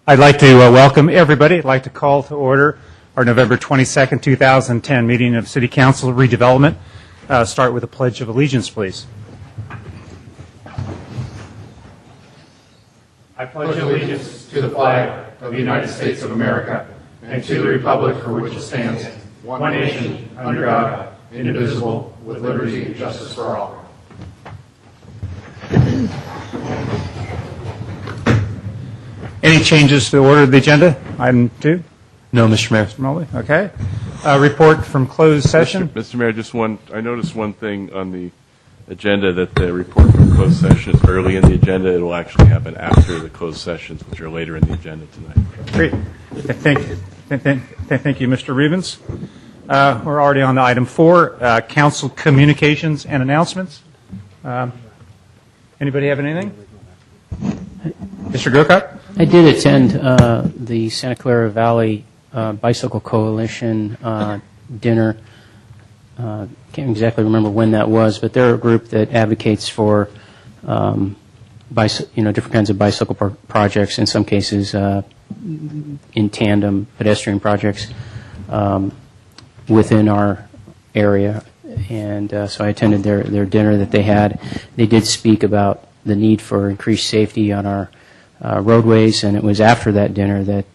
I'd like to welcome everybody. I'd like to call to order our November 22nd, 2010 meeting of City Council Redevelopment. Start with a Pledge of Allegiance, please. I pledge allegiance to the flag of the United States of America and to the republic for which it stands, one nation, under God, indivisible, with liberty and justice for all. Any changes to the order of the agenda? Item 2? No, Mr. Mayor. Mr. Mully? Okay. Report from closed session. Mr. Mayor, I noticed one thing on the agenda, that the report from closed session is early in the agenda. It will actually happen after the closed sessions, which are later in the agenda tonight. Great. Thank you, Mr. Rubens. We're already on to item 4, council communications and announcements. Anybody have anything? Mr. Gokart? I did attend the Santa Clara Valley Bicycle Coalition dinner. Can't exactly remember when that was, but they're a group that advocates for different kinds of bicycle projects, in some cases in tandem pedestrian projects within our area. And so I attended their dinner that they had. They did speak about the need for increased safety on our roadways, and it was after that dinner that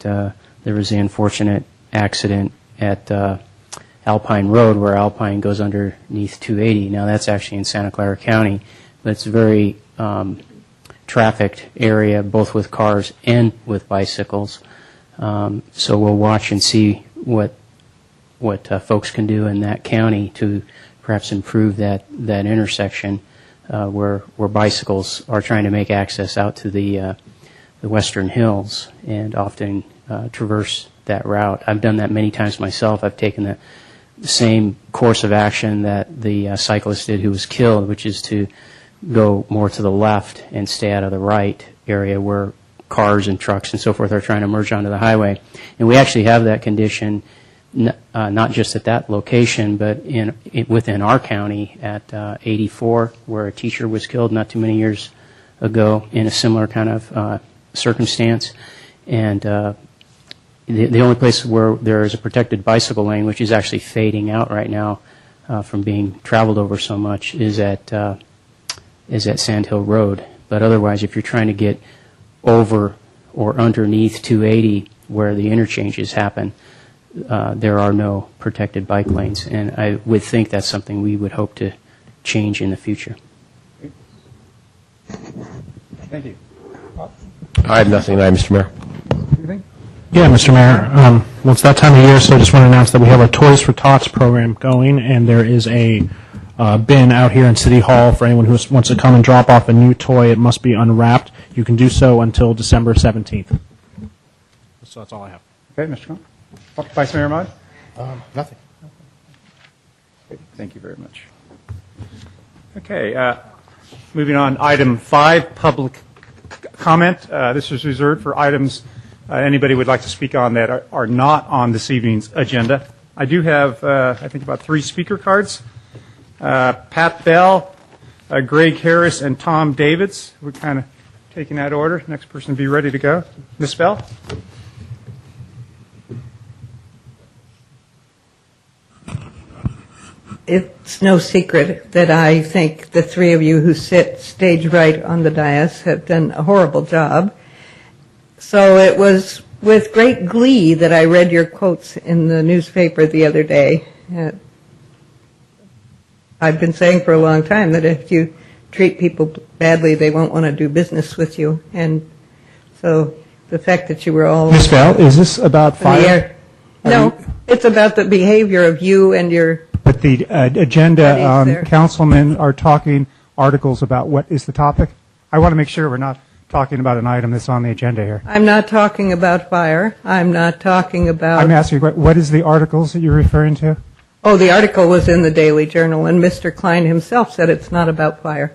there was the unfortunate accident at Alpine Road, where Alpine goes underneath 280. Now that's actually in Santa Clara County, but it's a very trafficked area, both with cars and with bicycles. So we'll watch and see what folks can do in that county to perhaps improve that intersection where bicycles are trying to make access out to the Western Hills and often traverse that route. I've done that many times myself. I've taken the same course of action that the cyclist did who was killed, which is to go more to the left and stay out of the right area where cars and trucks and so forth are trying to merge onto the highway. And we actually have that condition not just at that location, but within our county at 84, where a teacher was killed not too many years ago in a similar kind of circumstance. And the only place where there is a protected bicycle lane, which is actually fading out right now from being traveled over so much, is at Sand Hill Road. But otherwise, if you're trying to get over or underneath 280 where the interchanges happen, there are no protected bike lanes. And I would think that's something we would hope to change in the future. Thank you. I have nothing tonight, Mr. Mayor. Anything? Yeah, Mr. Mayor. Well, it's that time of year, so I just want to announce that we have a Toys for Tots program going, and there is a bin out here in City Hall for anyone who wants to come and drop off a new toy. It must be unwrapped. You can do so until December 17th. So that's all I have. Okay, Mr. Cohen. Vice Mayor Ahmad? Nothing. Thank you very much. Okay, moving on, item 5, public comment. This is reserved for items anybody would like to speak on that are not on this evening's agenda. I do have, I think, about 3 speaker cards. Pat Bell, Greg Harris, and Tom Davids. We're kind of taking that order. Next person be ready to go. Ms. Bell? It's no secret that I think the 3 of you who sit stage right on the dais have done a horrible job. So it was with great glee that I read your quotes in the newspaper the other day. I've been saying for a long time that if you treat people badly, they won't want to do business with you. And so the fact that you were all... Ms. Bell, is this about fire? No, it's about the behavior of you and your... But the agenda, councilmen are talking articles about what is the topic. I want to make sure we're not talking about an item that's on the agenda here. I'm not talking about fire. I'm not talking about... I'm asking, what is the articles that you're referring to? Oh, the article was in the Daily Journal, and Mr. Klein himself said it's not about fire.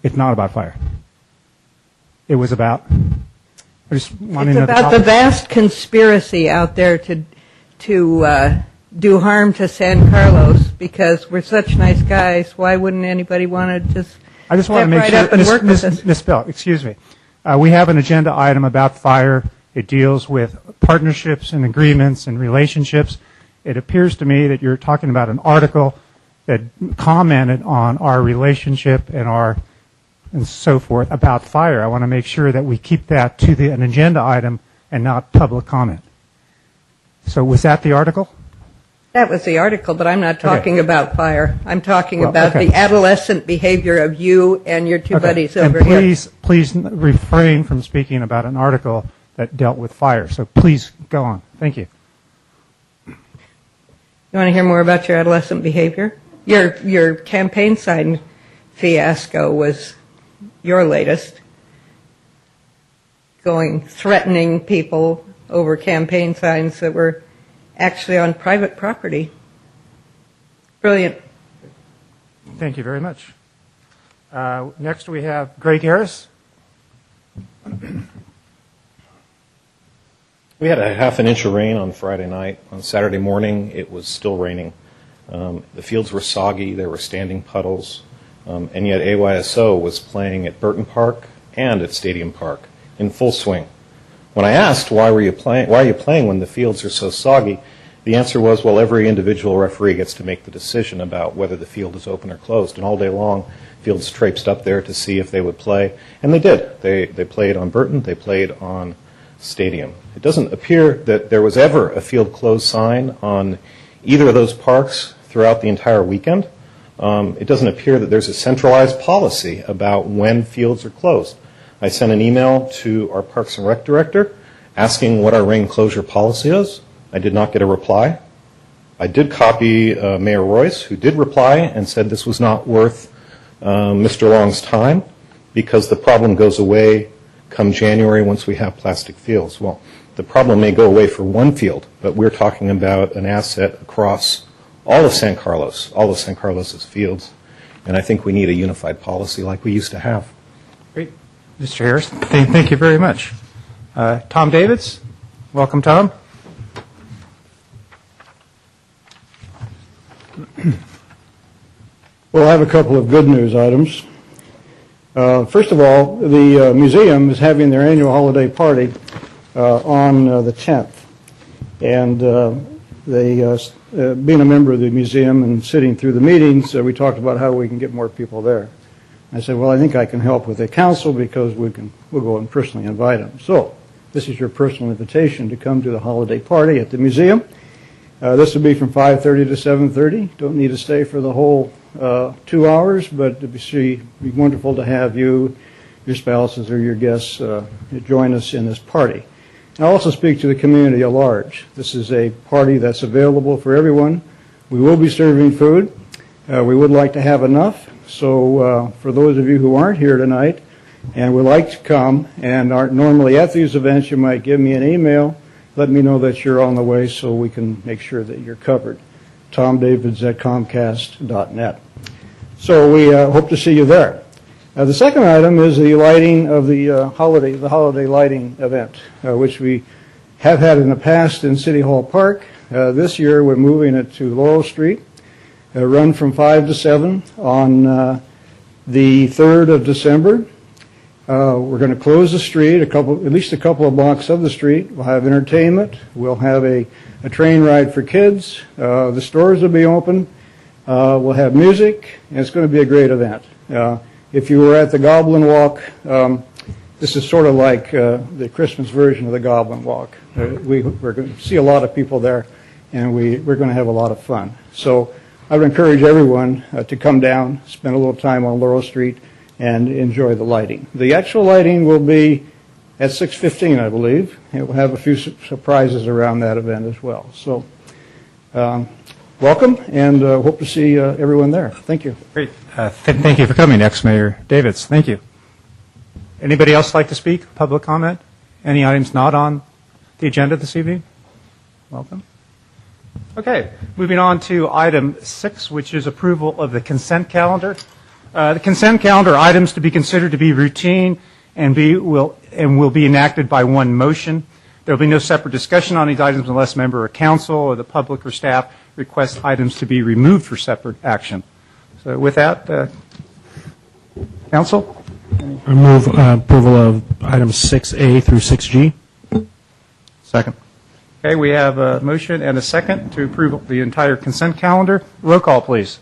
It's not about fire. It was about... I just want to It's know about the vast conspiracy out there to do harm to San Carlos, because we're such nice guys. Why wouldn't anybody want to just I just want to make right sure, up and work with us? Ms. Bell, excuse me. We have an agenda item about fire It deals with partnerships and agreements and relationships. It appears to me that you're talking about an article that commented on our relationship and so forth about fire. I want to make sure that we keep that to an agenda item and not public comment. So was that the article? That was the article, but I'm not talking about fire. I'm talking about okay. the adolescent behavior of you and your two buddies and over here. please refrain from speaking about an article that dealt with fire. So please go on. Thank you. You want to hear more about your adolescent behavior? Your campaign sign fiasco was your latest, threatening people over campaign signs that were actually on private property. Brilliant. Thank you very much. Next we have Greg Harris. We had a half an inch of rain on Friday night. On Saturday morning, it was still raining. The fields were soggy. There were standing puddles. And yet AYSO was playing at Burton Park and at Stadium Park in full swing. When I asked why are you playing when the fields are so soggy, the answer was, well, every individual referee gets to make the decision about whether the field is open or closed. And all day long, fields traipsed up there to see if they would play. And they did. They played on Burton. They played on Stadium. It doesn't appear that there was ever a field closed sign on either of those parks throughout the entire weekend. It doesn't appear that there's a centralized policy about when fields are closed. I sent an email to our Parks and Rec director asking what our rain closure policy is. I did not get a reply. I did copy Mayor Royce, who did reply and said this was not worth Mr. Long's time because the problem goes away come January once we have plastic fields. Well, the problem may go away for one field, but we're talking about an asset across all of San Carlos's fields, and I think we need a unified policy like we used to have. Great. Mr. Harris, thank you very much. Tom Davids. Welcome, Tom. Well, I have a couple of good news items. First of all, the museum is having their annual holiday party on the 10th. And being a member of the museum and sitting through the meetings, we talked about how we can get more people there. I said, well, I think I can help with the council because we'll go and personally invite them. So this is your personal invitation to come to the holiday party at the museum. This will be from 5:30 to 7:30. Don't need to stay for the whole 2 hours, but it'd be wonderful to have you, your spouses, or your guests join us in this party. And I'll also speak to the community at large. This is a party that's available for everyone. We will be serving food. We would like to have enough. So for those of you who aren't here tonight and would like to come and aren't normally at these events, you might give me an email. Let me know that you're on the way so we can make sure that you're covered. TomDavids@Comcast.net. So we hope to see you there. The second item is the lighting of the holiday lighting event, which we have had in the past in City Hall Park. This year we're moving it to Laurel Street, run from 5 to 7 on the 3rd of December. We're going to close the street, at least a couple of blocks of the street. We'll have entertainment. We'll have a train ride for kids. The stores will be open. We'll have music, and it's going to be a great event. If you were at the Goblin Walk, this is sort of like the Christmas version of the Goblin Walk. We're going to see a lot of people there, and we're going to have a lot of fun. So I would encourage everyone to come down, spend a little time on Laurel Street, and enjoy the lighting. The actual lighting will be at 6:15, I believe. It will have a few surprises around that event as well. So welcome, and hope to see everyone there. Thank you. Great. Thank you for coming, ex-Mayor Davids. Thank you. Anybody else like to speak? Public comment? Any items not on the agenda this evening? Welcome. Okay, moving on to item 6, which is approval of the consent calendar. The consent calendar items to be considered to be routine and will be enacted by one motion. There will be no separate discussion on these items unless a member of council or the public or staff requests items to be removed for separate action. So with that, council? I move approval of items 6A through 6G. Second. Okay, we have a motion and a second to approve the entire consent calendar. Roll call, please.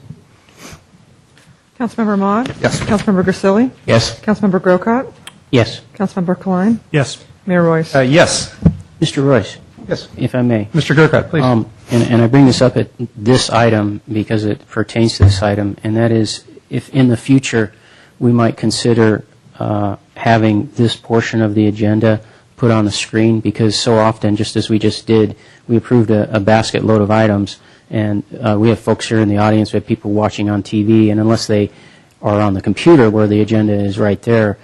Councilmember Maude? Yes. Councilmember Grisilli? Yes. Councilmember Grocott? Yes. Councilmember Klein? Yes. Mayor Royce? Yes. Mr. Royce, Yes. if I may. Mr. Gurkhat, please. And I bring this up at this item because it pertains to this item, and that is if in the future we might consider having this portion of the agenda put on the screen, because so often, just as we just did, we approved a basket load of items, and we have folks here in the audience, we have people watching on TV, and unless they are on the computer where the agenda is right there,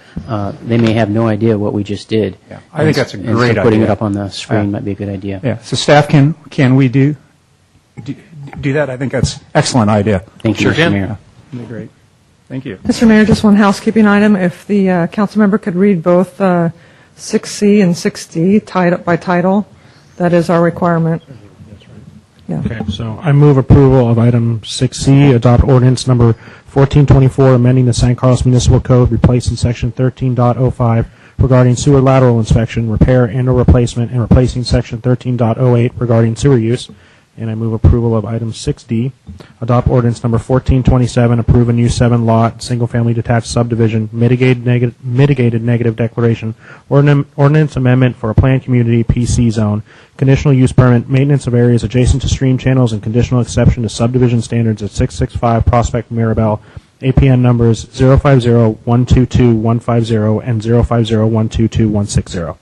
they may have no idea what we just did. Yeah, I think that's a And so great putting idea. it up on the screen Yeah. might be a good idea. Yeah, so staff, can we do that? I think that's an excellent idea. Thank you, Mr. Mayor. That'd be great. Thank you. Mr. Mayor, just one housekeeping item. If the council member could read both 6C and 6D by title, that is our requirement. Yeah. Okay, so I move approval of item 6C, adopt ordinance number 1424, amending the San Carlos Municipal Code, replacing section 13.05 regarding sewer lateral inspection, repair and/or replacement, and replacing section 13.08 regarding sewer use. And I move approval of item 6D, adopt ordinance number 1427, approve a new 7-lot, single-family detached subdivision, mitigated negative declaration, ordinance amendment for a planned community PC zone, conditional use permit, maintenance of areas adjacent to stream channels, and conditional exception to subdivision standards at 665 Prospect Mirabel, APN numbers 050-122-150 and 050-122-160.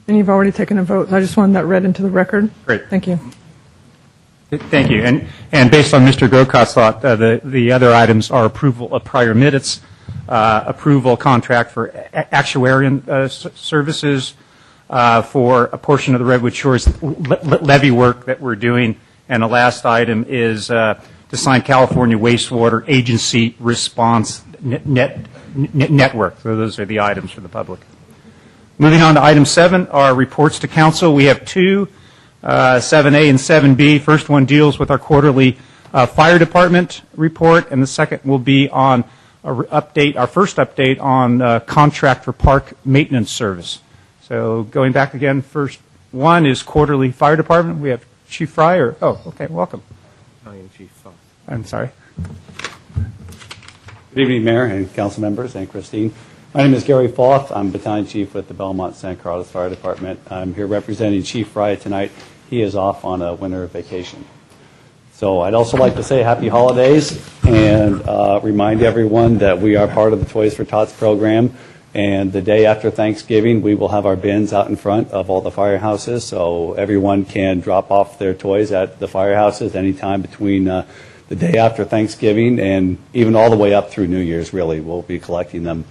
And you've already taken a vote. I just wanted that read into the record. Great. Thank you. Thank you. And based on Mr. Grocot's thought, the other items are approval of prior minutes, approval contract for actuarial services for a portion of the Redwood Shores levee work that we're doing, and the last item is to sign California Wastewater Agency Response Network. So those are the items for the public. Moving on to item 7, our reports to council. We have two, 7A and 7B. First one deals with our quarterly fire department report, and the second will be on our first update on contract for park maintenance service. So going back again, first one is quarterly fire department. We have Chief Fry. Okay, welcome. I'm sorry. Good evening, Mayor and council members and Christine. My name is Gary Foth. I'm Battalion Chief with the Belmont San Carlos Fire Department. I'm here representing Chief Fry tonight. He is off on a winter vacation. So I'd also like to say happy holidays and remind everyone that we are part of the Toys for Tots program. And the day after Thanksgiving, we will have our bins out in front of all the firehouses, so everyone can drop off their toys at the firehouses anytime between the day after Thanksgiving and even all the way up through New Year's, really. We'll be collecting them.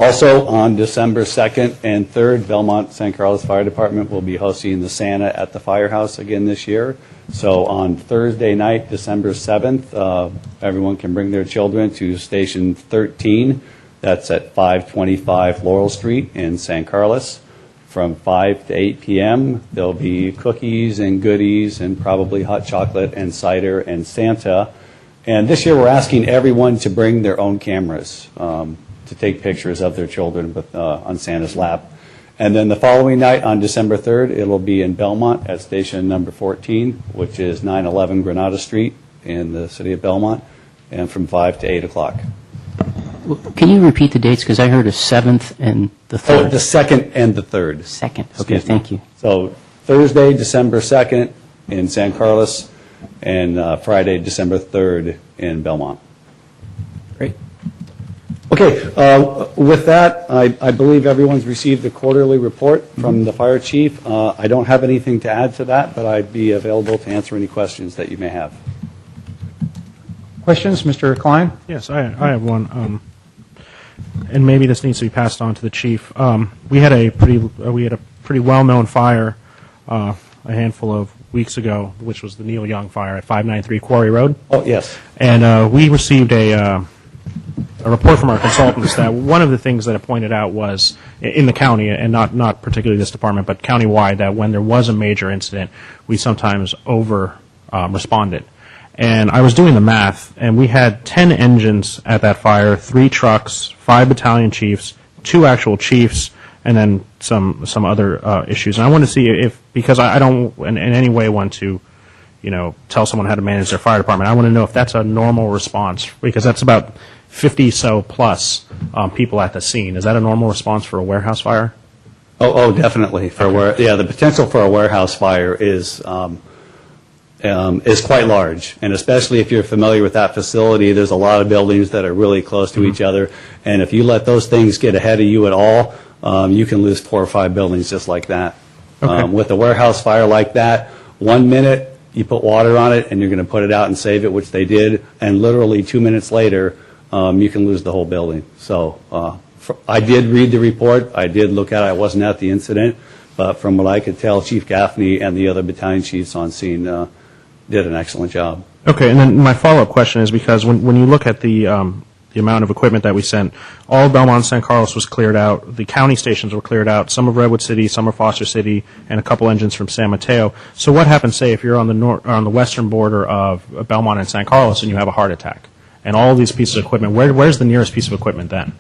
Also, on December 2nd and 3rd, Belmont San Carlos Fire Department will be hosting the Santa at the firehouse again this year. So on Thursday night, December 7th, everyone can bring their children to Station 13. That's at 525 Laurel Street in San Carlos. From 5 to 8 p.m., there'll be cookies and goodies and probably hot chocolate and cider and Santa. And this year we're asking everyone to bring their own cameras to take pictures of their children on Santa's lap. And then the following night, on December 3rd, it'll be in Belmont at station number 14, which is 911 Granada Street in the city of Belmont, and from 5 to 8 o'clock. Can you repeat the dates? Because I heard a 7th and the 3rd. Oh, the 2nd and the 3rd. 2nd. Okay, Excuse me. thank you. So Thursday, December 2nd in San Carlos, and Friday, December 3rd in Belmont. Great. Okay, with that, I believe everyone's received the quarterly report from the fire chief. I don't have anything to add to that, but I'd be available to answer any questions that you may have. Questions, Mr. Klein? Yes, I have one. And maybe this needs to be passed on to the chief. We had a pretty well-known fire a handful of weeks ago, which was the Neil Young fire at 593 Quarry Road. Oh, yes. And we received a report from our consultants that one of the things that it pointed out was in the county, and not particularly this department, but countywide, that when there was a major incident, we sometimes responded. And I was doing the math, and we had 10 engines at that fire, 3 trucks, 5 battalion chiefs, 2 actual chiefs, and then some other issues. And I want to see if, because I don't in any way want to, tell someone how to manage their fire department. I want to know if that's a normal response, because that's about 50 so plus people at the scene. Is that a normal response for a warehouse fire? Oh, definitely. The potential for a warehouse fire is quite large, and especially if you're familiar with that facility, there's a lot of buildings that are really close to each other, and if you let those things get ahead of you at all, you can lose 4 or 5 buildings just like that. Okay. With a warehouse fire like that, 1 minute you put water on it and you're going to put it out and save it, which they did, and literally 2 minutes later, you can lose the whole building. So I did read the report. I did look at it. I wasn't at the incident, but from what I could tell, Chief Gaffney and the other battalion chiefs on scene did an excellent job. Okay, and then my follow-up question is, because when you look at the amount of equipment that we sent, all of Belmont and San Carlos was cleared out. The county stations were cleared out. Some of Redwood City, some of Foster City, and a couple engines from San Mateo. So what happens, say, if you're on the western border of Belmont and San Carlos and you have a heart attack, and all of these pieces of equipment? Where's the nearest piece of equipment then?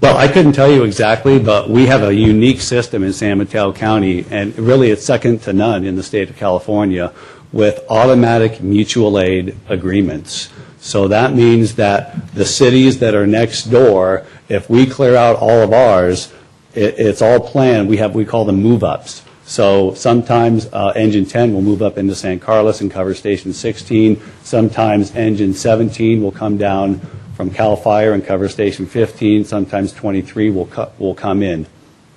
Well, I couldn't tell you exactly, but we have a unique system in San Mateo County, and really it's second to none in the state of California, with automatic mutual aid agreements. So that means that the cities that are next door, if we clear out all of ours, it's all planned. We call them move-ups. So sometimes Engine 10 will move up into San Carlos and cover Station 16. Sometimes Engine 17 will come down from CAL FIRE and cover Station 15. Sometimes 23 will come in.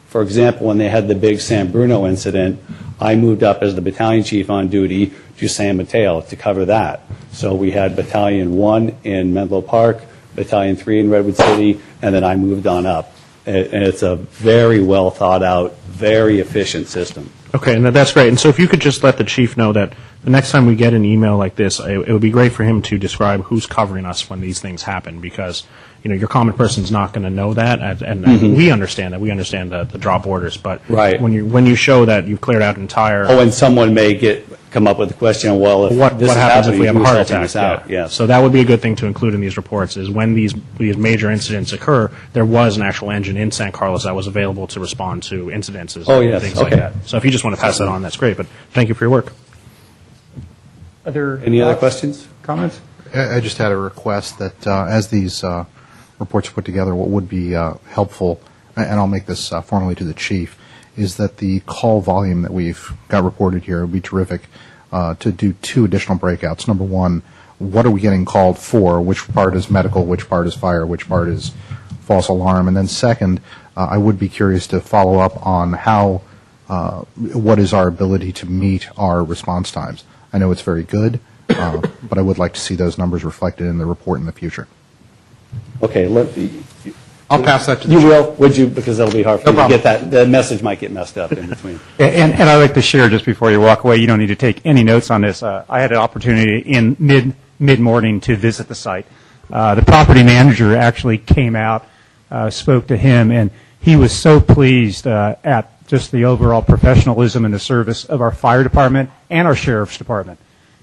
For example, when they had the big San Bruno incident, I moved up as the battalion chief on duty to San Mateo to cover that. So we had Battalion 1 in Menlo Park, Battalion 3 in Redwood City, and then I moved on up. And it's a very well thought out, very efficient system. Okay, and that's great. And so if you could just let the chief know that the next time we get an email like this, it would be great for him to describe who's covering us when these things happen, because your common person's not going to know that, and we understand that. We understand the drop orders, but right. when you show that you've cleared out entire... Oh, and someone may come up with the question, well, if what this happens if we have a heart helping attack? us out? Yeah. So that would be a good thing to include in these reports, is when these major incidents occur, there was an actual engine in San Carlos that was available to respond to incidences and things like that. So if you just want to pass that on, that's great, but thank you for your work. Any other questions? Comments? I just had a request that as these reports are put together, what would be helpful, and I'll make this formally to the chief, is that the call volume that we've got reported here would be terrific to do 2 additional breakouts. Number 1, what are we getting called for? Which part is medical? Which part is fire? Which part is false alarm? And then second, I would be curious to follow up on how, what is our ability to meet our response times? I know it's very good, but I would like to see those numbers reflected in the report in the future. Okay, I'll pass that to the You chief. will, would you? Because it'll be hard for No you to get that. The message might get messed up in between. And I'd like to share, just before you walk away, you don't need to take any notes on this. I had an opportunity in mid-morning to visit the site. The property manager actually came out, spoke to him, and he was so pleased at just the overall professionalism and the service of our fire department and our sheriff's department.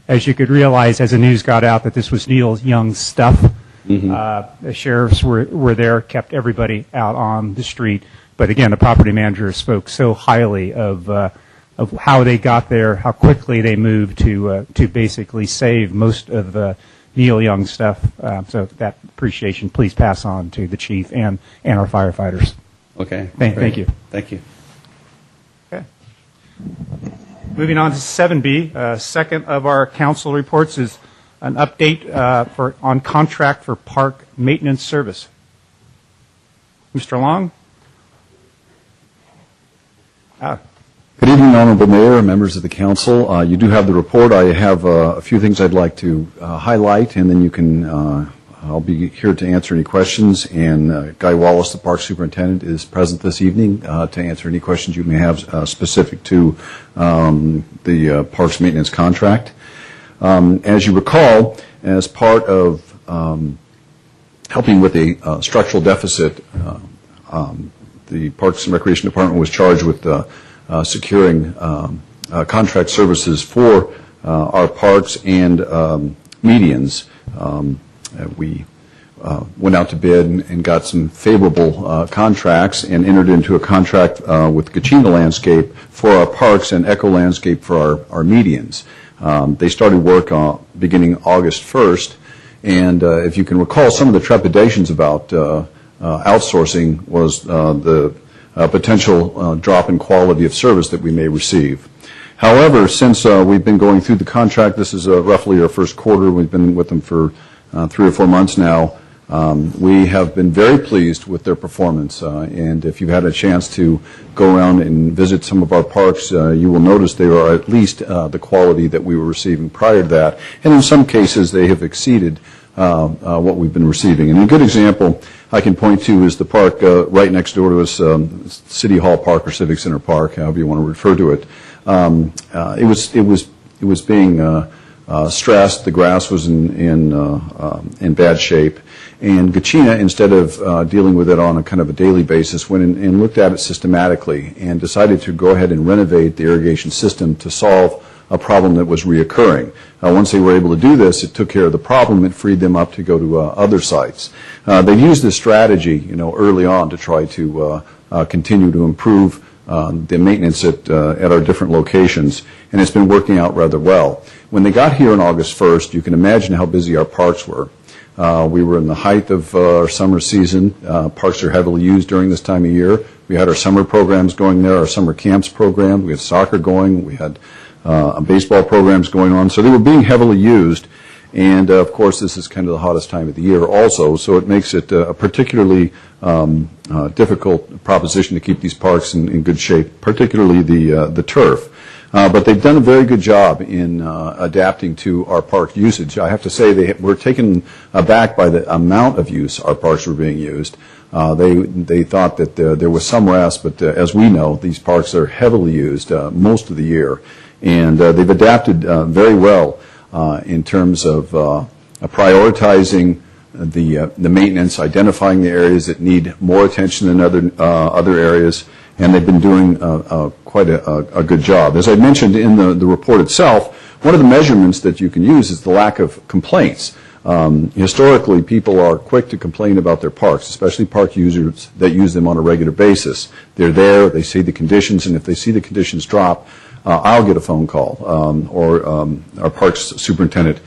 As you could realize, as the news got out that this was Neil Young's stuff, the sheriffs were there, kept everybody out on the street. But again, the property manager spoke so highly of how they got there, how quickly they moved to basically save most of Neil Young's stuff. So that appreciation, please pass on to the chief and our firefighters. Okay. Thank you. Thank you. Okay. Moving on to 7B, second of our council reports is an update on contract for park maintenance service. Mr. Long? Good evening, Honorable Mayor and members of the council. You do have the report. I have a few things I'd like to highlight, and then you can, I'll be here to answer any questions. And Guy Wallace, the park superintendent, is present this evening to answer any questions you may have specific to the parks maintenance contract. As you recall, as part of helping with a structural deficit, the Parks and Recreation Department was charged with securing contract services for our parks and medians. We went out to bid and got some favorable contracts and entered into a contract with Kachina Landscape for our parks and Echo Landscape for our medians. They started work beginning August 1st, and if you can recall, some of the trepidations about outsourcing was the potential drop in quality of service that we may receive. However, since we've been going through the contract, this is roughly our first quarter. We've been with them for 3 or 4 months now. We have been very pleased with their performance, and if you've had a chance to go around and visit some of our parks, you will notice they are at least the quality that we were receiving prior to that, and in some cases they have exceeded what we've been receiving. And a good example I can point to is the park right next door to us, City Hall Park or Civic Center Park, however you want to refer to it. It was being stressed. The grass was in bad shape, and Kachina, instead of dealing with it on a kind of a daily basis, went in and looked at it systematically and decided to go ahead and renovate the irrigation system to solve a problem that was reoccurring. Once they were able to do this, it took care of the problem. It freed them up to go to other sites. They used this strategy, early on to try to continue to improve the maintenance at our different locations, and it's been working out rather well. When they got here on August 1st, you can imagine how busy our parks were. We were in the height of our summer season. Parks are heavily used during this time of year. We had our summer programs going there, our summer camps program. We had soccer going. We had baseball programs going on. So they were being heavily used. And, of course, this is kind of the hottest time of the year also, so it makes it a particularly difficult proposition to keep these parks in good shape, particularly the turf. But they've done a very good job in adapting to our park usage. I have to say they were taken aback by the amount of use our parks were being used. They thought that there was some rest, but as we know, these parks are heavily used most of the year. And they've adapted very well in terms of prioritizing the maintenance, identifying the areas that need more attention than other areas, and they've been doing quite a good job. As I mentioned in the report itself, one of the measurements that you can use is the lack of complaints. Historically, people are quick to complain about their parks, especially park users that use them on a regular basis. They're there, they see the conditions, and if they see the conditions drop, I'll get a phone call, or our parks superintendent,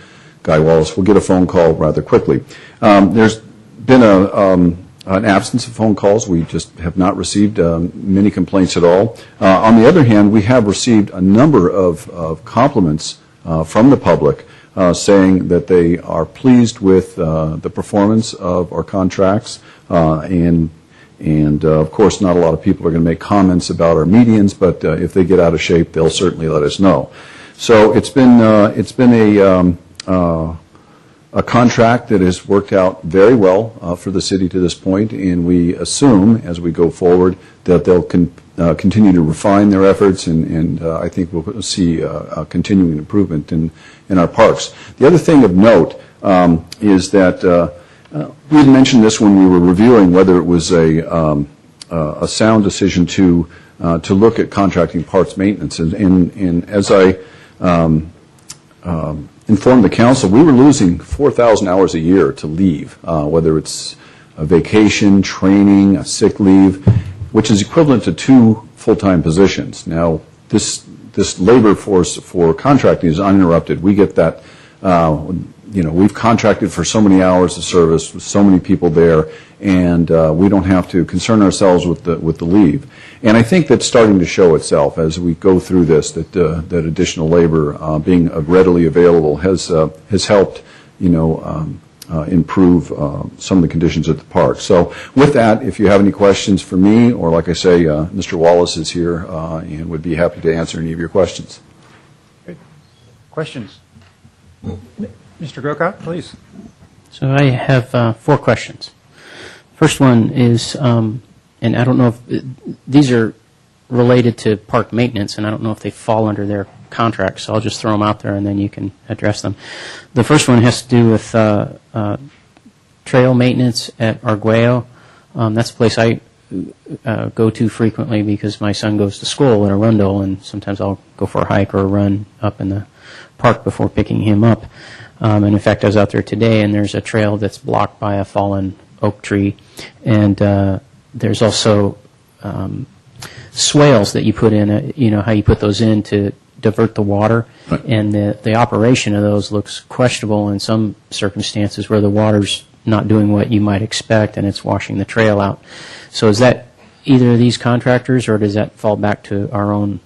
Guy Wallace, will get a phone call rather quickly. There's been an absence of phone calls. We just have not received many complaints at all. On the other hand, we have received a number of compliments from the public saying that they are pleased with the performance of our contracts, and of course, not a lot of people are going to make comments about our medians, but if they get out of shape, they'll certainly let us know. So it's been a contract that has worked out very well for the city to this point, and we assume as we go forward that they'll continue to refine their efforts, and I think we'll see a continuing improvement in our parks. The other thing of note is that we had mentioned this when we were reviewing whether it was a sound decision to look at contracting parks maintenance. And as I informed the council, we were losing 4,000 hours a year to leave, whether it's a vacation, training, a sick leave, which is equivalent to 2 full-time positions. Now, this labor force for contracting is uninterrupted. We get that. We've contracted for so many hours of service with so many people there, and we don't have to concern ourselves with the leave. And I think that's starting to show itself as we go through this, that additional labor being readily available has helped, improve some of the conditions at the park. So with that, if you have any questions for me, or like I say, Mr. Wallace is here and would be happy to answer any of your questions. Great. Questions? Mr. Grocott, please. So I have 4 questions. First one is, and I don't know if these are related to park maintenance, and I don't know if they fall under their contract, so I'll just throw them out there and then you can address them. The first one has to do with trail maintenance at Arguello. That's a place I go to frequently because my son goes to school at Arundel, and sometimes I'll go for a hike or a run up in the park before picking him up. And in fact, I was out there today, and there's a trail that's blocked by a fallen oak tree, and there's also swales that you put in. You know how you put those in to divert the water, Right. and the operation of those looks questionable in some circumstances where the water's not doing what you might expect, and it's washing the trail out. So is that either of these contractors, or does that fall back to our own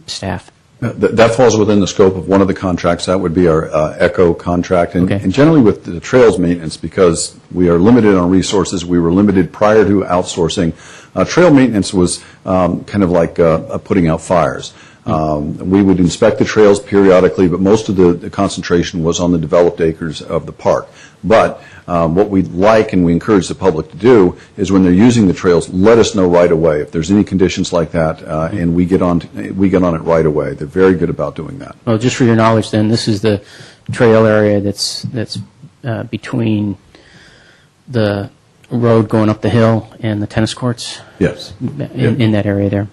staff? That falls within the scope of one of the contracts. That would be our ECHO contract. And, Okay. and generally with the trails maintenance, because we are limited on resources, we were limited prior to outsourcing. Trail maintenance was kind of like putting out fires. We would inspect the trails periodically, but most of the concentration was on the developed acres of the park. But what we like and we encourage the public to do is when they're using the trails, let us know right away if there's any conditions like that, and we get on it right away. They're very good about doing that. Well, just for your knowledge, then, this is the trail area that's between the road going up the hill and the tennis courts. Yes. In that area there.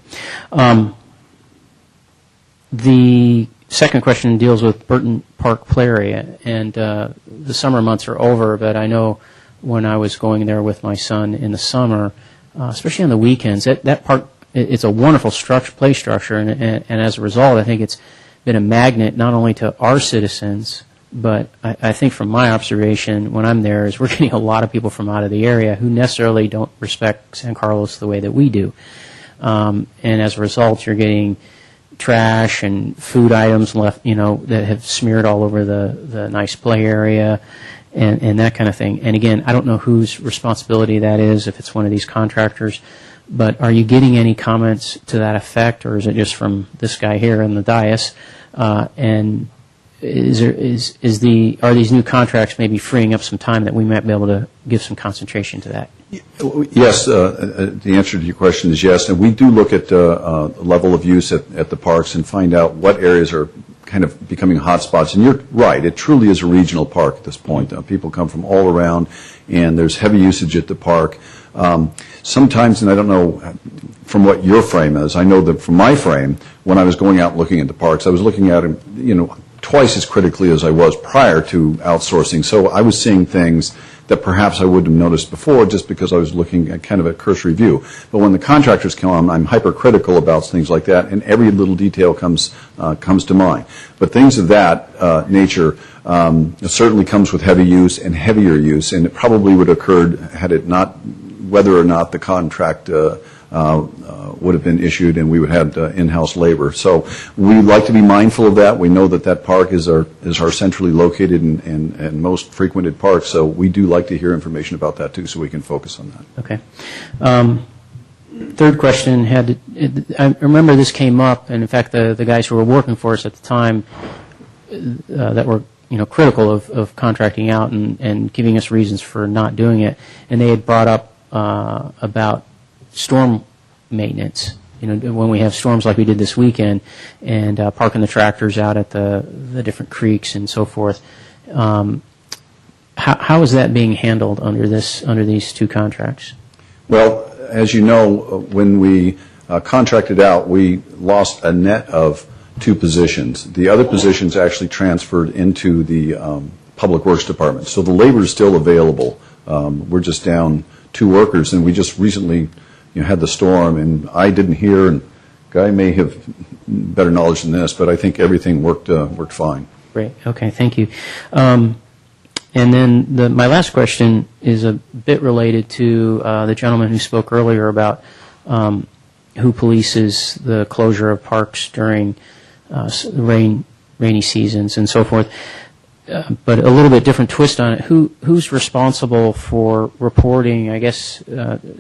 The second question deals with Burton Park play area, and the summer months are over, but I know when I was going there with my son in the summer, especially on the weekends, that park, it's a wonderful play structure, and as a result, I think it's been a magnet not only to our citizens, but I think from my observation when I'm there is we're getting a lot of people from out of the area who necessarily don't respect San Carlos the way that we do. And as a result, you're getting trash and food items left, that have smeared all over the nice play area and that kind of thing. And again, I don't know whose responsibility that is, if it's one of these contractors, but are you getting any comments to that effect, or is it just from this guy here in the dais? And are these new contracts maybe freeing up some time that we might be able to give some concentration to that? Yes, the answer to your question is yes, and we do look at level of use at the parks and find out what areas are kind of becoming hot spots. And you're right, it truly is a regional park at this point. People come from all around, and there's heavy usage at the park. Sometimes, and I don't know from what your frame is, I know that from my frame, when I was going out looking at the parks, I was looking at them, twice as critically as I was prior to outsourcing. So I was seeing things that perhaps I wouldn't have noticed before just because I was looking at kind of a cursory view. But when the contractors come, I'm hypercritical about things like that, and every little detail comes to mind. But things of that nature certainly comes with heavy use and heavier use, and it probably would have occurred had it not, whether or not the contract would have been issued and we would have in-house labor. So we like to be mindful of that. We know that park is our centrally located and most frequented park, so we do like to hear information about that too, so we can focus on that. Okay. Third question I remember this came up, and in fact the guys who were working for us at the time that were critical of contracting out and giving us reasons for not doing it, and they had brought up about storm maintenance. When we have storms like we did this weekend, and parking the tractors out at the different creeks and so forth. How is that being handled under these two contracts? Well, as you know, when we contracted out, we lost a net of 2 positions. The other positions actually transferred into the Public Works Department. So the labor is still available. We're just down 2 workers, and we just recently had the storm, and I didn't hear, and Guy may have better knowledge than this, but I think everything worked fine. Great. Okay. Thank you. And then my last question is a bit related to the gentleman who spoke earlier about who polices the closure of parks during rainy seasons and so forth. But a little bit different twist on it. Who's responsible for reporting, I guess,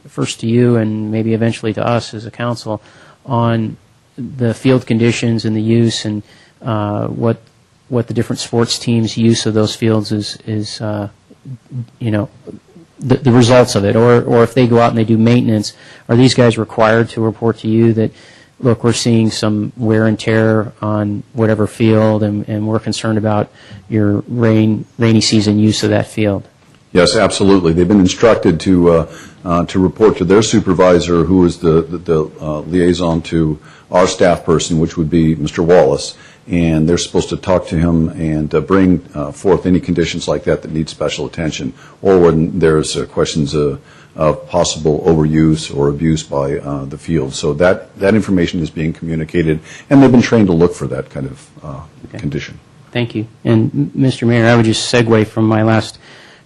first to you and maybe eventually to us as a council, on the field conditions and the use and what the different sports teams' use of those fields is the results of it, or if they go out and they do maintenance, are these guys required to report to you that, look, we're seeing some wear and tear on whatever field, and we're concerned about your rainy season use of that field? Yes, absolutely. They've been instructed to report to their supervisor, who is the liaison to our staff person, which would be Mr. Wallace. and they're supposed to talk to him and bring forth any conditions like that need special attention, or when there's questions of possible overuse or abuse by the field. So that information is being communicated, and they've been trained to look for that kind of condition. Thank you. And Mr. Mayor, I would just segue from my last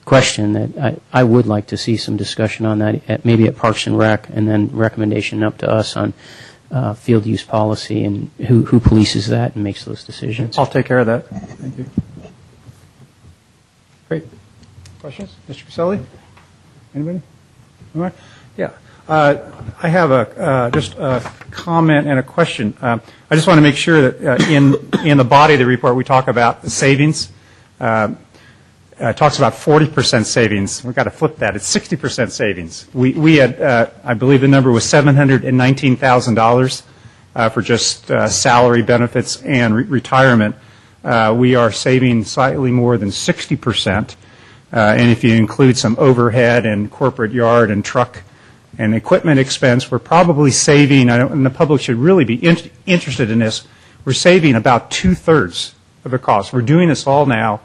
question that I would like to see some discussion on that, maybe at Parks and Rec, and then recommendation up to us on field use policy and who polices that and makes those decisions. I'll take care of that. Thank you. Great. Questions? Mr. Caselli? Anybody? All right. Yeah. I have just a comment and a question. I just want to make sure that in the body of the report we talk about the savings. It talks about 40% savings. We've got to flip that. It's 60% savings. We had, I believe the number was $719,000 for just salary, benefits, and retirement. We are saving slightly more than 60%. And if you include some overhead and corporate yard and truck and equipment expense, we're probably saving, and the public should really be interested in this, we're saving about 2/3 of the cost. We're doing this all now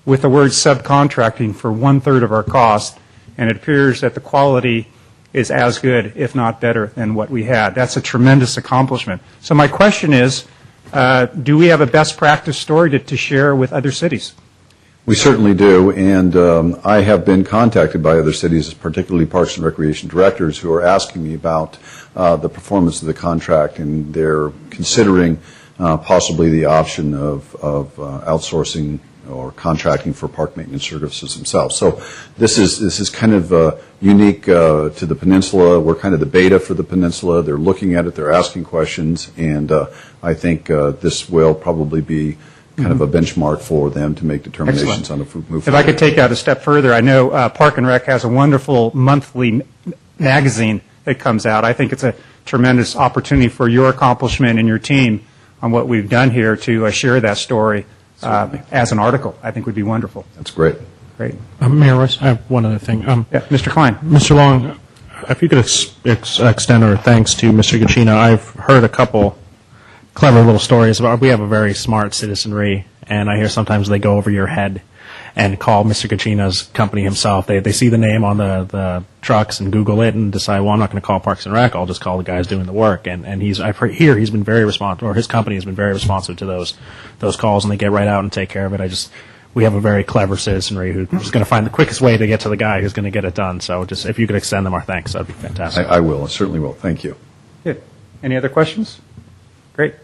with the word subcontracting for 1/3 of our cost, and it appears that the quality is as good, if not better, than what we had. That's a tremendous accomplishment. So my question is, do we have a best practice story to share with other cities? We certainly do, and I have been contacted by other cities, particularly Parks and Recreation directors, who are asking me about the performance of the contract, and they're considering possibly the option of outsourcing or contracting for park maintenance services themselves. So this is kind of unique to the peninsula. We're kind of the beta for the peninsula. They're looking at it, they're asking questions, and I think this will probably be kind of a benchmark for them to make determinations on a move forward. If I could take that a step further, I know Park and Rec has a wonderful monthly magazine that comes out. I think it's a tremendous opportunity for your accomplishment and your team on what we've done here to share that story as an article. I think would be wonderful. That's great. Great. Mayor Royce, I have one other thing. Mr. Klein. Mr. Long, if you could extend our thanks to Mr. Gacino. I've heard a couple clever little stories about, we have a very smart citizenry, and I hear sometimes they go over your head and call Mr. Gacino's company himself. They see the name on the trucks and Google it and decide, well, I'm not going to call Parks and Rec, I'll just call the guys doing the work. And I've heard here he's been very responsive, or his company has been very responsive to those calls, and they get right out and take care of it. We have a very clever citizenry who's going to find the quickest way to get to the guy who's going to get it done. So just if you could extend them our thanks, that'd be fantastic. I will. I certainly will. Thank you. Good. Any other questions? Great.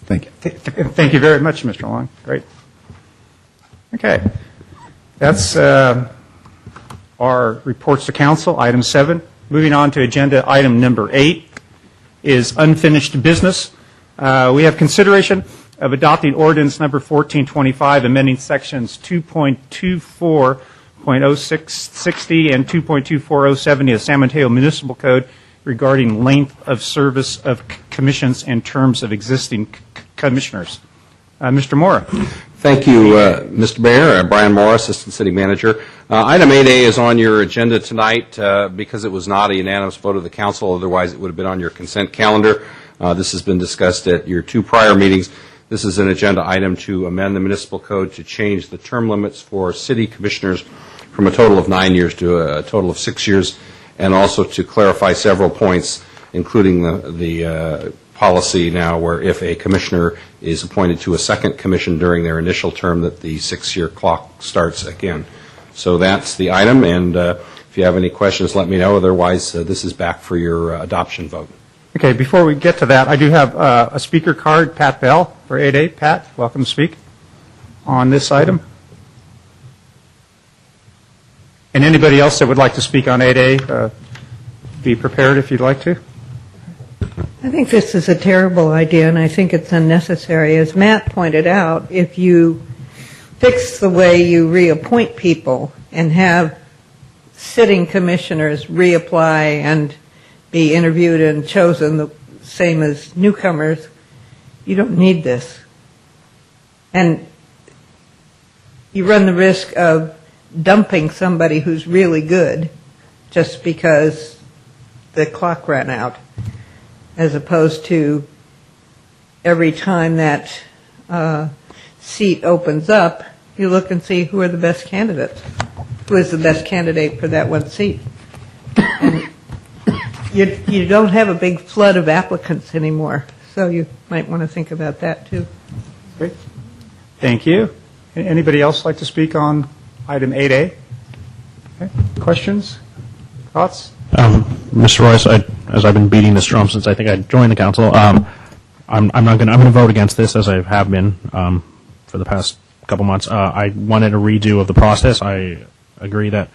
Thank you. Thank you very much, Mr. Long. Great. Okay. That's our reports to council, item 7. Moving on to agenda item number 8 is unfinished business. We have consideration of adopting ordinance number 1425, amending sections 2.24.0660 and 2.24.070 of the San Mateo Municipal Code regarding length of service of commissions and terms of existing commissioners. Mr. Mora. Thank you, Mr. Mayor. Brian Mora, Assistant City Manager. Item 8A is on your agenda tonight because it was not a unanimous vote of the council. Otherwise, it would have been on your consent calendar. This has been discussed at your 2 prior meetings. This is an agenda item to amend the municipal code to change the term limits for city commissioners from a total of 9 years to a total of 6 years, and also to clarify several points, including the policy now where if a commissioner is appointed to a second commission during their initial term, that the 6-year clock starts again. So that's the item, and if you have any questions, let me know. Otherwise, this is back for your adoption vote. Okay, before we get to that, I do have a speaker card, Pat Bell, for 8A. Pat, welcome to speak on this item. And anybody else that would like to speak on 8A, be prepared if you'd like to. I think this is a terrible idea, and I think it's unnecessary. As Matt pointed out, if you fix the way you reappoint people and have sitting commissioners reapply and be interviewed and chosen the same as newcomers, you don't need this. And you run the risk of dumping somebody who's really good just because the clock ran out, as opposed to every time that seat opens up, you look and see who are the best candidates, who is the best candidate for that one seat. And you don't have a big flood of applicants anymore, so you might want to think about that too. Great. Thank you. Anybody else like to speak on item 8A? Okay. Questions? Thoughts? Mr. Royce, as I've been beating this drum since I think I joined the council, I'm going to vote against this, as I have been for the past couple months. I wanted a redo of the process. I agree that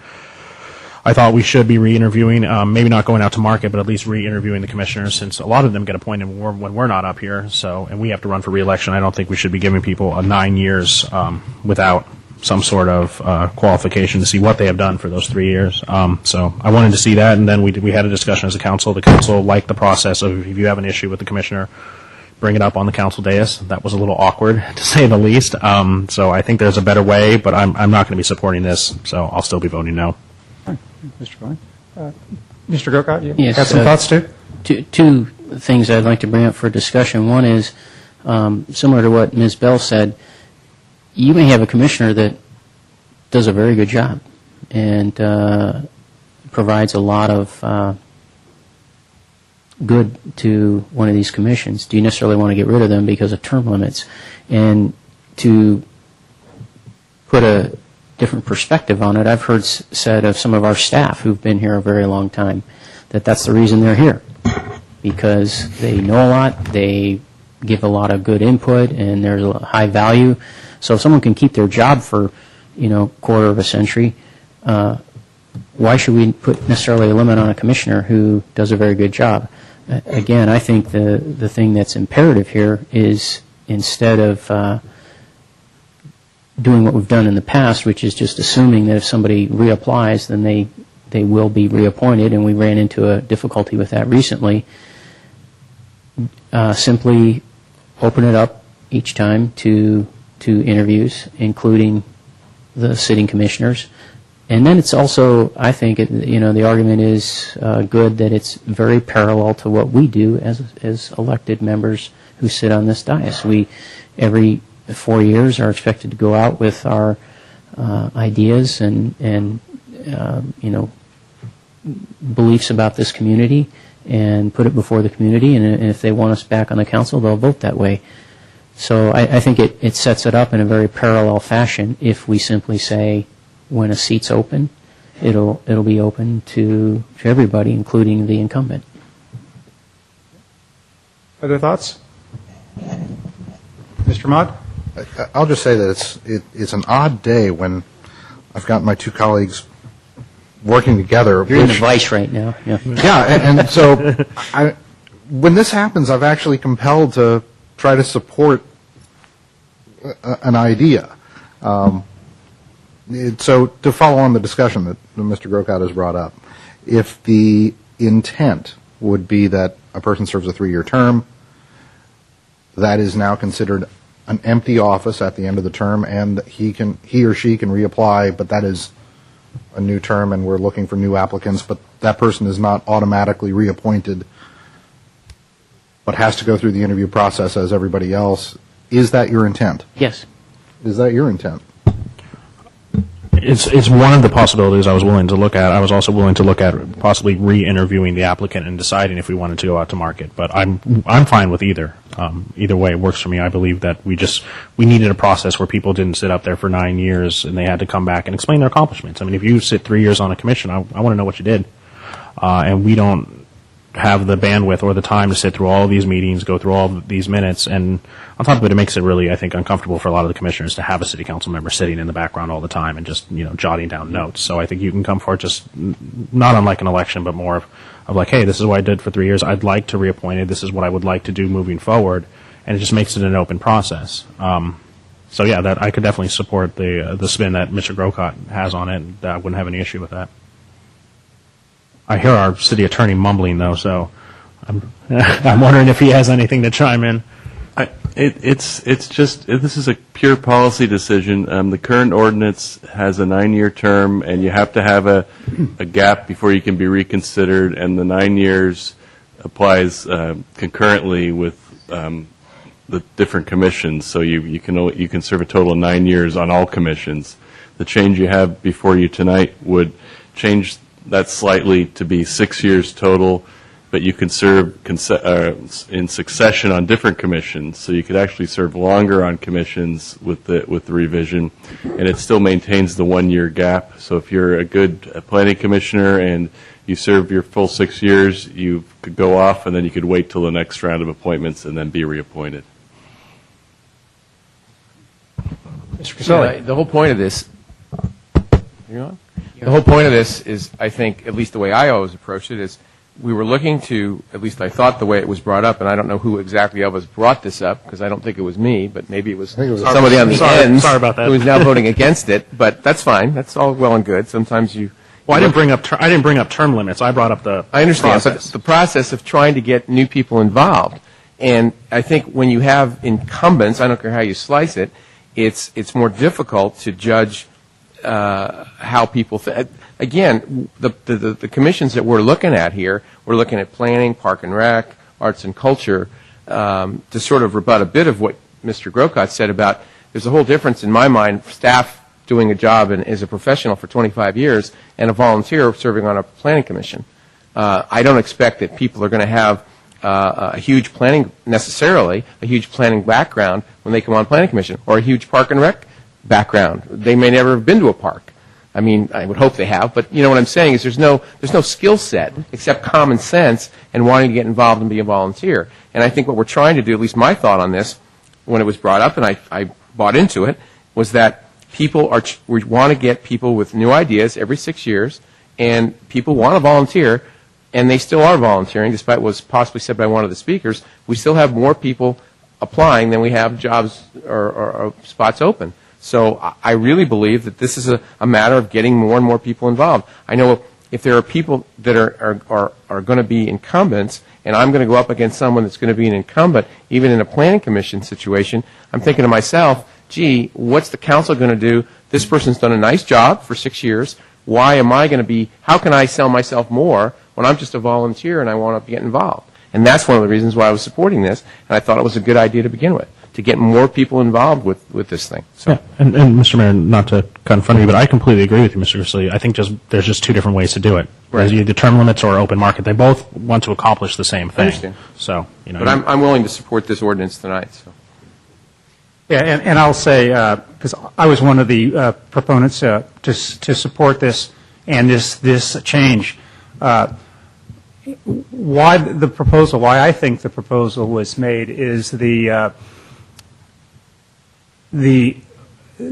I thought we should be re-interviewing, maybe not going out to market, but at least re-interviewing the commissioners, since a lot of them get appointed when we're not up here. So, and we have to run for re-election. I don't think we should be giving people 9 years without some sort of qualification to see what they have done for those 3 years. So I wanted to see that, and then we had a discussion as a council. The council liked the process of, if you have an issue with the commissioner, bring it up on the council dais. That was a little awkward, to say the least. So I think there's a better way, but I'm not going to be supporting this, so I'll still be voting no. Mr. Vaughn? Mr. Grocott, you Yes, got some thoughts too? Two things I'd like to bring up for discussion. One is, similar to what Ms. Bell said, you may have a commissioner that does a very good job and provides a lot of good to one of these commissions. Do you necessarily want to get rid of them because of term limits? And to put a different perspective on it, I've heard said of some of our staff who've been here a very long time that that's the reason they're here, because they know a lot, they give a lot of good input, and there's a high value. So if someone can keep their job for, quarter of a century, why should we put necessarily a limit on a commissioner who does a very good job? Again, I think the thing that's imperative here is, instead of doing what we've done in the past, which is just assuming that if somebody reapplies, then they will be reappointed, and we ran into a difficulty with that recently, simply open it up each time to interviews, including the sitting commissioners. And then it's also, I think, the argument is good that it's very parallel to what we do as elected members who sit on this dais. We, every 4 years, are expected to go out with our ideas and beliefs about this community and put it before the community, and if they want us back on the council, they'll vote that way. So I think it sets it up in a very parallel fashion. If we simply say, when a seat's open, it'll be open to everybody, including the incumbent. Other thoughts? Mr. Mott? I'll just say that it's an odd day when I've got my two colleagues working together. You're in the vice right now. Yeah. Yeah, and so when this happens, I've actually compelled to try to support an idea. So to follow on the discussion that Mr. Grocott has brought up, if the intent would be that a person serves a 3-year term, that is now considered an empty office at the end of the term, and he or she can reapply, but that is a new term, and we're looking for new applicants, but that person is not automatically reappointed, but has to go through the interview process as everybody else. Is that your intent? Yes. Is that your intent? It's one of the possibilities I was willing to look at. I was also willing to look at possibly re-interviewing the applicant and deciding if we wanted to go out to market. But I'm fine with either. Either way works for me. I believe that we needed a process where people didn't sit up there for 9 years and they had to come back and explain their accomplishments. I mean, if you sit 3 years on a commission, I want to know what you did. And we don't have the bandwidth or the time to sit through all of these meetings, go through all of these minutes, and on top of it, it makes it really, I think, uncomfortable for a lot of the commissioners to have a city council member sitting in the background all the time and just, jotting down notes. So I think you can come forward just not unlike an election, but more of like, hey, this is what I did for 3 years. I'd like to reappoint it. This is what I would like to do moving forward, and it just makes it an open process. So yeah, that I could definitely support the spin that Mr. Grocott has on it. I wouldn't have any issue with that. I hear our city attorney mumbling, though, so I'm wondering if he has anything to chime in. It's just, this is a pure policy decision. The current ordinance has a 9-year term, and you have to have a gap before you can be reconsidered, and the 9 years applies concurrently with the different commissions, so you can serve a total of 9 years on all commissions. The change you have before you tonight would change that slightly to be 6 years total, but you can serve in succession on different commissions, so you could actually serve longer on commissions with the revision, and it still maintains the 1 year gap. So if you're a good planning commissioner and you serve your full 6 years, you could go off, and then you could wait till the next round of appointments and then be reappointed. So the whole point of this, the whole point of this is, I think, at least the way I always approached it, is we were looking to, at least I thought the way it was brought up, and I don't know who exactly of us brought this up, because I don't think it was me, but maybe it was somebody on the end who is now voting against it, but that's fine. That's all well and good. Sometimes you... Well, I didn't bring up term limits. I brought up the I understand, process. but the process of trying to get new people involved. And I think when you have incumbents, I don't care how you slice it, it's more difficult to judge how people again, the commissions that we're looking at here, we're looking at planning, park and rec, arts and culture, to sort of rebut a bit of what Mr. Grocott said about, there's a whole difference in my mind, staff doing a job and as a professional for 25 years and a volunteer serving on a planning commission. I don't expect that people are going to have a huge planning, necessarily, a huge planning background when they come on planning commission, or a huge park and rec background. They may never have been to a park. I mean, I would hope they have, but you know what I'm saying is there's no skill set except common sense and wanting to get involved and be a volunteer. And I think what we're trying to do, at least my thought on this, when it was brought up, and I bought into it, was that we want to get people with new ideas every 6 years, and people want to volunteer, and they still are volunteering, despite what was possibly said by one of the speakers. We still have more people applying than we have jobs or spots open. So I really believe that this is a matter of getting more and more people involved. I know if there are people that are going to be incumbents, and I'm going to go up against someone that's going to be an incumbent, even in a planning commission situation, I'm thinking to myself, gee, what's the council going to do? This person's done a nice job for 6 years. Why am I going to be, how can I sell myself more when I'm just a volunteer and I want to get involved? And that's one of the reasons why I was supporting this, and I thought it was a good idea to begin with, to get more people involved with this thing. So. Yeah, and Mr. Mayor, not to cut in front of you, but I completely agree with you, Mr. Grizzly. I think there's just two different ways to do it. Whereas Right. the term limits or open market, they both want to accomplish the same thing. I understand. So, you know. But I'm willing to support this ordinance tonight. So. Yeah, and I'll say, because I was one of the proponents to support this and this change. Why I think the proposal was made is the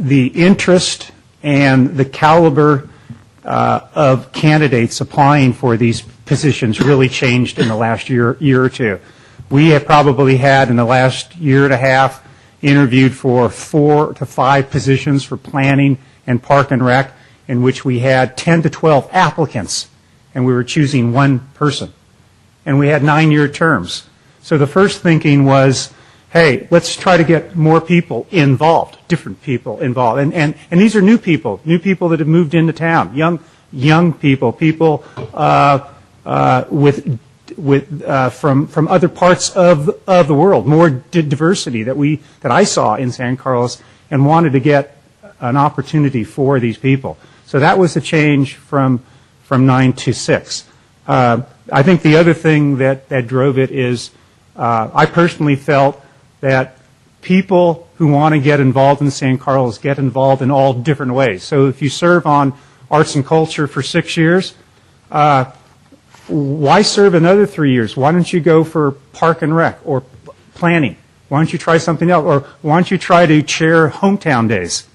interest and the caliber of candidates applying for these positions really changed in the last year or two. We have probably had in the last year and a half interviewed for 4 to 5 positions for planning and park and rec, in which we had 10 to 12 applicants, and we were choosing one person. And we had 9-year terms. So the first thinking was, hey, let's try to get more people involved, different people involved. And these are new people that have moved into town, young people, from other parts of the world, more diversity that I saw in San Carlos, and wanted to get an opportunity for these people. So that was a change from 9 to 6. I think the other thing that drove it is I personally felt that people who want to get involved in San Carlos get involved in all different ways. So if you serve on arts and culture for 6 years, why serve another 3 years? Why don't you go for park and rec or planning? Why don't you try something else? Or why don't you try to chair hometown days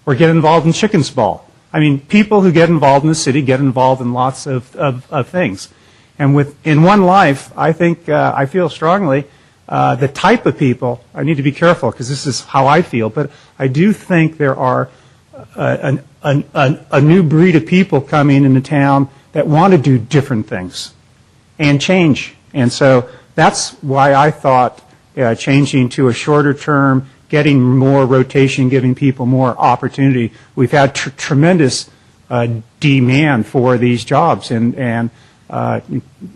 or get involved in Chicken's Ball? I mean, people who get involved in the city get involved in lots of things. And in one life, I think, I feel strongly, the type of people, I need to be careful because this is how I feel, but I do think there are a new breed of people coming into town that want to do different things and change. And so that's why I thought changing to a shorter term, getting more rotation, giving people more opportunity. We've had tremendous demand for these jobs, and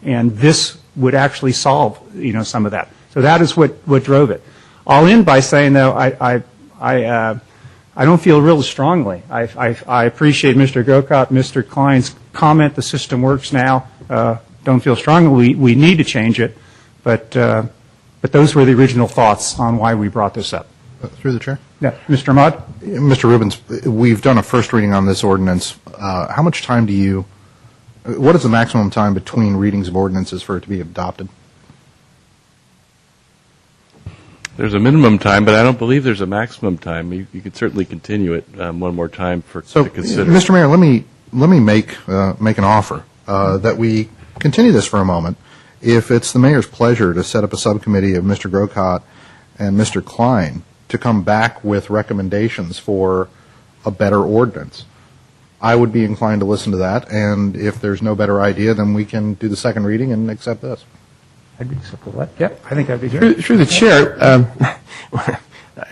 this would actually solve some of that. So that is what drove it. I'll end by saying, though, I don't feel real strongly. I appreciate Mr. Grocott, Mr. Klein's comment. The system works now. Don't feel strongly. We need to change it. But those were the original thoughts on why we brought this up. Through the chair? Yeah, Mr. Ahmad? Mr. Rubens, we've done a first reading on this ordinance. How much time what is the maximum time between readings of ordinances for it to be adopted? There's a minimum time, but I don't believe there's a maximum time. You could certainly continue it one more time to consider. Mr. Mayor, let me make an offer that we continue this for a moment. If it's the mayor's pleasure to set up a subcommittee of Mr. Grocott and Mr. Klein to come back with recommendations for a better ordinance, I would be inclined to listen to that. And if there's no better idea, then we can do the second reading and accept this. I'd be acceptable to that. Yeah, I think that'd be good. Through the chair,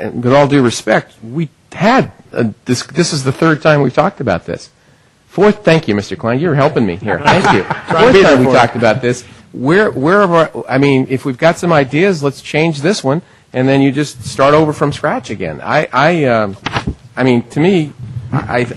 with all due respect, we had this is the third time we've talked about this. Fourth, thank you, Mr. Klein. You're helping me here. Thank you. Fourth time we talked about this. If we've got some ideas, let's change this one, and then you just start over from scratch again. To me,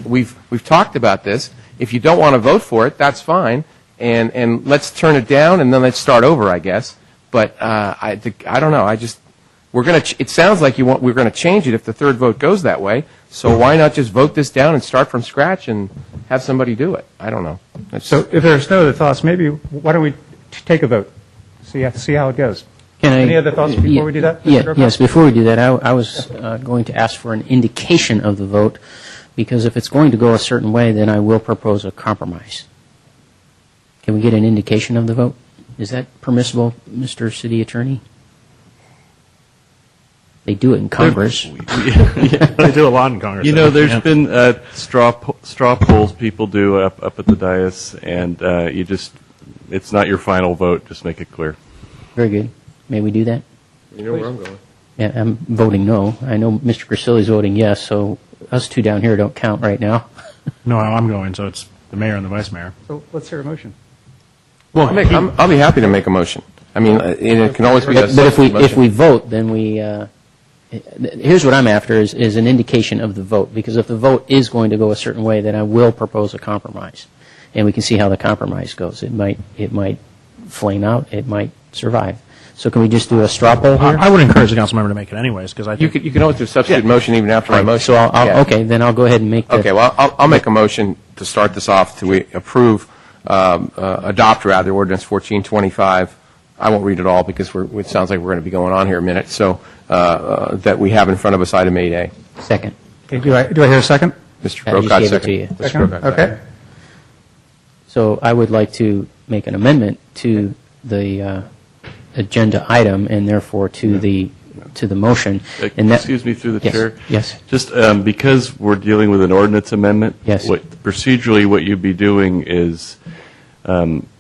we've talked about this. If you don't want to vote for it, that's fine. And let's turn it down, and then let's start over, I guess. But I don't know. It sounds like we're going to change it if the third vote goes that way. So why not just vote this down and start from scratch and have somebody do it? I don't know. So if there's no other thoughts, maybe why don't we take a vote? See how it goes. Any other thoughts before we do that? Yes, before we do that, I was going to ask for an indication of the vote, because if it's going to go a certain way, then I will propose a compromise. Can we get an indication of the vote? Is that permissible, Mr. City Attorney? They do it in Congress. They do a lot in Congress. There's been straw polls people do up at the dais, and it's not your final vote. Just make it clear. Very good. May we do that? You know where I'm going. Yeah, I'm voting no. I know Mr. Grisilli's voting yes, so us two down here don't count right now. No, I'm going, so it's the mayor and the vice mayor. So let's hear a motion. Well, I'll be happy to make a motion. It can always be a But motion. if we vote, then we... here's what I'm after is an indication of the vote, because if the vote is going to go a certain way, then I will propose a compromise, and we can see how the compromise goes. It might flame out, it might survive. So can we just do a straw poll here? I would encourage the council member to make it anyways, because I think You can always do a substitute motion even after my motion. So okay, then I'll go ahead and make the... Okay, well, I'll make a motion to start this off to approve, adopt ordinance 1425. I won't read it all because it sounds like we're going to be going on here a minute. So that we have in front of us item 8A. Second. Okay, do I hear a second? Mr. I just Grocott, gave it second. to you. Mr. Grocott, Okay. second. So I would like to make an amendment to the agenda item, and therefore to the motion. And that- Excuse me, through the Yes, chair. yes. Just because we're dealing with an ordinance amendment. Yes. Procedurally, what you'd be doing is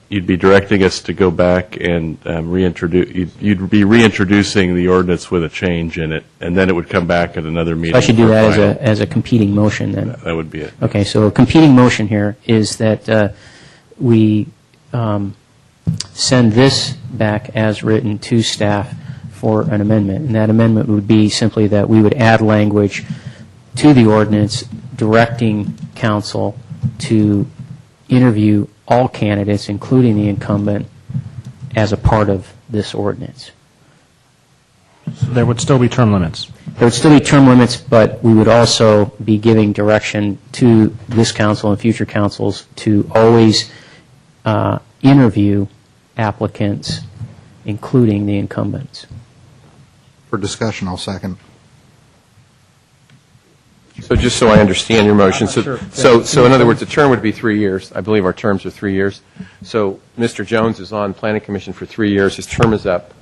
you'd be directing us to go back and reintroduce. You'd be reintroducing the ordinance with a change in it, and then it would come back at another meeting. I should do for that final. as a competing motion then. That would be it. Okay, so a competing motion here is that we send this back as written to staff for an amendment. And that amendment would be simply that we would add language to the ordinance directing council to interview all candidates, including the incumbent, as a part of this ordinance. there would still be term limits. There would still be term limits, but we would also be giving direction to this council and future councils to always interview applicants, including the incumbents. For discussion, I'll second. So just so I understand your motion, so in other words, the term would be 3 years. I believe our terms are 3 years. So Mr. Jones is on Planning Commission for 3 years. His term is up.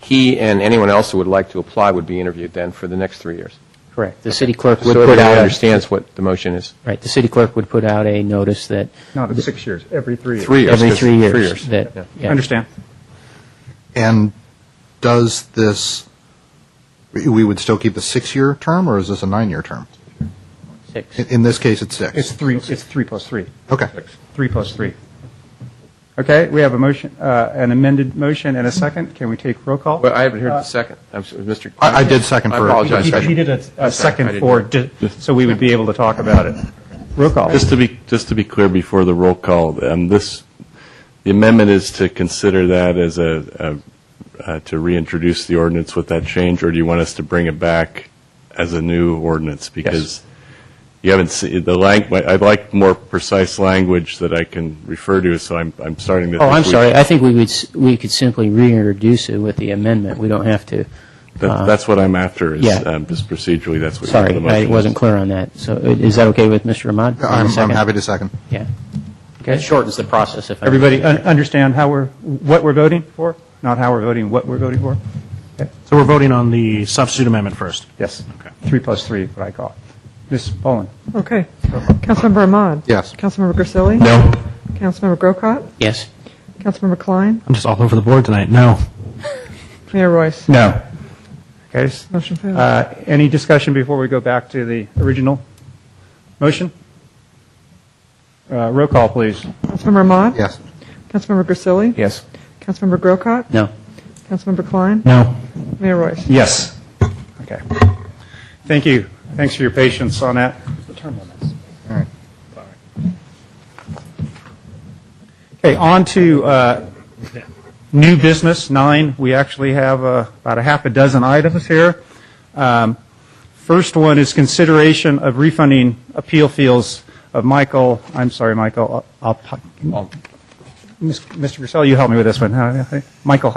He and anyone else who would like to apply would be interviewed then for the next 3 years. Correct. The city clerk would So put everybody out understands what the motion is. right. The city clerk would put out a notice that Not in 6 years, every 3 years. 3 years. every 'cause 3 years. 3 years. That, Yeah. yeah. Understand. And does this, we would still keep the 6-year term, or is this a 9-year term? 6. In this case, it's 6. It's 3 plus 3. Okay. 3 plus 3. Okay, we have a motion, an amended motion and a second. Can we take roll call? Well, I haven't heard the second. Mr. I did second I for. apologize. He did a I second didn't for, hear. so we would be able to talk about it. Roll call. Just to be clear before the roll call, the amendment is to consider that as to reintroduce the ordinance with that change, or do you want us to bring it back as a new ordinance? Because you haven't seen the language. I'd like more precise language that I can refer to, so I'm starting to. Oh, I'm sorry. I think we could simply reintroduce it with the amendment. We don't have to. That's what I'm after, is Yeah. just procedurally, that's what Sorry, the motion I is. wasn't clear on that. So is that okay with Mr. Ahmad? I'm happy to second. Yeah. Okay. It shortens the process if I. Everybody understand what we're voting for? Not how we're voting, what we're voting for? So we're voting on the substitute amendment first. Yes. 3 plus 3, what I call it. Ms. Boland? Okay. Councilmember Ahmad? Yes. Councilmember Grisilli? No. Councilmember Grocott? Yes. Councilmember Klein? I'm just all over the board tonight. No. Mayor Royce? No. Okay. Motion fails. Any discussion before we go back to the original motion? Roll call, please. Councilmember Ahmad? Yes. Councilmember Grisilli? Yes. Councilmember Grocott? No. Councilmember Klein? No. Mayor Royce? Yes. Okay. Thank you. Thanks for your patience on that. All right. Okay, on to new business, 9. We actually have about a half a dozen items here. First one is consideration of refunding appeal fees of Michael, Mr. Griselli, you help me with this one. Michael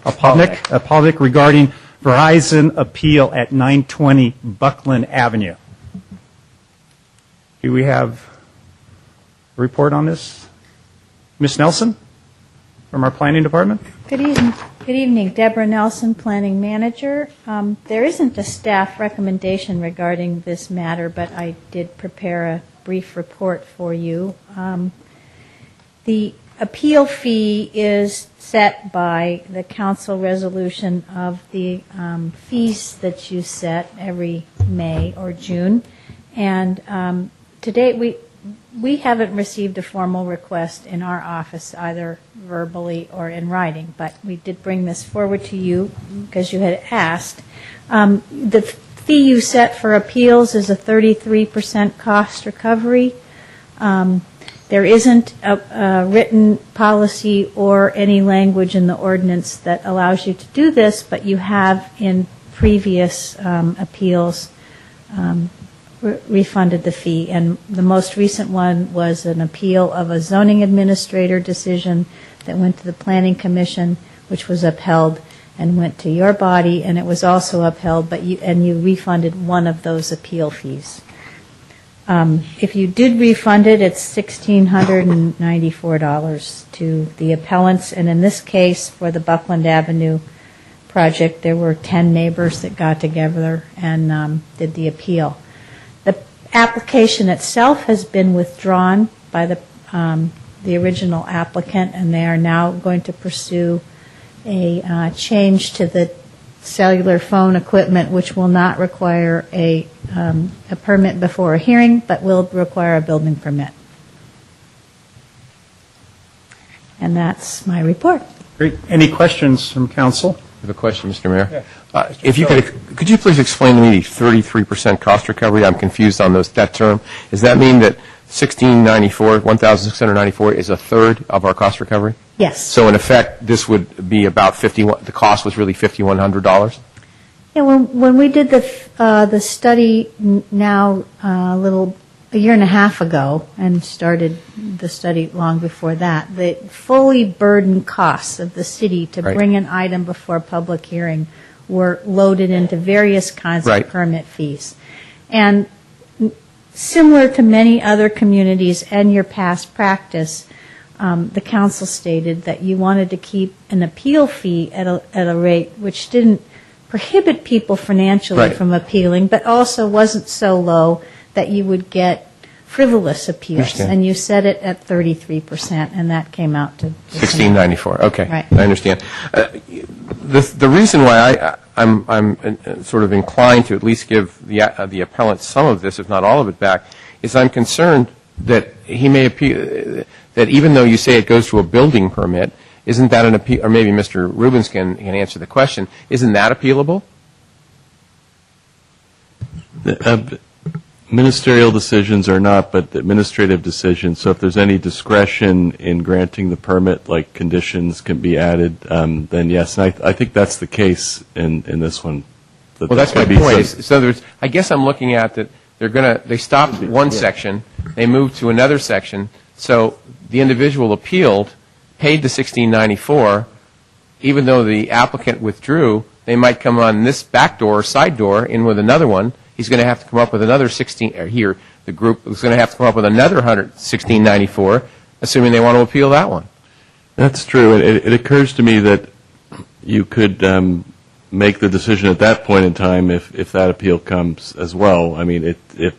Apolnik regarding Verizon appeal at 920 Buckland Avenue. Do we have a report on this? Ms. Nelson from our planning department? Good evening. Good evening. Deborah Nelson, Planning Manager. There isn't a staff recommendation regarding this matter, but I did prepare a brief report for you. The appeal fee is set by the council resolution of the fees that you set every May or June. And to date, we haven't received a formal request in our office, either verbally or in writing, but we did bring this forward to you because you had asked. The fee you set for appeals is a 33% cost recovery. There isn't a written policy or any language in the ordinance that allows you to do this, but you have in previous appeals refunded the fee. And the most recent one was an appeal of a zoning administrator decision that went to the Planning Commission, which was upheld and went to your body, and it was also upheld, but you refunded one of those appeal fees. If you did refund it, it's $1,694 to the appellants, and in this case, for the Buckland Avenue project, there were 10 neighbors that got together and did the appeal. The application itself has been withdrawn by the original applicant, and they are now going to pursue a change to the cellular phone equipment, which will not require a permit before a hearing, but will require a building permit. And that's my report. Great. Any questions from council? I have a question, Mr. Mayor. If you could you please explain to me the 33% cost recovery? I'm confused on that term. Does that mean that $1,694 is a third of our cost recovery? Yes. So in effect, this would be about the cost was really $5,100? Yeah, when we did the study now a year and a half ago and started the study long before that, the fully burdened costs of the city to bring an item before public hearing were loaded into various kinds of permit fees. And similar to many other communities and your past practice, the council stated that you wanted to keep an appeal fee at a rate which didn't prohibit people financially from appealing, but also wasn't so low that you would get frivolous appeals. And you set it at 33%, and that came out to $1,694. Okay, right. I understand. The reason why I'm sort of inclined to at least give the appellant some of this, if not all of it, back, is I'm concerned that he may appeal. that even though you say it goes to a building permit, isn't that an appeal, or maybe Mr. Rubens can answer the question, isn't that appealable? Ministerial decisions are not, but administrative decisions. So if there's any discretion in granting the permit, like conditions can be added, then yes. And I think that's the case in this one. Well, that's my point. So there's, I guess I'm looking at that they stopped one section, they moved to another section, so the individual appealed, paid the $16.94, even though the applicant withdrew, they might come on this back door or side door in with another one. He's going to have to come up with another the group is going to have to come up with another $16.94, assuming they want to appeal that one. That's true. It occurs to me that you could make the decision at that point in time if that appeal comes as well. I mean, it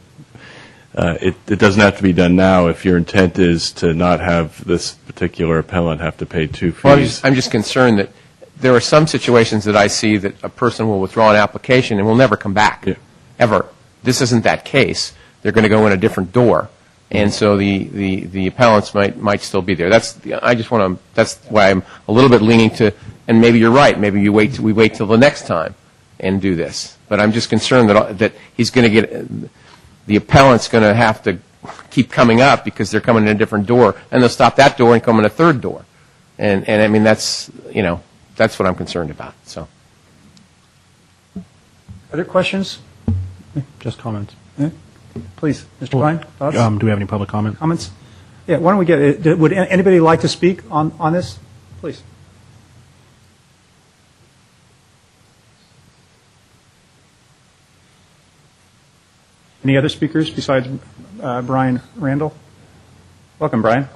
doesn't have to be done now if your intent is to not have this particular appellant have to pay 2 fees. Well, I'm just concerned that there are some situations that I see that a person will withdraw an application and will never come back. Yeah. Ever. This isn't that case. They're going to go in a different door, and so the appellants might still be there. That's why I'm a little bit leaning to. And maybe you're right. Maybe we wait till the next time and do this. But I'm just concerned that he's going to get the appellant's going to have to keep coming up because they're coming in a different door, and they'll stop that door and come in a third door. And I mean that's what I'm concerned about. So. Other questions? Just comments. Please, Mr. Klein, thoughts? Do we have any public comment? Comments? Yeah, why don't we get, would anybody like to speak on this? Please. Any other speakers besides Brian Randall? Welcome, Brian.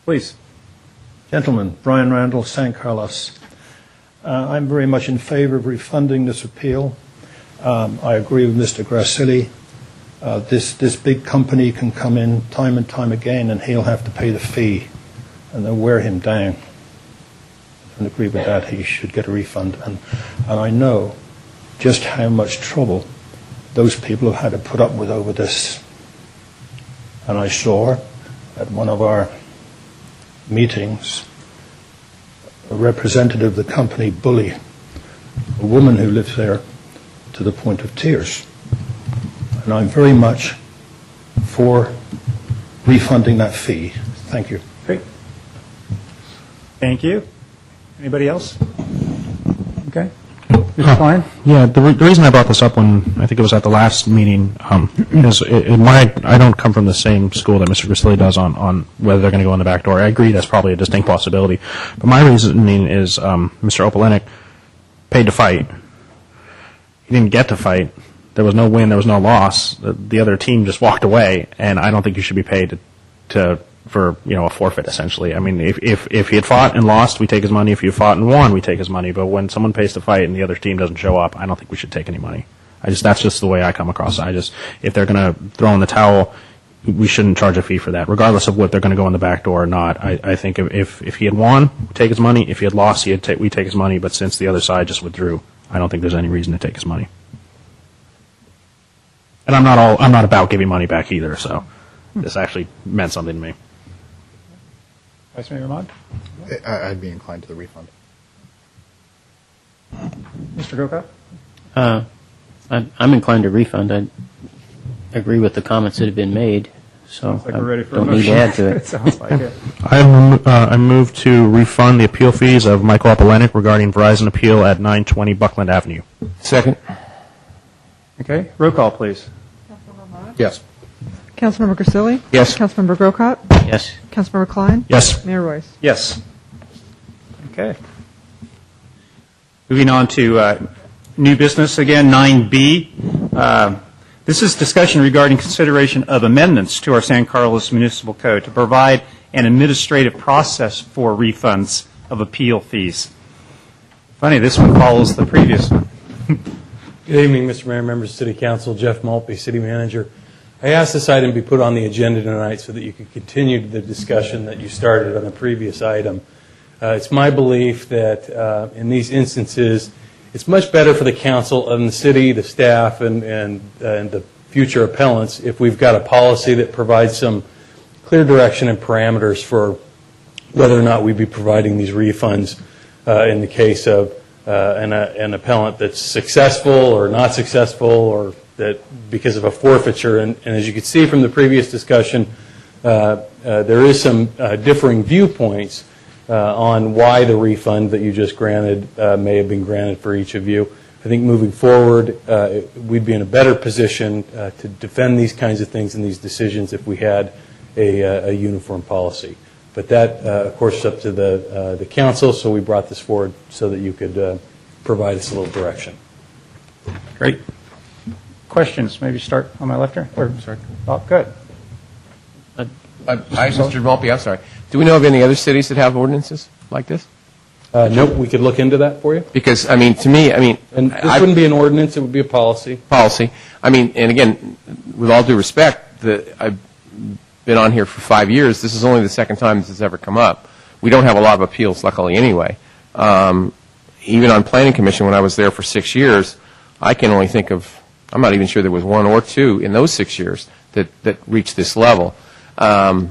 Please. Gentlemen, Brian Randall, San Carlos. I'm very much in favor of refunding this appeal. I agree with Mr. Grassilli. This big company can come in time and time again, and he'll have to pay the fee, and they'll wear him down. I agree with that. He should get a refund. And I know just how much trouble those people have had to put up with over this. And I saw at one of our meetings a representative of the company bully a woman who lives there to the point of tears. And I'm very much for refunding that fee. Thank you. Great. Thank you. Anybody else? Okay. Mr. Klein? Yeah, the reason I brought this up when I think it was at the last meeting is I don't come from the same school that Mr. Grassilli does on whether they're going to go in the back door. I agree that's probably a distinct possibility. But my reasoning is Mr. Opalenik paid to fight. He didn't get to fight. There was no win. There was no loss. The other team just walked away, and I don't think you should be paid for a forfeit, essentially. I mean, if he had fought and lost, we take his money. If he had fought and won, we take his money. But when someone pays to fight and the other team doesn't show up, I don't think we should take any money. That's just the way I come across it. If they're going to throw in the towel, we shouldn't charge a fee for that, regardless of what they're going to go in the back door or not. I think if he had won, we take his money. If he had lost, we take his money. But since the other side just withdrew, I don't think there's any reason to take his money. And I'm not about giving money back either. So this actually meant something to me. Vice Mayor Ahmad? I'd be inclined to the refund. Mr. Grocott? I'm inclined to refund. I agree with the comments that have been made, so Sounds like we're ready for a don't need to motion. add to It it. sounds like it. I move to refund the appeal fees of Michael Opalenik regarding Verizon appeal at 920 Buckland Avenue. Second. Okay, roll call, please. Yes. Councilmember Grassilli? Yes. Councilmember Grocott? Yes. Councilmember Klein? Yes. Mayor Royce? Yes. Okay. Moving on to new business again, 9B. This is discussion regarding consideration of amendments to our San Carlos Municipal Code to provide an administrative process for refunds of appeal fees. Funny, this one follows the previous one. Good evening, Mr. Mayor, members of City Council. Jeff Maltby, City Manager. I asked this item to be put on the agenda tonight so that you could continue the discussion that you started on the previous item. It's my belief that in these instances, it's much better for the council and the city, the staff, and the future appellants if we've got a policy that provides some clear direction and parameters for whether or not we'd be providing these refunds in the case of an appellant that's successful or not successful, or that because of a forfeiture. And as you can see from the previous discussion, there is some differing viewpoints on why the refund that you just granted may have been granted for each of you. I think moving forward, we'd be in a better position to defend these kinds of things and these decisions if we had a uniform policy. But that, of course, is up to the council, so we brought this forward so that you could provide us a little direction. Great. Questions? Maybe start on my left here. Sorry. Oh, good. Mr. Maltby, I'm sorry. Do we know of any other cities that have ordinances like this? Nope, we could look into that for you. Because, I mean, to me, and this wouldn't be an ordinance, it would be a policy. Policy. I mean, and again, with all due respect, I've been on here for 5 years. This is only the second time this has ever come up. We don't have a lot of appeals, luckily, anyway. Even on Planning Commission, when I was there for 6 years, I can only think of, I'm not even sure there was one or two in those 6 years that reached this level. I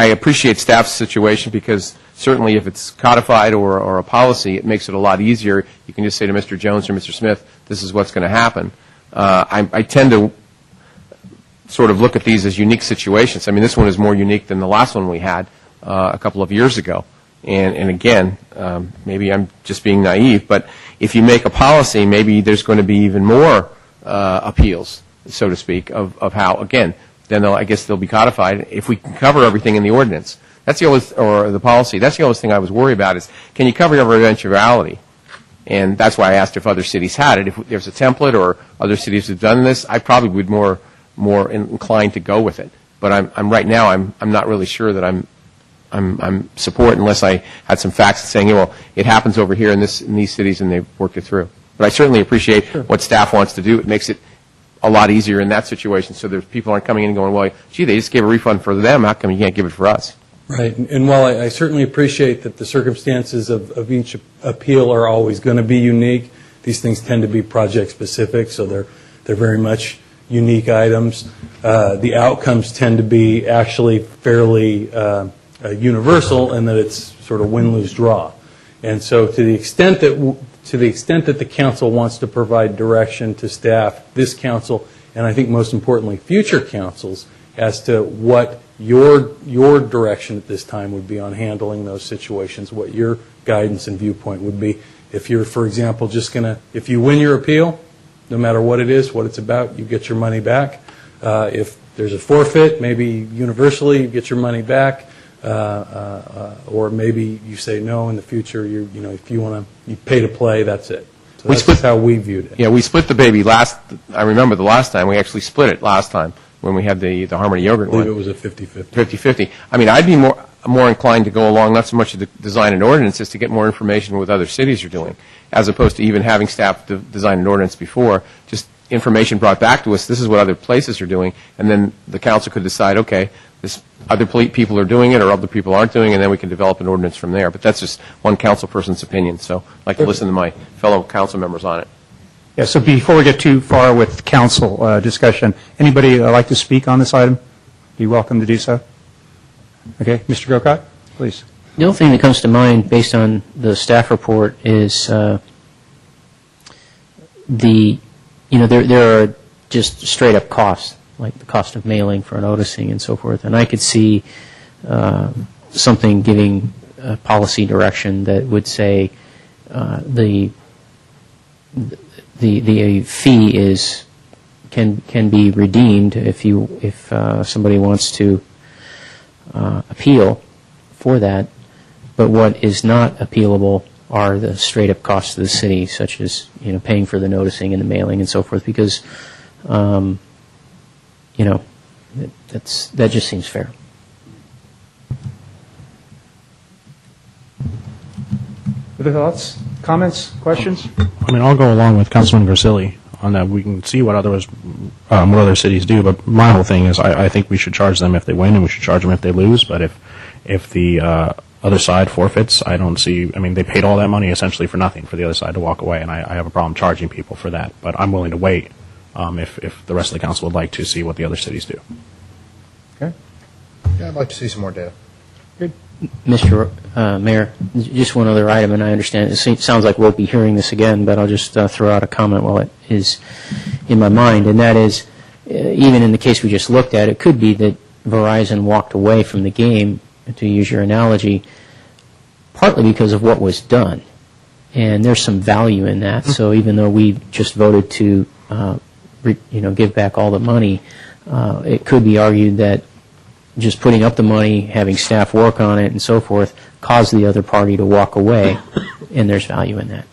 appreciate staff's situation because certainly if it's codified or a policy, it makes it a lot easier. You can just say to Mr. Jones or Mr. Smith, this is what's going to happen. I tend to sort of look at these as unique situations. I mean, this one is more unique than the last one we had a couple of years ago. And again, maybe I'm just being naive, but if you make a policy, maybe there's going to be even more appeals, so to speak, of how, again, then I guess they'll be codified if we can cover everything in the ordinance. That's the only, or the policy. That's the only thing I was worried about is, can you cover every eventuality? And that's why I asked if other cities had it. If there's a template or other cities have done this, I probably would more inclined to go with it. But I'm right now I'm not really sure that I'm support unless I had some facts saying, well, it happens over here in these cities and they've worked it through. But I certainly appreciate what staff wants to do. It makes it a lot easier in that situation, so there's people aren't coming in and going, well, gee, they just gave a refund for them. How come you can't give it for us? Right. And while I certainly appreciate that the circumstances of each appeal are always going to be unique, these things tend to be project specific, so they're very much unique items. The outcomes tend to be actually fairly universal in that it's sort of win-lose draw. And so to the extent that the council wants to provide direction to staff, this council, and I think most importantly future councils, as to what your direction at this time would be on handling those situations, what your guidance and viewpoint would be. If you're, for example, just going to, if you win your appeal, no matter what it is, what it's about, you get your money back. If there's a forfeit, maybe universally you get your money back. Or maybe you say no in the future. If you pay to play, that's it. So that's how we viewed it. Yeah, we split the baby I remember the last time we actually split it last time when we had the Harmony Yogurt one. I believe it was a 50-50. 50-50. I mean, I'd be more inclined to go along not so much of the design and ordinance as to get more information what other cities are doing, as opposed to even having staff design an ordinance before. Just information brought back to us. This is what other places are doing, and then the council could decide, okay, this other people are doing it or other people aren't doing it, and then we can develop an ordinance from there. But that's just one council person's opinion, so I'd like to listen to my fellow council members on it. Yeah, so before we get too far with council discussion, anybody like to speak on this item? Be welcome to do so. Okay, Mr. Grocott, please. The only thing that comes to mind based on the staff report is there are just straight up costs, like the cost of mailing for noticing and so forth. And I could see something giving policy direction that would say the fee can be redeemed if somebody wants to appeal for that. But what is not appealable are the straight up costs of the city, such as paying for the noticing and the mailing and so forth, because that just seems fair. Other thoughts, comments, questions? I mean, I'll go along with Councilman Grassilli on that. We can see what other cities do, but my whole thing is I think we should charge them if they win and we should charge them if they lose. But if the other side forfeits. I don't see, I mean, they paid all that money essentially for nothing for the other side to walk away, and I have a problem charging people for that. But I'm willing to wait if the rest of the council would like to see what the other cities do. Okay. Yeah, I'd like to see some more data. Mr. Mayor, just one other item, and I understand it sounds like we'll be hearing this again, but I'll just throw out a comment while it is in my mind, and that is, even in the case we just looked at, it could be that Verizon walked away from the game, to use your analogy, partly because of what was done, and there's some value in that. So even though we just voted to, give back all the money, it could be argued that just putting up the money, having staff work on it, and so forth, caused the other party to walk away, and there's value in that.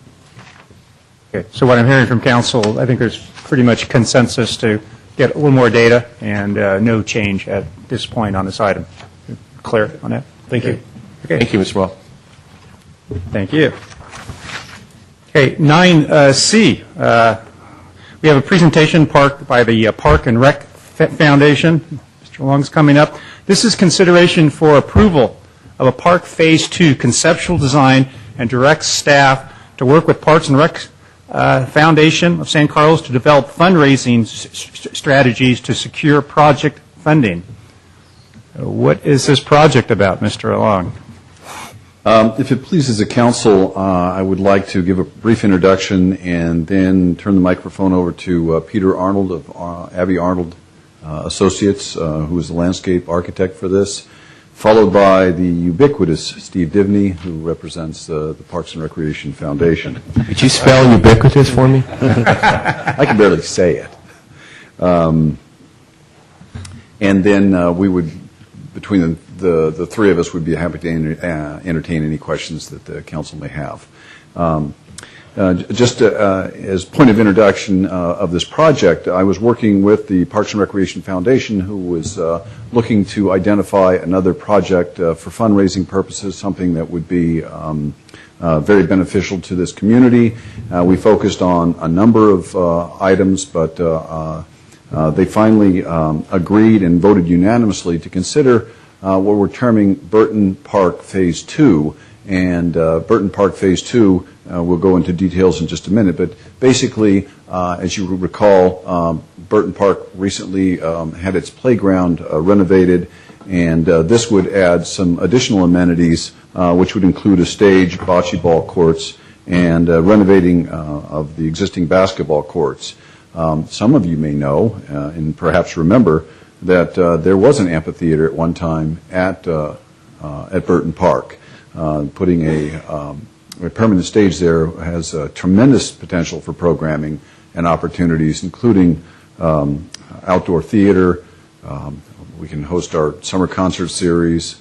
Okay. So what I'm hearing from council, I think there's pretty much consensus to get a little more data and no change at this point on this item. Clear on that? Thank you. Okay. Thank you, Mr. Wall. Thank you. Okay, 9C. We have a presentation by the Park and Rec Foundation. Mr. Long's coming up. This is consideration for approval of a Park Phase 2 conceptual design and directs staff to work with Parks and Rec Foundation of San Carlos to develop fundraising strategies to secure project funding. What is this project about, Mr. Long? If it pleases the council, I would like to give a brief introduction and then turn the microphone over to Peter Arnold of Abbey Arnold Associates, who is the landscape architect for this, followed by the ubiquitous Steve Divney, who represents the Parks and Recreation Foundation. Could you spell ubiquitous for me? I can barely say it. And then we would, between the three of us, would be happy to entertain any questions that the council may have. Just as point of introduction of this project, I was working with the Parks and Recreation Foundation, who was looking to identify another project for fundraising purposes, something that would be very beneficial to this community. We focused on a number of items, but they finally agreed and voted unanimously to consider what we're terming Burton Park Phase 2. And Burton Park Phase 2, we'll go into details in just a minute, but basically, as you recall, Burton Park recently had its playground renovated, and this would add some additional amenities, which would include a stage, bocce ball courts, and renovating of the existing basketball courts. Some of you may know, and perhaps remember, that there was an amphitheater at one time at Burton Park. Putting a permanent stage there has tremendous potential for programming and opportunities, including outdoor theater. We can host our summer concert series.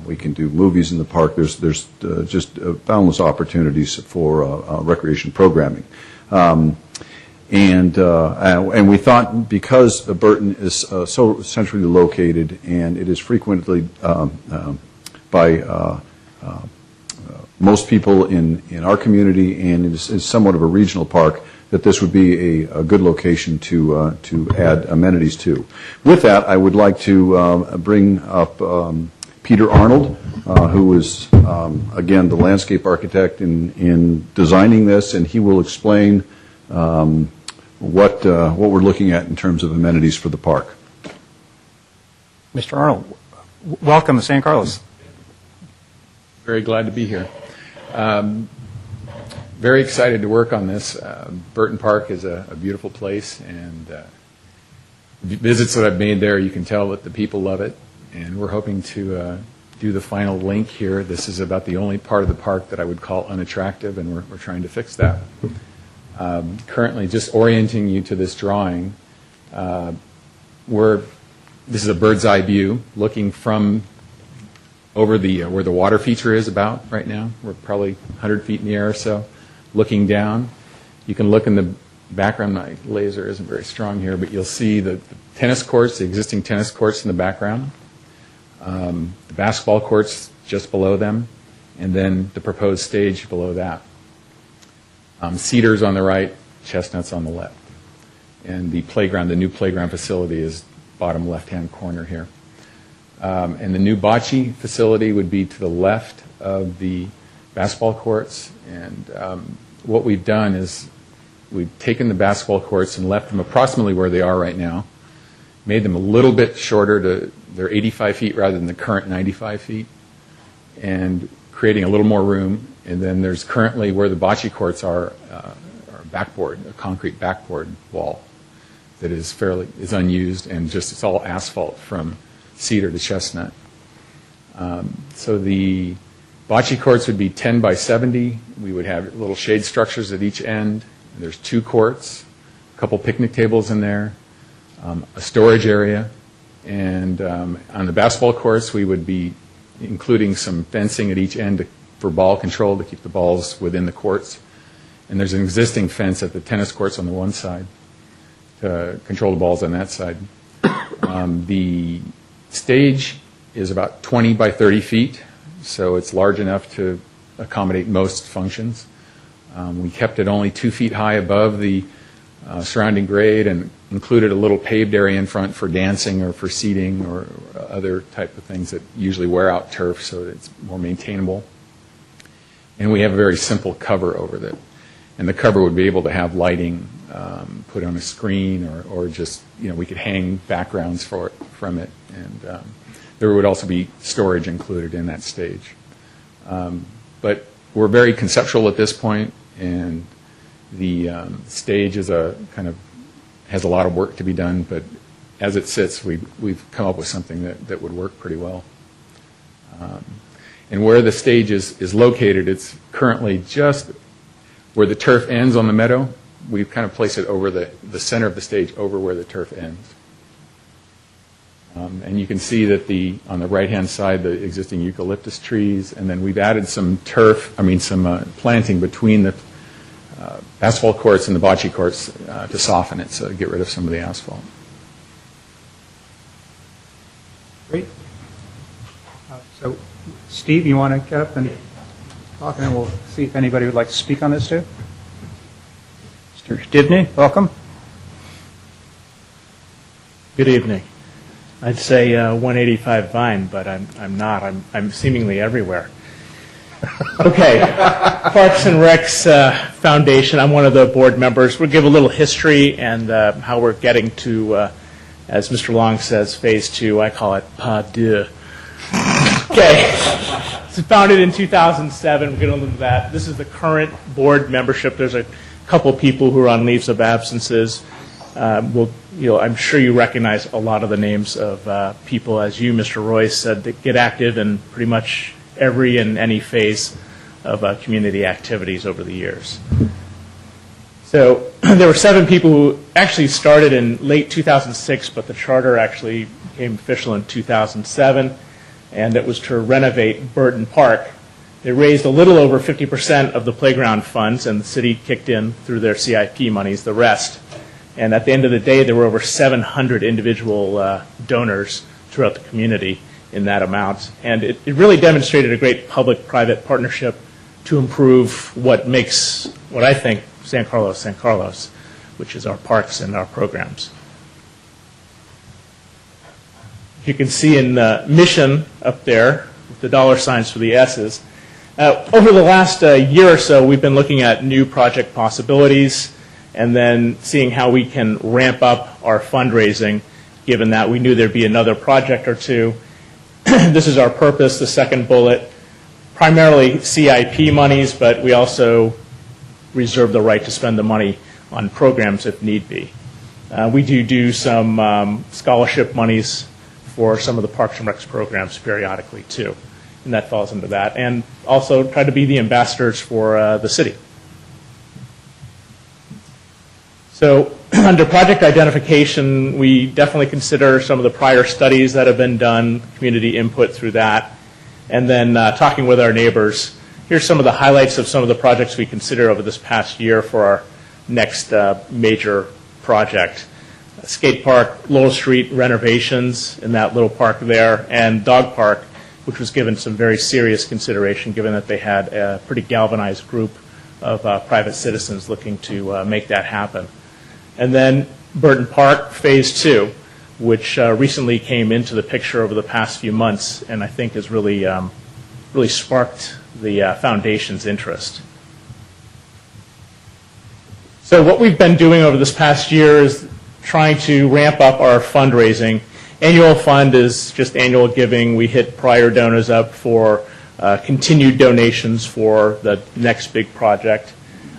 We can do movies in the park. There's just boundless opportunities for recreation programming. And we thought, because Burton is so centrally located and it is frequently by most people in our community, and it is somewhat of a regional park, that this would be a good location to add amenities to. With that, I would like to bring up Peter Arnold, who is, again, the landscape architect in designing this, and he will explain what we're looking at in terms of amenities for the park. Mr. Arnold, welcome to San Carlos. Very glad to be here. Very excited to work on this. Burton Park is a beautiful place, and visits that I've made there, you can tell that the people love it, and we're hoping to do the final link here. This is about the only part of the park that I would call unattractive, and we're trying to fix that. Currently, just orienting you to this drawing, this is a bird's eye view looking from over the where the water feature is about right now. We're probably 100 feet in the air or so, looking down. You can look in the background. My laser isn't very strong here, but you'll see the tennis courts, the existing tennis courts in the background, the basketball courts just below them, and then the proposed stage below that. Cedars on the right, chestnuts on the left. And the playground, the new playground facility, is bottom left-hand corner here. And the new bocce facility would be to the left of the basketball courts. And what we've done is we've taken the basketball courts and left them approximately where they are right now, made them a little bit shorter they're 85 feet rather than the current 95 feet, and creating a little more room. And then there's currently where the bocce courts are backboard, a concrete backboard wall that is unused, and it's all asphalt from Cedar to Chestnut. So the bocce courts would be 10 by 70. We would have little shade structures at each end. There's 2 courts, a couple picnic tables in there, a storage area, and on the basketball courts we would be including some fencing at each end for ball control to keep the balls within the courts. And there's an existing fence at the tennis courts on the one side to control the balls on that side. The stage is about 20 by 30 feet, so it's large enough to accommodate most functions. We kept it only 2 feet high above the surrounding grade and included a little paved area in front for dancing or for seating or other type of things that usually wear out turf so that it's more maintainable. And we have a very simple cover over that. And the cover would be able to have lighting put on a screen or just, we could hang backgrounds from it. And there would also be storage included in that stage. But we're very conceptual at this point, and the stage is has a lot of work to be done, but as it sits, we've come up with something that would work pretty well. And where the stage is located, it's currently just where the turf ends on the meadow. We've kind of placed it over the center of the stage, over where the turf ends. And you can see that on the right-hand side, the existing eucalyptus trees, and then we've added some planting between the asphalt courts and the bocce courts to soften it, so get rid of some of the asphalt. Great. So, Steve, you want to get up and talk, and then we'll see if anybody would like to speak on this too? Mr. Dibney, welcome. Good evening. I'd say 185 Vine, but I'm not. I'm seemingly everywhere. Okay, Parks and Rec's Foundation. I'm one of the board members. We'll give a little history and how we're getting to, as Mr. Long says, phase 2. I call it pas deux. Okay, it's founded in 2007. We're going to look at that. This is the current board membership. There's a couple people who are on leaves of absences. I'm sure you recognize a lot of the names of people, as you, Mr. Royce, said, that get active in pretty much every and any phase of community activities over the years. So there were 7 people who actually started in late 2006, but the charter actually became official in 2007, and it was to renovate Burton Park. They raised a little over 50% of the playground funds, and the city kicked in through their CIP monies the rest. And at the end of the day, there were over 700 individual donors throughout the community in that amount. And it really demonstrated a great public-private partnership to improve what makes, what I think, San Carlos, which is our parks and our programs. You can see in mission up there, with the dollar signs for the S's. Over the last year or so, we've been looking at new project possibilities and then seeing how we can ramp up our fundraising, given that we knew there'd be another project or two. This is our purpose, the second bullet, primarily CIP monies, but we also reserve the right to spend the money on programs if need be. We do some scholarship monies for some of the Parks and Recs programs periodically too, and that falls into that. And also try to be the ambassadors for the city. So under project identification, we definitely consider some of the prior studies that have been done, community input through that, and then talking with our neighbors. Here's some of the highlights of some of the projects we consider over this past year for our next major project. Skate park, Lowell Street renovations in that little park there, and dog park, which was given some very serious consideration given that they had a pretty galvanized group of private citizens looking to make that happen. And then Burton Park, Phase 2. which recently came into the picture over the past few months, and I think has really sparked the foundation's interest. So what we've been doing over this past year is trying to ramp up our fundraising. Annual fund is just annual giving. We hit prior donors up for continued donations for the next big project.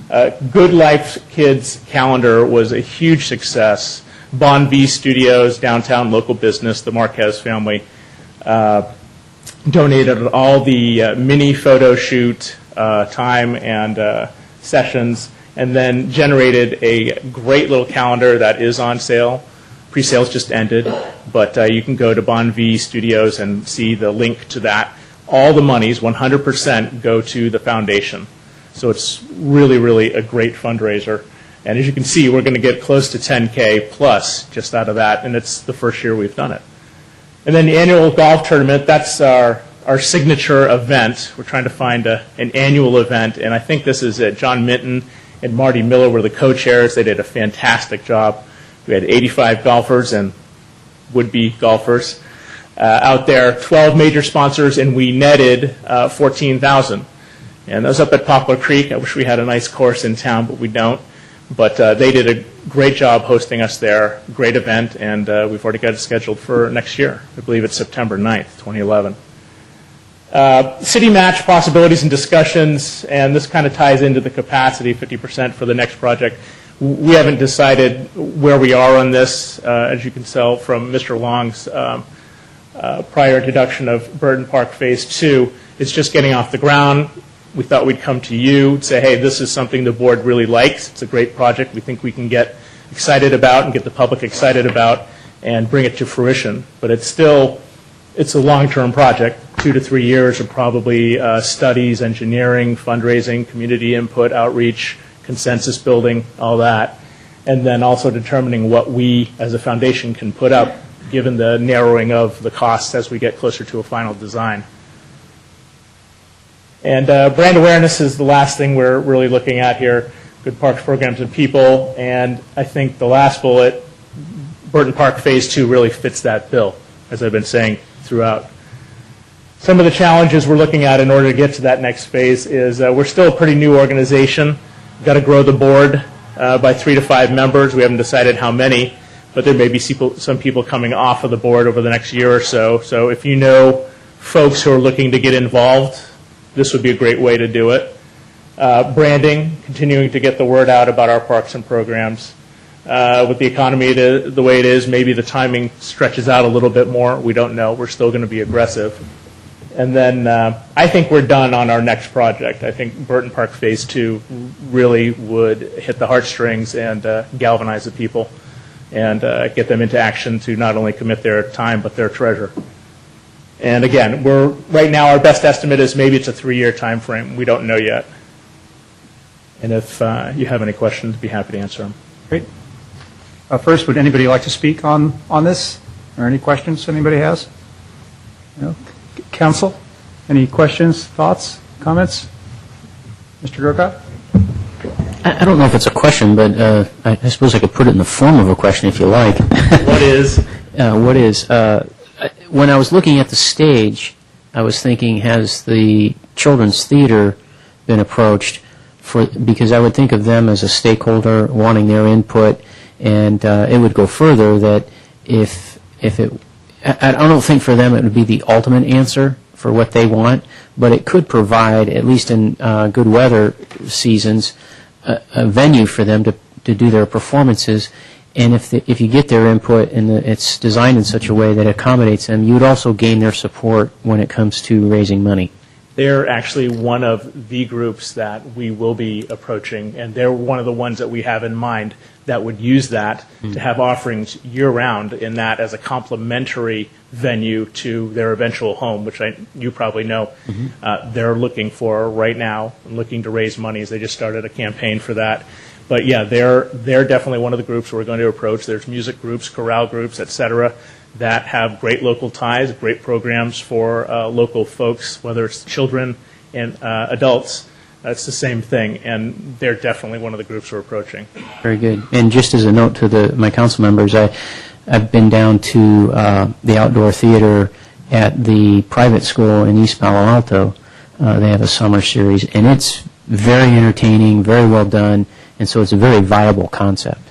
Good Life Kids calendar was a huge success. Bon V Studios, downtown local business, the Marquez family, donated all the mini photo shoot time and sessions, and then generated a great little calendar that is on sale. Pre-sales just ended, but you can go to Bon V Studios and see the link to that. All the monies, 100%, go to the foundation. So it's really, really a great fundraiser. And as you can see, we're going to get close to 10K plus just out of that, and it's the first year we've done it. And then the annual golf tournament, that's our signature event. We're trying to find an annual event, and I think this is it. John Minton and Marty Miller were the co-chairs. They did a fantastic job. We had 85 golfers and would-be golfers out there, 12 major sponsors, and we netted 14,000. And that was up at Poplar Creek. I wish we had a nice course in town, but we don't. But they did a great job hosting us there, great event, and we've already got it scheduled for next year. I believe it's September 9th, 2011. City match possibilities and discussions, and this kind of ties into the capacity, 50% for the next project. We haven't decided where we are on this, as you can tell from Mr. Long's prior introduction of Burton Park Phase 2. It's just getting off the ground. We thought we'd come to you and say, hey, this is something the board really likes. It's a great project. We think we can get excited about and get the public excited about and bring it to fruition. But it's a long-term project, 2 to 3 years of probably studies, engineering, fundraising, community input, outreach, consensus building, all that. And then also determining what we as a foundation can put up given the narrowing of the costs as we get closer to a final design. And brand awareness is the last thing we're really looking at here, good parks, programs, and people. And I think the last bullet, Burton Park Phase 2 really fits that bill, as I've been saying throughout. Some of the challenges we're looking at in order to get to that next phase is we're still a pretty new organization. We've got to grow the board by 3 to 5 members. We haven't decided how many, but there may be some people coming off of the board over the next year or so. So if you know folks who are looking to get involved, this would be a great way to do it. Branding, continuing to get the word out about our parks and programs. With the economy the way it is, maybe the timing stretches out a little bit more. We don't know. We're still going to be aggressive. And then I think we're done on our next project. I think Burton Park Phase 2 really would hit the heartstrings and galvanize the people and get them into action to not only commit their time but their treasure. And again, right now our best estimate is maybe it's a 3-year time frame. We don't know yet. And if you have any questions, I'd be happy to answer them. Great. First, would anybody like to speak on this? Or any questions anybody has? No? Council, any questions, thoughts, comments? Mr. Grocott? I don't know if it's a question, but I suppose I could put it in the form of a question if you like. What is? When I was looking at the stage, I was thinking, has the Children's Theater been approached? Because I would think of them as a stakeholder wanting their input, and it would go further that if I don't think for them it would be the ultimate answer for what they want, but it could provide, at least in good weather seasons, a venue for them to do their performances. And if you get their input and it's designed in such a way that accommodates them, you would also gain their support when it comes to raising money. They're actually one of the groups that we will be approaching, and they're one of the ones that we have in mind that would use that to have offerings year-round in that as a complementary venue to their eventual home, which you probably know they're looking for right now and looking to raise money. They just started a campaign for that. But yeah, they're definitely one of the groups we're going to approach. There's music groups, chorale groups, et cetera, that have great local ties, great programs for local folks, whether it's children and adults. It's the same thing, and they're definitely one of the groups we're approaching. Very good. And just as a note to my council members, I've been down to the outdoor theater at the private school in East Palo Alto. They have a summer series, and it's very entertaining, very well done, and so it's a very viable concept.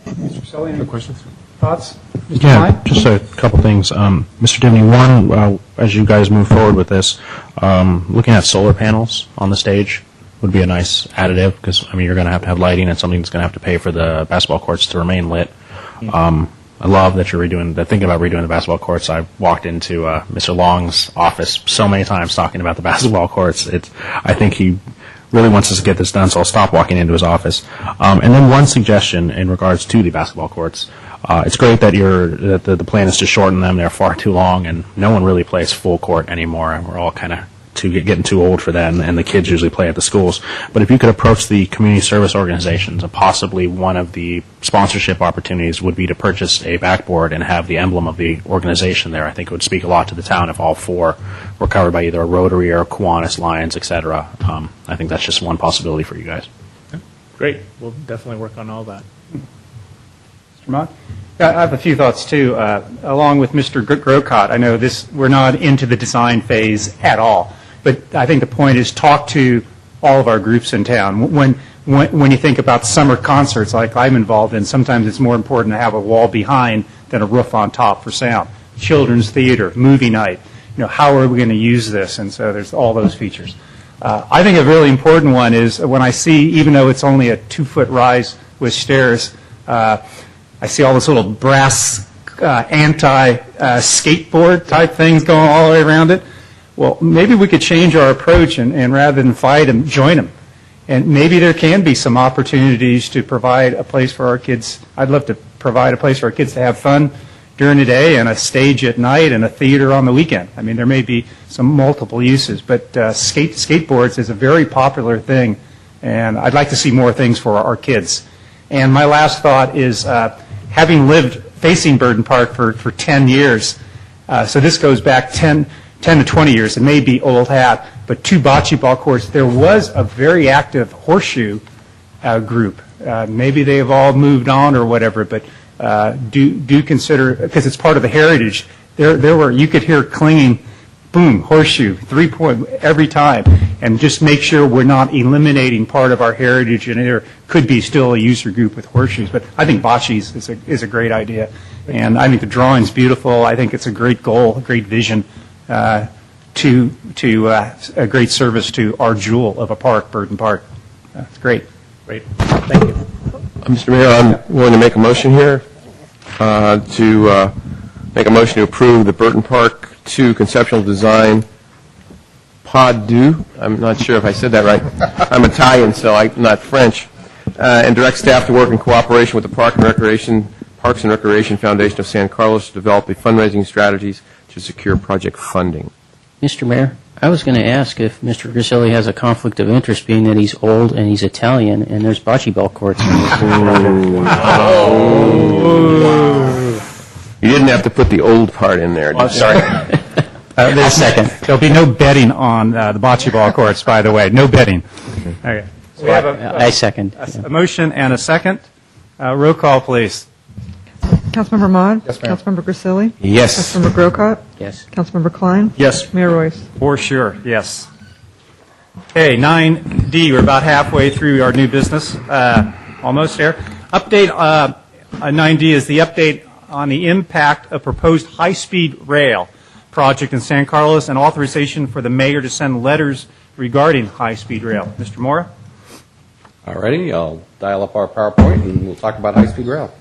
Mr. Sully, any questions? Thoughts? Mr. Yeah, Klein? just a couple things. Mr. Dimney, one, as you guys move forward with this, looking at solar panels on the stage would be a nice additive because, I mean, you're going to have lighting and something that's going to have to pay for the basketball courts to remain lit. I love that you're thinking about redoing the basketball courts. I walked into Mr. Long's office so many times talking about the basketball courts. I think he really wants us to get this done, so I'll stop walking into his office. And then one suggestion in regards to the basketball courts. It's great that the plan is to shorten them. They're far too long, and no one really plays full court anymore. We're all kind of getting too old for that, and the kids usually play at the schools. But if you could approach the community service organizations, and possibly one of the sponsorship opportunities would be to purchase a backboard and have the emblem of the organization there. I think it would speak a lot to the town if all four were covered by either a Rotary or Kiwanis, Lions, etc. I think that's just one possibility for you guys. Great. We'll definitely work on all that. Mr. Mott? Yeah, I have a few thoughts, too. Along with Mr. Grocott, I know we're not into the design phase at all. But I think the point is talk to all of our groups in town. When you think about summer concerts like I'm involved in, sometimes it's more important to have a wall behind than a roof on top for sound. Children's theater, movie night, how are we going to use this? And so there's all those features. I think a really important one is when I see, even though it's only a 2-foot rise with stairs, I see all this little brass anti-skateboard type things going all the way around it. Well, maybe we could change our approach and rather than fight them, join them. And maybe there can be some opportunities to provide a place for our kids. I'd love to provide a place for our kids to have fun during the day and a stage at night and a theater on the weekend. I mean, there may be some multiple uses, but skateboards is a very popular thing, and I'd like to see more things for our kids. And my last thought is having lived facing Burden Park for 10 years, so this goes back 10 to 20 years. It may be old hat, but 2 bocce ball courts. There was a very active horseshoe group. Maybe they have all moved on or whatever, but do consider, because it's part of the heritage, there were, you could hear clinging, boom, horseshoe, 3-point every time, and just make sure we're not eliminating part of our heritage, and there could be still a user group with horseshoes. But I think bocce's is a great idea, and I think the drawing's beautiful. I think it's a great goal, a great vision. To a great service to our jewel of a park, Burden Park. It's great. Great. Thank you. Mr. Mayor, I'm willing to make a motion here to make a motion to approve the Burton Park 2 conceptual design Pod 2. I'm not sure if I said that right. I'm Italian, so I'm not French. And direct staff to work in cooperation with the Parks and Recreation Foundation of San Carlos to develop the fundraising strategies to secure project funding. Mr. Mayor, I was going to ask if Mr. Grisilli has a conflict of interest, being that he's old and he's Italian, and there's bocce ball courts. You didn't have to put the old part in there. Sorry. There's second. There'll be no betting on the bocce ball courts, by the way. No betting. Okay. So we have I second. A motion and a second. Roll call, please. Councilmember Mod? Yes, ma'am. Councilmember Grisilli? Yes. Councilmember Grocott? Yes. Councilmember Klein? Yes. Mayor Royce? For sure, yes. Okay, 9D, we're about halfway through our new business, almost there. Update, 9D is the update on the impact of proposed high-speed rail project in San Carlos and authorization for the mayor to send letters regarding high-speed rail. Mr. Mora? All righty, I'll dial up our PowerPoint and we'll talk about high-speed rail.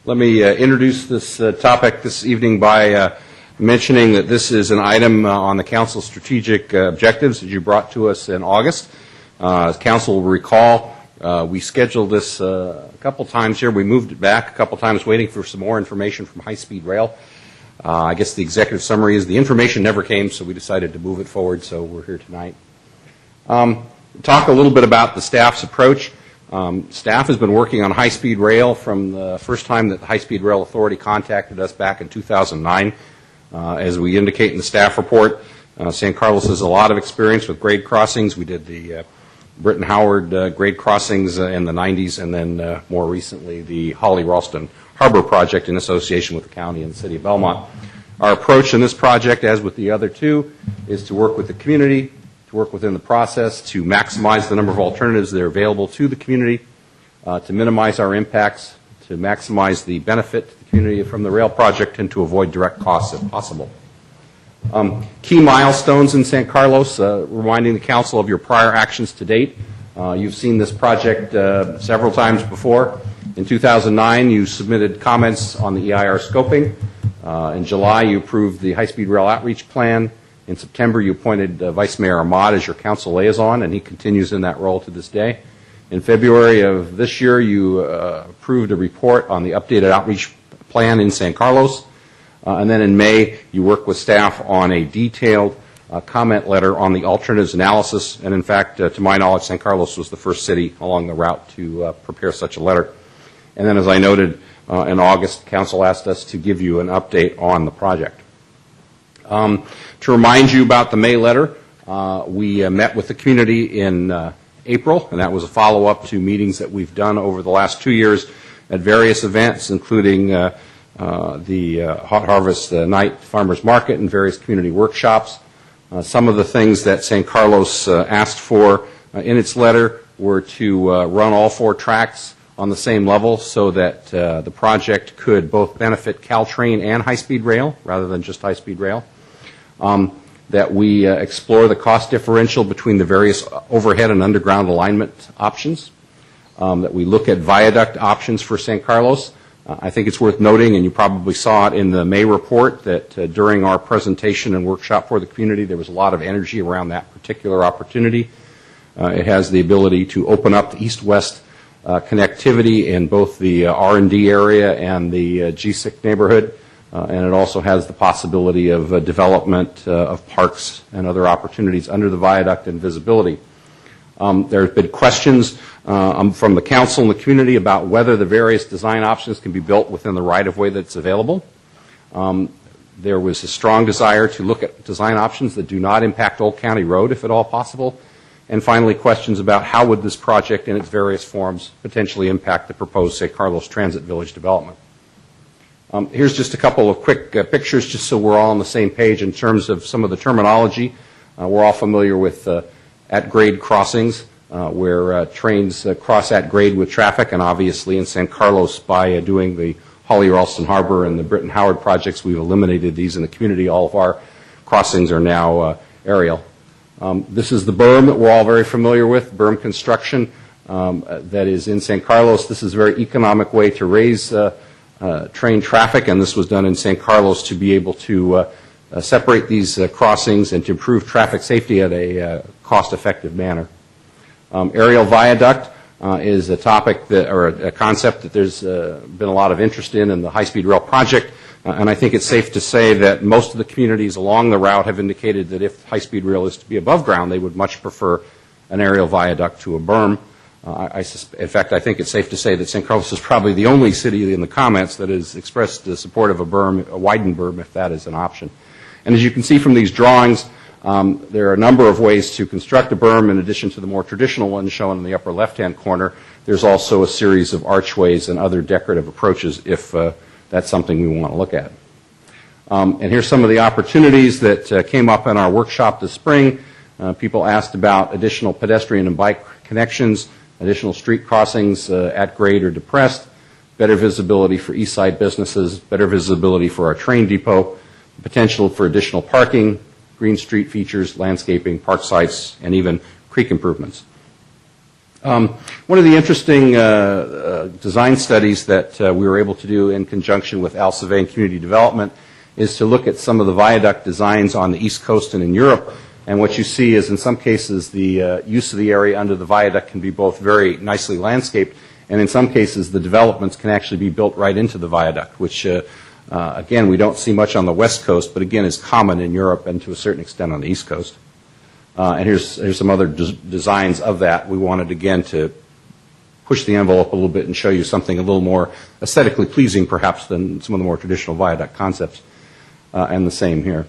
Let me introduce this topic this evening by mentioning that this is an item on the Council's strategic objectives that you brought to us in August. As Council will recall, we scheduled this a couple times here. We moved it back a couple times waiting for some more information from high-speed rail. I guess the executive summary is the information never came, so we decided to move it forward, so we're here tonight. Talk a little bit about the staff's approach. Staff has been working on high-speed rail from the first time that the High-Speed Rail Authority contacted us back in 2009. As we indicate in the staff report, San Carlos has a lot of experience with grade crossings. We did the Britton Howard grade crossings in the 90s, and then more recently the Holly-Ralston Harbor project in association with the county and the city of Belmont. Our approach in this project, as with the other two, is to work with the community, to work within the process, to maximize the number of alternatives that are available to the community, to minimize our impacts, to maximize the benefit to the community from the rail project, and to avoid direct costs if possible. Key milestones in San Carlos, reminding the council of your prior actions to date. You've seen this project several times before. In 2009, you submitted comments on the EIR scoping. In July, you approved the high-speed rail outreach plan. In September, you appointed Vice Mayor Ahmad as your council liaison, and he continues in that role to this day. In February of this year, you approved a report on the updated outreach plan in San Carlos. And then in May, you worked with staff on a detailed comment letter on the alternatives analysis. And in fact, to my knowledge, San Carlos was the first city along the route to prepare such a letter. And then, as I noted, in August, Council asked us to give you an update on the project. To remind you about the May letter, we met with the community in April, and that was a follow-up to meetings that we've done over the last 2 years at various events, including the Hot Harvest Night Farmers Market and various community workshops. Some of the things that San Carlos asked for in its letter were to run all 4 tracks on the same level so that the project could both benefit Caltrain and high-speed rail rather than just high-speed rail. That we explore the cost differential between the various overhead and underground alignment options. That we look at viaduct options for San Carlos. I think it's worth noting, and you probably saw it in the May report, that during our presentation and workshop for the community, there was a lot of energy around that particular opportunity. It has the ability to open up the east-west connectivity in both the R&D area and the GSIC neighborhood, and it also has the possibility of development of parks and other opportunities under the viaduct and visibility. There have been questions from the council and the community about whether the various design options can be built within the right-of-way that's available. There was a strong desire to look at design options that do not impact Old County Road, if at all possible. And finally, questions about how would this project in its various forms potentially impact the proposed San Carlos Transit Village development. Here's just a couple of quick pictures just so we're all on the same page in terms of some of the terminology. We're all familiar with at-grade crossings where trains cross at grade with traffic, and obviously in San Carlos by doing the Holly-Ralston Harbor and the Britton Howard projects, we've eliminated these in the community. All of our crossings are now aerial. This is the berm that we're all very familiar with, berm construction that is in San Carlos. This is a very economic way to raise train traffic, and this was done in San Carlos to be able to separate these crossings and to improve traffic safety at a cost-effective manner. Aerial viaduct is a topic that, or a concept that there's been a lot of interest in the high-speed rail project, and I think it's safe to say that most of the communities along the route have indicated that if high-speed rail is to be above ground, they would much prefer an aerial viaduct to a berm. In fact, I think it's safe to say that San Carlos is probably the only city in the comments that has expressed the support of a berm, a widened berm, if that is an option. And as you can see from these drawings, there are a number of ways to construct a berm in addition to the more traditional ones shown in the upper left-hand corner. There's also a series of archways and other decorative approaches if that's something we want to look at. And here's some of the opportunities that came up in our workshop this spring. People asked about additional pedestrian and bike connections, additional street crossings at grade or depressed, better visibility for east side businesses, better visibility for our train depot, potential for additional parking, green street features, landscaping, park sites, and even creek improvements. One of the interesting design studies that we were able to do in conjunction with Al Savain Community Development is to look at some of the viaduct designs on the East Coast and in Europe. And what you see is in some cases the use of the area under the viaduct can be both very nicely landscaped, and in some cases the developments can actually be built right into the viaduct, which again we don't see much on the West Coast, but again is common in Europe and to a certain extent on the East Coast. And here's some other designs of that. We wanted again to push the envelope a little bit and show you something a little more aesthetically pleasing perhaps than some of the more traditional viaduct concepts, and the same here.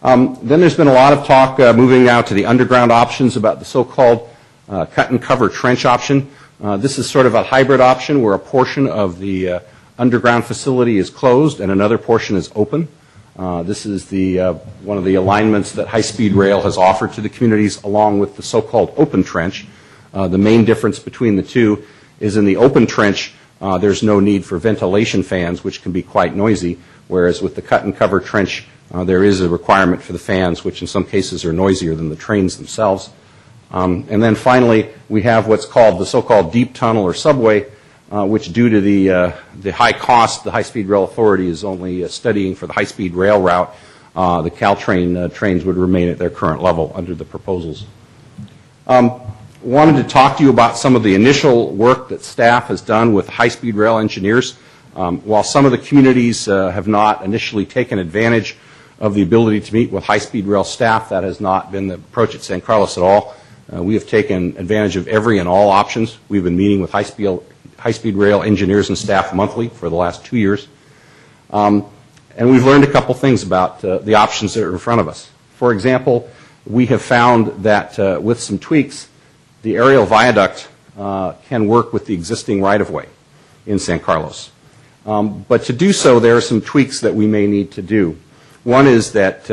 Then there's been a lot of talk moving now to the underground options about the so-called cut and cover trench option. This is sort of a hybrid option where a portion of the underground facility is closed and another portion is open. This is one of the alignments that high-speed rail has offered to the communities along with the so-called open trench. The main difference between the two is in the open trench, there's no need for ventilation fans, which can be quite noisy, whereas with the cut and cover trench, there is a requirement for the fans, which in some cases are noisier than the trains themselves. And then finally, we have what's called the so-called deep tunnel or subway, which due to the high cost, the High-Speed Rail Authority is only studying for the high-speed rail route. The Caltrain trains would remain at their current level under the proposals. Wanted to talk to you about some of the initial work that staff has done with high-speed rail engineers. While some of the communities have not initially taken advantage of the ability to meet with high-speed rail staff, that has not been the approach at San Carlos at all. We have taken advantage of every and all options. We've been meeting with high-speed rail engineers and staff monthly for the last 2 years. And we've learned a couple things about the options that are in front of us. For example, we have found that with some tweaks, the aerial viaduct can work with the existing right-of-way in San Carlos. But to do so, there are some tweaks that we may need to do. One is that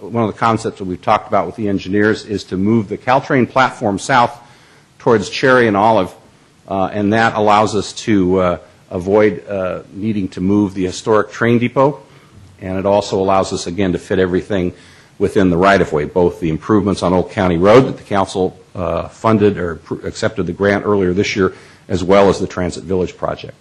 one of the concepts that we've talked about with the engineers is to move the Caltrain platform south towards Cherry and Olive, and that allows us to avoid needing to move the historic train depot, and it also allows us, again, to fit everything within the right-of-way, both the improvements on Old County Road that the council funded or accepted the grant earlier this year, as well as the Transit Village project.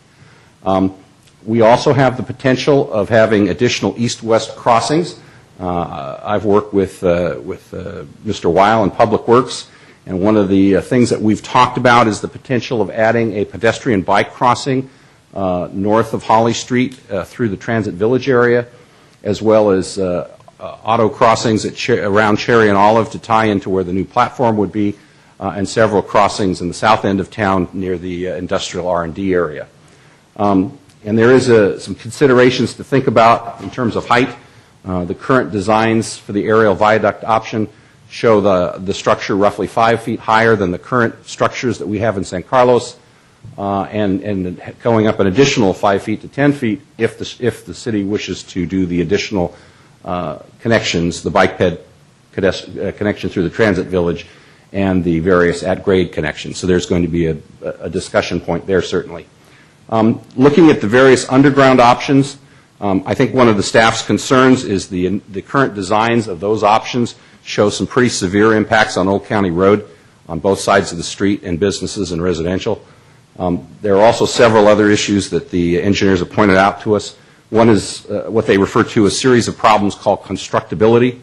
We also have the potential of having additional east-west crossings. I've worked with Mr. Weil in Public Works, and one of the things that we've talked about is the potential of adding a pedestrian bike crossing north of Holly Street through the Transit Village area, as well as auto crossings around Cherry and Olive to tie into where the new platform would be, and several crossings in the south end of town near the industrial R&D area. And there is some considerations to think about in terms of height. The current designs for the aerial viaduct option show the structure roughly 5 feet higher than the current structures that we have in San Carlos, and going up an additional 5 feet to 10 feet if the city wishes to do the additional connections, the bike ped connection through the Transit Village and the various at-grade connections. So there's going to be a discussion point there, certainly. Looking at the various underground options, I think one of the staff's concerns is the current designs of those options show some pretty severe impacts on Old County Road on both sides of the street and businesses and residential. There are also several other issues that the engineers have pointed out to us. One is what they refer to as a series of problems called constructability.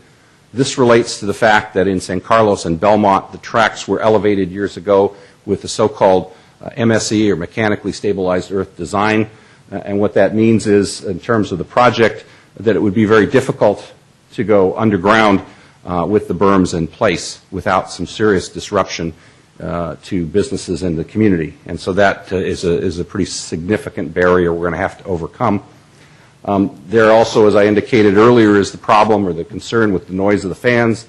This relates to the fact that in San Carlos and Belmont, the tracks were elevated years ago with the so-called MSE, or mechanically stabilized earth design. And what that means is, in terms of the project, that it would be very difficult to go underground with the berms in place without some serious disruption to businesses in the community. And so that is a pretty significant barrier we're going to have to overcome. There also, as I indicated earlier, is the problem or the concern with the noise of the fans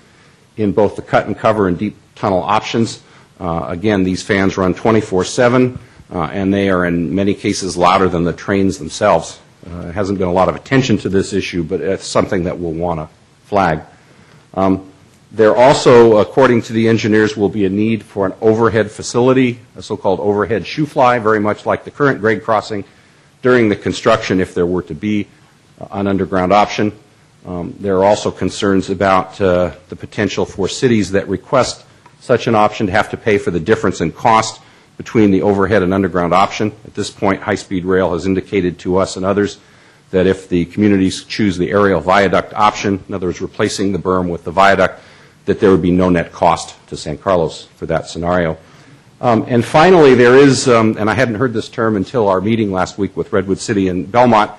in both the cut and cover and deep tunnel options. Again, these fans run 24/7, and they are in many cases louder than the trains themselves. There hasn't been a lot of attention to this issue, but it's something that we'll want to flag. There also, according to the engineers, will be a need for an overhead facility, a so-called overhead shoe fly, very much like the current grade crossing, during the construction if there were to be an underground option. There are also concerns about the potential for cities that request such an option to have to pay for the difference in cost between the overhead and underground option. At this point, High Speed Rail has indicated to us and others that if the communities choose the aerial viaduct option, in other words, replacing the berm with the viaduct, that there would be no net cost to San Carlos for that scenario. And finally, there is, and I hadn't heard this term until our meeting last week with Redwood City and Belmont.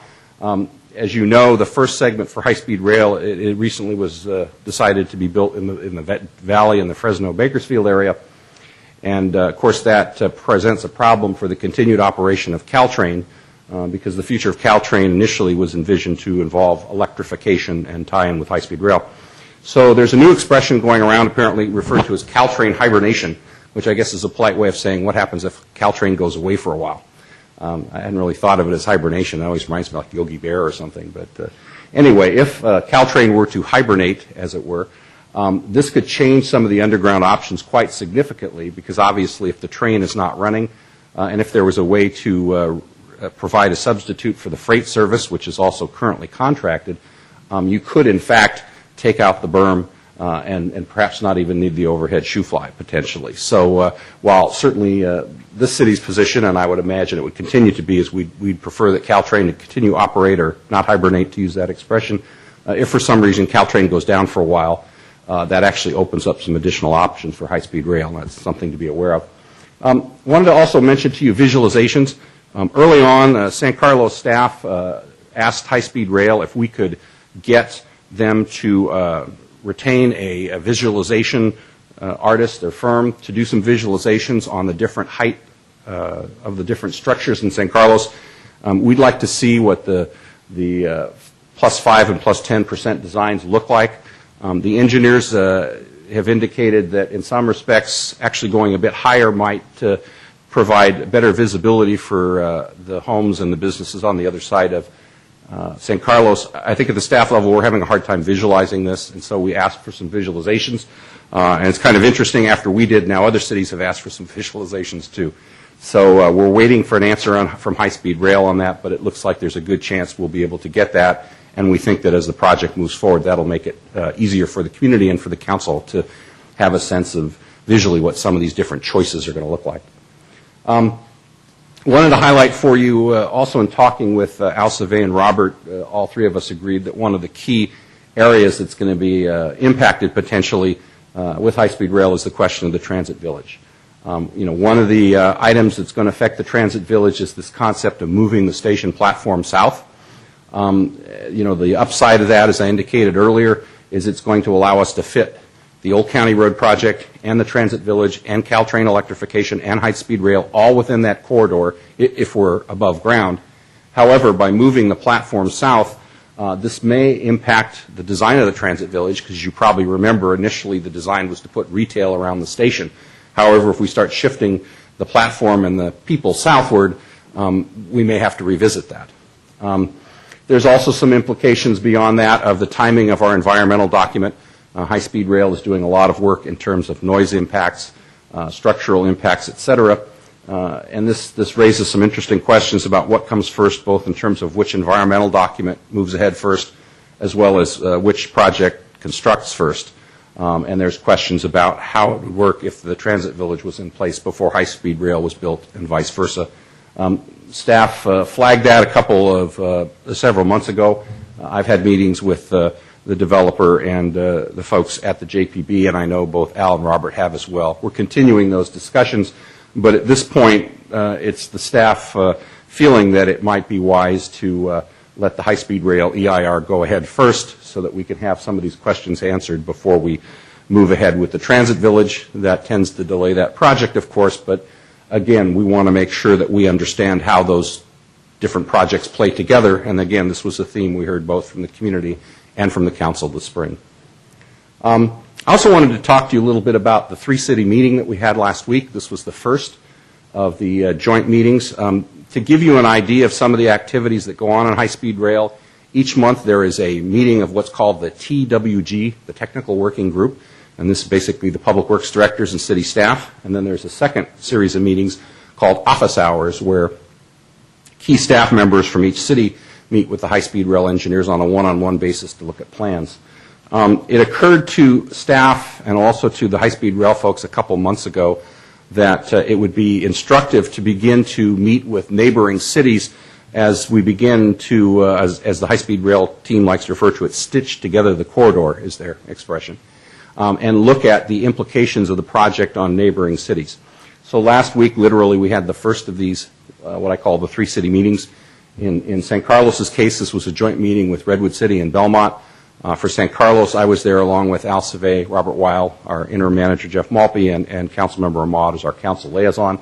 As you know, the first segment for high-speed rail, it recently was decided to be built in the valley in the Fresno-Bakersfield area. And, of course, that presents a problem for the continued operation of Caltrain because the future of Caltrain initially was envisioned to involve electrification and tie-in with high-speed rail. So there's a new expression going around, apparently referred to as Caltrain hibernation, which I guess is a polite way of saying what happens if Caltrain goes away for a while. I hadn't really thought of it as hibernation. That always reminds me like Yogi Bear or something. But anyway, if Caltrain were to hibernate, as it were, this could change some of the underground options quite significantly, because obviously if the train is not running, and if there was a way to provide a substitute for the freight service, which is also currently contracted, you could in fact take out the berm and perhaps not even need the overhead shoe fly potentially. So while certainly this city's position, and I would imagine it would continue to be, is we'd prefer that Caltrain to continue to operate, or not hibernate to use that expression. If for some reason Caltrain goes down for a while, that actually opens up some additional options for high-speed rail, and that's something to be aware of. Wanted to also mention to you visualizations. Early on, San Carlos staff asked high-speed rail if we could get them to retain a visualization artist or firm to do some visualizations on the different height of the different structures in San Carlos. We'd like to see what the +5 and +10% designs look like. The engineers have indicated that in some respects actually going a bit higher might provide better visibility for the homes and the businesses on the other side of San Carlos. I think at the staff level we're having a hard time visualizing this, and so we asked for some visualizations. And it's kind of interesting, after we did, now other cities have asked for some visualizations too. So we're waiting for an answer from High Speed Rail on that, but it looks like there's a good chance we'll be able to get that, and we think that as the project moves forward, that'll make it easier for the community and for the council to have a sense of visually what some of these different choices are going to look like. Wanted to highlight for you, also in talking with Al Savay and Robert, all three of us agreed that one of the key areas that's going to be impacted potentially with high-speed rail is the question of the transit village. One of the items that's going to affect the transit village is this concept of moving the station platform south. The upside of that, as I indicated earlier, is it's going to allow us to fit the Old County Road project and the transit village and Caltrain electrification and high-speed rail all within that corridor if we're above ground. However, by moving the platform south, this may impact the design of the transit village, because you probably remember initially the design was to put retail around the station. However, if we start shifting the platform and the people southward, we may have to revisit that. There's also some implications beyond that of the timing of our environmental document. High-speed rail is doing a lot of work in terms of noise impacts, structural impacts, et cetera. And this raises some interesting questions about what comes first, both in terms of which environmental document moves ahead first, as well as which project constructs first. And there's questions about how it would work if the transit village was in place before high-speed rail was built, and vice versa. Staff flagged that several months ago. I've had meetings with the developer and the folks at the JPB, and I know both Al and Robert have as well. We're continuing those discussions, but at this point, it's the staff feeling that it might be wise to let the high-speed rail EIR go ahead first, so that we can have some of these questions answered before we move ahead with the transit village. That tends to delay that project, of course, but again, we want to make sure that we understand how those different projects play together. And again, this was a theme we heard both from the community and from the council this spring. I also wanted to talk to you a little bit about the three-city meeting that we had last week. This was the first of the joint meetings. To give you an idea of some of the activities that go on high-speed rail, each month there is a meeting of what's called the TWG, the Technical Working Group, and this is basically the public works directors and city staff. And then there's a second series of meetings called office hours, where key staff members from each city meet with the high-speed rail engineers on a one-on-one basis to look at plans. It occurred to staff and also to the high-speed rail folks a couple months ago that it would be instructive to begin to meet with neighboring cities as we begin to, as the high-speed rail team likes to refer to it, stitch together the corridor, is their expression, and look at the implications of the project on neighboring cities. So last week, literally, we had the first of these, what I call the three-city meetings. In San Carlos's case, this was a joint meeting with Redwood City and Belmont. For San Carlos, I was there along with Al Savay, Robert Weil, our interim manager, Jeff Malpe, and Councilmember Ahmad as our council liaison.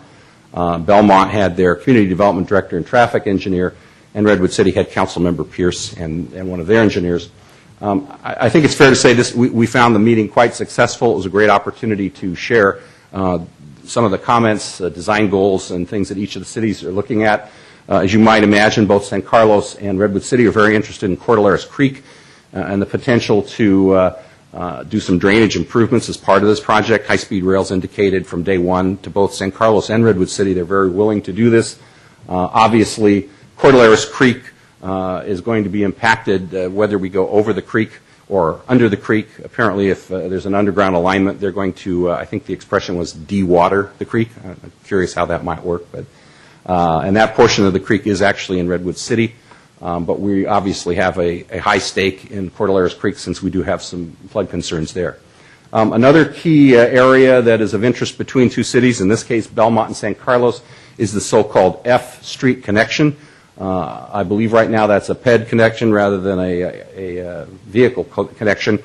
Belmont had their community development director and traffic engineer, and Redwood City had Councilmember Pierce and one of their engineers. I think it's fair to say we found the meeting quite successful. It was a great opportunity to share some of the comments, design goals, and things that each of the cities are looking at. As you might imagine, both San Carlos and Redwood City are very interested in Cordilleras Creek and the potential to do some drainage improvements as part of this project. High-speed rail's indicated from day one to both San Carlos and Redwood City they're very willing to do this. Obviously, Cordilleras Creek is going to be impacted whether we go over the creek or under the creek. Apparently, if there's an underground alignment, they're going to, I think the expression was de-water the creek. I'm curious how that might work. But and that portion of the creek is actually in Redwood City. But we obviously have a high stake in Cordilleras Creek since we do have some flood concerns there. Another key area that is of interest between two cities, in this case Belmont and San Carlos, is the so-called F Street connection. I believe right now that's a PED connection rather than a vehicle connection.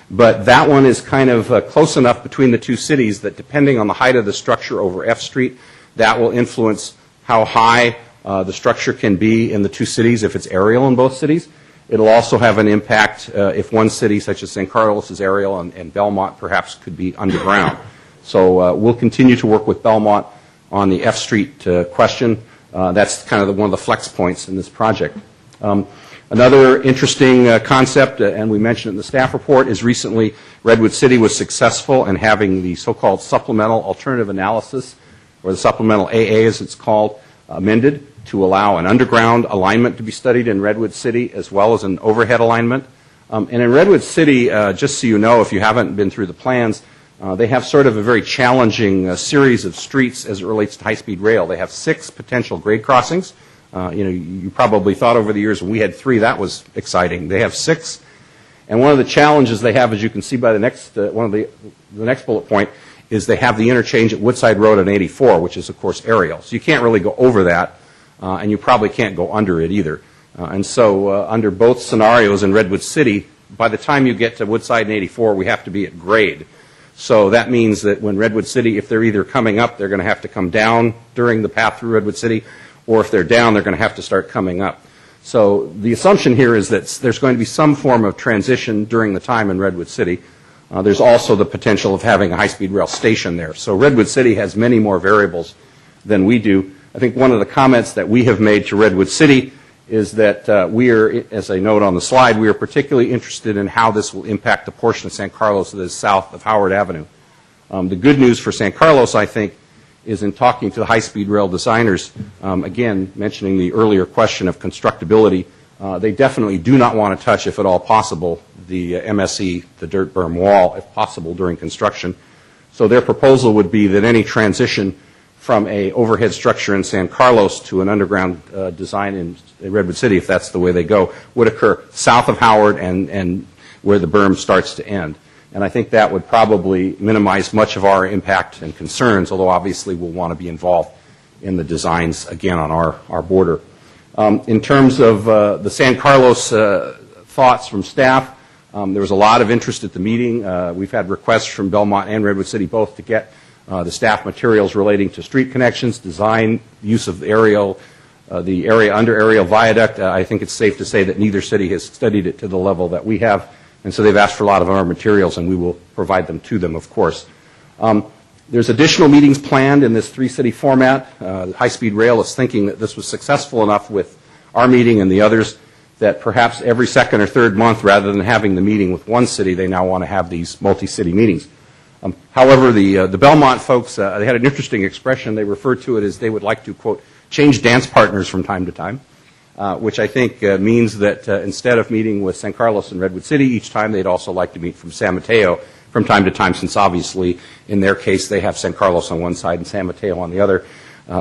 But that one is kind of close enough between the two cities that depending on the height of the structure over F Street, that will influence how high the structure can be in the two cities if it's aerial in both cities. It'll also have an impact if one city, such as San Carlos, is aerial and Belmont perhaps could be underground. So we'll continue to work with Belmont on the F Street question. That's kind of one of the flex points in this project. Another interesting concept, and we mentioned it in the staff report, is recently Redwood City was successful in having the so-called supplemental alternative analysis, or the supplemental AA as it's called, amended to allow an underground alignment to be studied in Redwood City as well as an overhead alignment. And in Redwood City, just so you know, if you haven't been through the plans, they have sort of a very challenging series of streets as it relates to high-speed rail. They have 6 potential grade crossings. You probably thought over the years when we had 3, that was exciting. They have 6. And one of the challenges they have, as you can see by the next the next bullet point, is they have the interchange at Woodside Road and 84, which is, of course, aerial. So you can't really go over that, and you probably can't go under it either. And so under both scenarios in Redwood City, by the time you get to Woodside and 84, we have to be at grade. So that means that when Redwood City, if they're either coming up, they're going to have to come down during the path through Redwood City, or if they're down, they're going to have to start coming up. So the assumption here is that there's going to be some form of transition during the time in Redwood City. There's also the potential of having a high-speed rail station there. So Redwood City has many more variables than we do. I think one of the comments that we have made to Redwood City is that we are, as I note on the slide, we are particularly interested in how this will impact the portion of San Carlos that is south of Howard Avenue. The good news for San Carlos, I think, is in talking to the high-speed rail designers, again, mentioning the earlier question of constructability, they definitely do not want to touch, if at all possible, the MSE, the dirt berm wall, if possible, during construction. So their proposal would be that any transition from a overhead structure in San Carlos to an underground design in Redwood City, if that's the way they go, would occur south of Howard and where the berm starts to end. And I think that would probably minimize much of our impact and concerns, although obviously we'll want to be involved in the designs, again, on our border. In terms of the San Carlos thoughts from staff, there was a lot of interest at the meeting. We've had requests from Belmont and Redwood City both to get the staff materials relating to street connections, design, use of the area under aerial viaduct. I think it's safe to say that neither city has studied it to the level that we have, and so they've asked for a lot of our materials, and we will provide them to them, of course. There's additional meetings planned in this 3-city format. High-speed rail is thinking that this was successful enough with our meeting and the others that perhaps every second or third month, rather than having the meeting with one city, they now want to have these multi-city meetings. However, the Belmont folks, they had an interesting expression. They referred to it as they would like to, quote, change dance partners from time to time, which I think means that instead of meeting with San Carlos and Redwood City each time, they'd also like to meet from San Mateo from time to time, since obviously in their case they have San Carlos on one side and San Mateo on the other.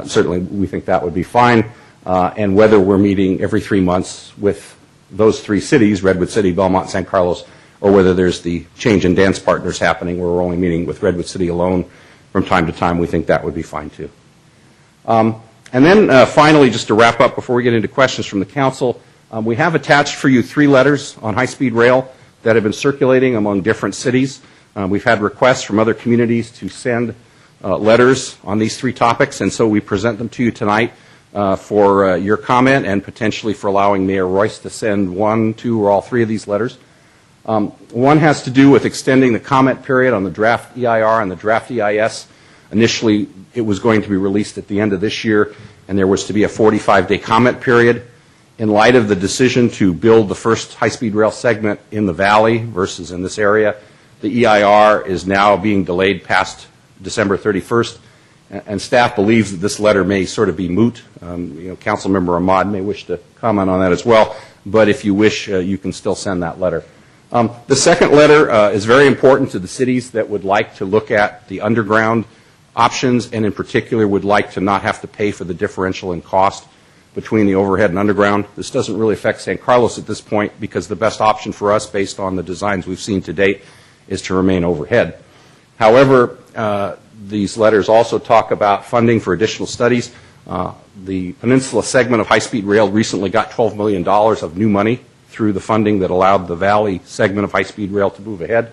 Certainly we think that would be fine. And whether we're meeting every 3 months with those 3 cities, Redwood City, Belmont, San Carlos, or whether there's the change in dance partners happening where we're only meeting with Redwood City alone from time to time, we think that would be fine too. And then finally, just to wrap up before we get into questions from the council, we have attached for you 3 letters on high-speed rail that have been circulating among different cities. We've had requests from other communities to send letters on these 3 topics, and so we present them to you tonight for your comment and potentially for allowing Mayor Royce to send 1, 2, or all 3 of these letters. One has to do with extending the comment period on the draft EIR and the draft EIS Initially, it was going to be released at the end of this year, and there was to be a 45-day comment period. In light of the decision to build the first high-speed rail segment in the valley versus in this area, the EIR is now being delayed past December 31st, and staff believes that this letter may sort of be moot. Councilmember Ahmad may wish to comment on that as well, but if you wish, you can still send that letter. The second letter is very important to the cities that would like to look at the underground options, and in particular would like to not have to pay for the differential in cost between the overhead and underground. This doesn't really affect San Carlos at this point because the best option for us, based on the designs we've seen to date, is to remain overhead. However, these letters also talk about funding for additional studies. The Peninsula segment of high-speed rail recently got $12 million of new money through the funding that allowed the Valley segment of high-speed rail to move ahead.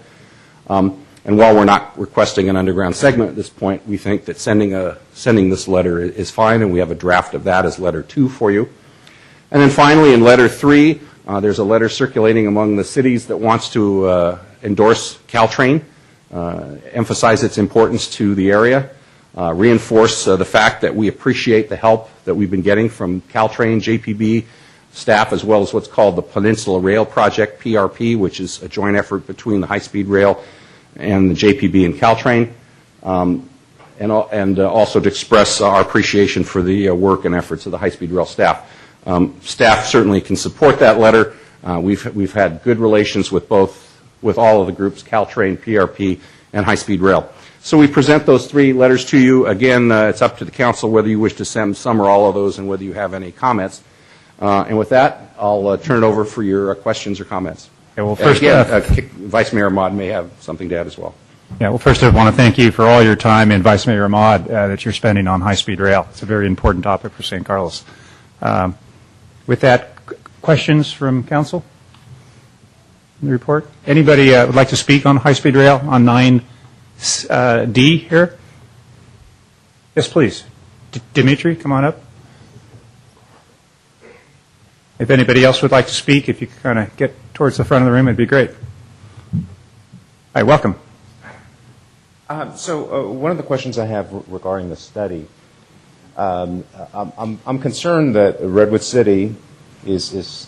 And while we're not requesting an underground segment at this point, we think that sending this letter is fine, and we have a draft of that as letter 2 for you. And then finally, in letter 3, there's a letter circulating among the cities that wants to endorse Caltrain, emphasize its importance to the area, reinforce the fact that we appreciate the help that we've been getting from Caltrain, JPB staff, as well as what's called the Peninsula Rail Project, PRP, which is a joint effort between the high-speed rail and the JPB and Caltrain, and also to express our appreciation for the work and efforts of the high-speed rail staff. Staff certainly can support that letter. We've had good relations with all of the groups, Caltrain, PRP, and high-speed rail. So we present those 3 letters to you. Again, it's up to the council whether you wish to send some or all of those and whether you have any comments. And with that, I'll turn it over for your questions or comments. Yeah, well, first, Vice Mayor Ahmad may have something to add as well. Yeah, well, first I want to thank you for all your time, and Vice Mayor Ahmad, that you're spending on high-speed rail. It's a very important topic for San Carlos. With that, questions from council? In the report? Anybody would like to speak on high-speed rail on 9D here? Yes, please. Dimitri, come on up. If anybody else would like to speak, if you could kind of get towards the front of the room, it'd be great. Hi, welcome. One of the questions I have regarding the study, I'm concerned that Redwood City is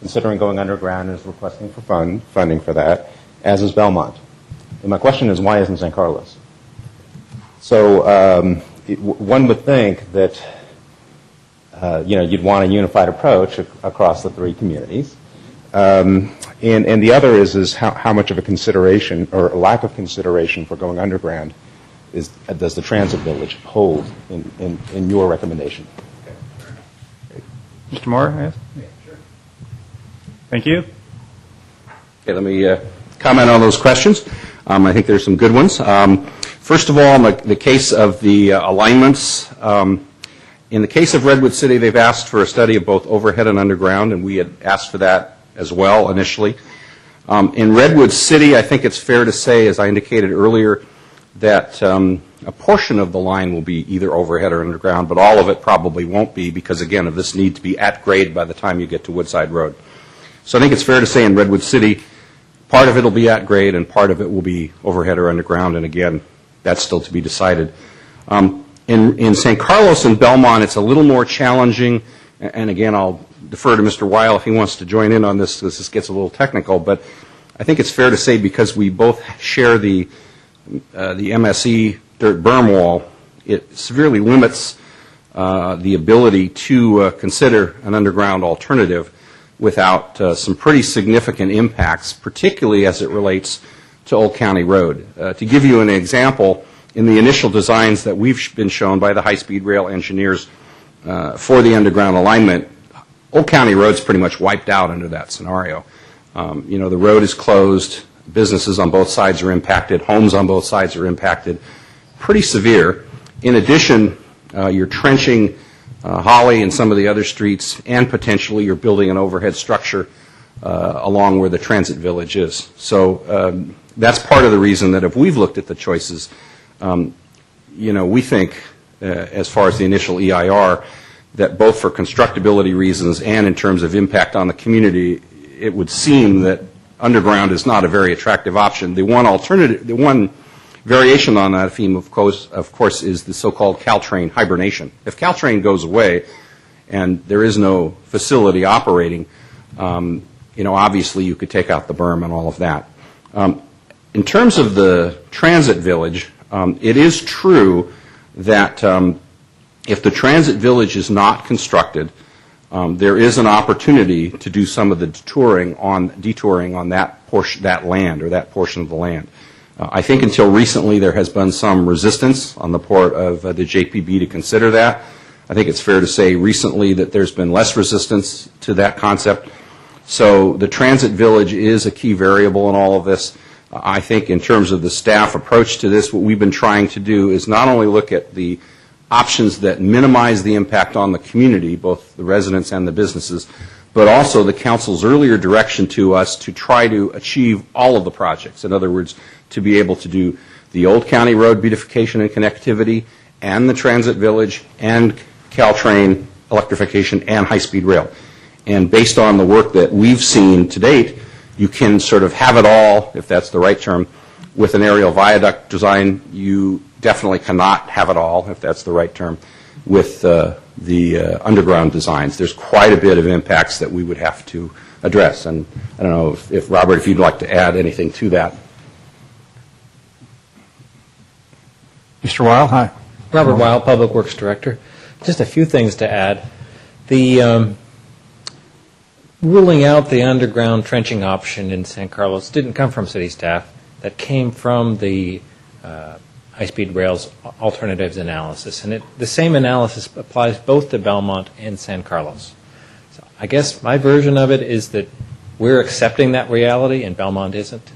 considering going underground and is requesting for funding for that, as is Belmont. And my question is, why isn't San Carlos? So one would think that you'd want a unified approach across the 3 communities. And the other is how much of a consideration or a lack of consideration for going underground does the transit village hold in your recommendation? Mr. Moore? Yes? Sure. Thank you. Okay, let me comment on those questions. I think there's some good ones. First of all, in the case of the alignments, in the case of Redwood City, they've asked for a study of both overhead and underground, and we had asked for that as well initially. In Redwood City, I think it's fair to say, as I indicated earlier, that a portion of the line will be either overhead or underground, but all of it probably won't be because, again, of this need to be at grade by the time you get to Woodside Road. So I think it's fair to say in Redwood City, part of it will be at grade and part of it will be overhead or underground, and again, that's still to be decided. In San Carlos and Belmont, it's a little more challenging, and again, I'll defer to Mr. Weil if he wants to join in on this, because this gets a little technical, but I think it's fair to say because we both share the MSE dirt berm wall, it severely limits the ability to consider an underground alternative without some pretty significant impacts, particularly as it relates to Old County Road. To give you an example, in the initial designs that we've been shown by the high-speed rail engineers for the underground alignment, Old County Road's pretty much wiped out under that scenario. The road is closed, businesses on both sides are impacted, homes on both sides are impacted, pretty severe. In addition, you're trenching Holly and some of the other streets, and potentially you're building an overhead structure along where the transit village is. So that's part of the reason that if we've looked at the choices, we think, as far as the initial EIR, that both for constructability reasons and in terms of impact on the community, it would seem that underground is not a very attractive option. The one variation on that theme, of course, is the so-called Caltrain hibernation. If Caltrain goes away and there is no facility operating, obviously you could take out the berm and all of that. In terms of the transit village, it is true that if the transit village is not constructed, there is an opportunity to do some of the detouring on that land or that portion of the land. I think until recently there has been some resistance on the part of the JPB to consider that. I think it's fair to say recently that there's been less resistance to that concept. So the transit village is a key variable in all of this. I think in terms of the staff approach to this, what we've been trying to do is not only look at the options that minimize the impact on the community, both the residents and the businesses, but also the council's earlier direction to us to try to achieve all of the projects. In other words, to be able to do the Old County Road beautification and connectivity and the transit village and Caltrain electrification and high-speed rail. And based on the work that we've seen to date, you can sort of have it all, if that's the right term. With an aerial viaduct design, you definitely cannot have it all, if that's the right term, with the underground designs. There's quite a bit of impacts that we would have to address. And I don't know if Robert, if you'd like to add anything to that. Mr. Weil, hi. Robert Weil, Public Works Director. Just a few things to add. The ruling out the underground trenching option in San Carlos didn't come from city staff. That came from the high-speed rail's alternatives analysis. And the same analysis applies both to Belmont and San Carlos. So I guess my version of it is that we're accepting that reality and Belmont isn't.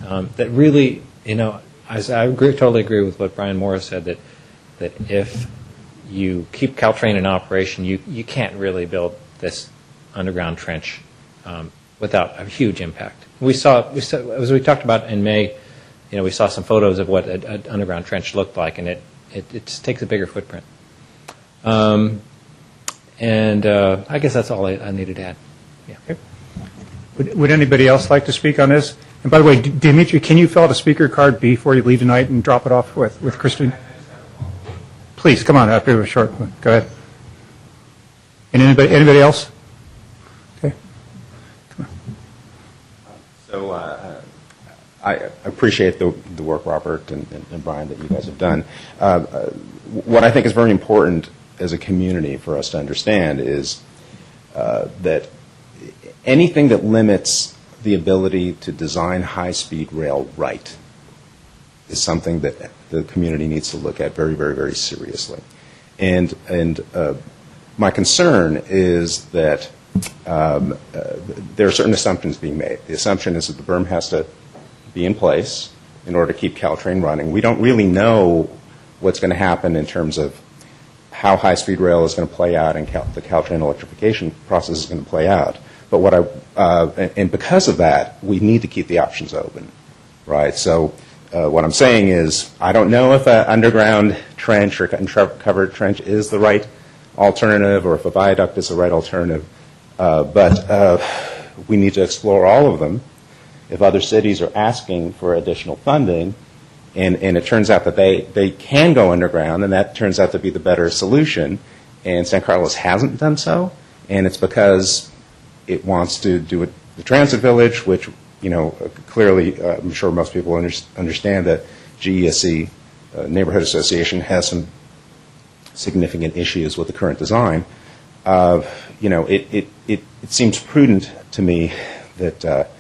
That really, I totally agree with what Brian Morris said, that if you keep Caltrain in operation, you can't really build this underground trench without a huge impact. We saw, as we talked about in May, we saw some photos of what an underground trench looked like, and it just takes a bigger footprint. I guess that's all I needed to add. Yeah. Okay. Would anybody else like to speak on this? And by the way, Dimitri, can you fill out a speaker card before you leave tonight and drop it off with Christine? Please, come on up here, short. Go ahead. And anybody else? Okay. Come on. So I appreciate the work, Robert and Brian, that you guys have done. What I think is very important as a community for us to understand is that anything that limits the ability to design high-speed rail right is something that the community needs to look at very, very, very seriously. And my concern is that there are certain assumptions being made. The assumption is that the berm has to be in place in order to keep Caltrain running. We don't really know what's going to happen in terms of how high-speed rail is going to play out and the Caltrain electrification process is going to play out. But and because of that, we need to keep the options open, right? So what I'm saying is, I don't know if an underground trench or covered trench is the right alternative, or if a viaduct is the right alternative. But we need to explore all of them. If other cities are asking for additional funding, and it turns out that they can go underground, and that turns out to be the better solution, and San Carlos hasn't done so, and it's because it wants to do it, the transit village, which, clearly, I'm sure most people understand that GESC, Neighborhood Association, has some significant issues with the current design. It seems prudent to me that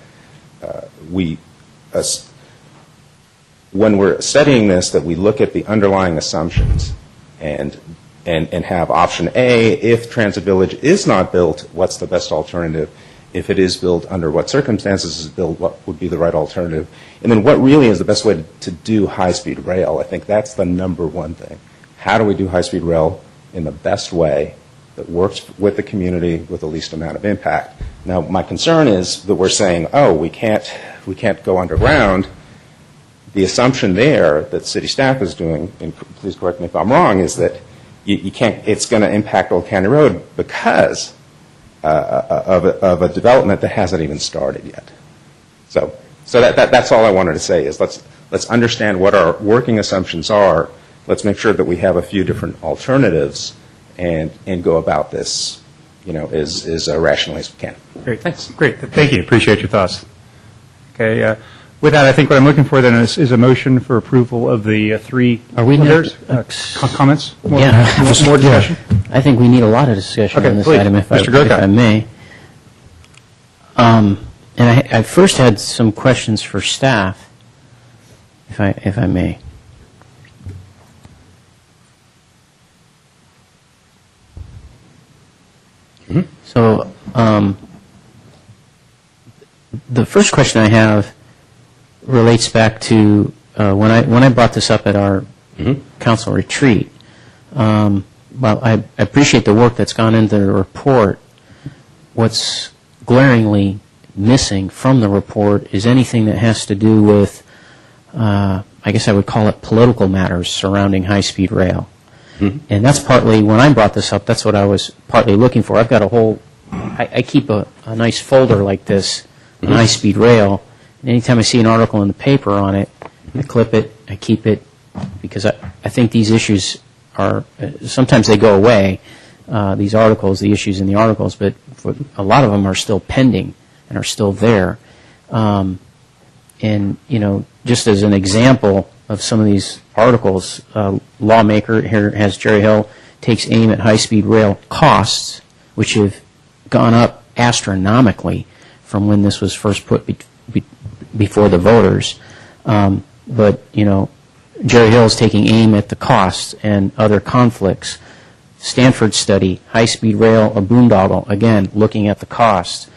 when we're studying this, that we look at the underlying assumptions and have option A. If Transit Village is not built, what's the best alternative? If it is built, under what circumstances is it built, what would be the right alternative? And then what really is the best way to do high-speed rail? I think that's the number one thing. How do we do high-speed rail in the best way that works with the community with the least amount of impact? Now, my concern is that we're saying, we can't go underground. The assumption there that city staff is doing, and please correct me if I'm wrong, is that you can't. It's going to impact Old County Road because of a development that hasn't even started yet. So that's all I wanted to say is let's let's understand what our working assumptions are. Let's make sure that we have a few different alternatives and go about this, as rationally as we can. Great. Thanks. Great. Thank you. Appreciate your thoughts. Okay. With that, I think what I'm looking for then is a motion for approval of the three comments. Yeah. More discussion. I think we need a lot of discussion on this please. item, if I may. And I first had some questions for staff, if I may. Mm-hmm. So the first question I have relates back to when I brought this up at our council retreat. Well, I appreciate the work that's gone into the report. What's glaringly missing from the report is anything that has to do with, I guess I would call it political matters surrounding high-speed rail. Mm-hmm. And that's partly, when I brought this up, that's what I was partly looking for. I've got a whole, I keep a nice folder like this on high-speed rail, and anytime I see an article in the paper on it, I clip it, I keep it, because I think these issues are, sometimes they go away, these articles, the issues in the articles, but for a lot of them are still pending and are still there. And, just as an example of some of these articles, lawmaker here has Jerry Hill takes aim at high-speed rail costs, which have gone up astronomically from when this was first put before the voters. But, Jerry Hill is taking aim at the costs and other conflicts. Stanford study, high-speed rail, a boondoggle, again, looking at the costs.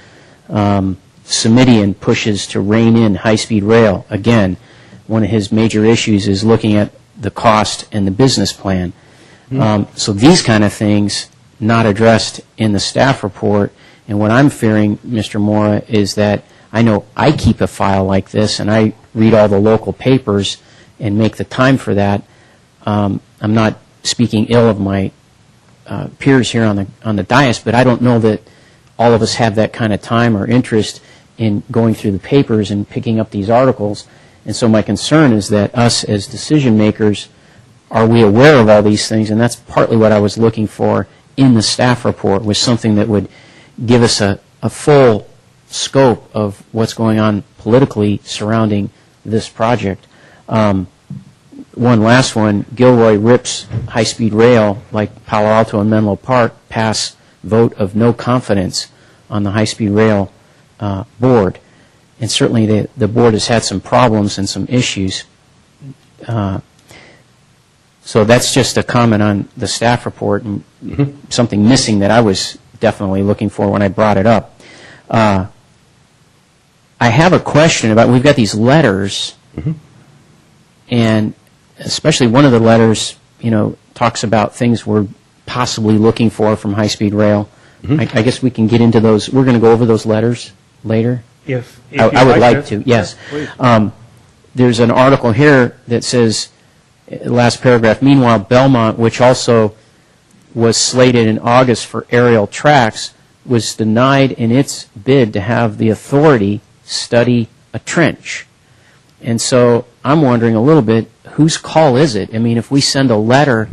Sumitian pushes to rein in high-speed rail. Again, one of his major issues is looking at the cost and the business plan. So these kind of things not addressed in the staff report. And what I'm fearing, Mr. Mora, is that I know I keep a file like this and I read all the local papers and make the time for that. I'm not speaking ill of my peers here on the dais, but I don't know that all of us have that kind of time or interest in going through the papers and picking up these articles. And so my concern is that us as decision makers, are we aware of all these things? And that's partly what I was looking for in the staff report, was something that would give us a full scope of what's going on politically surrounding this project. One last one, Gilroy rips high-speed rail like Palo Alto and Menlo Park pass vote of no confidence on the high-speed rail board. And certainly the board has had some problems and some issues. So that's just a comment on the staff report and something missing that I was definitely looking for when I brought it up. I have a question about, we've got these letters, and especially one of the letters, talks about things we're possibly looking for from high-speed rail. I guess we can get into those. We're going to go over those letters later. If I would like to, yes. There's an article here that says, last paragraph, meanwhile, Belmont, which also was slated in August for aerial tracks, was denied in its bid to have the authority study a trench. And so I'm wondering a little bit, whose call is it? I mean, if we send a letter,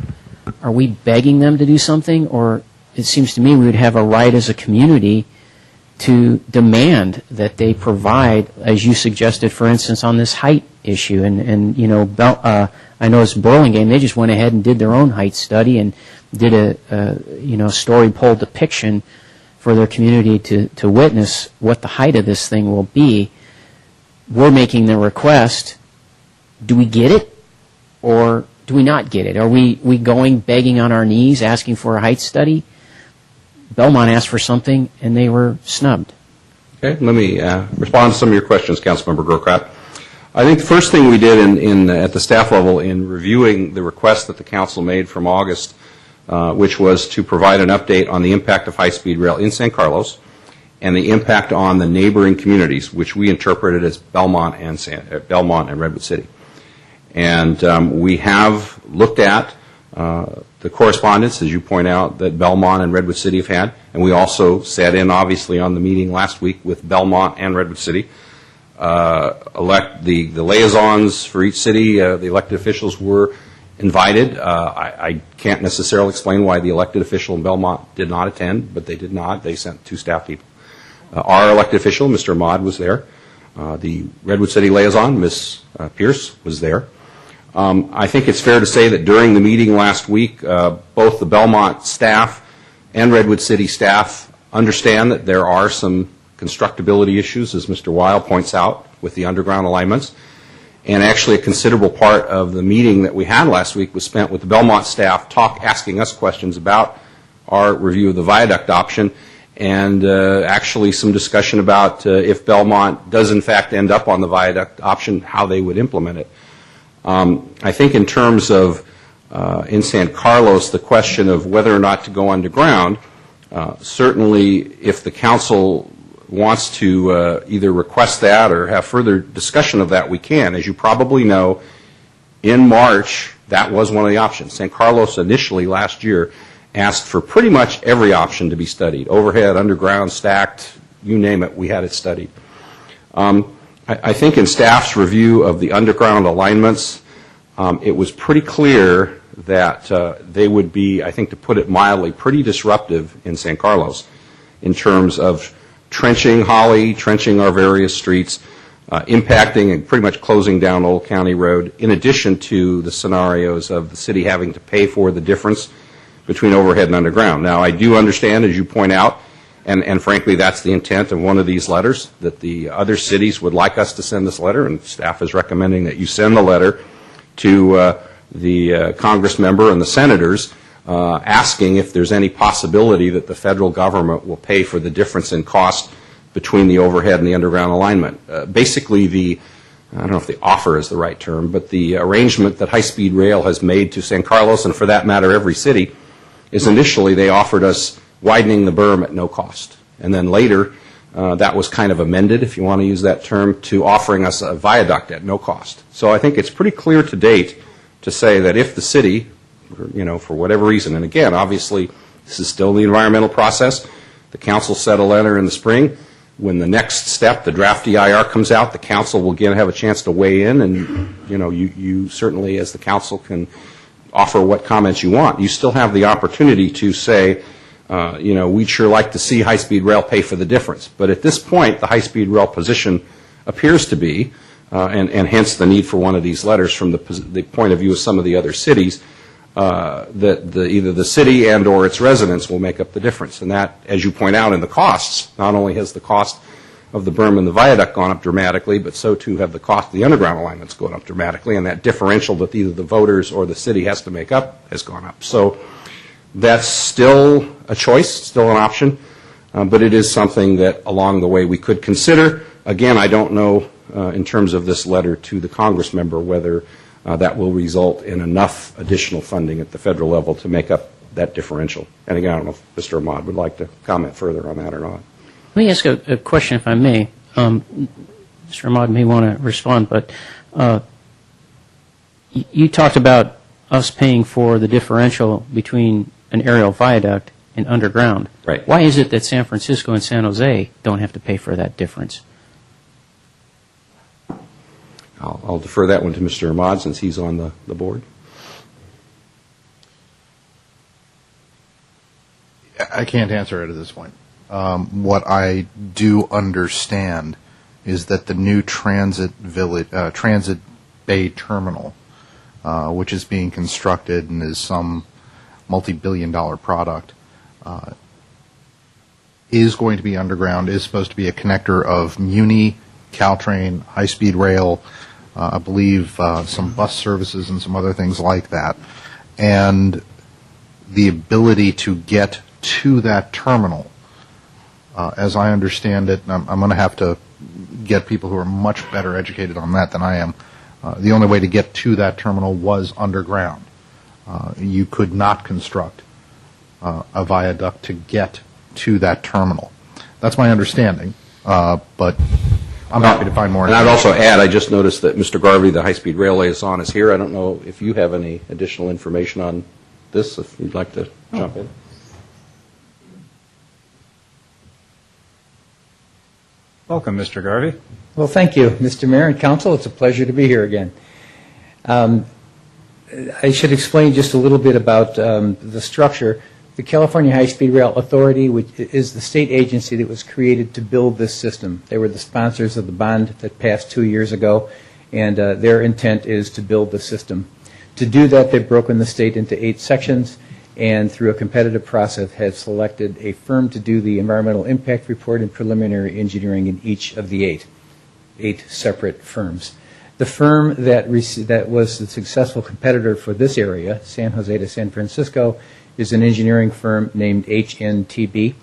are we begging them to do something? Or it seems to me we would have a right as a community to demand that they provide, as you suggested, for instance, on this height issue. And I know it's Burlingame, they just went ahead and did their own height study and did a story pole depiction for their community to witness what the height of this thing will be. We're making the request. Do we get it, or do we not get it? Are we going begging on our knees, asking for a height study? Belmont asked for something, and they were snubbed. Okay, let me respond to some of your questions, Councilmember Grocraft. I think the first thing we did at the staff level in reviewing the request that the council made from August, which was to provide an update on the impact of high-speed rail in San Carlos and the impact on the neighboring communities, which we interpreted as Belmont and Redwood City. And we have looked at the correspondence, as you point out, that Belmont and Redwood City have had, and we also sat in, obviously, on the meeting last week with Belmont and Redwood City. elect the liaisons for each city. The elected officials were invited. I can't necessarily explain why the elected official in Belmont did not attend, but they did not. They sent 2 staff people. Our elected official, Mr. Ahmad, was there. The Redwood City liaison, Ms. Pierce, was there. I think it's fair to say that during the meeting last week, both the Belmont staff and Redwood City staff understand that there are some constructability issues, as Mr. Weil points out, with the underground alignments. And actually a considerable part of the meeting that we had last week was spent with the Belmont staff asking us questions about our review of the viaduct option, and actually some discussion about if Belmont does in fact end up on the viaduct option, how they would implement it. I think in terms of in San Carlos, the question of whether or not to go underground, certainly if the council wants to either request that or have further discussion of that, we can. As you probably know, in March, that was one of the options. San Carlos initially last year asked for pretty much every option to be studied. Overhead, underground, stacked, you name it, we had it studied. I think in staff's review of the underground alignments, it was pretty clear that they would be, I think to put it mildly, pretty disruptive in San Carlos in terms of trenching Holly, trenching our various streets, impacting and pretty much closing down Old County Road, in addition to the scenarios of the city having to pay for the difference between overhead and underground. Now, I do understand, as you point out, and frankly, that's the intent of one of these letters, that the other cities would like us to send this letter, and staff is recommending that you send the letter to the Congress member and the senators asking if there's any possibility that the federal government will pay for the difference in cost between the overhead and the underground alignment. Basically, I don't know if the offer is the right term, but the arrangement that High Speed Rail has made to San Carlos, and for that matter every city, is initially they offered us widening the berm at no cost. And then later, that was kind of amended, if you want to use that term, to offering us a viaduct at no cost. So I think it's pretty clear to date to say that if the city, for whatever reason, and again, obviously, this is still the environmental process. The council sent a letter in the spring. When the next step, the draft EIR, comes out, the council will again have a chance to weigh in, and you certainly, as the council, can offer what comments you want. You still have the opportunity to say, we'd sure like to see high-speed rail pay for the difference. But at this point, the high-speed rail position appears to be, and hence the need for one of these letters from the point of view of some of the other cities, that either the city and or its residents will make up the difference. And that, as you point out in the costs, not only has the cost of the berm and the viaduct gone up dramatically, but so too have the cost of the underground alignments gone up dramatically, and that differential that either the voters or the city has to make up has gone up. So that's still a choice, still an option, but it is something that along the way we could consider. Again, I don't know in terms of this letter to the Congress member whether that will result in enough additional funding at the federal level to make up that differential. And again, I don't know if Mr. Ahmad would like to comment further on that or not. Let me ask a question, if I may. Mr. Ahmad may want to respond, but you talked about us paying for the differential between an aerial viaduct and underground. Right. Why is it that San Francisco and San Jose don't have to pay for that difference? I'll defer that one to Mr. Ahmad since he's on the board. I can't answer it at this point. What I do understand is that the new transit bay terminal, which is being constructed and is some multi-billion-dollar product, is going to be underground, is supposed to be a connector of Muni, Caltrain, high-speed rail, I believe some bus services and some other things like that. And the ability to get to that terminal, as I understand it, I'm going to have to get people who are much better educated on that than I am. The only way to get to that terminal was underground. You could not construct a viaduct to get to that terminal. That's my understanding, but I'm happy to find more. And I'd also add, I just noticed that Mr. Garvey, the high-speed rail liaison, is here. I don't know if you have any additional information on this, if you'd like to jump in. Welcome, Mr. Garvey. Well, thank you, Mr. Mayor and Council. It's a pleasure to be here again. I should explain just a little bit about the structure. The California High-Speed Rail Authority, which is the state agency that was created to build this system. They were the sponsors of the bond that passed 2 years ago, and their intent is to build the system. To do that, they've broken the state into 8 sections, and through a competitive process have selected a firm to do the environmental impact report and preliminary engineering in each of the 8 separate firms. The firm that was the successful competitor for this area, San Jose to San Francisco, is an engineering firm named HNTB,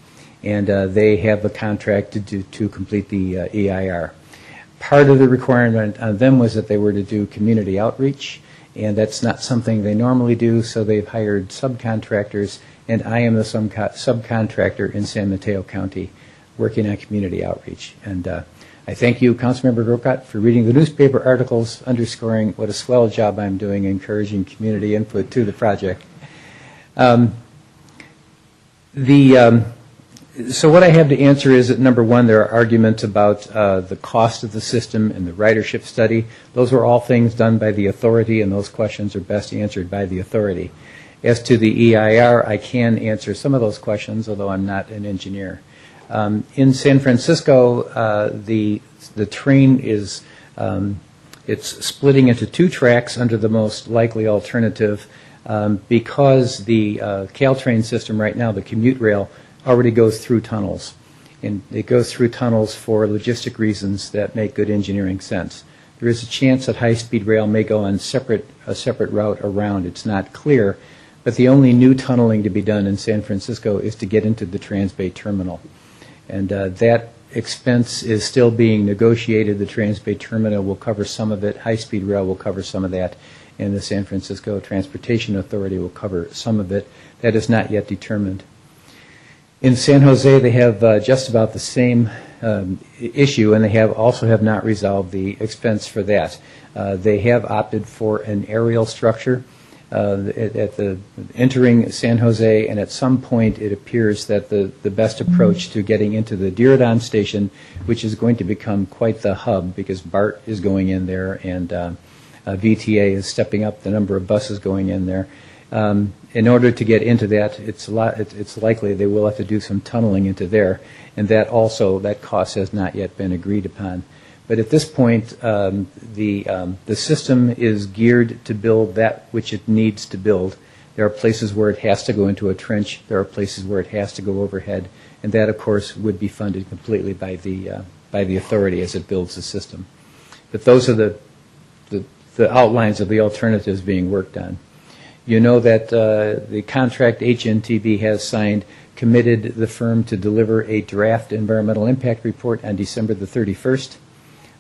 and they have a contract to complete the EIR. Part of the requirement on them was that they were to do community outreach, and that's not something they normally do, so they've hired subcontractors, and I am the subcontractor in San Mateo County working on community outreach. And I thank you, Councilmember Grocott, for reading the newspaper articles underscoring what a swell job I'm doing encouraging community input to the project. So what I have to answer is that, number one, there are arguments about the cost of the system and the ridership study. Those were all things done by the authority, and those questions are best answered by the authority. As to the EIR, I can answer some of those questions, although I'm not an engineer. In San Francisco, the train is it's splitting into 2 tracks under the most likely alternative. Because the Caltrain system right now, the commute rail, already goes through tunnels. And it goes through tunnels for logistic reasons that make good engineering sense. There is a chance that high-speed rail may go on a separate route around. It's not clear. But the only new tunneling to be done in San Francisco is to get into the Transbay Terminal. And that expense is still being negotiated. The Transbay Terminal will cover some of it. High-speed rail will cover some of that. And the San Francisco Transportation Authority will cover some of it. That is not yet determined. In San Jose, they have just about the same issue, and they also have not resolved the expense for that. They have opted for an aerial structure at the entering San Jose, and at some point it appears that the best approach to getting into the Diridon station, which is going to become quite the hub because BART is going in there and VTA is stepping up the number of buses going in there. In order to get into that, it's likely they will have to do some tunneling into there, and that cost has not yet been agreed upon. But at this point, the system is geared to build that which it needs to build. There are places where it has to go into a trench. There are places where it has to go overhead, and that, of course, would be funded completely by the authority as it builds the system. But those are the outlines of the alternatives being worked on. You know that the contract HNTB has signed committed the firm to deliver a draft environmental impact report on December the 31st.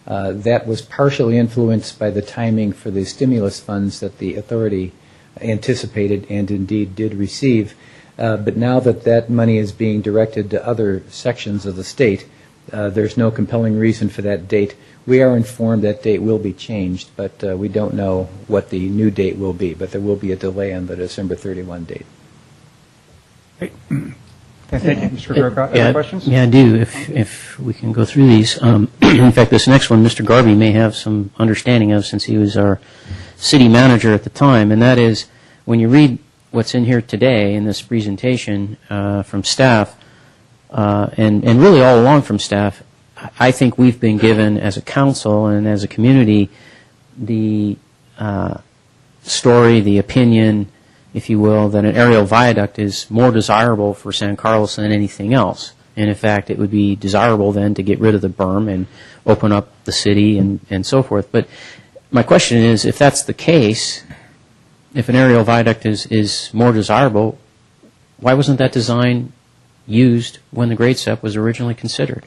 That was partially influenced by the timing for the stimulus funds that the authority anticipated and indeed did receive. But now that money is being directed to other sections of the state, there's no compelling reason for that date. We are informed that date will be changed, but we don't know what the new date will be. But there will be a delay on the December 31 date. Thank you. Mr. Grocott, other questions? Yeah, I do, if we can go through these. In fact, this next one, Mr. Garvey may have some understanding of since he was our city manager at the time, and that is when you read what's in here today in this presentation from staff, and really all along from staff, I think we've been given as a council and as a community the story, the opinion, if you will, that an aerial viaduct is more desirable for San Carlos than anything else. And in fact, it would be desirable then to get rid of the berm and open up the city and so forth. But my question is, if that's the case, if an aerial viaduct is more desirable, why wasn't that design used when the grade step was originally considered?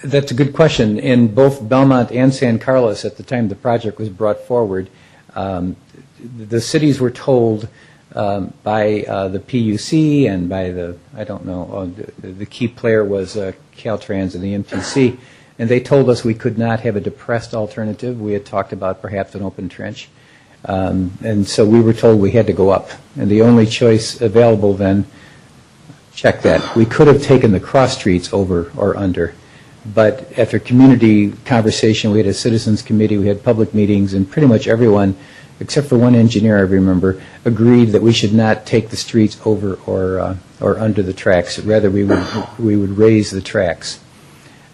That's a good question. In both Belmont and San Carlos, at the time the project was brought forward, the cities were told by the PUC and by the key player was Caltrans and the MTC, and they told us we could not have a depressed alternative. We had talked about perhaps an open trench, and so we were told we had to go up. And the only choice available then, check that, we could have taken the cross streets over or under. But after community conversation, we had a citizens committee, we had public meetings, and pretty much everyone, except for one engineer I remember, agreed that we should not take the streets over or under the tracks. Rather, we would raise the tracks.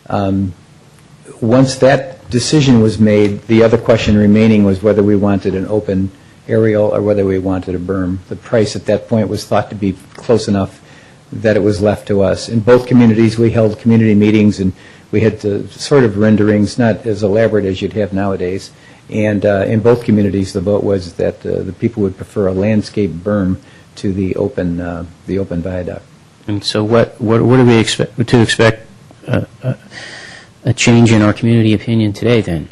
Once that decision was made, the other question remaining was whether we wanted an open aerial or whether we wanted a berm. The price at that point was thought to be close enough that it was left to us. In both communities, we held community meetings, and we had sort of renderings, not as elaborate as you'd have nowadays. And in both communities, the vote was that the people would prefer a landscape berm to the open viaduct. And so what do we expect a change in our community opinion today then?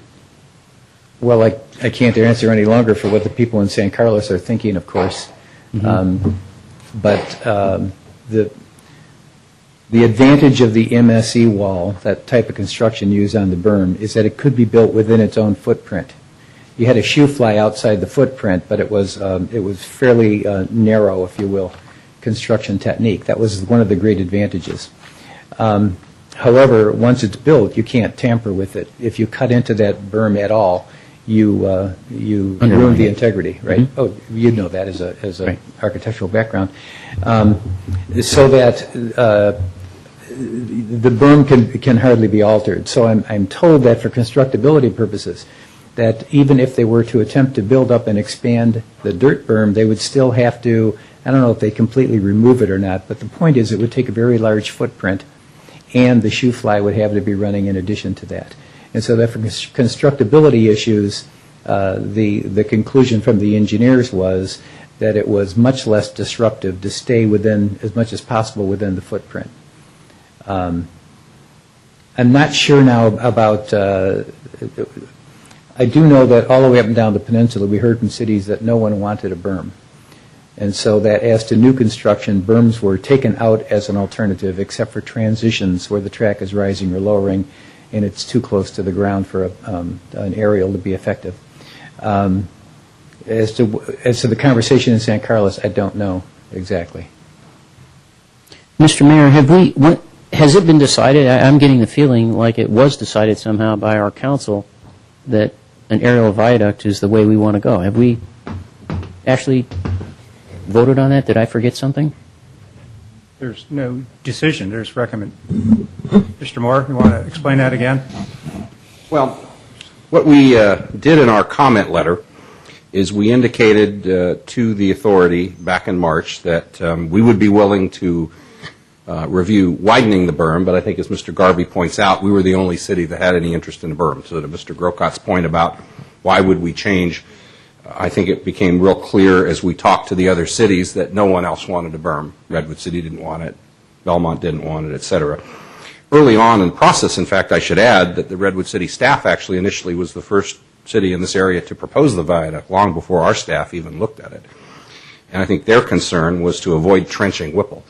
Well, I can't answer any longer for what the people in San Carlos are thinking, of course. Mm-hmm. But the advantage of the MSE wall, that type of construction used on the berm, is that it could be built within its own footprint. You had a shoe fly outside the footprint, but it was fairly narrow, if you will, construction technique. That was one of the great advantages. However, once it's built, you can't tamper with it. If you cut into that berm at all, you ruin the integrity, right? Mm-hmm. Oh, you know that as a right. Architectural background, so that the berm can hardly be altered. So I'm told that for constructability purposes, that even if they were to attempt to build up and expand the dirt berm, they would still have to, I don't know if they completely remove it or not, but the point is it would take a very large footprint, and the shoe fly would have to be running in addition to that. And so that for constructability issues, the conclusion from the engineers was that it was much less disruptive to stay within, as much as possible, within the footprint. I'm not sure now about, I do know that all the way up and down the peninsula, we heard from cities that no one wanted a berm. And so that as to new construction, berms were taken out as an alternative, except for transitions where the track is rising or lowering, and it's too close to the ground for an aerial to be effective. As to the conversation in San Carlos, I don't know exactly. Mr. Mayor, has it been decided? I'm getting the feeling like it was decided somehow by our council that an aerial viaduct is the way we want to go. Have we actually voted on that? Did I forget something? There's no decision. There's recommend. Mr. Moore, you want to explain that again? Well, what we did in our comment letter is we indicated to the authority back in March that we would be willing to review widening the berm, but I think as Mr. Garvey points out, we were the only city that had any interest in a berm. So to Mr. Grocot's point about why would we change, I think it became real clear as we talked to the other cities that no one else wanted a berm. Redwood City didn't want it, Belmont didn't want it, et cetera. Early on in the process, in fact, I should add that the Redwood City staff actually initially was the first city in this area to propose the viaduct, long before our staff even looked at it. And I think their concern was to avoid trenching Whipple,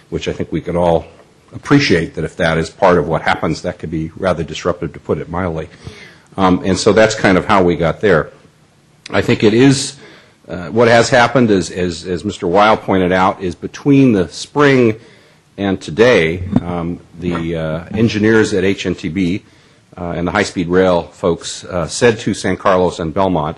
which I think we could all appreciate that if that is part of what happens, that could be rather disruptive, to put it mildly. And so that's kind of how we got there. I think it is, what has happened is, as Mr. Weil pointed out, is between the spring and today, the engineers at HNTB and the high-speed rail folks said to San Carlos and Belmont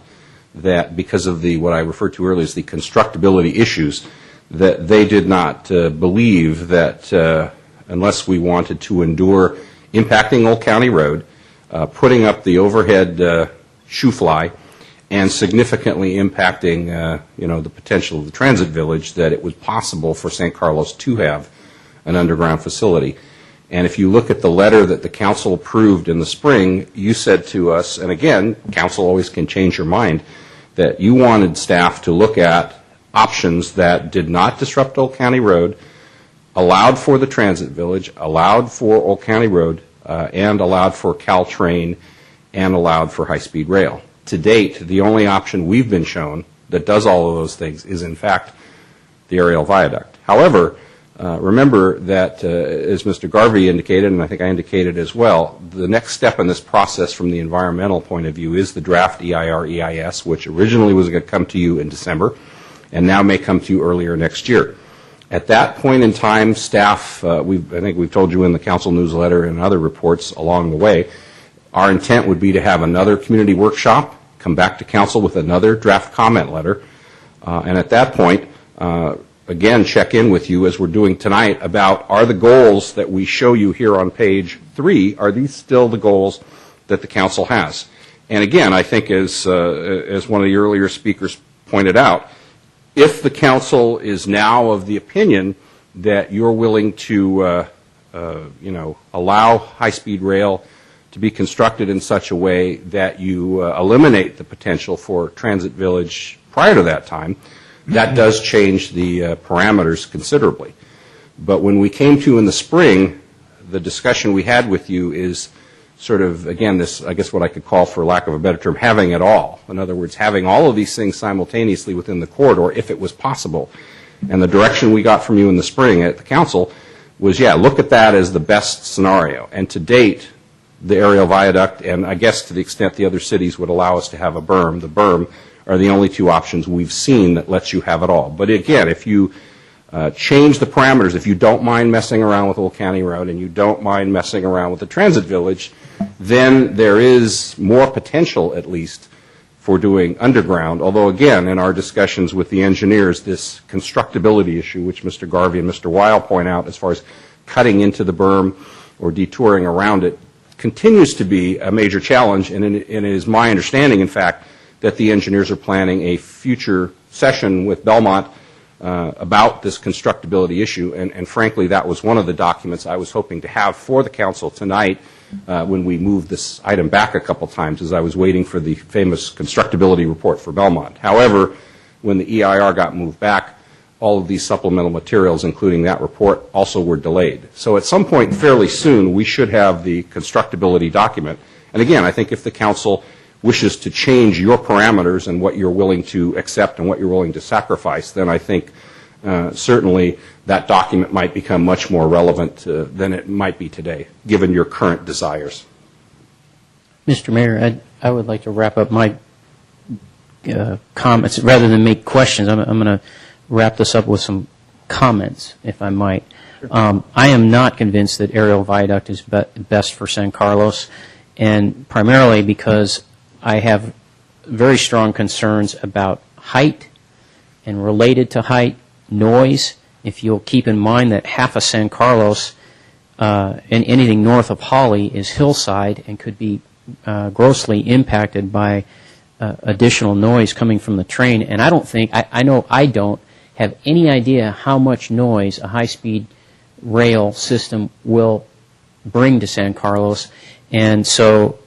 that because of what I referred to earlier as the constructability issues, that they did not believe that unless we wanted to endure impacting Old County Road, putting up the overhead shoe fly, and significantly impacting the potential of the transit village, that it was possible for San Carlos to have an underground facility. And if you look at the letter that the council approved in the spring, you said to us, and again, council always can change your mind, that you wanted staff to look at options that did not disrupt Old County Road, allowed for the transit village, allowed for Old County Road, and allowed for Caltrain, and allowed for high-speed rail. To date, the only option we've been shown that does all of those things is, in fact, the aerial viaduct. However, remember that, as Mr. Garvey indicated, and I think I indicated as well, the next step in this process from the environmental point of view is the draft EIR-EIS, which originally was going to come to you in December, and now may come to you earlier next year. At that point in time, staff, I think we've told you in the council newsletter and other reports along the way, our intent would be to have another community workshop, come back to council with another draft comment letter, and at that point, again, check in with you as we're doing tonight about are the goals that we show you here on page 3, are these still the goals that the council has? And again, I think as one of the earlier speakers pointed out, if the council is now of the opinion that you're willing to, allow high-speed rail to be constructed in such a way that you eliminate the potential for Transit Village prior to that time, that does change the parameters considerably. But when we came to in the spring, the discussion we had with you is sort of, again, this, I guess what I could call, for lack of a better term, having it all. In other words, having all of these things simultaneously within the corridor if it was possible. And the direction we got from you in the spring at the council was, look at that as the best scenario. And to date, the aerial viaduct, and I guess to the extent the other cities would allow us to have a berm, the berm are the only two options we've seen that lets you have it all. But again, if you change the parameters, if you don't mind messing around with Old County Road and you don't mind messing around with the Transit Village, then there is more potential, at least, for doing underground. Although, again, in our discussions with the engineers, this constructability issue, which Mr. Garvey and Mr. Weil point out as far as cutting into the berm or detouring around it, continues to be a major challenge. And it is my understanding, in fact, that the engineers are planning a future session with Belmont about this constructability issue, and frankly, that was one of the documents I was hoping to have for the council tonight when we moved this item back a couple times, as I was waiting for the famous constructability report for Belmont. However, when the EIR got moved back, all of these supplemental materials, including that report, also were delayed. So at some point fairly soon, we should have the constructability document. And again, I think if the council wishes to change your parameters and what you're willing to accept and what you're willing to sacrifice, then I think certainly that document might become much more relevant than it might be today, given your current desires. Mr. Mayor, I would like to wrap up my comments. Rather than make questions, I'm going to wrap this up with some comments, if I might. I am not convinced that aerial viaduct is best for San Carlos, and primarily because I have very strong concerns about height and related to height, noise. If you'll keep in mind that half of San Carlos and anything north of Holly is hillside and could be grossly impacted by additional noise coming from the train. And I don't think, I know I don't have any idea how much noise a high-speed rail system will bring to San Carlos. And so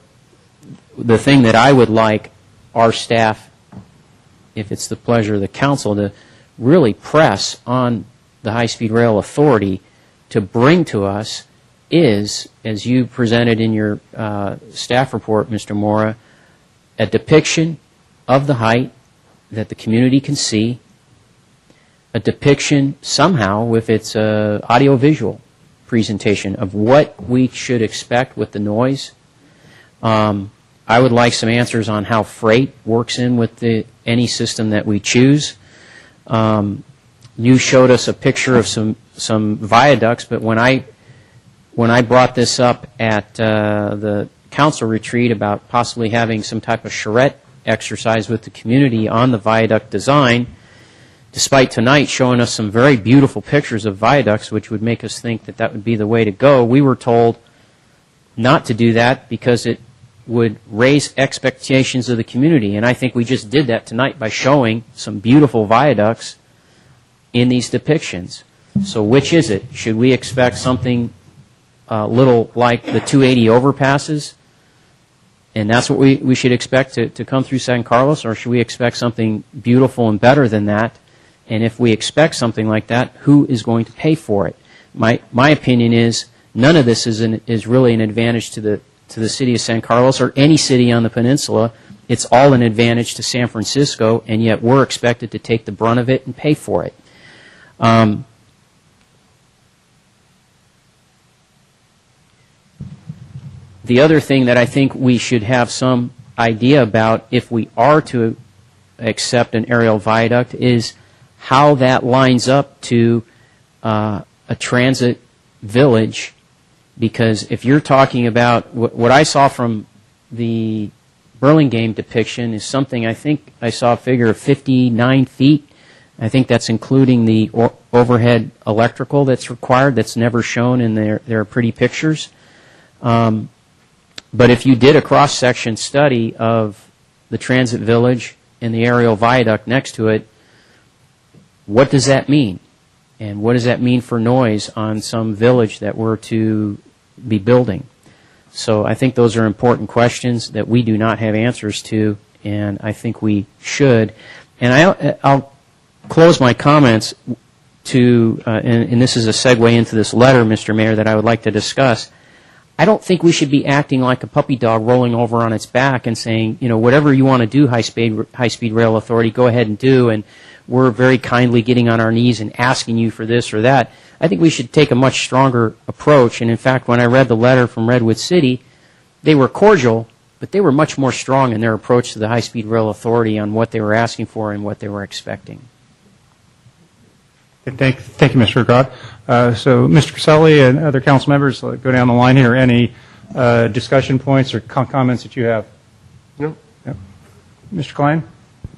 the thing that I would like our staff, if it's the pleasure of the council, to really press on the High-Speed Rail Authority to bring to us is, as you presented in your staff report, Mr. Mora, a depiction of the height that the community can see, a depiction somehow with its audio-visual presentation of what we should expect with the noise. I would like some answers on how freight works in with any system that we choose. You showed us a picture of some viaducts, but when I brought this up at the council retreat about possibly having some type of charrette exercise with the community on the viaduct design, despite tonight showing us some very beautiful pictures of viaducts, which would make us think that that would be the way to go, we were told not to do that because it would raise expectations of the community. And I think we just did that tonight by showing some beautiful viaducts in these depictions. So which is it? Should we expect something little like the 280 overpasses, and that's what we should expect to come through San Carlos, or should we expect something beautiful and better than that? And if we expect something like that, who is going to pay for it? My opinion is none of this is really an advantage to the city of San Carlos or any city on the peninsula. It's all an advantage to San Francisco, and yet we're expected to take the brunt of it and pay for it. The other thing that I think we should have some idea about if we are to accept an aerial viaduct is how that lines up to a transit village, because if you're talking about what I saw from the Burlingame depiction is something, I think I saw a figure of 59 feet. I think that's including the overhead electrical that's required. That's never shown in their pretty pictures. But if you did a cross-section study of the transit village and the aerial viaduct next to it, what does that mean? And what does that mean for noise on some village that we're to be building? So I think those are important questions that we do not have answers to, and I think we should. And I'll close my comments to, and this is a segue into this letter, Mr. Mayor, that I would like to discuss. I don't think we should be acting like a puppy dog rolling over on its back and saying, whatever you want to do, High-Speed Rail Authority, go ahead and do, and we're very kindly getting on our knees and asking you for this or that. I think we should take a much stronger approach, and in fact, when I read the letter from Redwood City, they were cordial, but they were much more strong in their approach to the High-Speed Rail Authority on what they were asking for and what they were expecting. Thank you, Mr. Grod. So, Mr. Caselli and other council members, go down the line here. Any discussion points or comments that you have? No. Yep. Mr. Klein?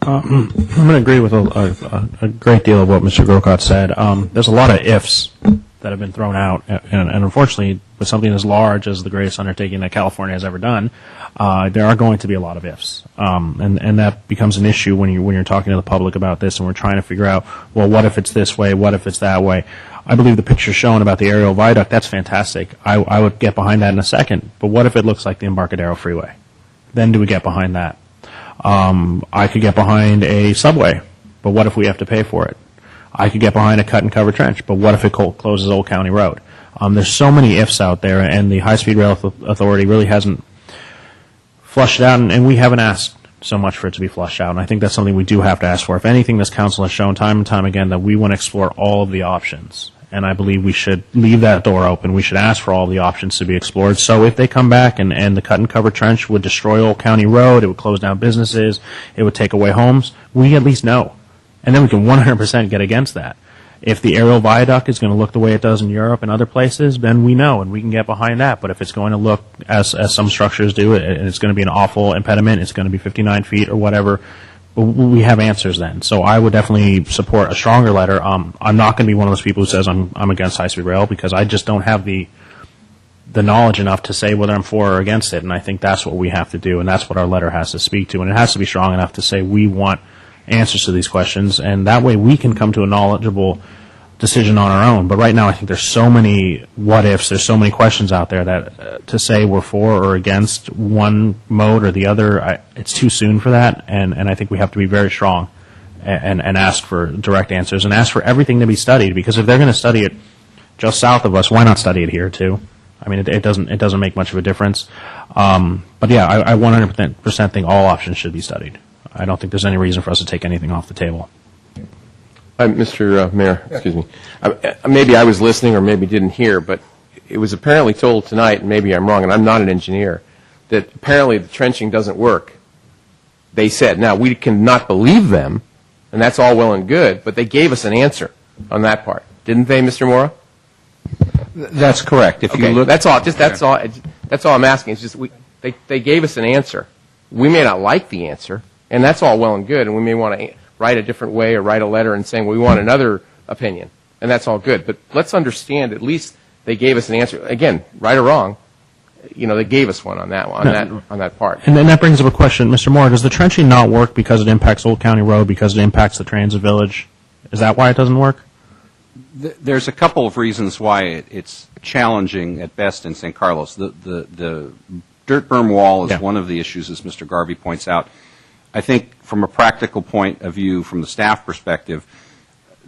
I'm going to agree with a great deal of what Mr. Grocott said. There's a lot of ifs that have been thrown out, and unfortunately, with something as large as the greatest undertaking that California has ever done, there are going to be a lot of ifs, and that becomes an issue when you're talking to the public about this, and we're trying to figure out, well, what if it's this way? What if it's that way? I believe the picture shown about the aerial viaduct, that's fantastic. I would get behind that in a second. But what if it looks like the Embarcadero Freeway? Then do we get behind that? I could get behind a subway, but what if we have to pay for it? I could get behind a cut and cover trench, but what if it closes Old County Road? There's so many ifs out there, and the High-Speed Rail Authority really hasn't flushed it out, and we haven't asked so much for it to be flushed out, and I think that's something we do have to ask for. If anything, this council has shown time and time again that we want to explore all of the options, and I believe we should leave that door open. We should ask for all the options to be explored. So if they come back and the cut and cover trench would destroy Old County Road, it would close down businesses, it would take away homes, we at least know. And then we can 100% get against that. If the aerial viaduct is going to look the way it does in Europe and other places, then we know and we can get behind that. But if it's going to look as some structures do, and it's going to be an awful impediment, it's going to be 59 feet or whatever, we have answers then. So I would definitely support a stronger letter. I'm not going to be one of those people who says I'm against high-speed rail, because I just don't have the knowledge enough to say whether I'm for or against it, and I think that's what we have to do, and that's what our letter has to speak to, and it has to be strong enough to say we want answers to these questions, and that way we can come to a knowledgeable decision on our own. But right now I think there's so many what-ifs, there's so many questions out there that to say we're for or against one mode or the other, it's too soon for that, and I think we have to be very strong and ask for direct answers and ask for everything to be studied, because if they're going to study it just south of us, why not study it here too? I mean, it doesn't make much of a difference. But yeah, I 100% think all options should be studied. I don't think there's any reason for us to take anything off the table. Mr. Mayor, excuse me. Maybe I was listening or maybe didn't hear, but it was apparently told tonight, and maybe I'm wrong, and I'm not an engineer, that apparently the trenching doesn't work. They said. Now, we cannot believe them, and that's all well and good, but they gave us an answer on that part. Didn't they, Mr. Mora? That's correct. If you look, that's all I'm asking. It's just they gave us an answer. We may not like the answer, and that's all well and good, and we may want to write a different way or write a letter and saying we want another opinion, and that's all good. But let's understand at least they gave us an answer. Again, right or wrong, they gave us one on that on that part. And then that brings up a question, Mr. Moore. Does the trenching not work because it impacts Old County Road, because it impacts the transit village? Is that why it doesn't work? There's a couple of reasons why it's challenging at best in San Carlos. The dirt berm wall is one of the issues, as Mr. Garvey points out. I think from a practical point of view, from the staff perspective,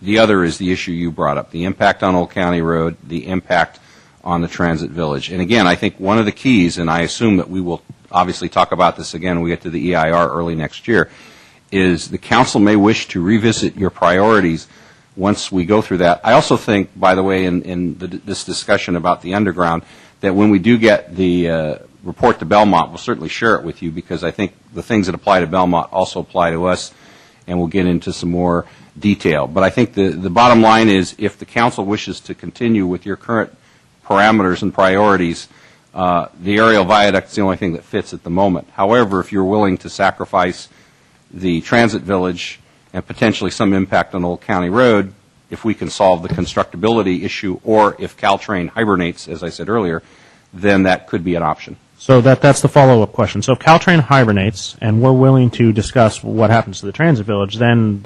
the other is the issue you brought up, the impact on Old County Road, the impact on the transit village. And again, I think one of the keys, and I assume that we will obviously talk about this again when we get to the EIR early next year, is the council may wish to revisit your priorities once we go through that. I also think, by the way, in this discussion about the underground, that when we do get the report to Belmont, we'll certainly share it with you, because I think the things that apply to Belmont also apply to us, and we'll get into some more detail. But I think the bottom line is, if the council wishes to continue with your current parameters and priorities, the aerial viaduct is the only thing that fits at the moment. However, if you're willing to sacrifice the transit village and potentially some impact on Old County Road, if we can solve the constructability issue, or if Caltrain hibernates, as I said earlier, then that could be an option. So that's the follow-up question. So if Caltrain hibernates and we're willing to discuss what happens to the transit village, then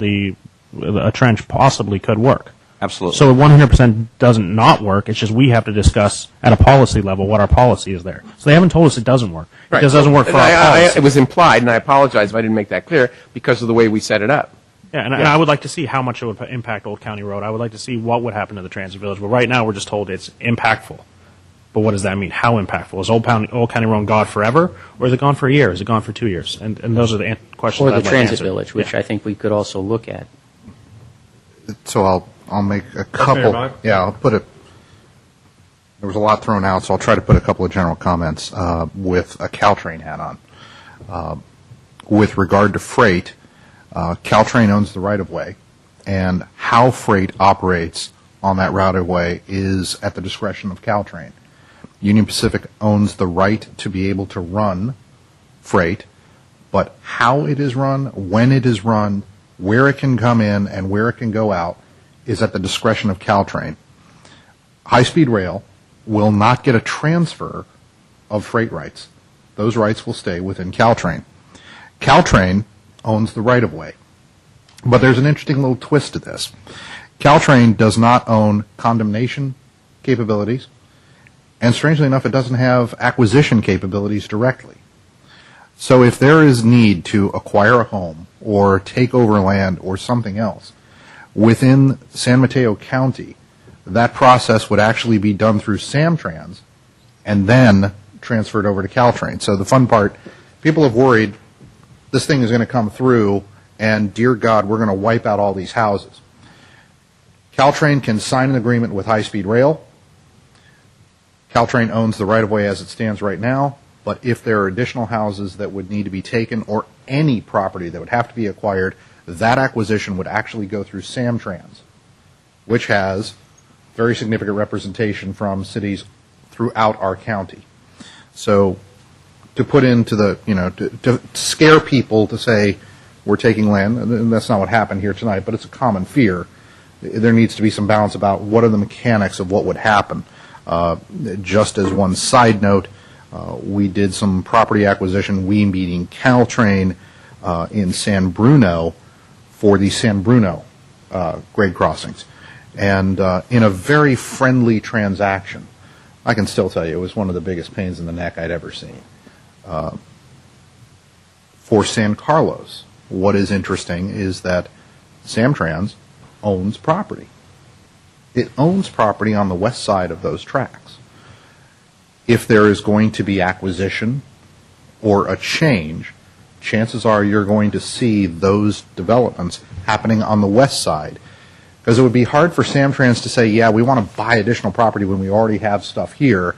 a trench possibly could work. Absolutely. So it 100% doesn't not work. It's just we have to discuss at a policy level what our policy is there. So they haven't told us it doesn't work. Right. It just doesn't work for our policy. It was implied, and I apologize if I didn't make that clear, because of the way we set it up. Yeah, and I would like to see how much it would impact Old County Road. I would like to see what would happen to the transit village. But right now we're just told it's impactful. But what does that mean? How impactful? Is Old County Road gone forever, or is it gone for a year? Is it gone for 2 years? And those are the questions Or I'd the like to transit answer. village, which I think we could also look at. So I'll make a couple. Mayor, Yeah, I'll put it. There was a lot thrown out, so I'll try to put a couple of general comments with a Caltrain hat on. With regard to freight, Caltrain owns the right-of-way, and how freight operates on that right-of-way is at the discretion of Caltrain. Union Pacific owns the right to be able to run freight, but how it is run, when it is run, where it can come in and where it can go out is at the discretion of Caltrain. High-speed rail will not get a transfer of freight rights. Those rights will stay within Caltrain. Caltrain owns the right-of-way. But there's an interesting little twist to this. Caltrain does not own condemnation capabilities, and strangely enough, it doesn't have acquisition capabilities directly. So if there is need to acquire a home or take over land or something else within San Mateo County, that process would actually be done through Samtrans and then transferred over to Caltrain. So the fun part, people have worried this thing is going to come through and, dear God, we're going to wipe out all these houses. Caltrain can sign an agreement with High Speed Rail. Caltrain owns the right-of-way as it stands right now, but if there are additional houses that would need to be taken or any property that would have to be acquired, that acquisition would actually go through Samtrans, which has very significant representation from cities throughout our county. So to put into the, to scare people to say we're taking land, and that's not what happened here tonight, but it's a common fear. There needs to be some balance about what are the mechanics of what would happen. Just as one side note, we did some property acquisition, we meeting Caltrain in San Bruno for the San Bruno grade crossings. And in a very friendly transaction, I can still tell you it was one of the biggest pains in the neck I'd ever seen. For San Carlos, what is interesting is that Samtrans owns property. It owns property on the west side of those tracks. If there is going to be acquisition or a change, chances are you're going to see those developments happening on the west side. Because it would be hard for Samtrans to say, yeah, we want to buy additional property when we already have stuff here,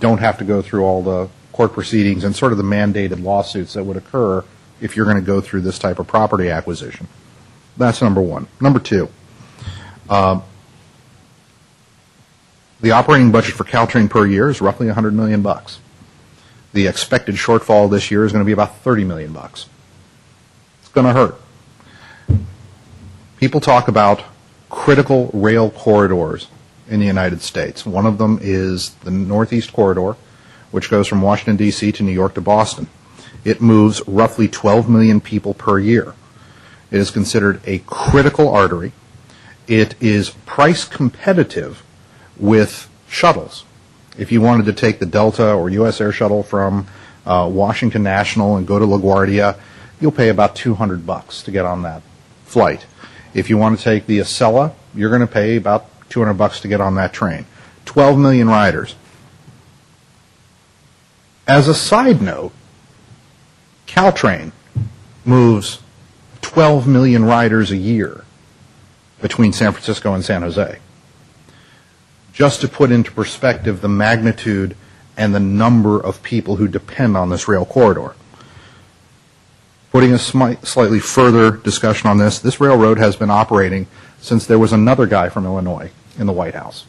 don't have to go through all the court proceedings and sort of the mandated lawsuits that would occur if you're going to go through this type of property acquisition. That's number one. Number two, the operating budget for Caltrain per year is roughly $100 million. The expected shortfall this year is going to be about $30 million. It's going to hurt. People talk about critical rail corridors in the United States. One of them is the Northeast Corridor, which goes from Washington, D.C. to New York to Boston. It moves roughly 12 million people per year. It is considered a critical artery. It is price competitive with shuttles. If you wanted to take the Delta or U.S. Air Shuttle from Washington National and go to LaGuardia, you'll pay about $200 to get on that flight. If you want to take the Acela, you're going to pay about $200 to get on that train. 12 million riders. As a side note, Caltrain moves 12 million riders a year between San Francisco and San Jose. Just to put into perspective the magnitude and the number of people who depend on this rail corridor. Putting a slightly further discussion on this railroad has been operating since there was another guy from Illinois in the White House.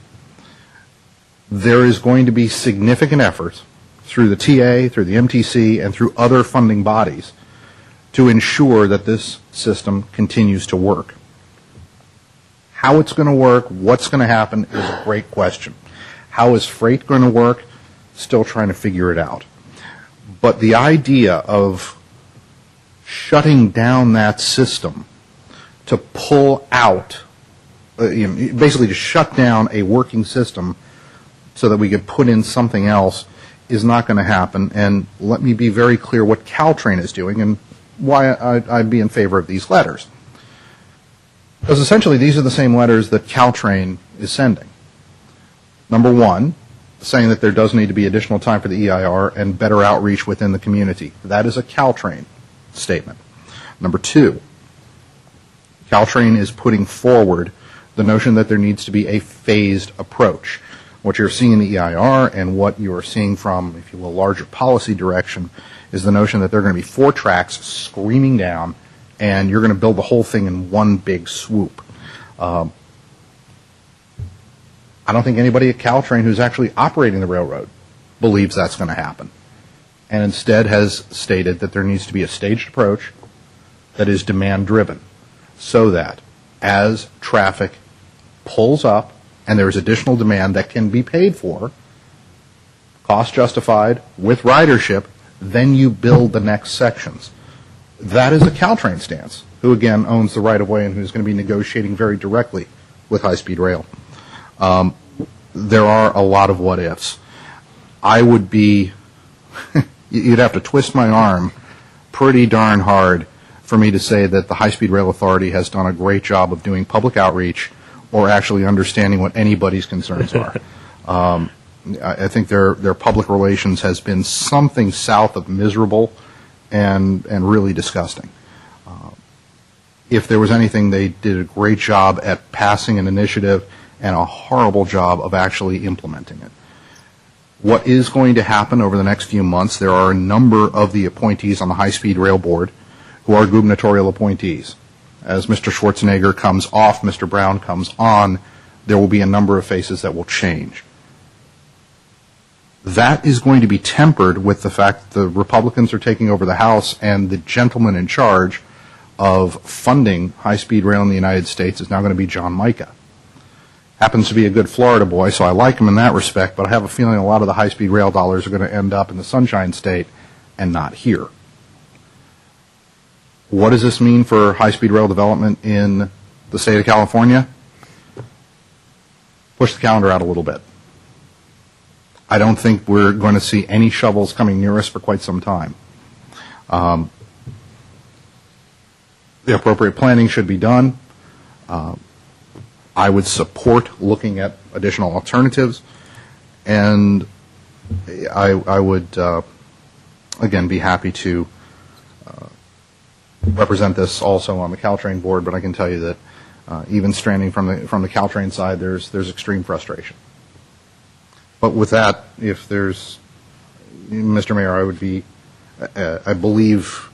There is going to be significant efforts through the TA, through the MTC, and through other funding bodies to ensure that this system continues to work. How it's going to work, what's going to happen is a great question. How is freight going to work? Still trying to figure it out. But the idea of shutting down that system to pull out, basically to shut down a working system so that we could put in something else is not going to happen. And let me be very clear what Caltrain is doing and why I'd be in favor of these letters. Because essentially these are the same letters that Caltrain is sending. Number one, saying that there does need to be additional time for the EIR and better outreach within the community. That is a Caltrain statement. Number two, Caltrain is putting forward the notion that there needs to be a phased approach. What you're seeing in the EIR and what you are seeing from, if you will, larger policy direction is the notion that there are going to be 4 tracks screaming down and you're going to build the whole thing in one big swoop. I don't think anybody at Caltrain who's actually operating the railroad believes that's going to happen, and instead has stated that there needs to be a staged approach that is demand-driven so that as traffic pulls up and there is additional demand that can be paid for, cost justified, with ridership, then you build the next sections. That is a Caltrain stance, who again owns the right-of-way and who's going to be negotiating very directly with high-speed rail. There are a lot of what-ifs. I would be, you'd have to twist my arm pretty darn hard for me to say that the High-Speed Rail Authority has done a great job of doing public outreach or actually understanding what anybody's concerns are. I think their public relations has been something south of miserable and really disgusting. If there was anything, they did a great job at passing an initiative and a horrible job of actually implementing it. What is going to happen over the next few months, there are a number of the appointees on the High-Speed Rail Board who are gubernatorial appointees. As Mr. Schwarzenegger comes off, Mr. Brown comes on, there will be a number of faces that will change. That is going to be tempered with the fact that the Republicans are taking over the House and the gentleman in charge of funding high-speed rail in the United States is now going to be John Mica. Happens to be a good Florida boy, so I like him in that respect, but I have a feeling a lot of the high-speed rail dollars are going to end up in the Sunshine State and not here. What does this mean for high-speed rail development in the state of California? Push the calendar out a little bit. I don't think we're going to see any shovels coming near us for quite some time. The appropriate planning should be done. I would support looking at additional alternatives, and I would, again, be happy to represent this also on the Caltrain board, but I can tell you that even stranding from the Caltrain side, there's extreme frustration. But with that, if there's, Mr. Mayor, I would be, I believe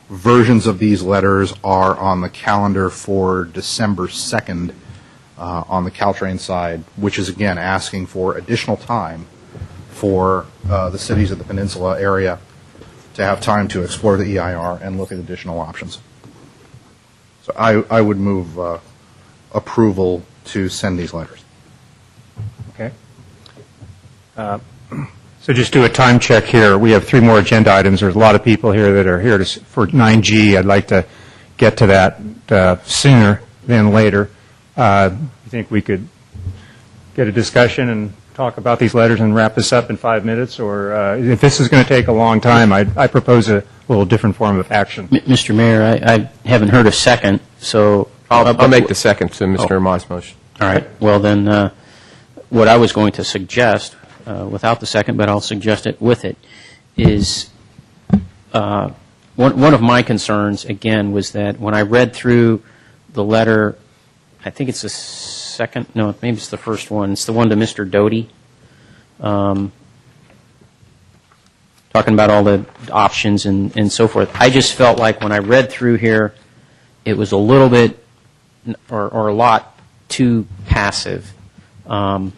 versions of these letters are on the calendar for December 2nd on the Caltrain side, which is, again, asking for additional time for the cities of the peninsula area to have time to explore the EIR and look at additional options. So I would move approval to send these letters. Okay. So just do a time check here. We have 3 more agenda items. There's a lot of people here that are here for 9G. I'd like to get to that sooner than later. You think we could get a discussion and talk about these letters and wrap this up in 5 minutes? Or if this is going to take a long time, I propose a little different form of action. Mr. Mayor, I haven't heard a second, so... I'll make the second to Mr. Ahmad's motion. All right. Well, then, what I was going to suggest, without the second, but I'll suggest it with it, is one of my concerns, again, was that when I read through the letter, I think it's the second, no, maybe it's the first one. It's the one to Mr. Doty, talking talking about all the options and so forth. I just felt like when I read through here, it was a little bit or a lot too passive. And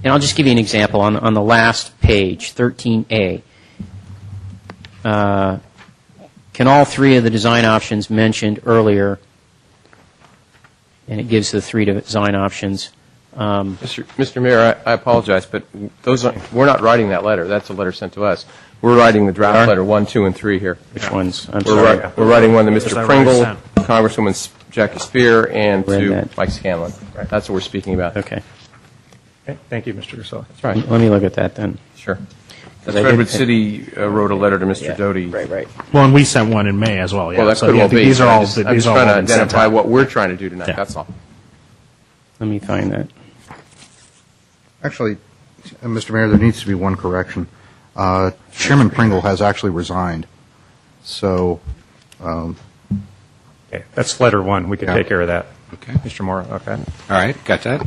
I'll just give you an example. On the last page, 13A, can all three of the design options mentioned earlier, and it gives the three design options. Mr. Mayor, I apologize, but we're not writing that letter. That's a letter sent to us. We're writing the draft letter 1, 2, and 3 here. Which ones? I'm We're sorry. we're writing one to Because Mr. I Pringle, wrote Congresswoman Jackie Spear, and Read to that. Mike Scanlon. That's what we're speaking about. Okay. Okay, thank you, Mr. Russo. That's right. Let me look at that then. Sure. Because I did Redwood think- City wrote a letter to Mr. Yeah, Doty. right. Well, and we sent one in May as well. Yeah. Well, that So, could yeah, well be. These are all. I'm just these are all trying to been sent identify out. what we're trying to do tonight. Yeah. That's all. Let me find that. Actually, Mr. Mayor, there needs to be one correction. Chairman Pringle has actually resigned. So, Okay, that's letter one. We can Yeah. take care of that. Okay. Mr. Morrow, okay. All right, got that?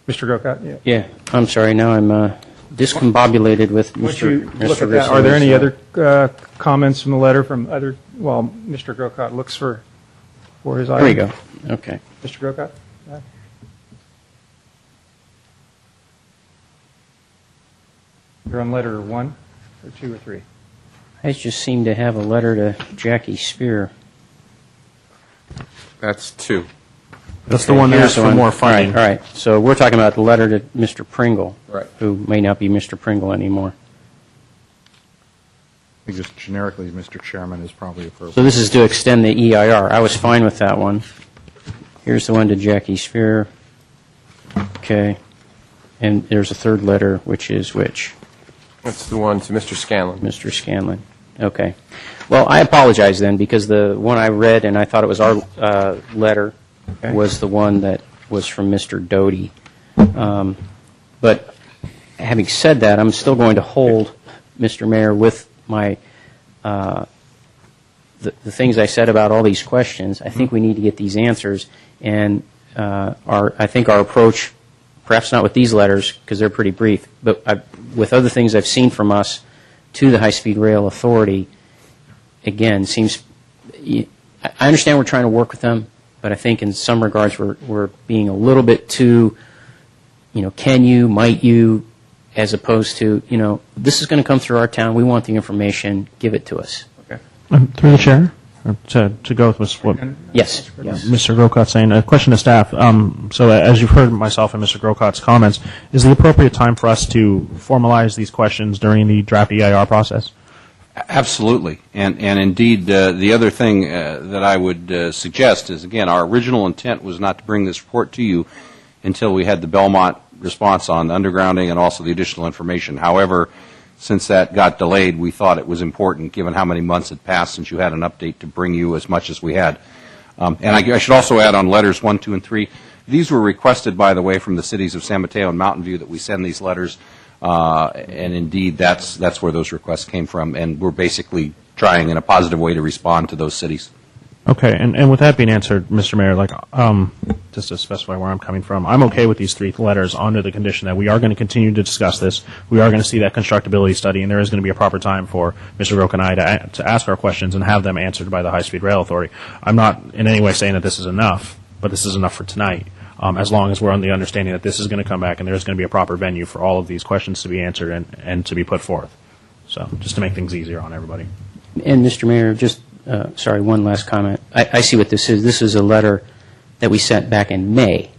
Mr. Grocott, yeah. Yeah, I'm sorry. Now I'm discombobulated with Once Mr. you look Mr. at that, are there any Russo's, other comments from the letter from other, well, Mr. Grocott looks for his item? There we go. Okay. Mr. Grocott? You're on letter one, or two, or three? I just seem to have a letter to Jackie Spear. That's 2. That's the one that Here's asked the for one. more funding. All right. So we're talking about the letter to Mr. Pringle, Right. who may not be Mr. Pringle anymore. I think just generically, Mr. Chairman is probably appropriate. So this is to extend the EIR. I was fine with that one. Here's the one to Jackie Spear. Okay. And there's a third letter, which is which? That's the one to Mr. Scanlon. Mr. Scanlon. Okay. Well, I apologize then, because the one I read, and I thought it was our letter, was the one that was from Mr. Doty. But having said that, I'm still going to hold, Mr. Mayor, with my the things I said about all these questions. I think we need to get these answers, and I think our approach, perhaps not with these letters because they're pretty brief, but with other things I've seen from us to the High-Speed Rail Authority, again, seems. I understand we're trying to work with them, but I think in some regards we're being a little bit too, can you, might you, as opposed to, this is going to come through our town. We want the information. Give it to us. Okay. Through the chair, or to go with what Yes. Mr. Grocott's saying. A question to staff. So as you've heard myself and Mr. Grocott's comments, is the appropriate time for us to formalize these questions during the draft EIR process? Absolutely. And indeed, the other thing that I would suggest is, again, our original intent was not to bring this report to you until we had the Belmont response on undergrounding and also the additional information. However, since that got delayed, we thought it was important, given how many months had passed since you had an update, to bring you as much as we had. And I should also add on letters 1, 2, and 3, these were requested, by the way, from the cities of San Mateo and Mountain View that we send these letters. And indeed, that's where those requests came from, and we're basically trying in a positive way to respond to those cities. Okay, and with that being answered, Mr. Mayor, just to specify where I'm coming from, I'm okay with these three letters under the condition that we are going to continue to discuss this. We are going to see that constructability study, and there is going to be a proper time for Mr. Roque and I to ask our questions and have them answered by the High-Speed Rail Authority. I'm not in any way saying that this is enough, but this is enough for tonight, as long as we're on the understanding that this is going to come back and there's going to be a proper venue for all of these questions to be answered and to be put forth. So just to make things easier on everybody. And Mr. Mayor, just, sorry, one last comment. I see what this is. This is a letter that we sent back in May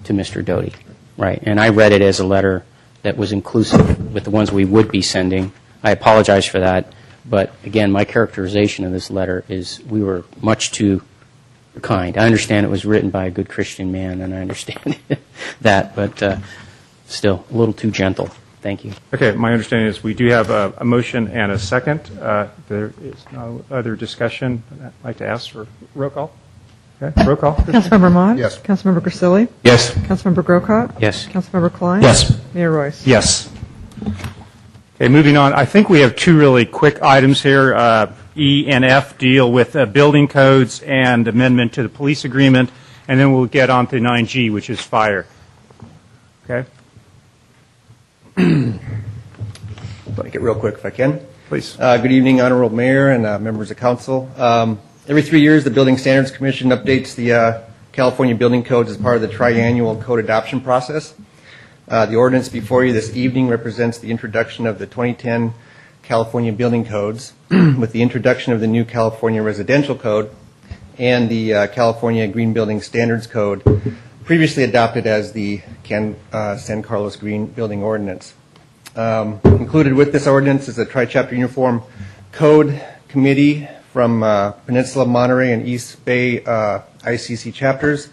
to Mr. Doty, right? And I read it as a letter that was inclusive with the ones we would be sending. I apologize for that. But again, my characterization of this letter is we were much too kind. I understand it was written by a good Christian man, and I understand that, but still a little too gentle. Thank you. Okay, my understanding is we do have a motion and a second. There is no other discussion. I'd like to ask for roll call. Okay, roll call. Councilmember Mott? Yes. Councilmember Grisilli? Yes. Councilmember Grocott? Yes. Councilmember Klein? Yes. Mayor Royce? Yes. Okay, moving on. I think we have two really quick items here. E and F deal with building codes and amendment to the police agreement, and then we'll get on to 9G, which is fire. Okay? Make it real quick if I can. Please. Good evening, Honorable Mayor and members of Council. Every 3 years, the Building Standards Commission updates the California Building Codes as part of the triannual code adoption process. The ordinance before you this evening represents the introduction of the 2010 California Building Codes with the introduction of the new California Residential Code and the California Green Building Standards Code, previously adopted as the San Carlos Green Building Ordinance. Included with this ordinance is a tri-chapter uniform code committee from Peninsula, Monterey, and East Bay ICC chapters,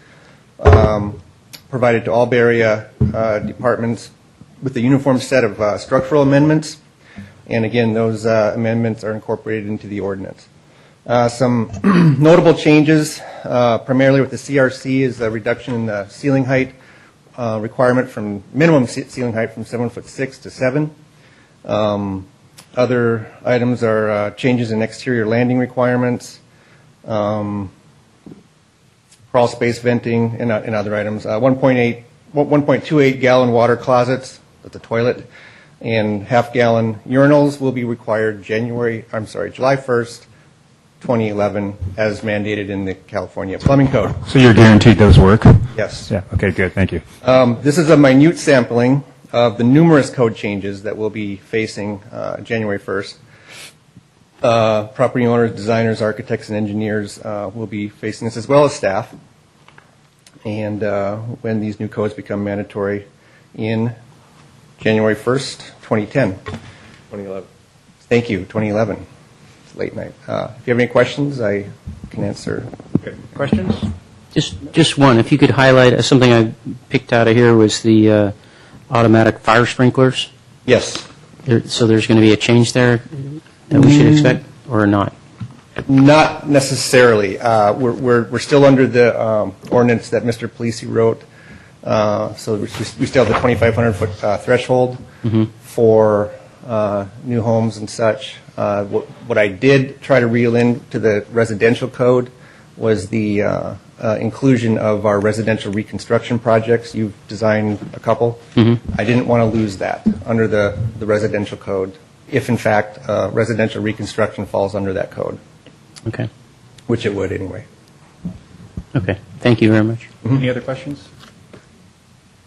provided to all Bay Area departments with a uniform set of structural amendments. And again, those amendments are incorporated into the ordinance. Some notable changes, primarily with the CRC, is a reduction in the ceiling height requirement from minimum ceiling height from 7'6" to 7. Other items are changes in exterior landing requirements, crawl space venting, and other items. 1.28 gallon water closets at the toilet and half-gallon urinals will be required July 1st, 2011, as mandated in the California Plumbing Code. So you're guaranteed those work? Yes. Yeah, okay, good, thank you. This is a minute sampling of the numerous code changes that we'll be facing January 1st. Property owners, designers, architects, and engineers will be facing this, as well as staff. And when these new codes become mandatory in January 1st, 2010. 2011. Thank you, 2011. It's late night. If you have any questions, I can answer. Okay. Questions? Just one. If you could highlight something I picked out of here was the automatic fire sprinklers. Yes. So there's going to be a change there that we should expect, or not? Not necessarily. We're still under the ordinance that Mr. Polisi wrote. So we still have the 2,500-foot threshold for new homes and such. What I did try to reel into the residential code was the inclusion of our residential reconstruction projects. You've designed a couple. I didn't want to lose that under the residential code, if in fact residential reconstruction falls under that code. Okay. Which it would anyway. Okay. Thank you very much. Any other questions?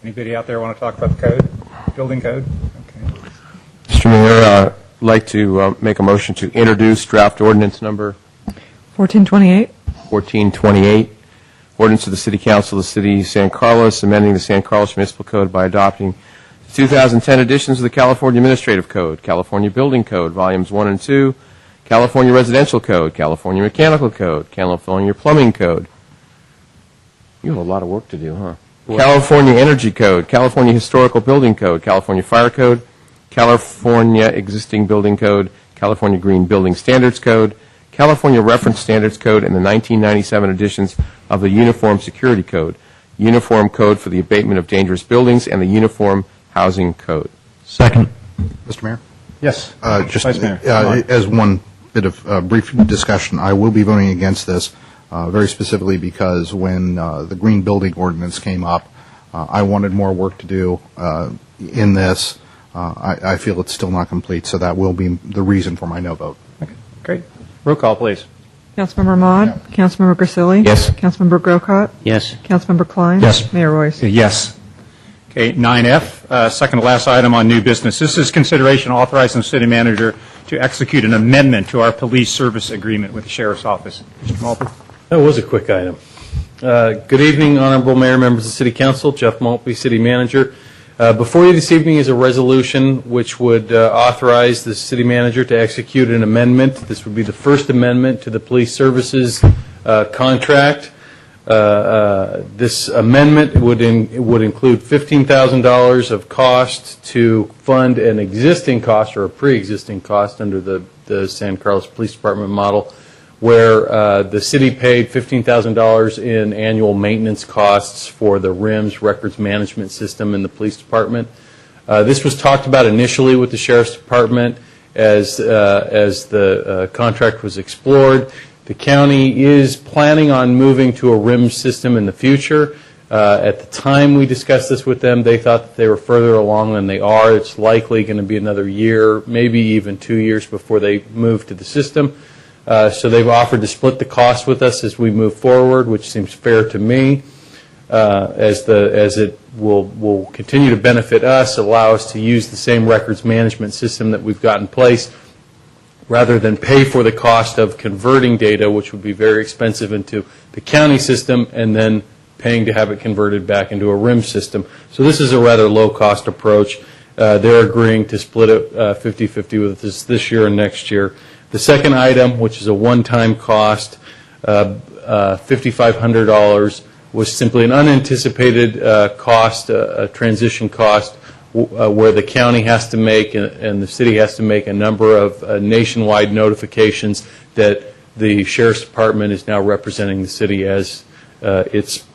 Anybody out there want to talk about the code, building code? Okay. Mr. Mayor, I'd like to make a motion to introduce draft ordinance number 1428. 1428, ordinance of the City Council of the City of San Carlos, amending the San Carlos Municipal Code by adopting 2010 editions of the California Administrative Code, California Building Code, Volumes 1 and 2, California Residential Code, California Mechanical Code, California Plumbing Code. You have a lot of work to do, huh? California Energy Code, California Historical Building Code, California Fire Code, California Existing Building Code, California Green Building Standards Code, California Reference Standards Code, and the 1997 editions of the Uniform Security Code, Uniform Code for the Abatement of Dangerous Buildings, and the Uniform Housing Code. Second. Mr. Mayor? Yes. Just Vice Mayor. as one bit of brief discussion, I will be voting against this, very specifically because when the Green Building Ordinance came up, I wanted more work to do in this. I feel it's still not complete, so that will be the reason for my no vote. Okay, great. Roll call, please. Councilmember Ahmad? Councilmember Grisilli? Yes. Councilmember Grocott? Yes. Councilmember Klein? Yes. Mayor Royce? Yes. Okay, 9F, second to last item on new business. This is consideration authorizing the city manager to execute an amendment to our police service agreement with the Sheriff's Office. Mr. Maltby? That was a quick item. Good evening, Honorable Mayor, members of the City Council. Jeff Maltby, City Manager. Before you this evening is a resolution which would authorize the city manager to execute an amendment. This would be the first amendment to the police services contract. This amendment would include $15,000 of cost to fund an existing cost or a pre-existing cost under the San Carlos Police Department model, where the city paid $15,000 in annual maintenance costs for the RIMS records management system in the police department. This was talked about initially with the Sheriff's Department as the contract was explored. The county is planning on moving to a RIMS system in the future. At the time we discussed this with them, they thought that they were further along than they are. It's likely going to be another year, maybe even 2 years before they move to the system. So they've offered to split the cost with us as we move forward, which seems fair to me, as it will continue to benefit us, allow us to use the same records management system that we've got in place, rather than pay for the cost of converting data, which would be very expensive, into the county system, and then paying to have it converted back into a RIM system. So this is a rather low-cost approach. They're agreeing to split it 50-50 with us this year and next year. The second item, which is a one-time cost, $5,500, was simply an unanticipated cost, a transition cost, where the county has to make and the city has to make a number of nationwide notifications that the Sheriff's Department is now representing the city as its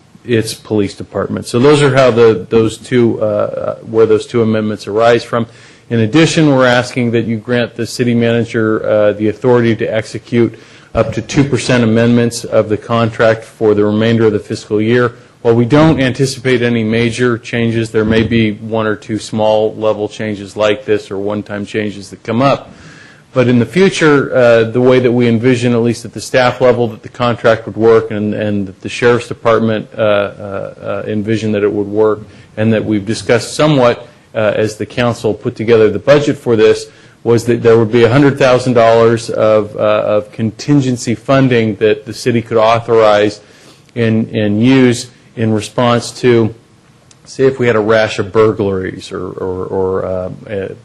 police department. So those are how those two amendments arise from. In addition, we're asking that you grant the city manager the authority to execute up to 2% amendments of the contract for the remainder of the fiscal year. While we don't anticipate any major changes, there may be one or two small level changes like this or one-time changes that come up. But in the future, the way that we envision, at least at the staff level, that the contract would work and that the Sheriff's Department envisioned that it would work, and that we've discussed somewhat as the council put together the budget for this, was that there would be $100,000 of contingency funding that the city could authorize and use in response to, say, if we had a rash of burglaries or it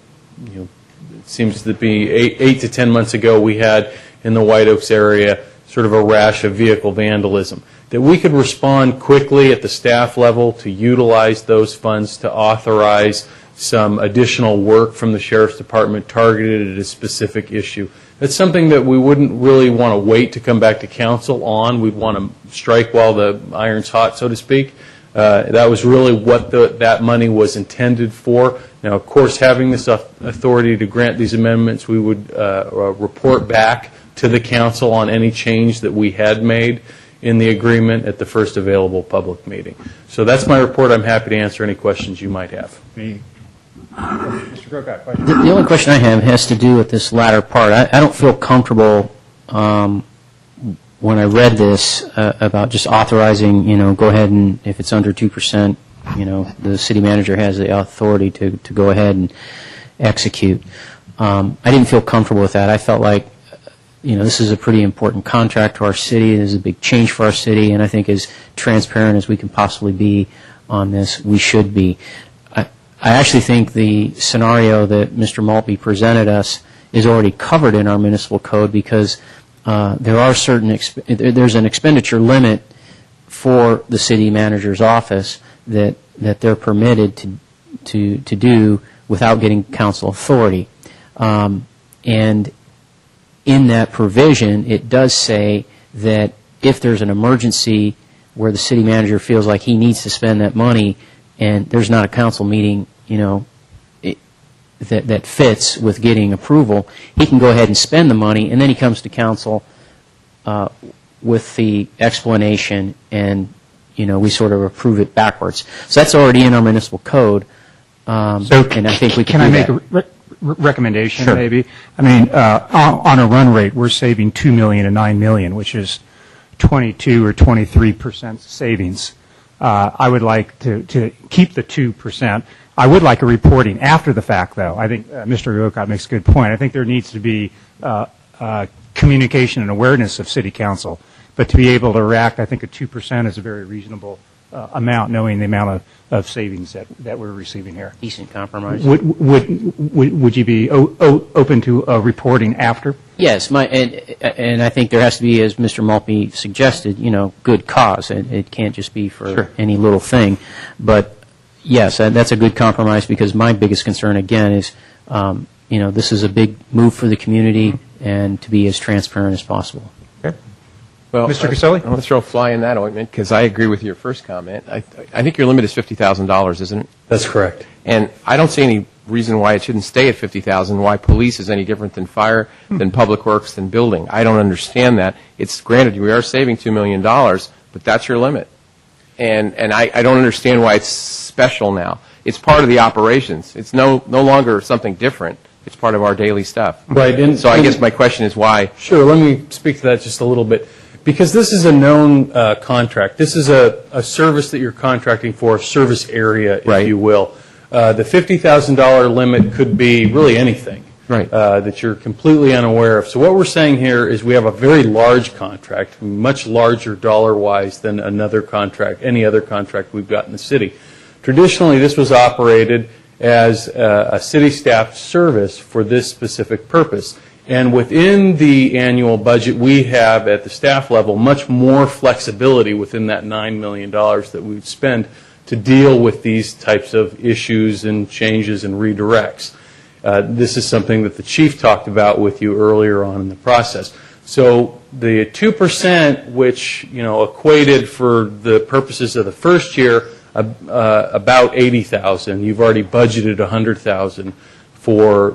seems to be 8 to 10 months ago we had in the White Oaks area sort of a rash of vehicle vandalism, that we could respond quickly at the staff level to utilize those funds to authorize some additional work from the Sheriff's Department targeted at a specific issue. That's something that we wouldn't really want to wait to come back to council on. We'd want to strike while the iron's hot, so to speak. That was really what that money was intended for. Now, of course, having this authority to grant these amendments, we would report back to the council on any change that we had made in the agreement at the first available public meeting. So that's my report. I'm happy to answer any questions you might have. Mr. Grocott, question? The only question I have has to do with this latter part. I don't feel comfortable when I read this about just authorizing, go ahead and if it's under 2%, the city manager has the authority to go ahead and execute. I didn't feel comfortable with that. I felt like, this is a pretty important contract to our city. This is a big change for our city, and I think as transparent as we can possibly be on this, we should be. I actually think the scenario that Mr. Maltby presented us is already covered in our municipal code because there are there's an expenditure limit for the city manager's office that they're permitted to do without getting council authority. And in that provision, it does say that if there's an emergency where the city manager feels like he needs to spend that money and there's not a council meeting, that fits with getting approval, he can go ahead and spend the money, and then he comes to council with the explanation, and we sort of approve it backwards. So that's already in our municipal code, and I think we can do that. I make a recommendation, Sure. maybe? I mean, on a run rate, we're saving $2 million to $9 million, which is 22 or 23% savings. I would like to keep the 2%. I would like a reporting after the fact, though. I think Mr. Grocott makes a good point. I think there needs to be communication and awareness of City Council. But to be able to react, I think a 2% is a very reasonable amount, knowing the amount of savings that we're receiving here. Decent compromise. Would you be open to reporting after? Yes, and I think there has to be, as Mr. Maltby suggested, good cause. It can't just be for any little thing. But yes, that's a good compromise because my biggest concern again is, this is a big move for the community, and to be as transparent as possible. Okay. Well, Mr. Caselli? I want to throw a fly in that ointment because I agree with your first comment. I think your limit is $50,000, isn't it? That's correct. And I don't see any reason why it shouldn't stay at $50,000, why police is any different than fire, than public works, than building. I don't understand that. It's granted we are saving $2 million, but that's your limit. and I don't understand why it's special now. It's part of the operations. It's no longer something different. It's part of our daily stuff. Right. And so I guess my question is why. Sure. Let me speak to that just a little bit. Because this is a known contract. This is a service that you're contracting for, a service area, if you will. The $50,000 limit could be really anything that you're completely unaware of. So what we're saying here is we have a very large contract, much larger dollar-wise than another contract, any other contract we've got in the city. Traditionally, this was operated as a city staff service for this specific purpose. And within the annual budget, we have at the staff level much more flexibility within that $9 million that we would spend to deal with these types of issues and changes and redirects. This is something that the chief talked about with you earlier on in the process. So the 2%, which equated for the purposes of the first year about $80,000. You've already budgeted $100,000 for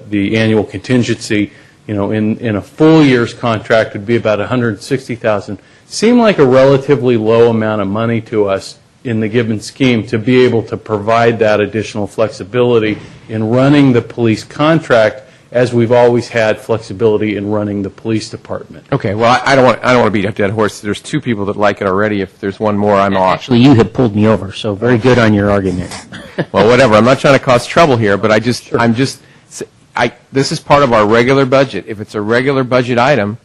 the annual contingency. In a full year's contract would be about $160,000. Seemed like a relatively low amount of money to us in the given scheme to be able to provide that additional flexibility in running the police contract, as we've always had flexibility in running the police department. Okay, well, I don't want to beat up that horse. There's two people that like it already. If there's one more, I'm off. Actually, you have pulled me over, so very good on your argument. Well, whatever. I'm not trying to cause trouble here, but this is part of our regular budget. If it's a regular budget item,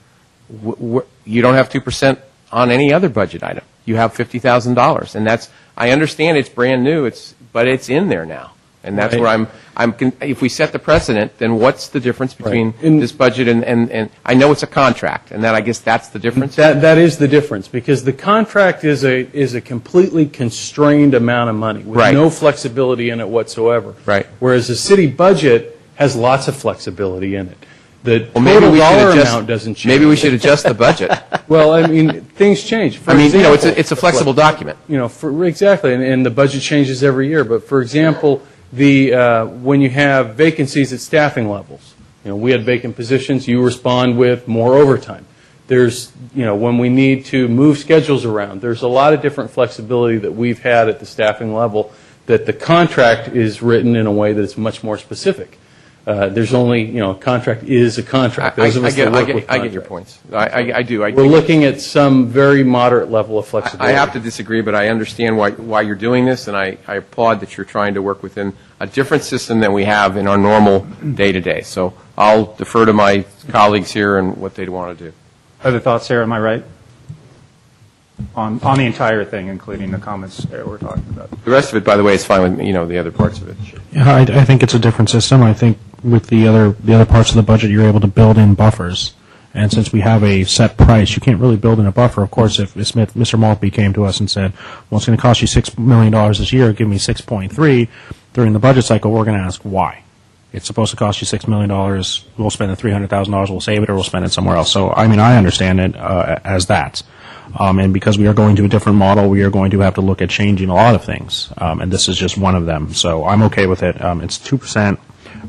you don't have 2% on any other budget item. You have $50,000, and I understand it's brand new, but it's in there now. And that's where if we set the precedent, then what's the difference between this budget and I know it's a contract, and I guess that's the difference? That is the difference, because the contract is a completely constrained amount of money with no flexibility in it whatsoever. Right. Whereas the city budget has lots of flexibility in it. The total dollar amount doesn't change. Maybe we should adjust the budget. Well, I mean, things change. It's a flexible document. Exactly, and the budget changes every year. But for example, when you have vacancies at staffing levels, we had vacant positions. You respond with more overtime. There's, when we need to move schedules around, there's a lot of different flexibility that we've had at the staffing level. That the contract is written in a way that it's much more specific. There's only, a contract is a contract. Those of us that work with I get your points. I do. We're looking at some very moderate level of flexibility. I have to disagree, but I understand why you're doing this, and I applaud that you're trying to work within a different system than we have in our normal day-to-day. So I'll defer to my colleagues here and what they'd want to do. Other thoughts, Sarah? Am I right? On the entire thing, including the comments that we're talking about. The rest of it, by the way, is fine with me, the other parts of it. Yeah, I think it's a different system. I think with the other parts of the budget, you're able to build in buffers. And since we have a set price, you can't really build in a buffer. Of course, if Mr. Maltby came to us and said, well, it's going to cost you $6 million this year, give me 6.3, during the budget cycle, we're going to ask why. It's supposed to cost you $6 million. We'll spend the $300,000, we'll save it, or we'll spend it somewhere else. So, I understand it as that. And because we are going to a different model, we are going to have to look at changing a lot of things. And this is just one of them. So I'm okay with it. It's 2%.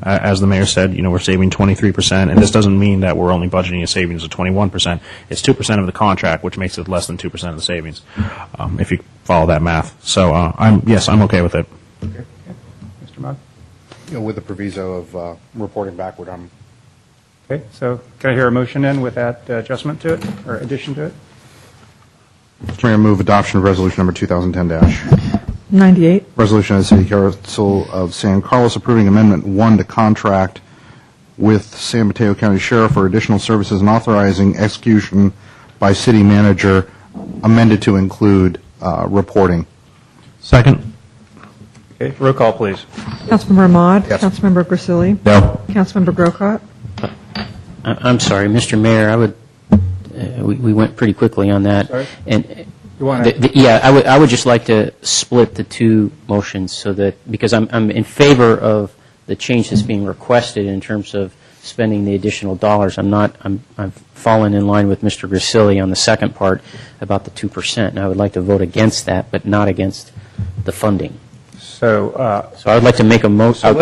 As the mayor said, we're saving 23%. And this doesn't mean that we're only budgeting a savings of 21%. It's 2% of the contract, which makes it less than 2% of the savings, if you follow that math. So I'm okay with it. Okay. Mr. Mugg? With the proviso of reporting backward, I'm... Okay. So can I hear a motion then with that adjustment to it, or addition to it? Mr. Mayor, move adoption of resolution number 2010-. 98. Resolution of the City Council of San Carlos approving Amendment 1 to contract with San Mateo County Sheriff for additional services and authorizing execution by city manager, amended to include reporting. Second. Okay. Roll call, please. Councilmember Ahmad. Yes. Councilmember Grisilli. No. Councilmember Grocott. I'm sorry, Mr. Mayor, we went pretty quickly on that. Sorry? And You want to? I would just like to split the two motions so that, because I'm in favor of the change that's being requested in terms of spending the additional dollars. I've fallen in line with Mr. Grisilli on the second part about the 2%, and I would like to vote against that, but not against the funding. So So I'd like to make a motion.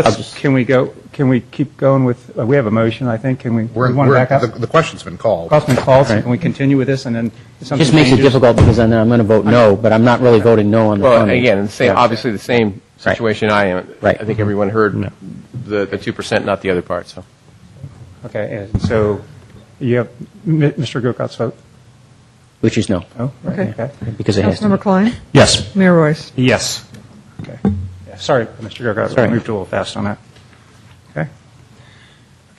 can we keep going with, we have a motion, I think. Can we want to back up? The question's been called. Question's been called, so Right. can we continue with this and then if something Just makes it changes? difficult because then I'm going to vote no, but I'm not really voting no on the Well, funding. again, Yeah. obviously the same situation I am. Right. I think everyone heard the 2%, not the other part, so. Okay, and so you have Mr. Gokat's vote? Which is no. Oh, Okay. okay. Because it has to. Councilmember Klein? Yes. Mayor Royce? Yes. Okay. Yeah, sorry, Mr. Gokat, Sorry. I moved a little fast on that. Okay.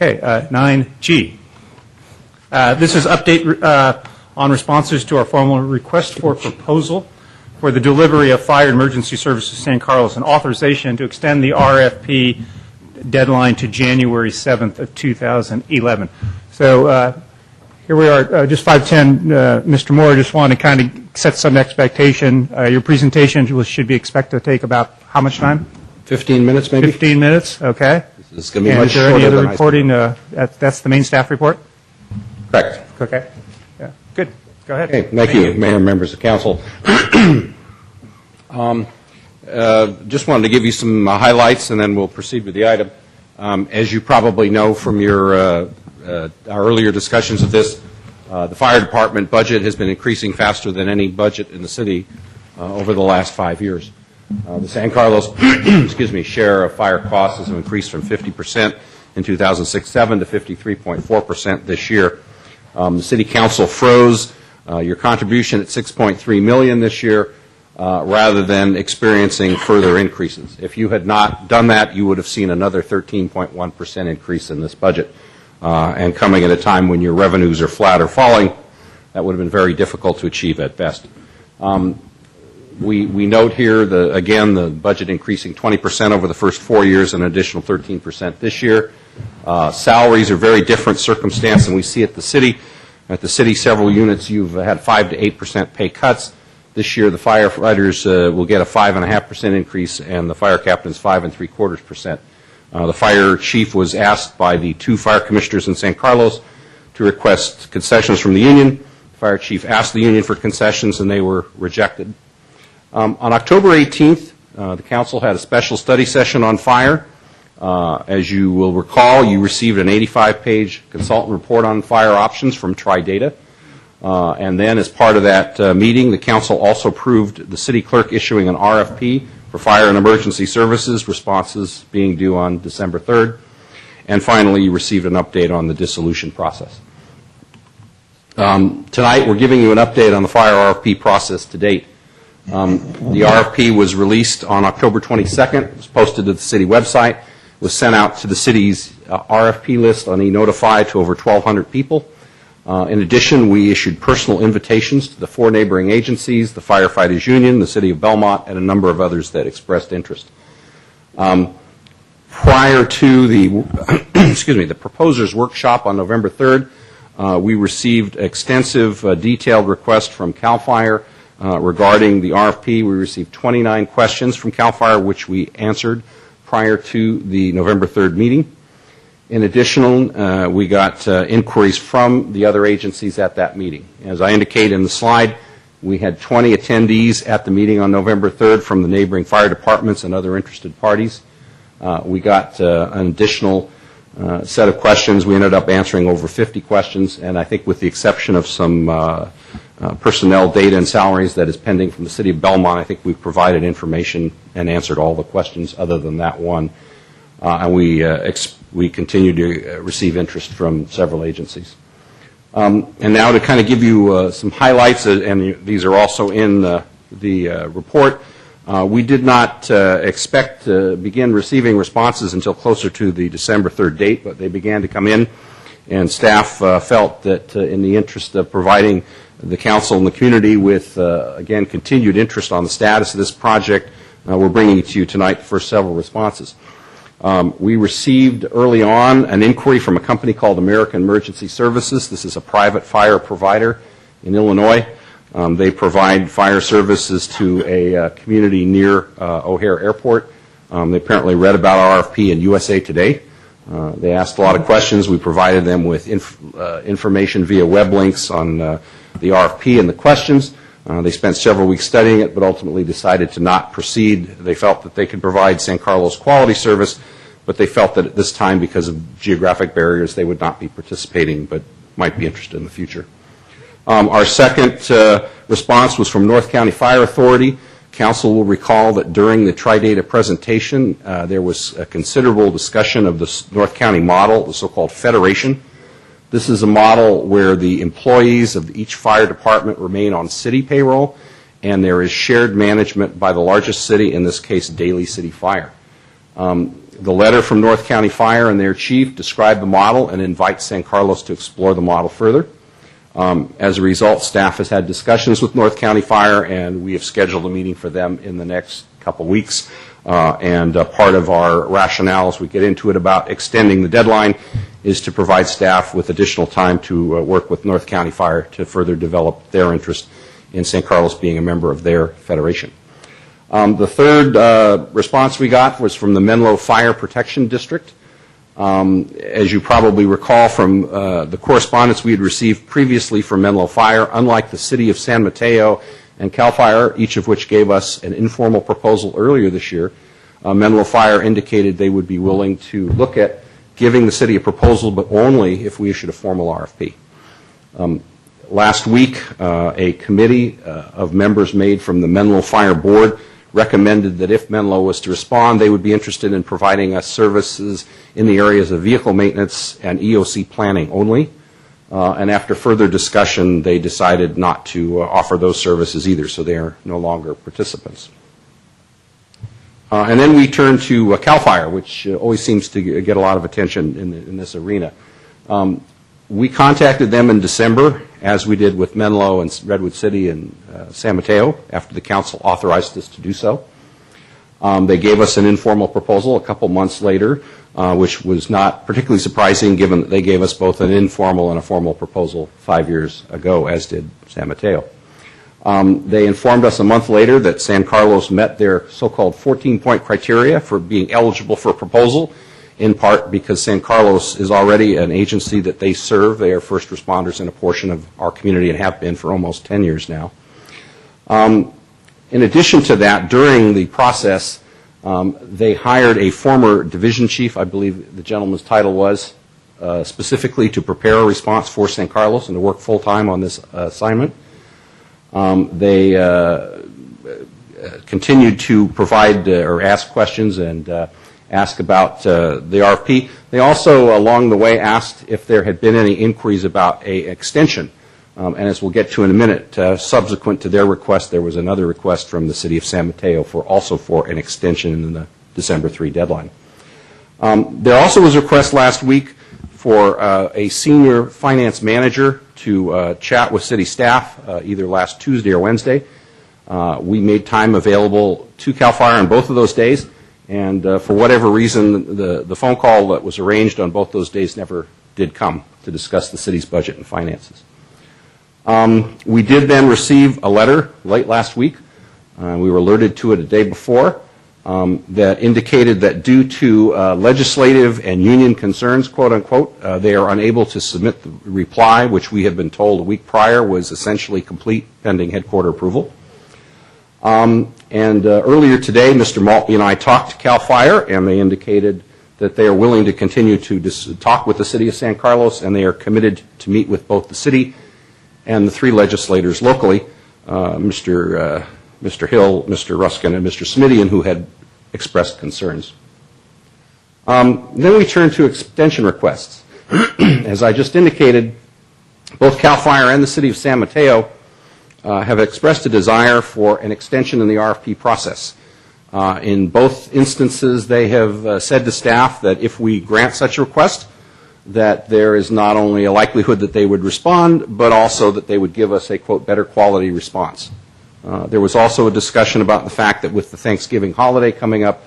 Okay, 9G. This is update on responses to our formal request for proposal for the delivery of fire and emergency services San Carlos and authorization to extend the RFP deadline to January 7th of 2011. So here we are, just 5:10. Mr. Moore, just want to kind of set some expectation. Your presentation should be expected to take about how much time? 15 minutes, maybe? 15 minutes, okay. This is going to be And much is there any shorter other than I reporting? That's the main staff report? Correct. Okay. Yeah. Good. Go ahead. Okay, thank you, Mayor and members of council. Just wanted to give you some highlights, and then we'll proceed with the item. As you probably know from our earlier discussions of this, the fire department budget has been increasing faster than any budget in the city over the last 5 years. The San Carlos share of fire costs has increased from 50% in 2006-7 to 53.4% this year. The city council froze your contribution at $6.3 million this year rather than experiencing further increases. If you had not done that, you would have seen another 13.1% increase in this budget. And coming at a time when your revenues are flat or falling, that would have been very difficult to achieve at best. We note here, again, the budget increasing 20% over the first 4 years and an additional 13% this year. Salaries are very different circumstance than we see at the city. At the city, several units, you've had 5 to 8% pay cuts. This year, the firefighters will get a 5.5% increase, and the fire captains 5.75%. The fire chief was asked by the 2 fire commissioners in San Carlos to request concessions from the union. The fire chief asked the union for concessions, and they were rejected. On October 18th, the council had a special study session on fire. As you will recall, you received an 85-page consultant report on fire options from TriData. And then as part of that meeting, the council also approved the city clerk issuing an RFP for fire and emergency services, responses being due on December 3rd. And finally, you received an update on the dissolution process. Tonight, we're giving you an update on the fire RFP process to date. The RFP was released on October 22nd. It was posted to the city website. It was sent out to the city's RFP list on e-Notify to over 1,200 people. In addition, we issued personal invitations to the 4 neighboring agencies, the Firefighters Union, the City of Belmont, and a number of others that expressed interest. Prior to the the proposers workshop on November 3rd, we received extensive detailed requests from CAL FIRE regarding the RFP. We received 29 questions from CAL FIRE, which we answered prior to the November 3rd meeting. In addition, we got inquiries from the other agencies at that meeting. As I indicate in the slide, we had 20 attendees at the meeting on November 3rd from the neighboring fire departments and other interested parties. We got an additional set of questions. We ended up answering over 50 questions, and I think with the exception of some personnel data and salaries that is pending from the City of Belmont, I think we've provided information and answered all the questions other than that one. And we continue to receive interest from several agencies. And now to kind of give you some highlights, and these are also in the report, we did not expect to begin receiving responses until closer to the December 3rd date, but they began to come in, and staff felt that in the interest of providing the council and the community with, again, continued interest on the status of this project, we're bringing it to you tonight for several responses. We received early on an inquiry from a company called American Emergency Services. This is a private fire provider in Illinois. They provide fire services to a community near O'Hare Airport. They apparently read about our RFP in USA Today. They asked a lot of questions. We provided them with information via web links on the RFP and the questions. They spent several weeks studying it, but ultimately decided to not proceed. They felt that they could provide San Carlos quality service, but they felt that at this time, because of geographic barriers, they would not be participating, but might be interested in the future. Our second response was from North County Fire Authority. Council will recall that during the Tri-Data presentation, there was a considerable discussion of the North County model, the so-called federation. This is a model where the employees of each fire department remain on city payroll, and there is shared management by the largest city, in this case, Daly City Fire. The letter from North County Fire and their chief described the model and invites San Carlos to explore the model further. As a result, staff has had discussions with North County Fire, and we have scheduled a meeting for them in the next couple weeks. Part of our rationale as we get into it about extending the deadline is to provide staff with additional time to work with North County Fire to further develop their interest in San Carlos being a member of their federation. The third response we got was from the Menlo Fire Protection District. As you probably recall from the correspondence we had received previously from Menlo Fire, unlike the city of San Mateo and CAL FIRE, each of which gave us an informal proposal earlier this year, Menlo Fire indicated they would be willing to look at giving the city a proposal, but only if we issued a formal RFP. Last week, a committee of members made from the Menlo Fire Board recommended that if Menlo was to respond, they would be interested in providing us services in the areas of vehicle maintenance and EOC planning only. And after further discussion, they decided not to offer those services either, so they are no longer participants. And then we turn to CAL FIRE, which always seems to get a lot of attention in this arena. We contacted them in December, as we did with Menlo and Redwood City and San Mateo, after the council authorized us to do so. They gave us an informal proposal a couple months later, which was not particularly surprising given that they gave us both an informal and a formal proposal 5 years ago, as did San Mateo. They informed us a month later that San Carlos met their so-called 14-point criteria for being eligible for a proposal, in part because San Carlos is already an agency that they serve. They are first responders in a portion of our community and have been for almost 10 years now. In addition to that, during the process, they hired a former division chief, I believe the gentleman's title was, specifically to prepare a response for San Carlos and to work full-time on this assignment. They continued to provide or ask questions and ask about the RFP. They also, along the way, asked if there had been any inquiries about an extension. And as we'll get to in a minute, subsequent to their request, there was another request from the city of San Mateo also for an extension in the December 3 deadline. There also was a request last week for a senior finance manager to chat with city staff either last Tuesday or Wednesday. We made time available to CAL FIRE on both of those days, and for whatever reason, the phone call that was arranged on both those days never did come to discuss the city's budget and finances. We did then receive a letter late last week. We were alerted to it a day before that indicated that due to legislative and union concerns, quote unquote, they are unable to submit the reply, which we had been told a week prior was essentially complete pending headquarter approval. Earlier today, Mr. Maltby and I talked to CAL FIRE, and they indicated that they are willing to continue to talk with the city of San Carlos, and they are committed to meet with both the city and the three legislators locally, Mr. Hill, Mr. Ruskin, and Mr. Smithian, who had expressed concerns. Then we turn to extension requests. As I just indicated, both CAL FIRE and the city of San Mateo have expressed a desire for an extension in the RFP process. In both instances, they have said to staff that if we grant such a request, that there is not only a likelihood that they would respond, but also that they would give us a, quote, better quality response. There was also a discussion about the fact that with the Thanksgiving holiday coming up,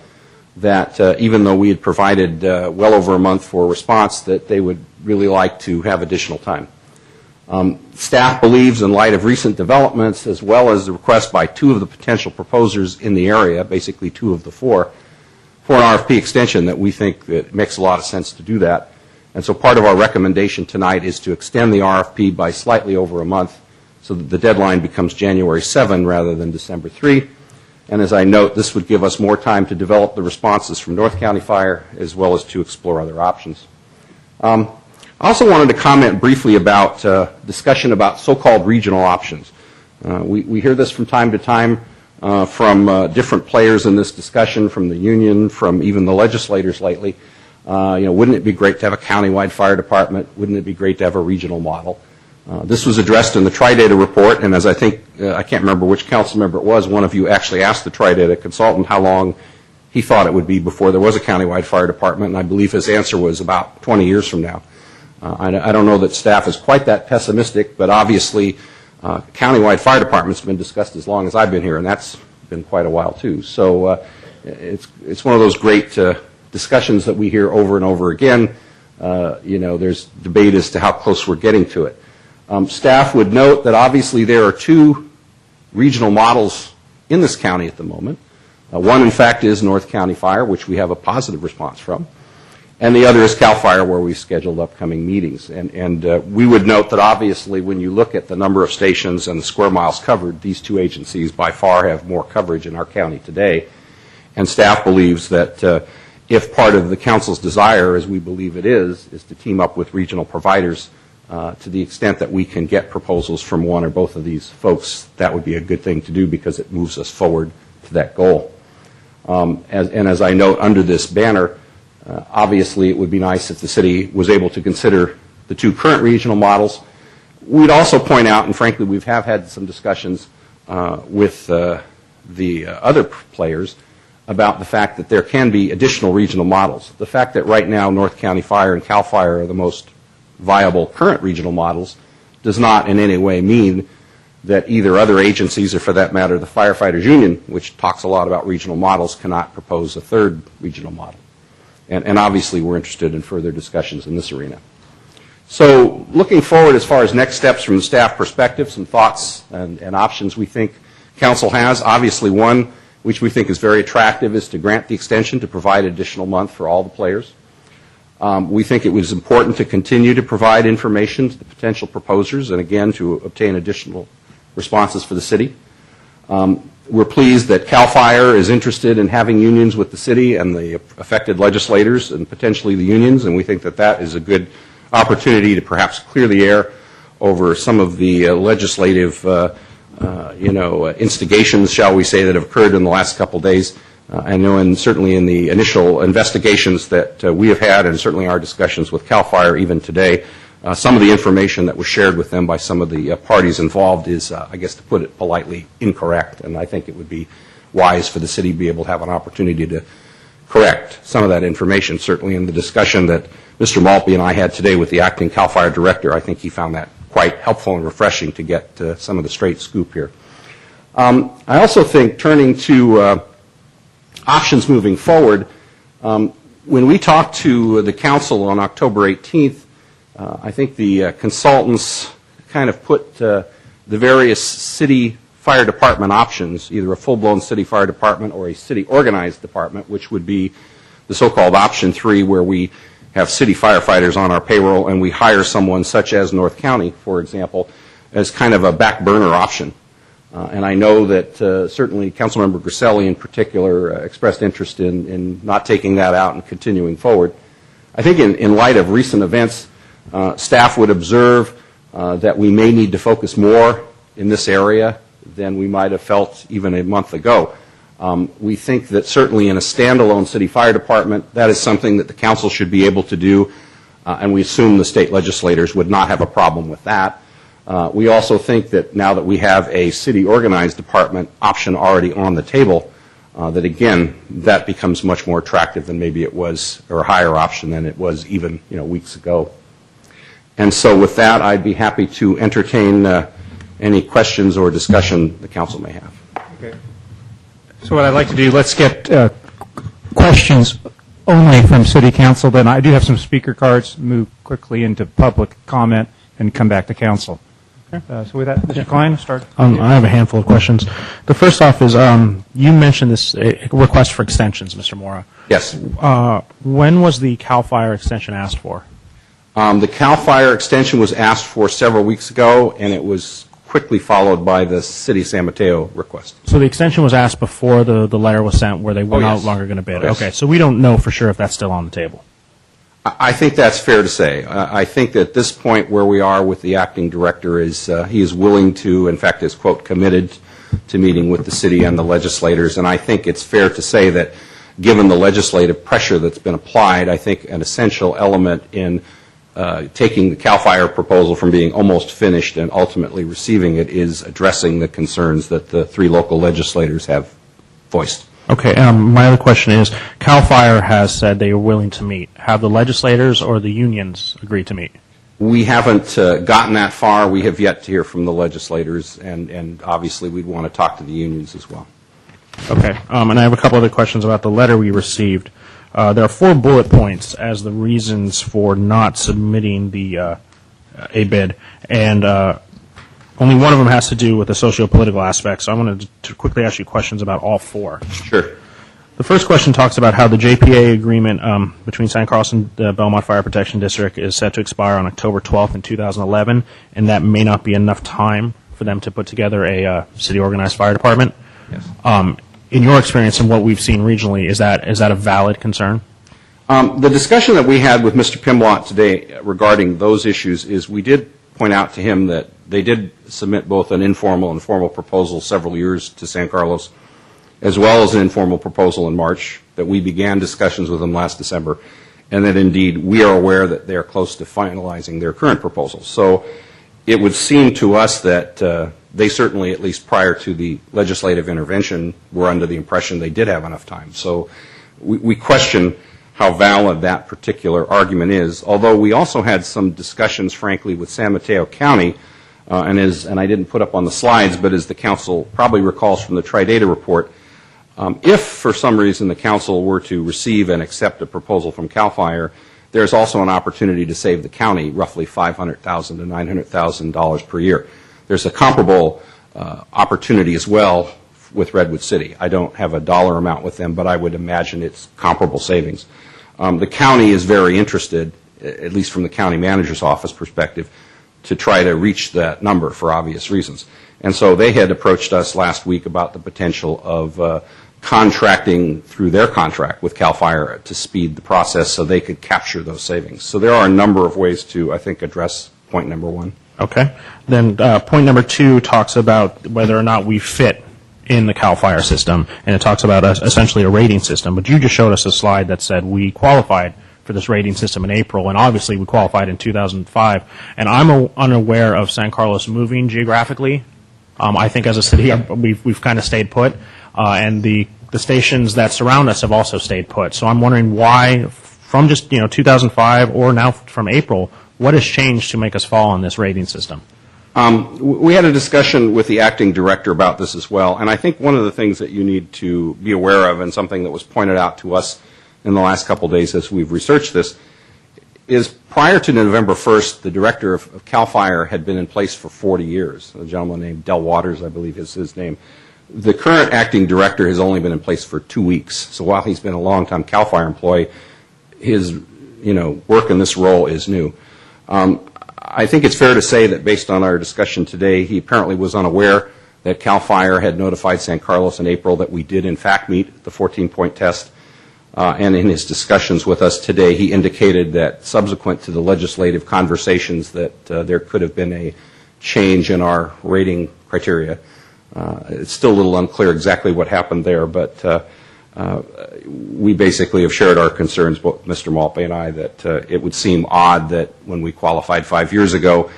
that even though we had provided well over a month for a response, that they would really like to have additional time. Staff believes, in light of recent developments, as well as the request by two of the potential proposers in the area, basically two of the four, for an RFP extension, that we think that it makes a lot of sense to do that. And so part of our recommendation tonight is to extend the RFP by slightly over a month so that the deadline becomes January 7 rather than December 3. And as I note, this would give us more time to develop the responses from North County Fire as well as to explore other options. I also wanted to comment briefly about discussion about so-called regional options. We hear this from time to time from different players in this discussion, from the union, from even the legislators lately. Wouldn't it be great to have a countywide fire department? Wouldn't it be great to have a regional model? This was addressed in the Tri-Data report, and as I think, I can't remember which council member it was, one of you actually asked the Tri-Data consultant how long he thought it would be before there was a countywide fire department, and I believe his answer was about 20 years from now. I don't know that staff is quite that pessimistic, but obviously countywide fire department's been discussed as long as I've been here, and that's been quite a while too. So it's one of those great discussions that we hear over and over again. There's debate as to how close we're getting to it. Staff would note that obviously there are two regional models in this county at the moment. One, in fact, is North County Fire, which we have a positive response from, and the other is CAL FIRE, where we've scheduled upcoming meetings. And we would note that obviously when you look at the number of stations and the square miles covered, these two agencies by far have more coverage in our county today. And staff believes that if part of the council's desire, as we believe it is to team up with regional providers to the extent that we can get proposals from one or both of these folks, that would be a good thing to do because it moves us forward to that goal. As I note under this banner, obviously it would be nice if the city was able to consider the two current regional models. We'd also point out, and frankly we have had some discussions with the other players about the fact that there can be additional regional models. The fact that right now North County Fire and CAL FIRE are the most viable current regional models does not in any way mean that either other agencies, or for that matter the Firefighters Union, which talks a lot about regional models, cannot propose a third regional model. And obviously we're interested in further discussions in this arena. So looking forward as far as next steps from the staff perspective, some thoughts and options we think council has. Obviously one which we think is very attractive is to grant the extension to provide an additional month for all the players. We think it was important to continue to provide information to the potential proposers and again to obtain additional responses for the city. We're pleased that CAL FIRE is interested in having unions with the city and the affected legislators and potentially the unions, and we think that that is a good opportunity to perhaps clear the air over some of the legislative instigations, shall we say, that have occurred in the last couple of days. I know, and certainly in the initial investigations that we have had, and certainly our discussions with CAL FIRE even today, some of the information that was shared with them by some of the parties involved is, I guess to put it politely, incorrect. And I think it would be wise for the city to be able to have an opportunity to correct some of that information. Certainly in the discussion that Mr. Maltby and I had today with the acting CAL FIRE director, I think he found that quite helpful and refreshing to get some of the straight scoop here. I also think, turning to options moving forward, when we talked to the council on October 18th, I think the consultants kind of put the various city fire department options, either a full-blown city fire department or a city organized department, which would be the so-called option 3, where we have city firefighters on our payroll and we hire someone such as North County, for example, as kind of a back burner option. And I know that certainly Councilmember Griselli in particular expressed interest in not taking that out and continuing forward. I think in light of recent events, staff would observe that we may need to focus more in this area than we might have felt even a month ago. We think that certainly in a standalone city fire department, that is something that the council should be able to do, and we assume the state legislators would not have a problem with that. We also think that now that we have a city organized department option already on the table, that again, that becomes much more attractive than maybe it was, or a higher option than it was even weeks ago. And so with that, I'd be happy to entertain any questions or discussion the council may have. Okay. So what I'd like to do, let's get questions only from City Council. Then I do have some speaker cards, move quickly into public comment, and come back to Council. So with that, Mr. Klein, start. I have a handful of questions. The first off is, you mentioned this request for extensions, Mr. Mora. Yes. When was the CAL FIRE extension asked for? The CAL FIRE extension was asked for several weeks ago, and it was quickly followed by the City of San Mateo request. So the extension was asked before the letter was sent where they were no longer going to bid. Yes. Okay, so we don't know for sure if that's still on the table. I think that's fair to say. I think that at this point where we are with the acting director is he is willing to, in fact, is, quote, committed to meeting with the city and the legislators. And I think it's fair to say that given the legislative pressure that's been applied, I think an essential element in taking the CAL FIRE proposal from being almost finished and ultimately receiving it is addressing the concerns that the 3 local legislators have voiced. Okay, my other question is, CAL FIRE has said they are willing to meet. Have the legislators or the unions agreed to meet? We haven't gotten that far. We have yet to hear from the legislators, and obviously we'd want to talk to the unions as well. Okay, and I have a couple other questions about the letter we received. There are 4 bullet points as the reasons for not submitting the a bid, and only one of them has to do with the socio-political aspects. So I wanted to quickly ask you questions about all 4. Sure. The first question talks about how the JPA agreement between San Carlos and the Belmont Fire Protection District is set to expire on October 12th in 2011, and that may not be enough time for them to put together a city-organized fire department. Yes. In your experience and what we've seen regionally, is that a valid concern? The discussion that we had with Mr. Pimlott today regarding those issues is we did point out to him that they did submit both an informal and formal proposal several years to San Carlos, as well as an informal proposal in March, that we began discussions with them last December, and that indeed we are aware that they are close to finalizing their current proposal. So it would seem to us that they certainly, at least prior to the legislative intervention, were under the impression they did have enough time. So we question how valid that particular argument is, although we also had some discussions, frankly, with San Mateo County, and I didn't put up on the slides, but as the council probably recalls from the Tri-Data report, if for some reason the council were to receive and accept a proposal from CAL FIRE, there's also an opportunity to save the county roughly $500,000 to $900,000 per year. There's a comparable opportunity as well with Redwood City. I don't have a dollar amount with them, but I would imagine it's comparable savings. The county is very interested, at least from the county manager's office perspective, to try to reach that number for obvious reasons. And so they had approached us last week about the potential of contracting through their contract with CAL FIRE to speed the process so they could capture those savings. So there are a number of ways to, I think, address point number 1. Okay. Then point number 2 talks about whether or not we fit in the CAL FIRE system, and it talks about essentially a rating system. But you just showed us a slide that said we qualified for this rating system in April, and obviously we qualified in 2005. And I'm unaware of San Carlos moving geographically. I think as a city we've kind of stayed put, and the stations that surround us have also stayed put. So I'm wondering why, from just 2005 or now from April, what has changed to make us fall on this rating system? We had a discussion with the acting director about this as well, and I think one of the things that you need to be aware of, and something that was pointed out to us in the last couple of days as we've researched this, is prior to November 1st, the director of CAL FIRE had been in place for 40 years. A gentleman named Del Waters, I believe is his name. The current acting director has only been in place for 2 weeks. So while he's been a long-time CAL FIRE employee, his work in this role is new. I think it's fair to say that based on our discussion today, he apparently was unaware that CAL FIRE had notified San Carlos in April that we did in fact meet the 14-point test. And in his discussions with us today, he indicated that subsequent to the legislative conversations that there could have been a change in our rating criteria. It's still a little unclear exactly what happened there, but we basically have shared our concerns, both Mr. Malpe and I, that it would seem odd that when we qualified 5 years ago,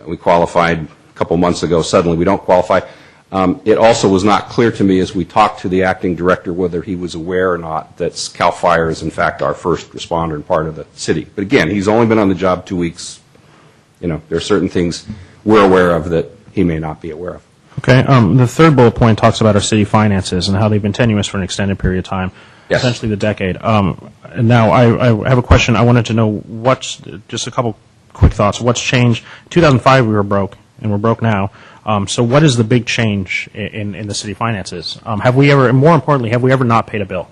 we qualified a couple months ago, suddenly we don't qualify. It also was not clear to me as we talked to the acting director whether he was aware or not that CAL FIRE is in fact our first responder and part of the city. But again, he's only been on the job 2 weeks. There are certain things we're aware of that he may not be aware of. Okay. The third bullet point talks about our city finances and how they've been tenuous for an extended period of time, yes. Essentially the decade. And now I have a question. I wanted to know just a couple quick thoughts. What's changed? In 2005 we were broke, and we're broke now. So what is the big change in the city finances? Have we ever, and more importantly, have we ever not paid a bill?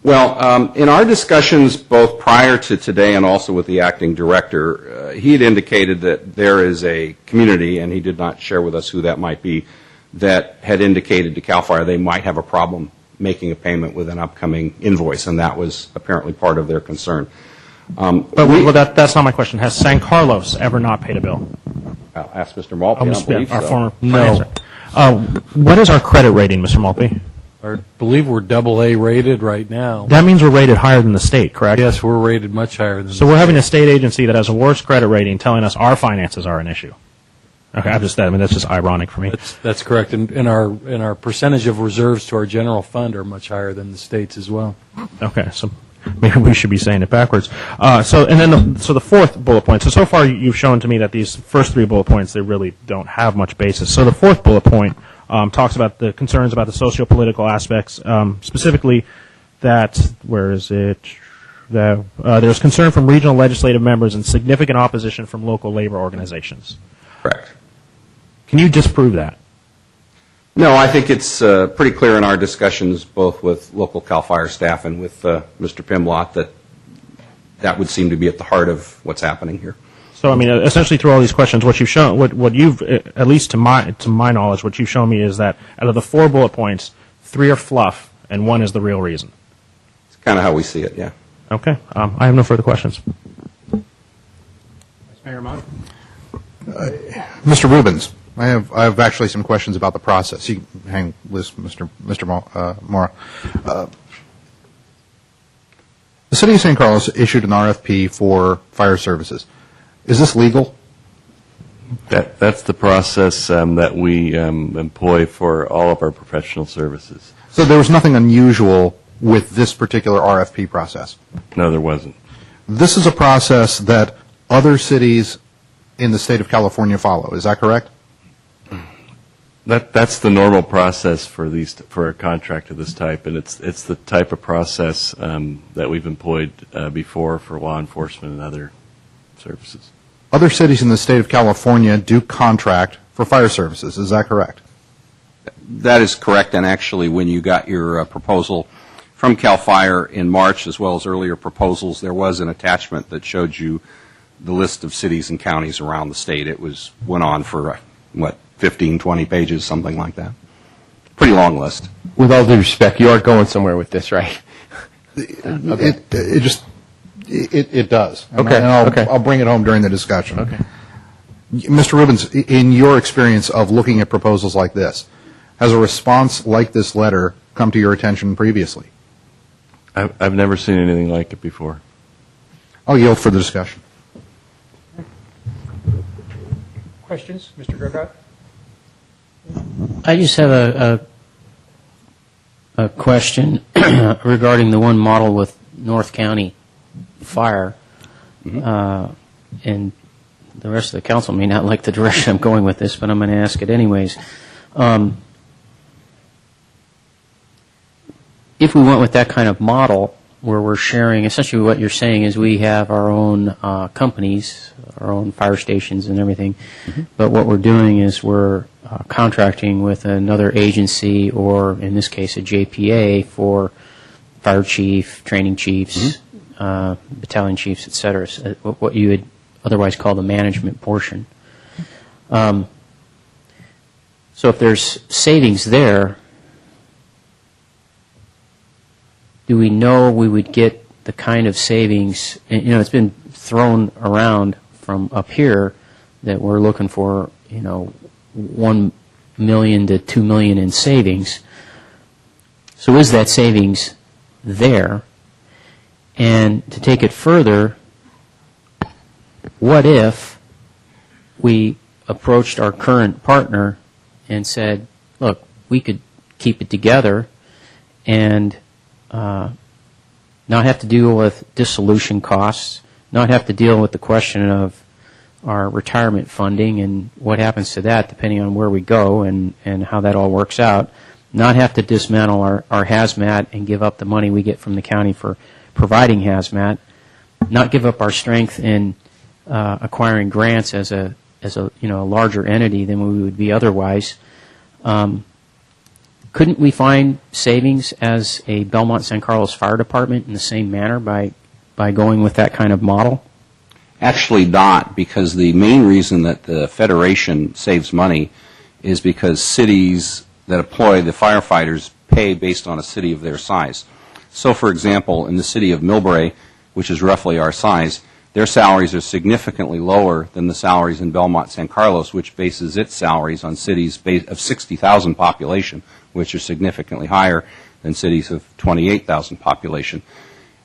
Well, in our discussions both prior to today and also with the acting director, he had indicated that there is a community, and he did not share with us who that might be, that had indicated to CAL FIRE they might have a problem making a payment with an upcoming invoice, and that was apparently part of their concern. That's not my question. Has San Carlos ever not paid a bill? I'll ask Mr. Maltby. I don't believe Our so. former No. What is our credit rating, Mr. Maltby? I believe we're AA rated right now. That means we're rated higher than the state, correct? Yes, we're rated much higher than So we're having a state agency that has a worse credit rating telling us our finances are an issue. Okay, that's just ironic for me. That's correct. And our percentage of reserves to our general fund are much higher than the state's as well. Okay, so maybe we should be saying it backwards. So the fourth bullet point. So far you've shown to me that these first three bullet points, they really don't have much basis. So the fourth bullet point talks about the concerns about the socio-political aspects, specifically that, where is it? There's concern from regional legislative members and significant opposition from local labor organizations. Correct. Can you disprove that? No, I think it's pretty clear in our discussions, both with local CAL FIRE staff and with Mr. Pimlott, that would seem to be at the heart of what's happening here. So, I mean, essentially through all these questions, what you've shown, what you've, at least to my knowledge, what you've shown me is that out of the 4 bullet points, 3 are fluff and 1 is the real reason. It's kind of how we see it, yeah. Okay. I have no further questions. Mayor Mott? Mr. Rubens, I have actually some questions about the process. You hang list, Mr. Mora. The City of San Carlos issued an RFP for fire services. Is this legal? That's the process that we employ for all of our professional services. So there was nothing unusual with this particular RFP process? No, there wasn't. This is a process that other cities in the state of California follow. Is that correct? That's the normal process for a contract of this type, and it's the type of process that we've employed before for law enforcement and other services. Other cities in the state of California do contract for fire services. Is that correct? That is correct, and actually when you got your proposal from CAL FIRE in March, as well as earlier proposals, there was an attachment that showed you the list of cities and counties around the state. It went on for, 15, 20 pages, something like that. Pretty long list. With all due respect, you aren't going somewhere with this, right? It does. Okay. And I'll bring it home during the discussion. Okay. Mr. Rubens, in your experience of looking at proposals like this, has a response like this letter come to your attention previously? I've never seen anything like it before. I'll yield for the discussion. Questions, Mr. Gergott? I just have a question regarding the one model with North County Fire, and the rest of the council may not like the direction I'm going with this, but I'm going to ask it anyways. If we went with that kind of model where we're sharing, essentially what you're saying is we have our own companies, our own fire stations and everything, but what we're doing is we're contracting with another agency, or in this case a JPA, for fire chief, training chiefs, battalion chiefs, et cetera, so what you would otherwise call the management portion. So if there's savings there, do we know we would get the kind of savings, and, it's been thrown around from up here that we're looking for, $1 million to $2 million in savings. So is that savings there? And to take it further, what if we approached our current partner and said, look, we could keep it together and not have to deal with dissolution costs, not have to deal with the question of our retirement funding and what happens to that depending on where we go and how that all works out, not have to dismantle our hazmat and give up the money we get from the county for providing hazmat, not give up our strength in acquiring grants as a larger entity than we would be otherwise. couldn't we find savings as a Belmont San Carlos Fire Department in the same manner by going with that kind of model? Actually not, because the main reason that the Federation saves money is because cities that employ the firefighters pay based on a city of their size. So, for example, in the city of Millbrae, which is roughly our size, their salaries are significantly lower than the salaries in Belmont San Carlos, which bases its salaries on cities of 60,000 population, which are significantly higher than cities of 28,000 population.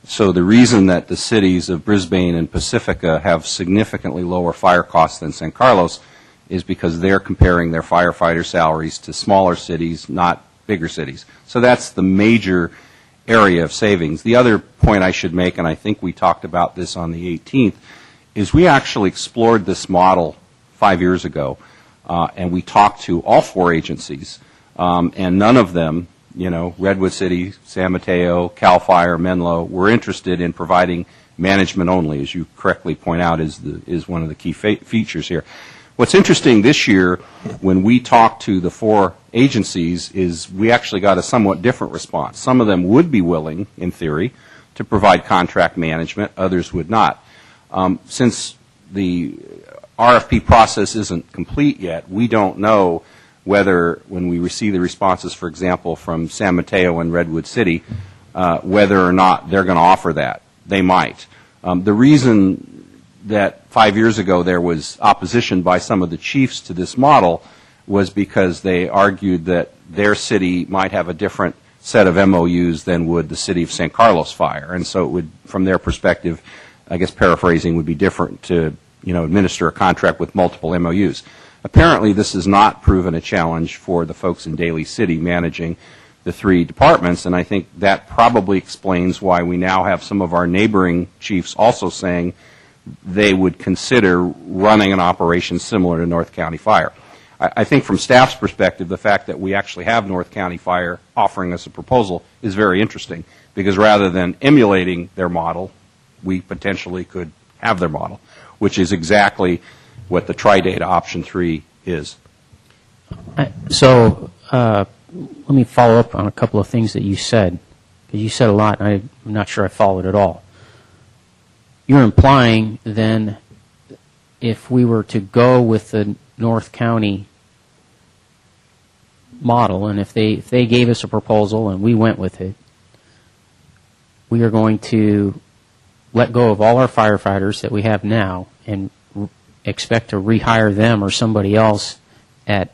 So the reason that the cities of Brisbane and Pacifica have significantly lower fire costs than San Carlos is because they're comparing their firefighter salaries to smaller cities, not bigger cities. So that's the major area of savings. The other point I should make, and I think we talked about this on the 18th, is we actually explored this model 5 years ago, and we talked to all 4 agencies, and none of them, Redwood City, San Mateo, CAL FIRE, Menlo, were interested in providing management only, as you correctly point out is one of the key features here. What's interesting this year, when we talked to the 4 agencies, is we actually got a somewhat different response. Some of them would be willing, in theory, to provide contract management. Others would not. Since the RFP process isn't complete yet, we don't know whether, when we receive the responses, for example, from San Mateo and Redwood City, whether or not they're going to offer that. They might. The reason that 5 years ago there was opposition by some of the chiefs to this model was because they argued that their city might have a different set of MOUs than would the city of San Carlos Fire. And so it would, from their perspective, I guess paraphrasing, would be different to, administer a contract with multiple MOUs. Apparently this has not proven a challenge for the folks in Daly City managing the 3 departments, and I think that probably explains why we now have some of our neighboring chiefs also saying they would consider running an operation similar to North County Fire. I think from staff's perspective, the fact that we actually have North County Fire offering us a proposal is very interesting, because rather than emulating their model, we potentially could have their model, which is exactly what the Tri-Data Option 3 is. So let me follow up on a couple of things that you said, because you said a lot, and I'm not sure I followed it all. You're implying then if we were to go with the North County model, and if they gave us a proposal and we went with it, we are going to let go of all our firefighters that we have now and expect to rehire them or somebody else at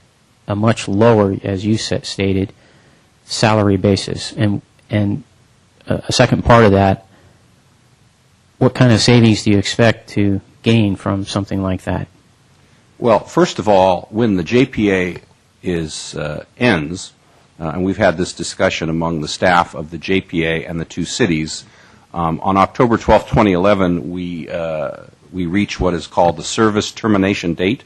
a much lower, as you stated, salary basis. And a second part of that, what kind of savings do you expect to gain from something like that? Well, first of all, when the JPA ends, and we've had this discussion among the staff of the JPA and the 2 cities, on October 12, 2011, we reach what is called the service termination date,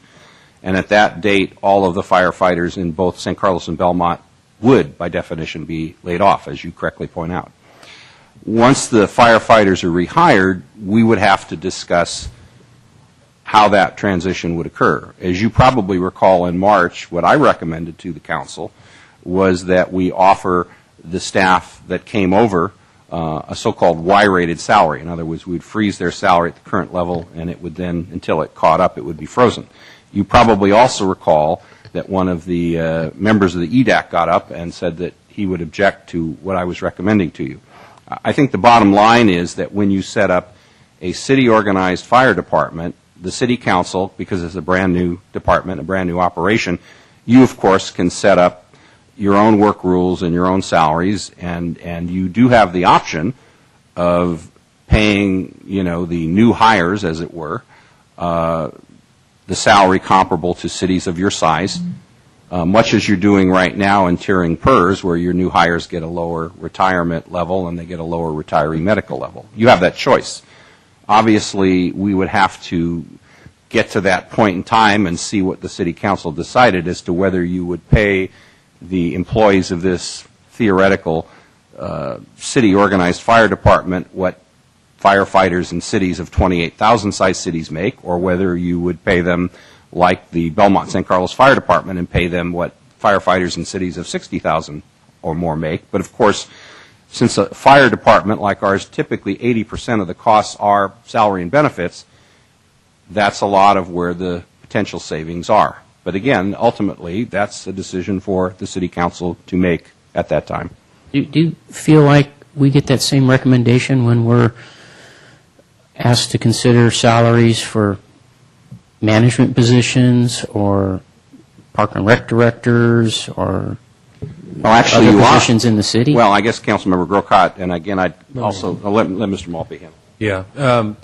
and at that date, all of the firefighters in both San Carlos and Belmont would, by definition, be laid off, as you correctly point out. Once the firefighters are rehired, we would have to discuss how that transition would occur. As you probably recall, in March, what I recommended to the council was that we offer the staff that came over a so-called Y-rated salary. In other words, we would freeze their salary at the current level, and it would then, until it caught up, it would be frozen. You probably also recall that one of the members of the EDAC got up and said that he would object to what I was recommending to you. I think the bottom line is that when you set up a city-organized fire department, the city council, because it's a brand-new department, a brand-new operation, you, of course, can set up your own work rules and your own salaries, and you do have the option of paying, the new hires, as it were, the salary comparable to cities of your size, much as you're doing right now in tiering PERS, where your new hires get a lower retirement level and they get a lower retiree medical level. You have that choice. Obviously, we would have to get to that point in time and see what the city council decided as to whether you would pay the employees of this theoretical city-organized fire department what firefighters in cities of 28,000 size cities make, or whether you would pay them like the Belmont San Carlos Fire Department and pay them what firefighters in cities of 60,000 or more make. But of course, since a fire department like ours, typically 80% of the costs are salary and benefits, that's a lot of where the potential savings are. But again, ultimately, that's a decision for the city council to make at that time. Do you feel like we get that same recommendation when we're asked to consider salaries for management positions or park and rec directors or actually, other positions in the city? Well, I guess Councilmember Grocott, and again, I'll let Mr. Maltby handle. Yeah.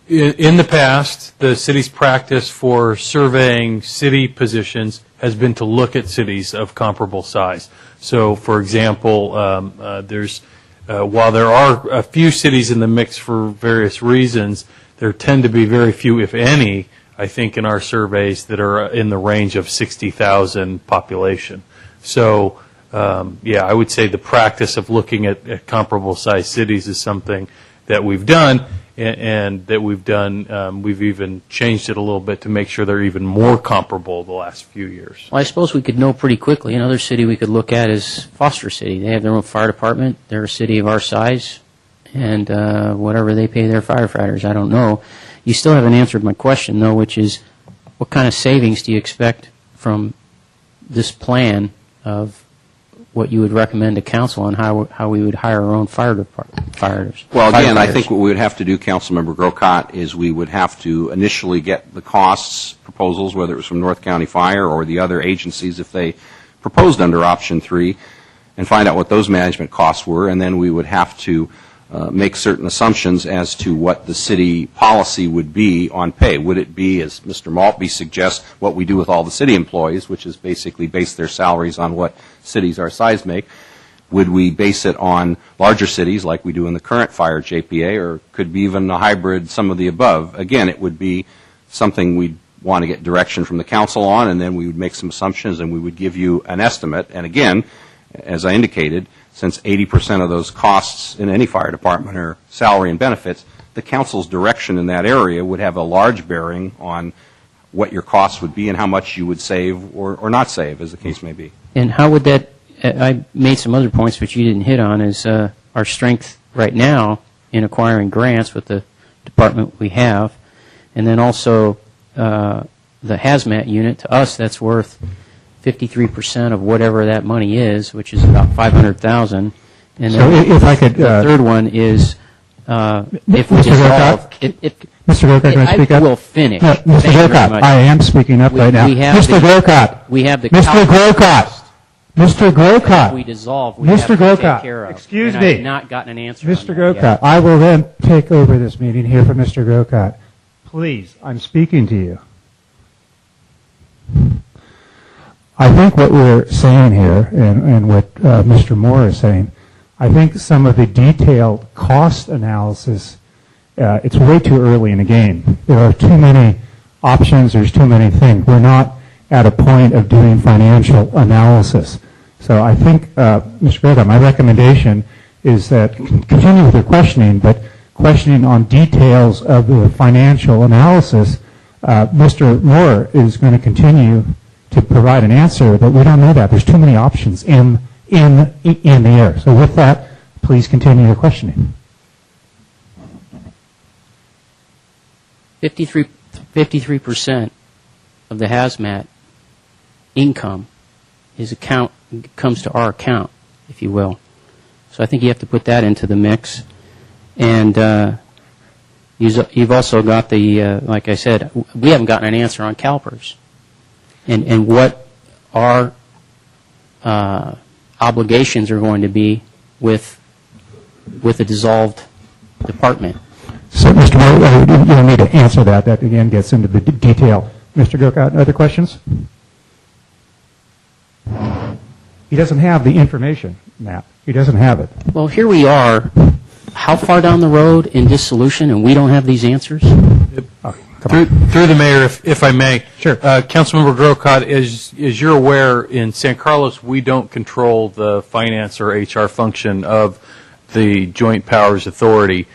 In the past, the city's practice for surveying city positions has been to look at cities of comparable size. So, for example, while there are a few cities in the mix for various reasons, there tend to be very few, if any, I think, in our surveys that are in the range of 60,000 population. So, I would say the practice of looking at comparable size cities is something that we've done, and that we've done, we've even changed it a little bit to make sure they're even more comparable the last few years. Well, I suppose we could know pretty quickly. Another city we could look at is Foster City. They have their own fire department. They're a city of our size, and whatever they pay their firefighters, I don't know. You still haven't answered my question, though, which is what kind of savings do you expect from this plan of what you would recommend to council on how we would hire our own fire department firefighters? Well, again, I think what we would have to do, Councilmember Grocott, is we would have to initially get the costs proposals, whether it was from North County Fire or the other agencies, if they proposed under option 3, and find out what those management costs were, and then we would have to make certain assumptions as to what the city policy would be on pay. Would it be, as Mr. Maltby suggests, what we do with all the city employees, which is basically base their salaries on what cities our size make? Would we base it on larger cities like we do in the current fire JPA, or could be even a hybrid, some of the above? Again, it would be something we'd want to get direction from the council on, and then we would make some assumptions and we would give you an estimate. And again, as I indicated, since 80% of those costs in any fire department are salary and benefits, the council's direction in that area would have a large bearing on what your costs would be and how much you would save or not save, as the case may be. And how would that, I made some other points which you didn't hit on, is our strength right now in acquiring grants with the department we have, and then also the hazmat unit. To us, that's worth 53% of whatever that money is, which is about $500,000. And So if I could, the third one is if we dissolve. Mr. Grocott, can I speak up? will finish. No, Mr. Thank you very Grocott, much. I am speaking up right now. Mr. Grocott. We have the Mr. Grocott. Mr. Grocott. If we dissolve, we have Mr. to take Grocott. care of. Excuse and I have me. not gotten an answer. Mr. on that Grocott, yet. I will then take over this meeting here for Mr. Grocott. Please, I'm speaking to you. I think what we're saying here, and what Mr. Moore is saying, I think some of the detailed cost analysis, it's way too early in the game. There are too many options, there's too many things. We're not at a point of doing financial analysis. So I think, Mr. Grocott, my recommendation is that continue with your questioning, but questioning on details of the financial analysis. Mr. Moore is going to continue to provide an answer, but we don't know that. There's too many options in the air. So with that, please continue your questioning. 53% of the hazmat income comes to our account, if you will. So I think you have to put that into the mix. And you've also got the, like I said, we haven't gotten an answer on CalPERS and what our obligations are going to be with a dissolved department. So, Mr. Moore, you don't need to answer that. That, again, gets into the detail. Mr. Grocott, other questions? He doesn't have the information, Matt. He doesn't have it. Well, here we are. How far down the road in dissolution, and we don't have these answers? Through the mayor, if I may. Sure. Councilmember Grocott, as you're aware, in San Carlos, we don't control the finance or HR function of the Joint Powers Authority.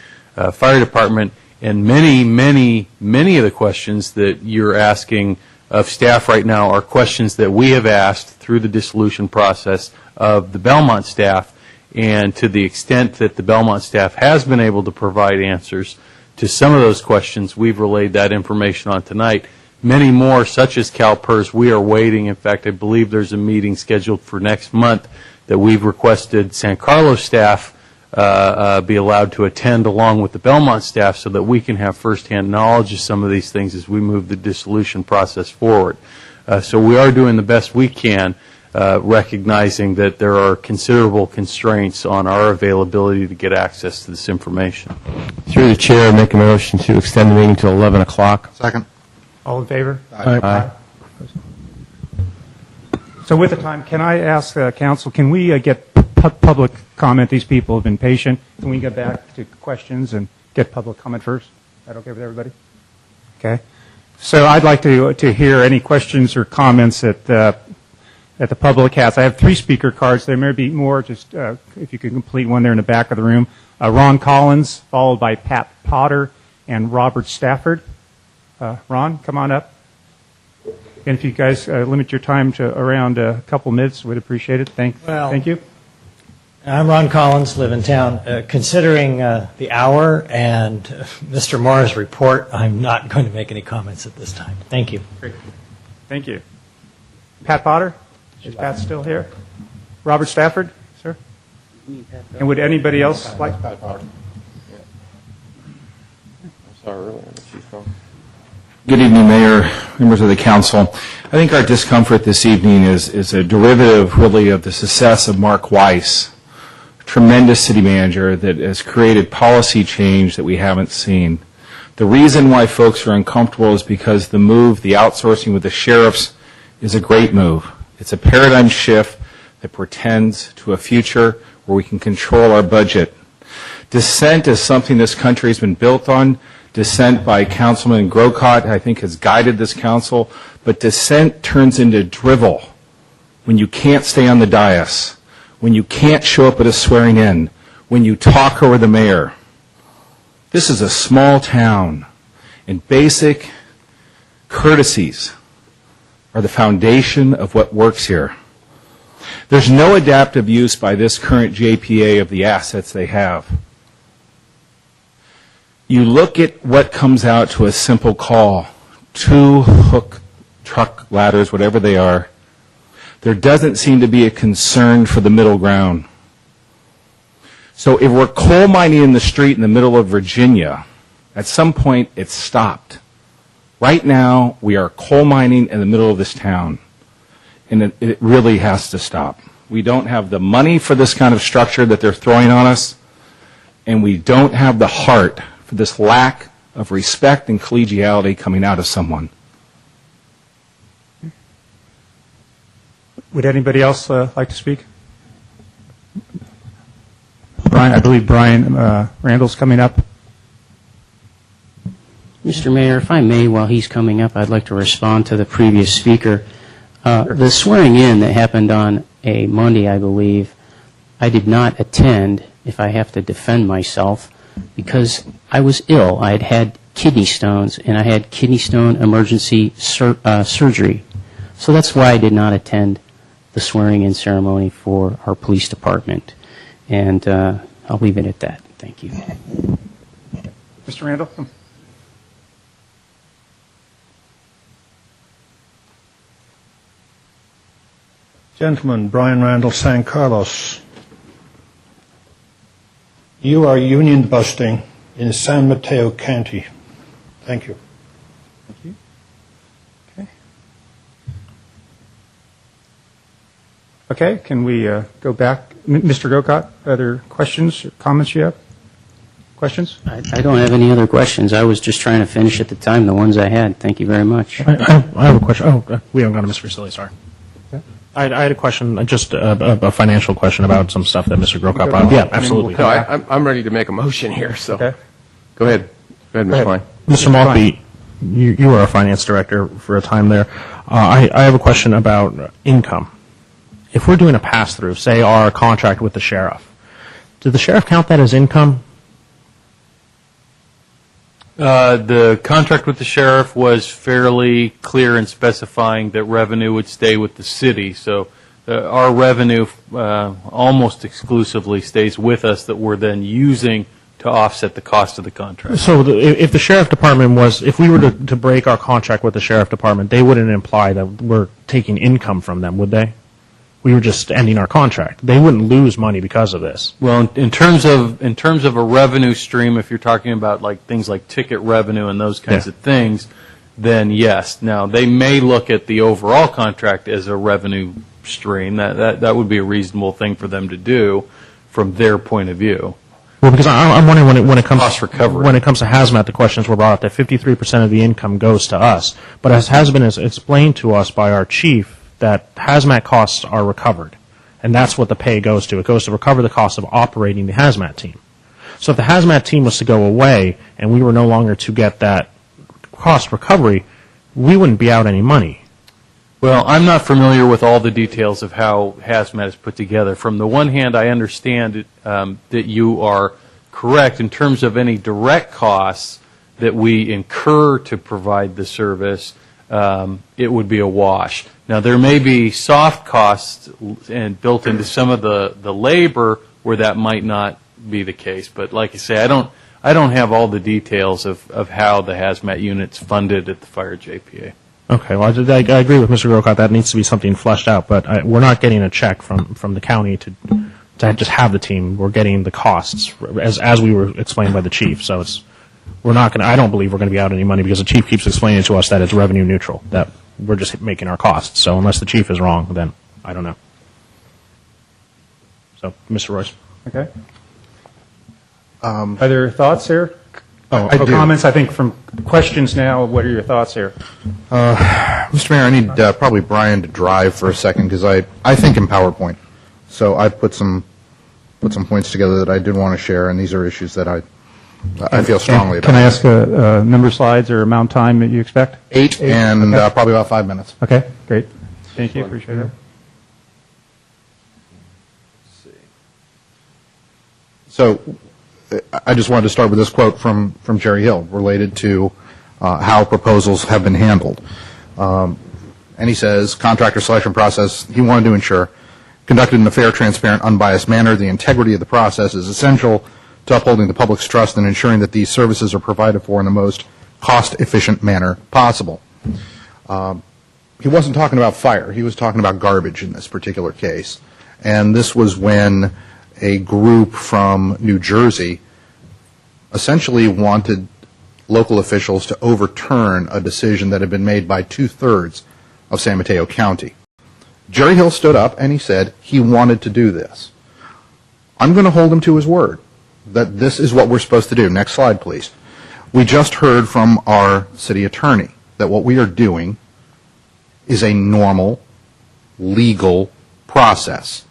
Fire Department, and many of the questions that you're asking of staff right now are questions that we have asked through the dissolution process of the Belmont staff, and to the extent that the Belmont staff has been able to provide answers to some of those questions, we've relayed that information on tonight. Many more, such as CalPERS, we are waiting. In fact, I believe there's a meeting scheduled for next month that we've requested San Carlos staff be allowed to attend along with the Belmont staff so that we can have firsthand knowledge of some of these things as we move the dissolution process forward. So we are doing the best we can, recognizing that there are considerable constraints on our availability to get access to this information. Through the chair, make a motion to extend the meeting to 11 o'clock. Second. All in favor? Aye. So with the time, can I ask council, can we get public comment? These people have been patient. Can we get back to questions and get public comment first? Is that okay with everybody? Okay. So I'd like to hear any questions or comments that the public has. I have 3 speaker cards. There may be more. Just if you could complete one there in the back of the room. Ron Collins, followed by Pat Potter and Robert Stafford. Ron, come on up. And if you guys limit your time to around a couple minutes, we'd appreciate it. Thank you. I'm Ron Collins, live in town. Considering the hour and Mr. Morris' report, I'm not going to make any comments at this time. Thank you. Great. Thank you. Pat Potter? Is Pat still here? Robert Stafford, sir? And would anybody else like? Pat Potter. I saw her earlier on the chief phone. Good evening, Mayor, members of the council. I think our discomfort this evening is a derivative, really, of the success of Mark Weiss, a tremendous city manager that has created policy change that we haven't seen. The reason why folks are uncomfortable is because the move, the outsourcing with the sheriffs, is a great move. It's a paradigm shift that portends to a future where we can control our budget. Dissent is something this country has been built on. Dissent by Councilman Grocott, I think, has guided this council, but dissent turns into drivel when you can't stay on the dais, when you can't show up at a swearing in, when you talk over the mayor. This is a small town, and basic courtesies are the foundation of what works here. There's no adaptive use by this current JPA of the assets they have. You look at what comes out to a simple call, 2 hook truck ladders, whatever they are. There doesn't seem to be a concern for the middle ground. So if we're coal mining in the street in the middle of Virginia, at some point it's stopped. Right now, we are coal mining in the middle of this town, and it really has to stop. We don't have the money for this kind of structure that they're throwing on us, and we don't have the heart for this lack of respect and collegiality coming out of someone. Would anybody else like to speak? Brian, I believe Brian Randall's coming up. Mr. Mayor, if I may, while he's coming up, I'd like to respond to the previous speaker. The swearing in that happened on a Monday, I believe, I did not attend, if I have to defend myself, because I was ill. I had had kidney stones, and I had kidney stone emergency surgery. So that's why I did not attend the swearing-in ceremony for our police department. And I'll leave it at that. Thank you. Mr. Randall? Gentleman, Brian Randall, San Carlos. You are union busting in San Mateo County. Thank you. Thank you. Okay. Okay, can we go back? Mr. Grocott, other questions or comments you have? Questions? I don't have any other questions. I was just trying to finish at the time the ones I had. Thank you very much. I have a question. Oh, we haven't got to Mr. Vasili, sorry. Okay. I had a question, just a financial question about some stuff that Mr. Grocott brought up. Yeah, absolutely. No, I'm ready to make a motion here, so go ahead. Go ahead, Mr. Klein. Mr. Maltby, you were a finance director for a time there. I have a question about income. If we're doing a pass-through, say our contract with the sheriff, does the sheriff count that as income? The contract with the sheriff was fairly clear in specifying that revenue would stay with the city. So our revenue almost exclusively stays with us that we're then using to offset the cost of the contract. So if the sheriff department if we were to break our contract with the sheriff department, they wouldn't imply that we're taking income from them, would they? We were just ending our contract. They wouldn't lose money because of this. Well, in terms of a revenue stream, if you're talking about like things like ticket revenue and those kinds of things, then yes. Now they may look at the overall contract as a revenue stream. That would be a reasonable thing for them to do from their point of view. Well, because I'm wondering when it comes cost recovery. When it comes to hazmat, the questions were brought up that 53% of the income goes to us. But as has been explained to us by our chief, that hazmat costs are recovered, and that's what the pay goes to. It goes to recover the cost of operating the hazmat team. So if the hazmat team was to go away and we were no longer to get that cost recovery, we wouldn't be out any money. Well, I'm not familiar with all the details of how hazmat is put together. From the one hand, I understand that you are correct in terms of any direct costs that we incur to provide the service. It would be a wash. Now, there may be soft costs and built into some of the labor where that might not be the case. But like I say, I don't have all the details of how the hazmat unit's funded at the Fire JPA. Okay, well, I agree with Mr. Grocott. That needs to be something fleshed out. But we're not getting a check from the county to just have the team. We're getting the costs as we were explained by the chief. So we're not going to. I don't believe we're going to be out any money because the chief keeps explaining to us that it's revenue neutral. That we're just making our costs. So unless the chief is wrong, then I don't know. So, Mr. Royce. Okay. Are there thoughts here? I do. Comments? I think from questions now, what are your thoughts here? Mr. Mayor, I need probably Brian to drive for a second because I think in PowerPoint. So I put some points together that I did want to share, and these are issues that I feel strongly about. Can I ask a number of slides or amount of time that you expect? 8 and okay. Probably about 5 minutes. Okay, great. Thank you. Appreciate it. So I just wanted to start with this quote from Jerry Hill related to how proposals have been handled. And he says, contractor selection process, he wanted to ensure, conducted in a fair, transparent, unbiased manner. The integrity of the process is essential to upholding the public's trust and ensuring that these services are provided for in the most cost-efficient manner possible. He wasn't talking about fire. He was talking about garbage in this particular case. And this was when a group from New Jersey essentially wanted local officials to overturn a decision that had been made by 2/3 of San Mateo County. Jerry Hill stood up and he said he wanted to do this. I'm going to hold him to his word that this is what we're supposed to do. Next slide, please. We just heard from our city attorney that what we are doing is a normal, legal process.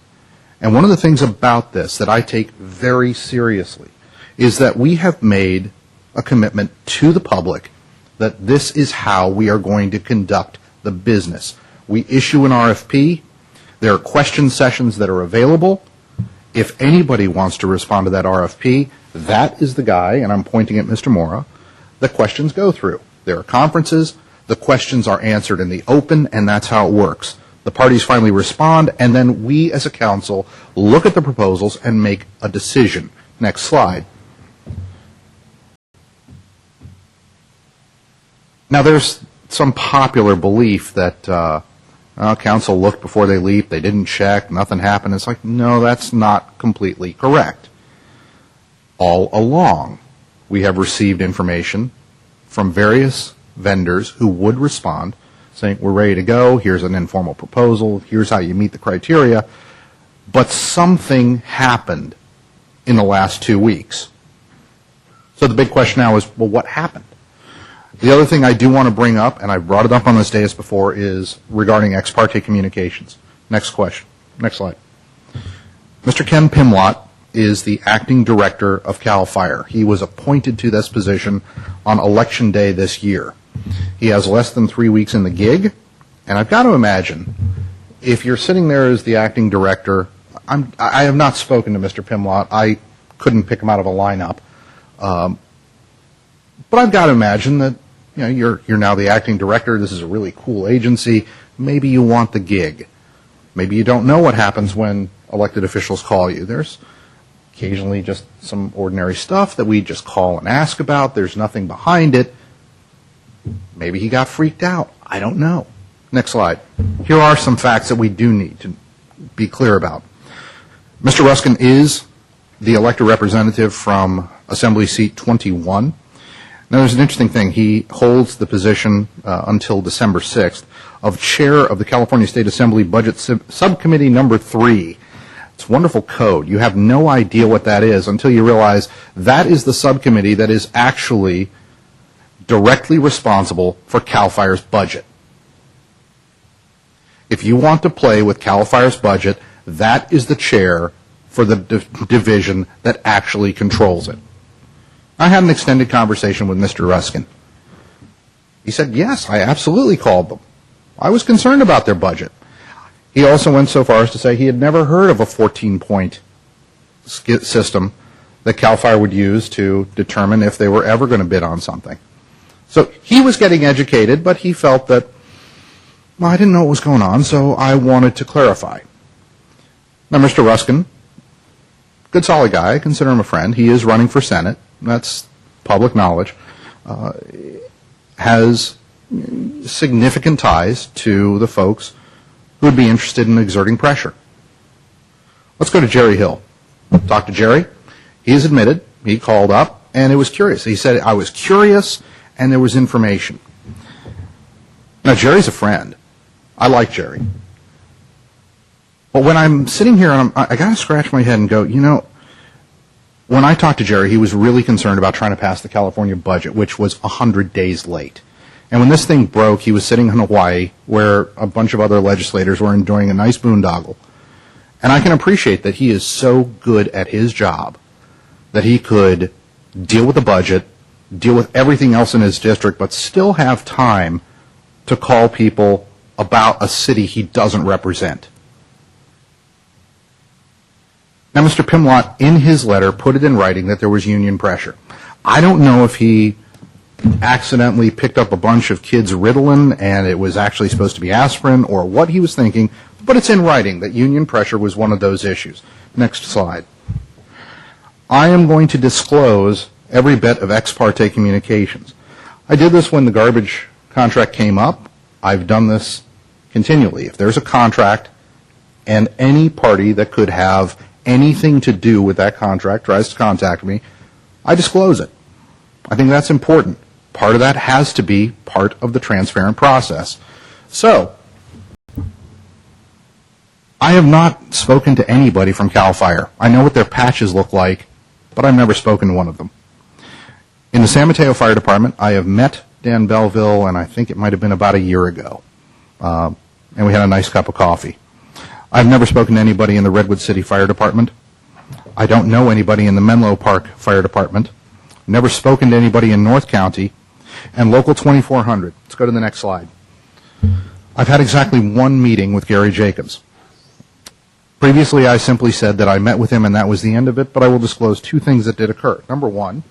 And one of the things about this that I take very seriously is that we have made a commitment to the public that this is how we are going to conduct the business. We issue an RFP. There are question sessions that are available. If anybody wants to respond to that RFP, that is the guy, and I'm pointing at Mr. Mora, the questions go through. There are conferences. The questions are answered in the open, and that's how it works. The parties finally respond, and then we as a council look at the proposals and make a decision. Next slide. Now, there's some popular belief that council looked before they leaped, they didn't check, nothing happened. It's like, no, that's not completely correct. All along, we have received information from various vendors who would respond, saying, we're ready to go, here's an informal proposal, here's how you meet the criteria. But something happened in the last 2 weeks. So the big question now is, well, what happened? The other thing I do want to bring up, and I brought it up on this dais before, is regarding ex parte communications. Next question. Next slide. Mr. Ken Pimlott is the acting director of CAL FIRE. He was appointed to this position on Election Day this year. He has less than 3 weeks in the gig, and I've got to imagine, if you're sitting there as the acting director, I have not spoken to Mr. Pimlott. I couldn't pick him out of a lineup. But I've got to imagine that you're now the acting director. This is a really cool agency. Maybe you want the gig. Maybe you don't know what happens when elected officials call you. There's occasionally just some ordinary stuff that we just call and ask about. There's nothing behind it. Maybe he got freaked out. I don't know. Next slide. Here are some facts that we do need to be clear about. Mr. Ruskin is the elected representative from Assembly Seat 21. Now, there's an interesting thing. He holds the position until December 6th of chair of the California State Assembly Budget Subcommittee number 3. It's wonderful code. You have no idea what that is until you realize that is the subcommittee that is actually directly responsible for CAL FIRE's budget. If you want to play with CAL FIRE's budget, that is the chair for the division that actually controls it. I had an extended conversation with Mr. Ruskin. He said, yes, I absolutely called them. I was concerned about their budget. He also went so far as to say he had never heard of a 14-point system that CAL FIRE would use to determine if they were ever going to bid on something. So he was getting educated, but he felt that, well, I didn't know what was going on, so I wanted to clarify. Now, Mr. Ruskin, good solid guy, I consider him a friend. He is running for Senate. That's public knowledge. Has significant ties to the folks who would be interested in exerting pressure. Let's go to Jerry Hill. Talk to Jerry. He has admitted he called up, and it was curious. He said, I was curious, and there was information. Now, Jerry's a friend. I like Jerry. But when I'm sitting here, and I got to scratch my head and go, when I talked to Jerry, he was really concerned about trying to pass the California budget, which was 100 days late. And when this thing broke, he was sitting in Hawaii, where a bunch of other legislators were enjoying a nice boondoggle. And I can appreciate that he is so good at his job that he could deal with the budget, deal with everything else in his district, but still have time to call people about a city he doesn't represent. Now, Mr. Pimlott, in his letter, put it in writing that there was union pressure. I don't know if he accidentally picked up a bunch of kids' Ritalin and it was actually supposed to be aspirin or what he was thinking, but it's in writing that union pressure was one of those issues. Next slide. I am going to disclose every bit of ex parte communications. I did this when the garbage contract came up. I've done this continually. If there's a contract and any party that could have anything to do with that contract tries to contact me, I disclose it. I think that's important. Part of that has to be part of the transparent process. So, I have not spoken to anybody from CAL FIRE. I know what their patches look like, but I've never spoken to one of them. In the San Mateo Fire Department, I have met Dan Belleville, and I think it might have been about a year ago. And we had a nice cup of coffee. I've never spoken to anybody in the Redwood City Fire Department. I don't know anybody in the Menlo Park Fire Department. Never spoken to anybody in North County. And Local 2400. Let's go to the next slide. I've had exactly one meeting with Gary Jacobs. Previously, I simply said that I met with him and that was the end of it, but I will disclose two things that did occur. Number one,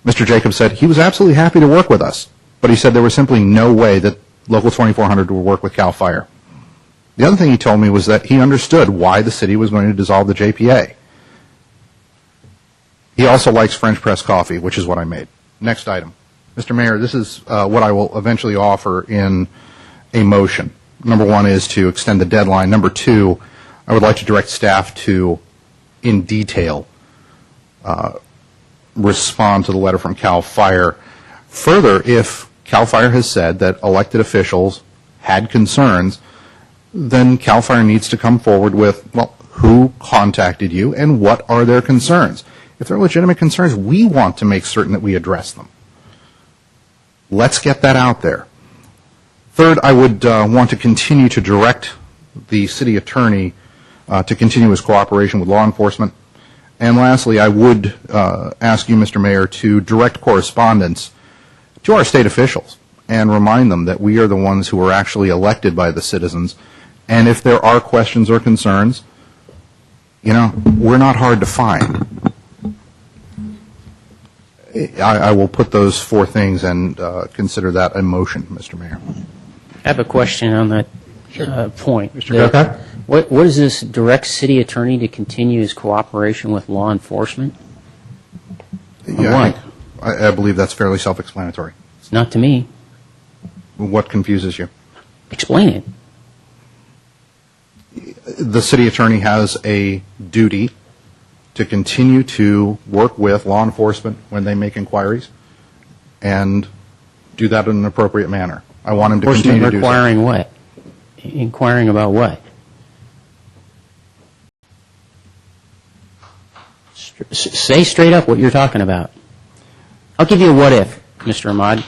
Mr. Jacobs said he was absolutely happy to work with us, but he said there was simply no way that Local 2400 would work with CAL FIRE. The other thing he told me was that he understood why the city was going to dissolve the JPA. He also likes French press coffee, which is what I made. Next item. Mr. Mayor, this is what I will eventually offer in a motion. Number one is to extend the deadline. Number two, I would like to direct staff to, in detail, respond to the letter from CAL FIRE. Further, if CAL FIRE has said that elected officials had concerns, then CAL FIRE needs to come forward with, well, who contacted you and what are their concerns? If they're legitimate concerns, we want to make certain that we address them. Let's get that out there. Third, I would want to continue to direct the city attorney to continue his cooperation with law enforcement. And lastly, I would ask you, Mr. Mayor, to direct correspondence to our state officials and remind them that we are the ones who are actually elected by the citizens. And if there are questions or concerns, we're not hard to find. I will put those four things and consider that a motion, Mr. Mayor. I have a question on that point. Mr. Gokak? What does this direct city attorney to continue his cooperation with law enforcement? Yeah, I believe that's fairly self-explanatory. It's not to me. What confuses you? Explain it. The city attorney has a duty to continue to work with law enforcement when they make inquiries and do that in an appropriate manner. I want him to continue to do so. Inquiring what? Inquiring about what? Say straight up what you're talking about. I'll give you a what if, Mr. Ahmad.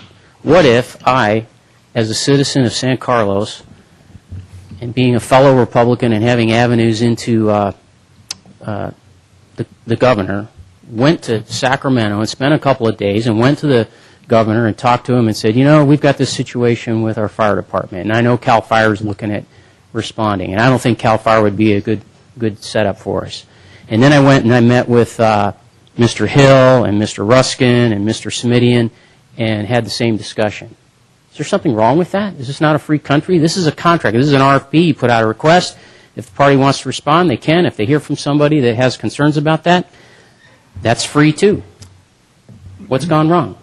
What if I, as a citizen of San Carlos, and being a fellow Republican and having avenues into the governor, went to Sacramento and spent a couple of days and went to the governor and talked to him and said, you know, we've got this situation with our fire department, and I know CAL FIRE is looking at responding, and I don't think CAL FIRE would be a good setup for us. And then I went and I met with Mr. Hill and Mr. Ruskin and Mr. Smidian and had the same discussion. Is there something wrong with that? Is this not a free country? This is a contract. This is an RFP. You put out a request. If the party wants to respond, they can. If they hear from somebody that has concerns about that, that's free too. What's gone wrong?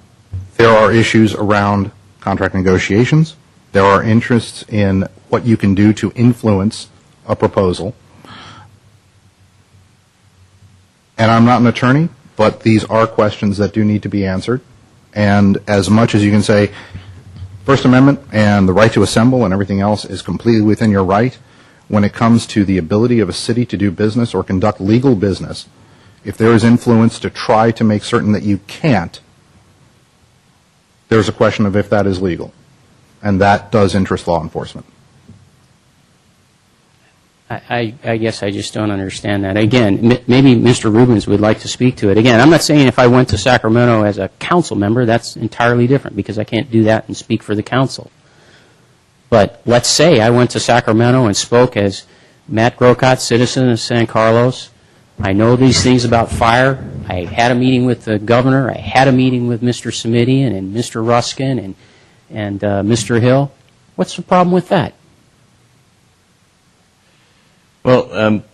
There are issues around contract negotiations. There are interests in what you can do to influence a proposal. And I'm not an attorney, but these are questions that do need to be answered. And as much as you can say, First Amendment and the right to assemble and everything else is completely within your right, when it comes to the ability of a city to do business or conduct legal business, if there is influence to try to make certain that you can't, there's a question of if that is legal. And that does interest law enforcement. I guess I just don't understand that. Again, maybe Mr. Rubens would like to speak to it. Again, I'm not saying if I went to Sacramento as a council member, that's entirely different because I can't do that and speak for the council. But let's say I went to Sacramento and spoke as Matt Grocott, citizen of San Carlos. I know these things about fire. I had a meeting with the governor. I had a meeting with Mr. Smidian and Mr. Ruskin and Mr. Hill. What's the problem with that? Well,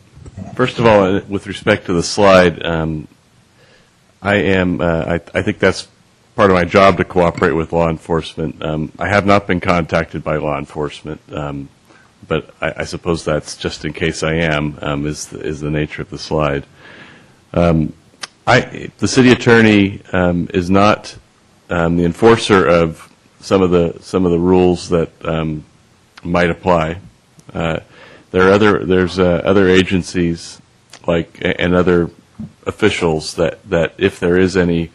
first of all, with respect to the slide, I think that's part of my job to cooperate with law enforcement. I have not been contacted by law enforcement, but I suppose that's just in case I am, is the nature of the slide. The city attorney is not the enforcer of some of the rules that might apply. There's other agencies and other officials that if there is any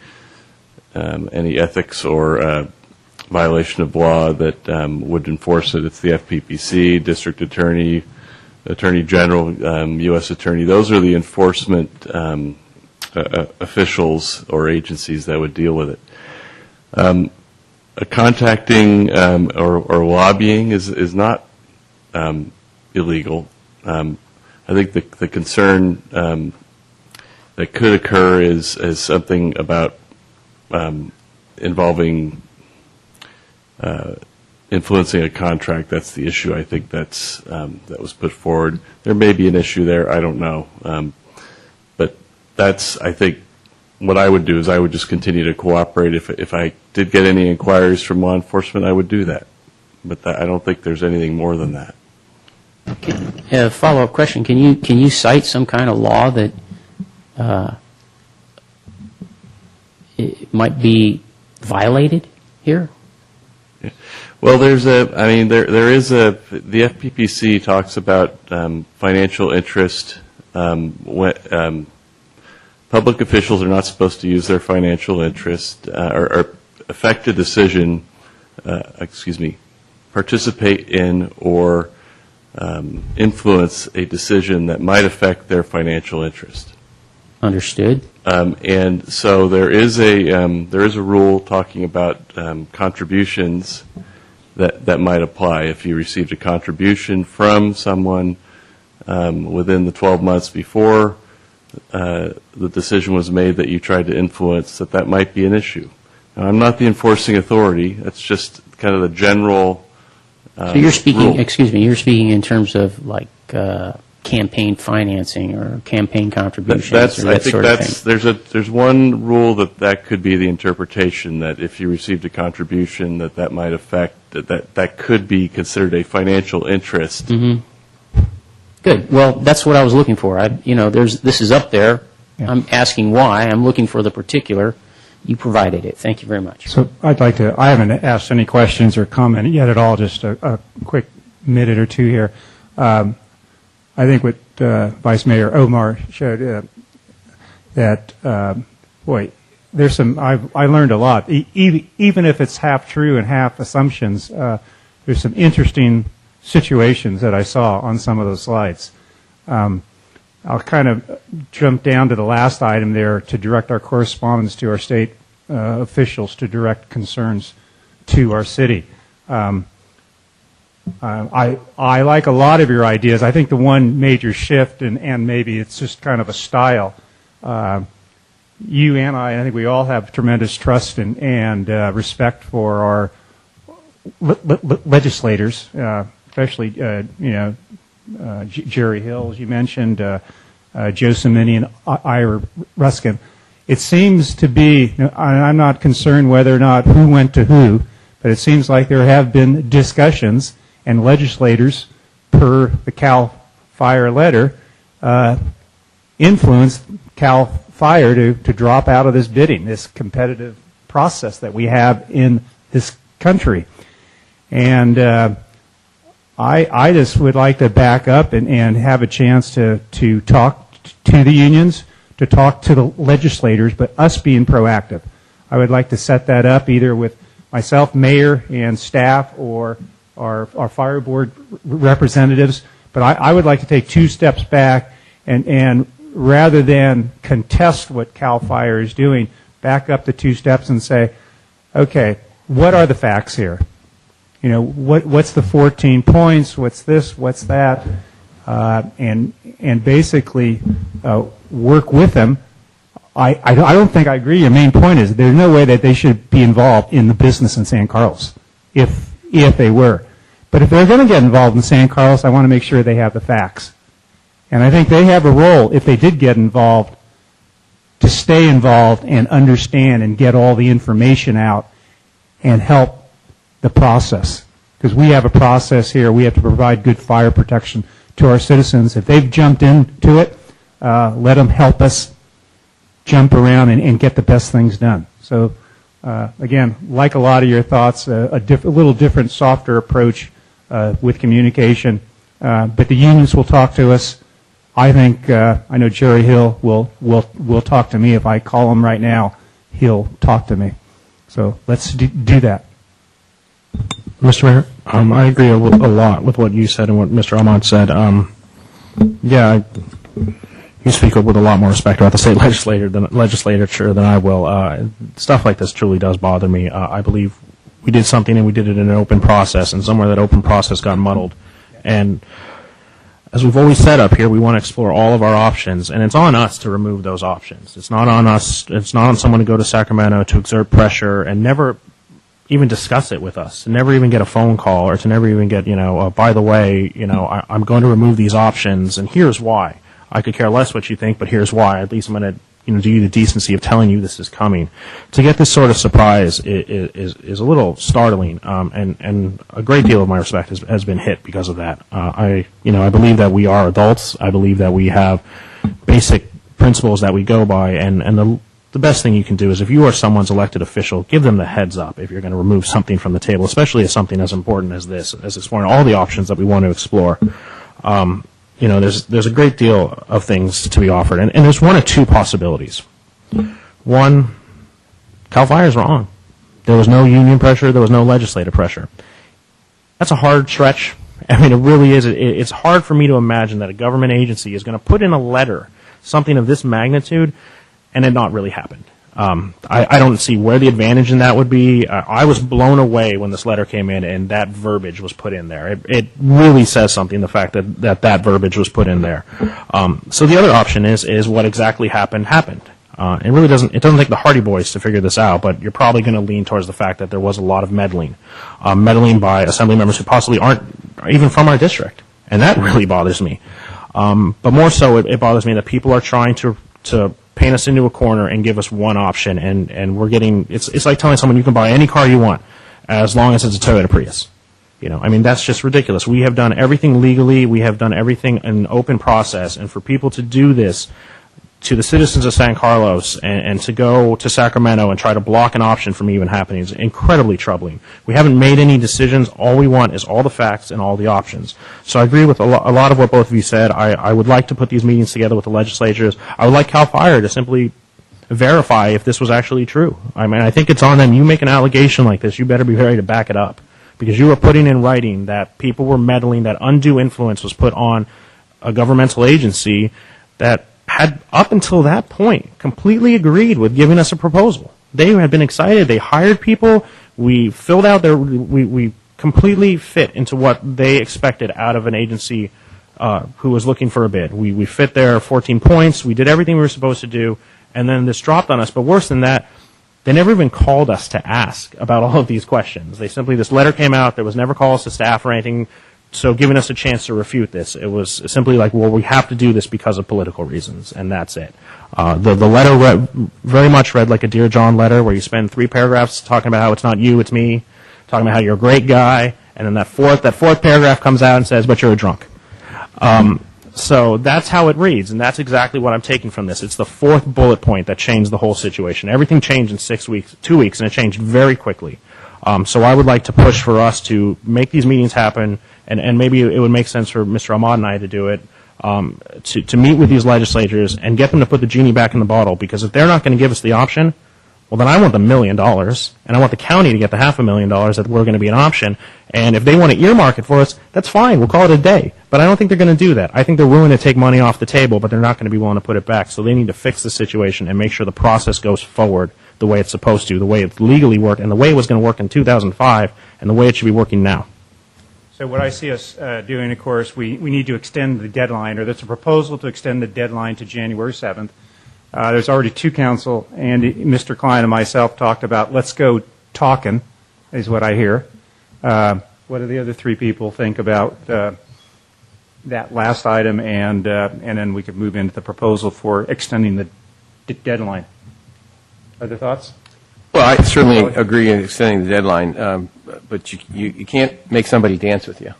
ethics or violation of law that would enforce it, it's the FPPC, District Attorney, Attorney General, U.S. Attorney. Those are the enforcement officials or agencies that would deal with it. Contacting or lobbying is not illegal. I think the concern that could occur is something about involving influencing a contract. That's the issue. I think that was put forward. There may be an issue there. I don't know. But that's, I think, what I would do is I would just continue to cooperate. If I did get any inquiries from law enforcement, I would do that. But I don't think there's anything more than that. A follow-up question. Can you cite some kind of law that it might be violated here? Well, there is the FPPC talks about financial interest. Public officials are not supposed to use their financial interest or affect a decision, participate in or influence a decision that might affect their financial interest. Understood. And so there is a rule talking about contributions that might apply. If you received a contribution from someone within the 12 months before the decision was made that you tried to influence, that might be an issue. Now, I'm not the enforcing authority. That's just kind of the general So you're speaking, rule. excuse me, you're speaking in terms of like campaign financing or campaign contributions or I that think sort of thing. there's one rule that could be the interpretation, that if you received a contribution that might affect, that could be considered a financial interest. Mm-hmm. Good. Well, that's what I was looking for. This is up there. Yeah. I'm asking why. I'm looking for the particular. You provided it. Thank you very much. So I haven't asked any questions or commented yet at all, just a quick minute or two here. I think what Vice Mayor Omar showed, there's some, I learned a lot. Even if it's half true and half assumptions, there's some interesting situations that I saw on some of those slides. I'll kind of jump down to the last item there to direct our correspondence to our state officials to direct concerns to our city. I like a lot of your ideas. I think the one major shift, and maybe it's just kind of a style, you and I think we all have tremendous trust and respect for our legislators, especially, Jerry Hill, as you mentioned, Joe Cimini and Ira Ruskin. It seems to be, I'm not concerned whether or not who went to who, but it seems like there have been discussions and legislators, per the CAL FIRE letter, influenced CAL FIRE to drop out of this bidding, this competitive process that we have in this country. And I just would like to back up and have a chance to talk to the unions, to talk to the legislators, but us being proactive. I would like to set that up either with myself, mayor, and staff, or our fire board representatives. But I would like to take 2 steps back and rather than contest what CAL FIRE is doing, back up the 2 steps and say, okay, what are the facts here? What's the 14 points? What's this? What's that? And basically work with them. I don't think I agree. Your main point is there's no way that they should be involved in the business in San Carlos, if they were. But if they're going to get involved in San Carlos, I want to make sure they have the facts. And I think they have a role, if they did get involved, to stay involved and understand and get all the information out and help the process. Because we have a process here. We have to provide good fire protection to our citizens. If they've jumped into it, let them help us jump around and get the best things done. So, again, like a lot of your thoughts, a little different, softer approach with communication. But the unions will talk to us. I think, I know Jerry Hill will talk to me. If I call him right now, he'll talk to me. So let's do that. Mr. Mayor, I agree a lot with what you said and what Mr. Almond said. You speak with a lot more respect about the state legislature than I will. Stuff like this truly does bother me. I believe we did something and we did it in an open process, and somewhere that open process got muddled. And as we've always said up here, we want to explore all of our options, and it's on us to remove those options. It's not on us. It's not on someone to go to Sacramento to exert pressure and never even discuss it with us, to never even get a phone call, or to never even get, by the way, I'm going to remove these options, and here's why. I could care less what you think, but here's why. At least I'm going to do you the decency of telling you this is coming. To get this sort of surprise is a little startling, and a great deal of my respect has been hit because of that. I believe that we are adults. I believe that we have basic principles that we go by, and the best thing you can do is, if you are someone's elected official, give them the heads up if you're going to remove something from the table, especially as something as important as this, as exploring all the options that we want to explore. There's a great deal of things to be offered, and there's one of 2 possibilities. One, CAL FIRE is wrong. There was no union pressure. There was no legislative pressure. That's a hard stretch. I mean, it really is. It's hard for me to imagine that a government agency is going to put in a letter something of this magnitude and it not really happened. I don't see where the advantage in that would be. I was blown away when this letter came in and that verbiage was put in there. It really says something, the fact that verbiage was put in there. So the other option is what exactly happened. It really doesn't take the Hardy Boys to figure this out, but you're probably going to lean towards the fact that there was a lot of meddling by assembly members who possibly aren't even from our district. And that really bothers me. But more so, it bothers me that people are trying to paint us into a corner and give us one option, and we're getting, it's like telling someone you can buy any car you want as long as it's a Toyota Prius. I mean, that's just ridiculous. We have done everything legally. We have done everything in an open process, and for people to do this to the citizens of San Carlos and to go to Sacramento and try to block an option from even happening is incredibly troubling. We haven't made any decisions. All we want is all the facts and all the options. So I agree with a lot of what both of you said. I would like to put these meetings together with the legislatures. I would like CAL FIRE to simply verify if this was actually true. I mean, I think it's on them. You make an allegation like this, you better be ready to back it up, because you are putting in writing that people were meddling, that undue influence was put on a governmental agency that had, up until that point, completely agreed with giving us a proposal. They had been excited. They hired people. We filled out we completely fit into what they expected out of an agency who was looking for a bid. We fit their 14 points. We did everything we were supposed to do, and then this dropped on us. But worse than that, they never even called us to ask about all of these questions. This letter came out. There was never calls to staff or anything. So giving us a chance to refute this, it was simply like, well, we have to do this because of political reasons, and that's it. The letter very much read like a Dear John letter, where you spend 3 paragraphs talking about how it's not you, it's me, talking about how you're a great guy, and then that fourth paragraph comes out and says, but you're a drunk. So that's how it reads, and that's exactly what I'm taking from this. It's the 4th bullet point that changed the whole situation. Everything changed in 2 weeks, and it changed very quickly. So I would like to push for us to make these meetings happen, and maybe it would make sense for Mr. Ahmad and I to do it, to meet with these legislators and get them to put the genie back in the bottle, because if they're not going to give us the option, well, then I want the $1 million, and I want the county to get the $500,000 that we're going to be an option, and if they want to earmark it for us, that's fine, we'll call it a day. But I don't think they're going to do that. I think they're willing to take money off the table, but they're not going to be willing to put it back, so they need to fix the situation and make sure the process goes forward the way it's supposed to, the way it legally worked, and the way it was going to work in 2005, and the way it should be working now. So what I see us doing, of course, we need to extend the deadline, or there's a proposal to extend the deadline to January 7th. There's already 2 council, and Mr. Klein and myself talked about, let's go talking, is what I hear. What do the other 3 people think about that last item, and then we could move into the proposal for extending the deadline? Other thoughts? Well, I certainly agree in extending the deadline, but you can't make somebody dance with you.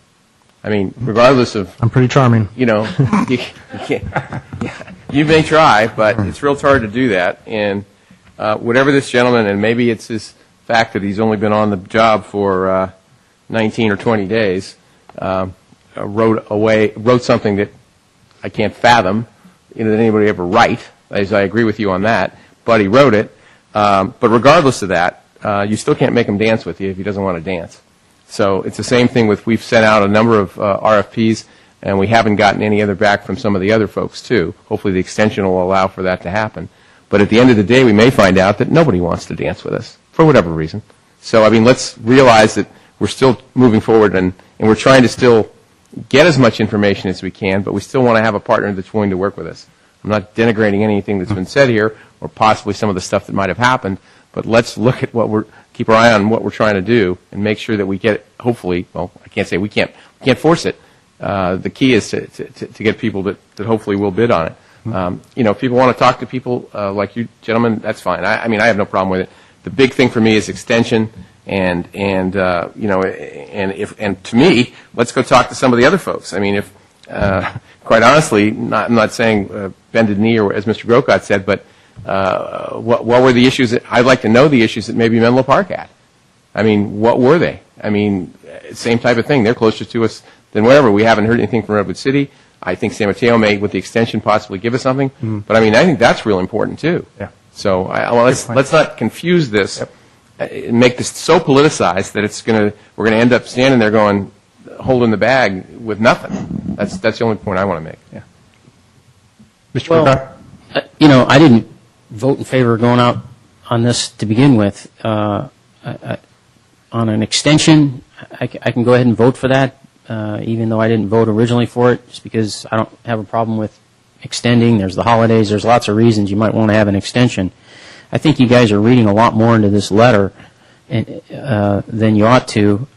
I mean, regardless of... I'm pretty charming. You can't... You may try, but it's real hard to do that. And whatever this gentleman, and maybe it's his fact that he's only been on the job for 19 or 20 days, wrote something that I can't fathom that anybody ever write. As I agree with you on that, but he wrote it. But regardless of that, you still can't make him dance with you if he doesn't want to dance. So it's the same thing with, we've sent out a number of RFPs, and we haven't gotten any other back from some of the other folks, too. Hopefully the extension will allow for that to happen. But at the end of the day, we may find out that nobody wants to dance with us, for whatever reason. So, I mean, let's realize that we're still moving forward, and we're trying to still get as much information as we can, but we still want to have a partner that's willing to work with us. I'm not denigrating anything that's been said here, or possibly some of the stuff that might have happened, but let's look at keep our eye on what we're trying to do, and make sure that we get, hopefully, well, I can't say we can't force it. The key is to get people that hopefully will bid on it. If people want to talk to people like you gentlemen, that's fine. I mean, I have no problem with it. The big thing for me is extension, and to me, let's go talk to some of the other folks. I mean, if quite honestly, I'm not saying bended knee, or as Mr. Grocott said, but what were the issues I'd like to know the issues that maybe Menlo Park had. I mean, what were they? I mean, same type of thing. They're closer to us than wherever. We haven't heard anything from Redwood City. I think San Mateo may, with the extension, possibly give us something. Mm-hmm. But I mean, I think that's real important too. Yeah. So let's not confuse this, and make this so politicized that we're gonna end up standing there going, holding the bag with nothing. That's the only point I want to make. Yeah. Mr. I didn't vote in favor of going out on this to begin with. On an extension, I can go ahead and vote for that, even though I didn't vote originally for it, just because I don't have a problem with extending. There's the holidays. There's lots of reasons you might want to have an extension. I think you guys are reading a lot more into this letter than you ought to.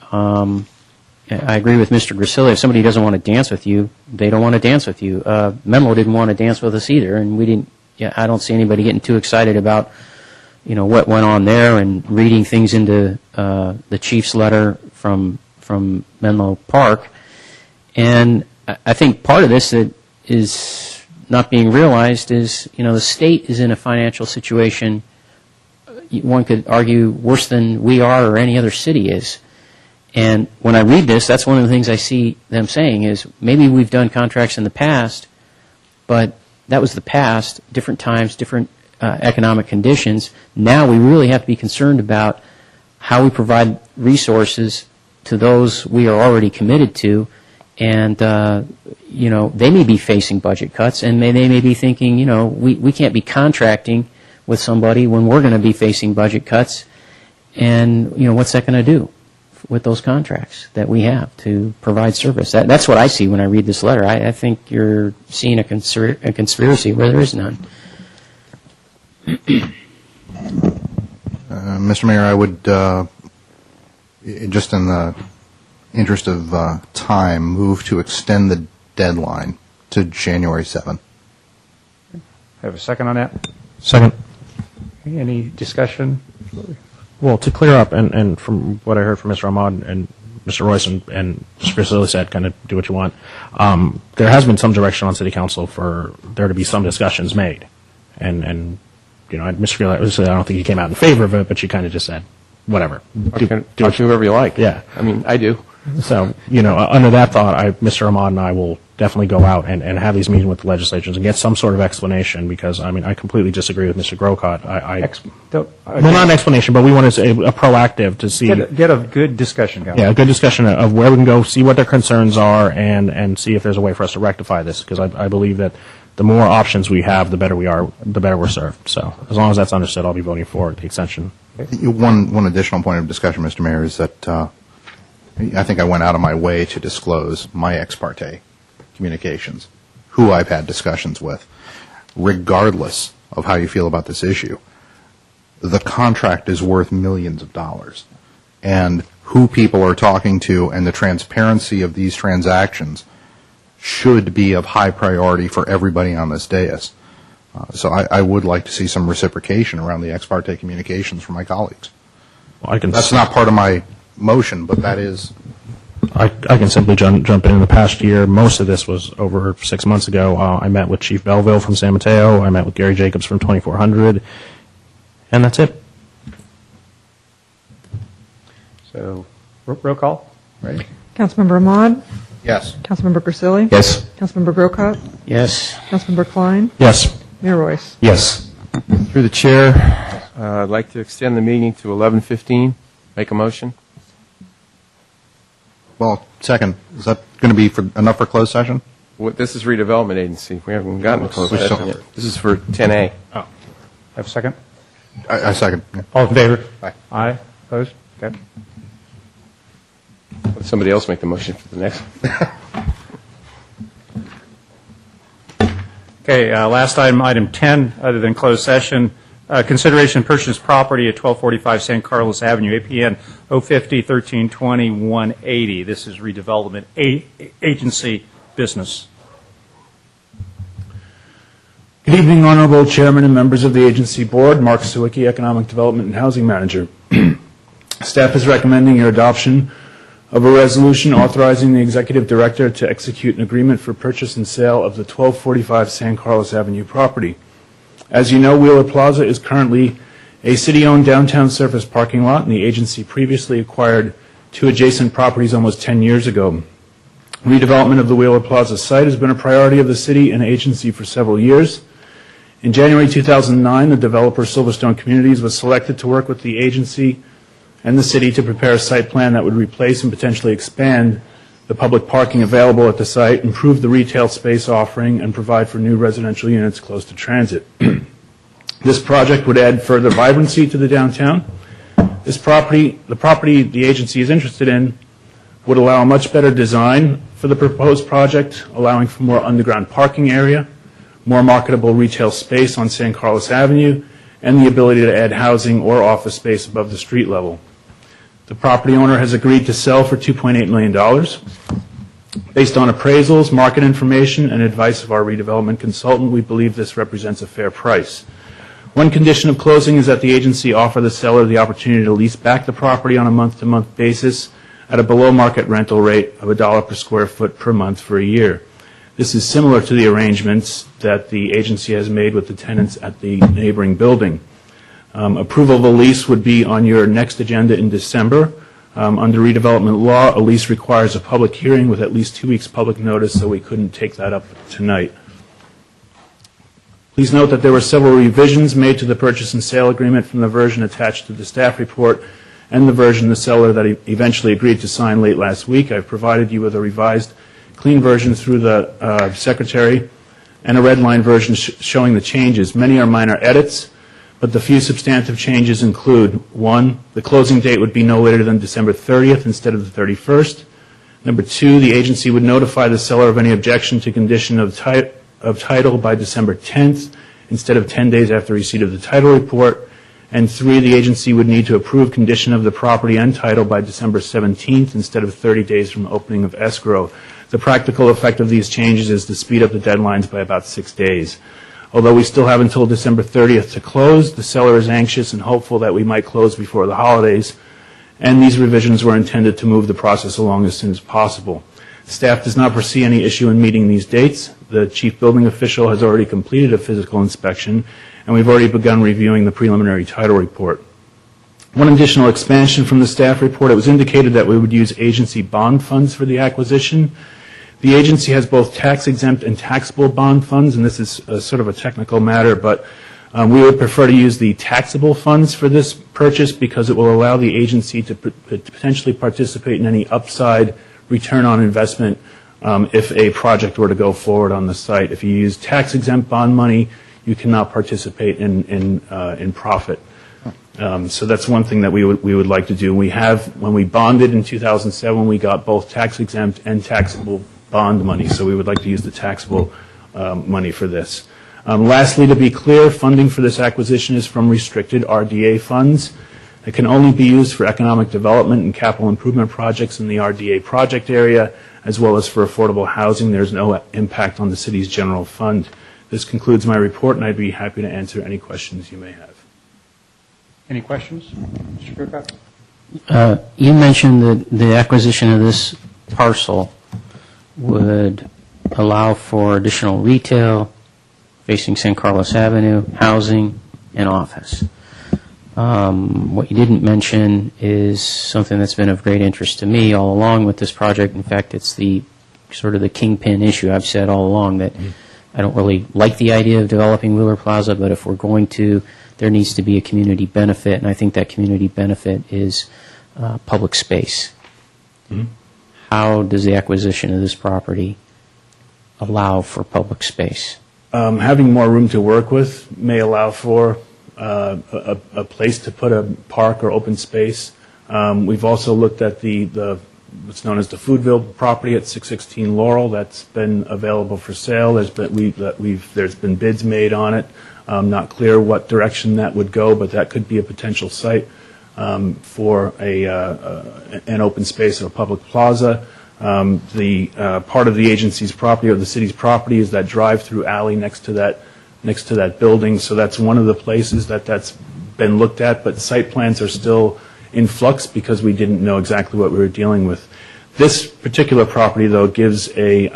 I agree with Mr. Grisilli. If somebody doesn't want to dance with you, they don't want to dance with you. Menlo didn't want to dance with us either, and we didn't. Yeah, I don't see anybody getting too excited about, what went on there and reading things into the chief's letter from Menlo Park. And I think part of this that is not being realized is, the state is in a financial situation, one could argue, worse than we are or any other city is. And when I read this, that's one of the things I see them saying is maybe we've done contracts in the past, but that was the past, different times, different economic conditions. Now we really have to be concerned about how we provide resources to those we are already committed to. And, they may be facing budget cuts, and they may be thinking, we can't be contracting with somebody when we're going to be facing budget cuts. And, what's that going to do with those contracts that we have to provide service? That's what I see when I read this letter. I think you're seeing a conspiracy where there is none. Mr. Mayor, I would, just in the interest of time, move to extend the deadline to January 7th. Have a second on that? Second. Any discussion? Well, to clear up, and from what I heard from Mr. Ahmad and Mr. Royce and Mr. Grisilli said, kind of do what you want, there has been some direction on City Council for there to be some discussions made. And Mr. Grisilli, I don't think he came out in favor of it, but you kind of just said, whatever. Talk to whoever you like. Yeah. I mean, I do. So, under that thought, Mr. Ahmad and I will definitely go out and have these meetings with the legislatures and get some sort of explanation, because, I completely disagree with Mr. Grocott. Well, not an explanation, but we want to say a proactive to see. Get a good discussion going. Yeah, a good discussion of where we can go, see what their concerns are, and see if there's a way for us to rectify this, because I believe that the more options we have, the better we are, the better we're served. So, as long as that's understood, I'll be voting for the extension. One additional point of discussion, Mr. Mayor, is that I think I went out of my way to disclose my ex parte communications, who I've had discussions with. Regardless of how you feel about this issue, the contract is worth millions of dollars. And who people are talking to and the transparency of these transactions should be of high priority for everybody on this dais. So I would like to see some reciprocation around the ex parte communications from my colleagues. Well, that's not part of my motion, but that is. I can simply jump in. In the past year, most of this was over 6 months ago. I met with Chief Belleville from San Mateo. I met with Gary Jacobs from 2400. And that's it. So, roll call. Ready? Councilmember Ahmad? Yes. Councilmember Grisilli? Yes. Councilmember Grocott? Yes. Councilmember Klein? Yes. Mayor Royce? Yes. Through the chair, I'd like to extend the meeting to 11:15. Make a motion. Well, second, is that going to be enough for closed session? This is redevelopment agency. We haven't gotten to closed We still- session yet. This is for 10A. Oh. Have a second? I second. Yeah. All in favor? Aye. Aye. Opposed? Okay. Let somebody else make the motion for the next. Okay, last item, item 10, other than closed session, consideration of purchase property at 1245 San Carlos Avenue, APN 050-1320-180. This is redevelopment agency business. Good evening, Honorable Chairman and members of the agency board. Mark Sawicki, Economic Development and Housing Manager. Staff is recommending your adoption of a resolution authorizing the Executive Director to execute an agreement for purchase and sale of the 1245 San Carlos Avenue property. As you know, Wheeler Plaza is currently a city-owned downtown surface parking lot, and the agency previously acquired 2 adjacent properties almost 10 years ago. Redevelopment of the Wheeler Plaza site has been a priority of the city and agency for several years. In January 2009, the developer Silverstone Communities was selected to work with the agency and the city to prepare a site plan that would replace and potentially expand the public parking available at the site, improve the retail space offering, and provide for new residential units close to transit. The This project would add further vibrancy to the downtown. The property the agency is interested in would allow a much better design for the proposed project, allowing for more underground parking area, more marketable retail space on San Carlos Avenue, and the ability to add housing or office space above the street level. The property owner has agreed to sell for $2.8 million. Based on appraisals, market information, and advice of our redevelopment consultant, we believe this represents a fair price. One condition of closing is that the agency offer the seller the opportunity to lease back the property on a month-to-month basis at a below-market rental rate of $1 per square foot per month for a year. This is similar to the arrangements that the agency has made with the tenants at the neighboring building. Approval of a lease would be on your next agenda in December. Under redevelopment law, a lease requires a public hearing with at least 2 weeks' public notice, so we couldn't take that up tonight. Please note that there were several revisions made to the purchase and sale agreement from the version attached to the staff report and the version the seller that eventually agreed to sign late last week. I've provided you with a revised, clean version through the secretary and a red line version showing the changes. Many are minor edits, but the few substantive changes include: 1, the closing date would be no later than December 30th instead of the 31st. Number 2, the agency would notify the seller of any objection to condition of title by December 10th instead of 10 days after receipt of the title report. And 3, the agency would need to approve condition of the property and title by December 17th instead of 30 days from opening of escrow. The practical effect of these changes is to speed up the deadlines by about 6 days. Although we still have until December 30th to close, the seller is anxious and hopeful that we might close before the holidays, and these revisions were intended to move the process along as soon as possible. Staff does not foresee any issue in meeting these dates. The chief building official has already completed a physical inspection, and we've already begun reviewing the preliminary title report. One additional expansion from the staff report: it was indicated that we would use agency bond funds for the acquisition. The agency has both tax-exempt and taxable bond funds, and this is sort of a technical matter, but we would prefer to use the taxable funds for this purchase because it will allow the agency to potentially participate in any upside return on investment if a project were to go forward on the site. If you use tax-exempt bond money, you cannot participate in profit. So that's one thing that we would like to do. We have, when we bonded in 2007, we got both tax-exempt and taxable bond money, so we would like to use the taxable money for this. Lastly, to be clear, funding for this acquisition is from restricted RDA funds. It can only be used for economic development and capital improvement projects in the RDA project area, as well as for affordable housing. There's no impact on the city's general fund. This concludes my report, and I'd be happy to answer any questions you may have. Any questions? Mr. Kirkcott? You mentioned that the acquisition of this parcel would allow for additional retail facing San Carlos Avenue, housing, and office. What you didn't mention is something that's been of great interest to me all along with this project. In fact, it's the sort of the kingpin issue. I've said all along that I don't really like the idea of developing Wheeler Plaza, but if we're going to, there needs to be a community benefit, and I think that community benefit is public space. Mm-hmm. How does the acquisition of this property allow for public space? Having more room to work with may allow for a place to put a park or open space. We've also looked at the what's known as the Foodville property at 616 Laurel. That's been available for sale. There's been bids made on it. Not clear what direction that would go, but that could be a potential site for an open space or a public plaza. The part of the agency's property or the city's property is that drive-through alley next to that building. So that's one of the places that's been looked at, but site plans are still in flux because we didn't know exactly what we were dealing with. This particular property, though, gives a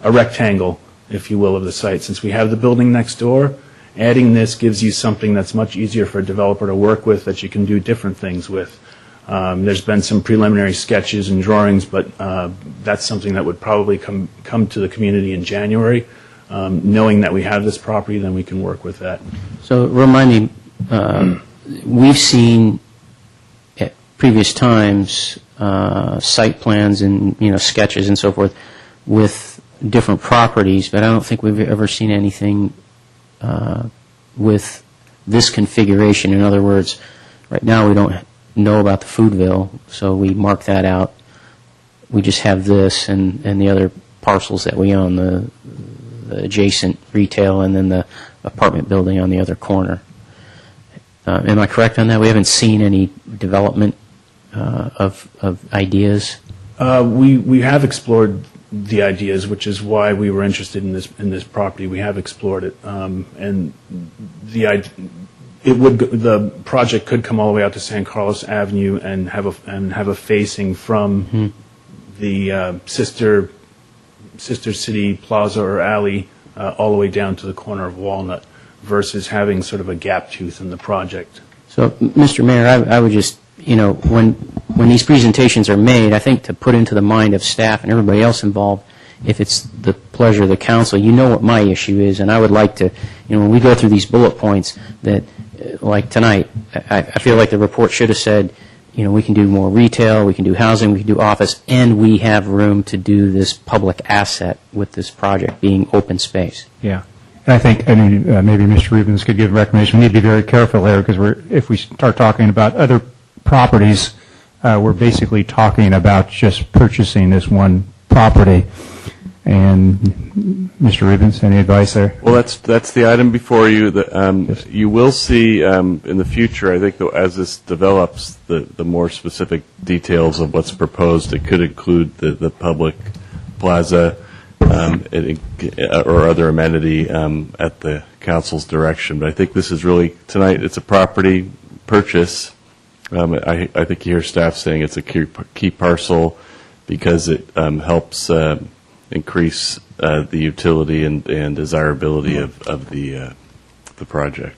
rectangle, if you will, of the site. Since we have the building next door, adding this gives you something that's much easier for a developer to work with, that you can do different things with. There's been some preliminary sketches and drawings, but that's something that would probably come to the community in January. Knowing that we have this property, then we can work with that. So remind me, we've seen at previous times site plans and sketches and so forth with different properties, but I don't think we've ever seen anything with this configuration. In other words, right now we don't know about the Foodville, so we mark that out. We just have this and the other parcels that we own, the adjacent retail and then the apartment building on the other corner. Am I correct on that? We haven't seen any development of ideas? We have explored the ideas, which is why we were interested in this property. We have explored it, and the project could come all the way out to San Carlos Avenue and have a facing from the sister city plaza or alley all the way down to the corner of Walnut, versus having sort of a gap tooth in the project. So, Mr. Mayor, I would just, when these presentations are made, I think to put into the mind of staff and everybody else involved, if it's the pleasure of the council, you know what my issue is, and I would like to, when we go through these bullet points, that, like tonight, I feel like the report should have said, we can do more retail, we can do housing, we can do office, and we have room to do this public asset with this project being open space. Yeah. And I think, maybe Mr. Rubens could give a recommendation. We need to be very careful there, because if we start talking about other properties, we're basically talking about just purchasing this one property. And Mr. Rubens, any advice there? Well, that's the item before you. You will see in the future, I think, as this develops, the more specific details of what's proposed. It could include the public plaza or other amenity at the council's direction. But I think this is really, tonight, it's a property purchase. I think you hear staff saying it's a key parcel because it helps increase the utility and desirability of the project.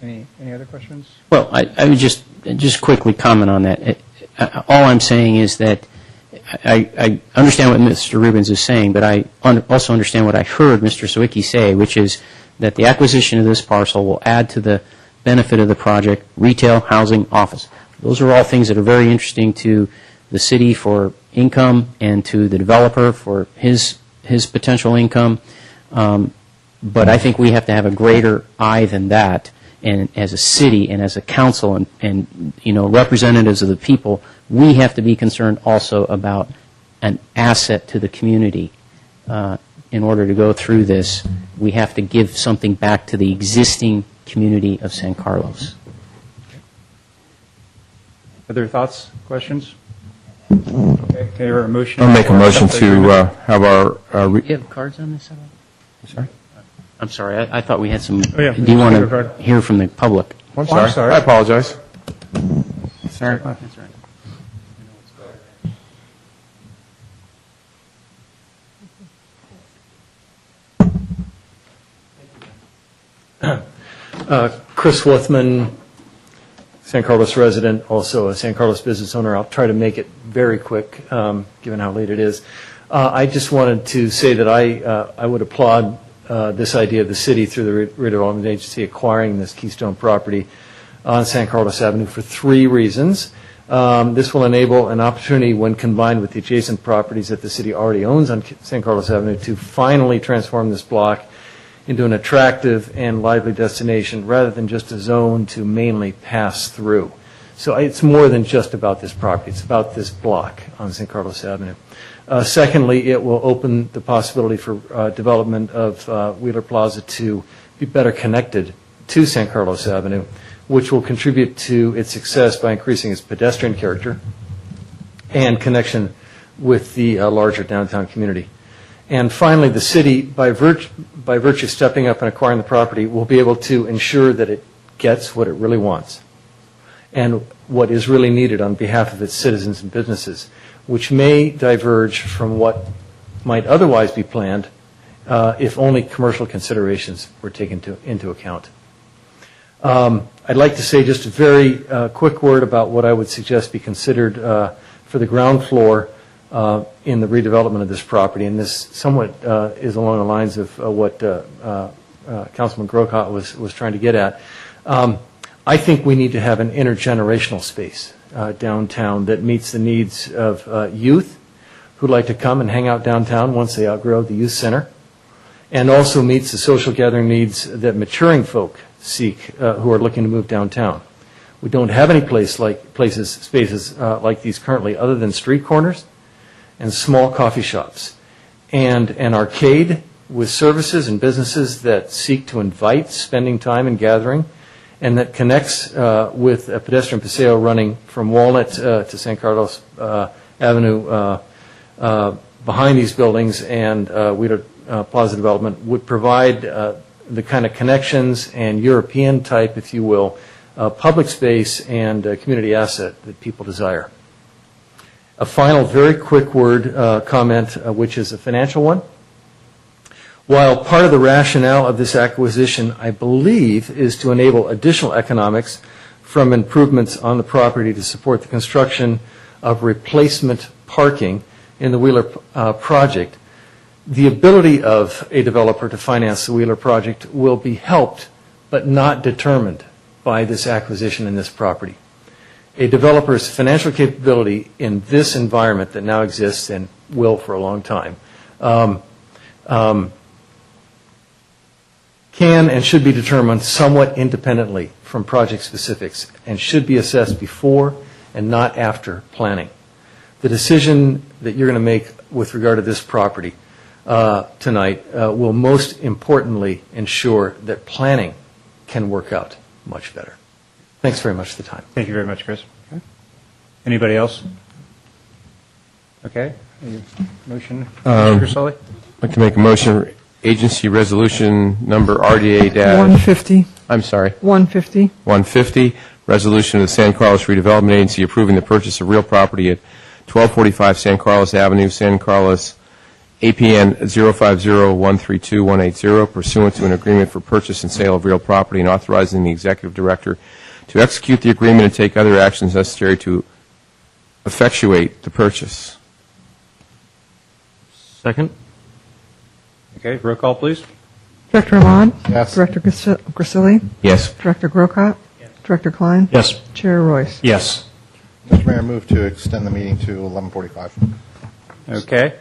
Any other questions? Well, I would just quickly comment on that. All I'm saying is that I understand what Mr. Rubens is saying, but I also understand what I heard Mr. Sawicki say, which is that the acquisition of this parcel will add to the benefit of the project retail, housing, office. Those are all things that are very interesting to the city for income and to the developer for his potential income. But I think we have to have a greater eye than that. And as a city and as a council and representatives of the people, we have to be concerned also about an asset to the community. In order to go through this, we have to give something back to the existing community of San Carlos. Other thoughts, questions? Okay, a motion. I'll make a motion to have our... Do you have cards on this at all? Sorry? I'm sorry. I thought we had some. Oh, yeah. Do you want to hear from the public? I'm sorry. I apologize. Sorry. That's right. Chris Wuthman, San Carlos resident, also a San Carlos business owner. I'll try to make it very quick, given how late it is. I just wanted to say that I would applaud this idea of the city through the redevelopment agency acquiring this Keystone property on San Carlos Avenue for 3 reasons. This will enable an opportunity when combined with the adjacent properties that the city already owns on San Carlos Avenue to finally transform this block into an attractive and lively destination rather than just a zone to mainly pass through. So it's more than just about this property. It's about this block on San Carlos Avenue. Secondly, it will open the possibility for development of Wheeler Plaza to be better connected to San Carlos Avenue, which will contribute to its success by increasing its pedestrian character and connection with the larger downtown community. And finally, the city, by virtue of stepping up and acquiring the property, will be able to ensure that it gets what it really wants and what is really needed on behalf of its citizens and businesses, which may diverge from what might otherwise be planned if only commercial considerations were taken into account. I'd like to say just a very quick word about what I would suggest be considered for the ground floor in the redevelopment of this property, and this somewhat is along the lines of what Councilman Grocott was trying to get at. I think we need to have an intergenerational space downtown that meets the needs of youth who'd like to come and hang out downtown once they outgrow the youth center, and also meets the social gathering needs that maturing folk seek who are looking to move downtown. We don't have any spaces like these currently other than street corners and small coffee shops, and an arcade with services and businesses that seek to invite spending time and gathering, and that connects with a pedestrian paseo running from Walnut to San Carlos Avenue behind these buildings and Wheeler Plaza development would provide the kind of connections and European type, if you will, public space and community asset that people desire. A final very quick word comment, which is a financial one. While part of the rationale of this acquisition, I believe, is to enable additional economics from improvements on the property to support the construction of replacement parking in the Wheeler project, the ability of a developer to finance the Wheeler project will be helped but not determined by this acquisition in this property. A developer's financial capability in this environment that now exists and will for a long time can and should be determined somewhat independently from project specifics and should be assessed before and not after planning. The decision that you're going to make with regard to this property tonight will most importantly ensure that planning can work out much better. Thanks very much for the time. Thank you very much, Chris. Okay. Anybody else? Okay. Motion, Mr. Griselli? I'd like to make a motion, agency resolution number RDA 150. I'm sorry. 150. 150, resolution of the San Carlos Redevelopment Agency approving the purchase of real property at 1245 San Carlos Avenue, San Carlos, APN 050132180, pursuant to an agreement for purchase and sale of real property, and authorizing the executive director to execute the agreement and take other actions necessary to effectuate the purchase. Second. Okay, roll call, please. Director Ahmad? Yes. Director Grisilli? Yes. Director Grocott? Yes. Director Klein? Yes. Chair Royce? Yes. Mr. Mayor, move to extend the meeting to 11:45. Okay.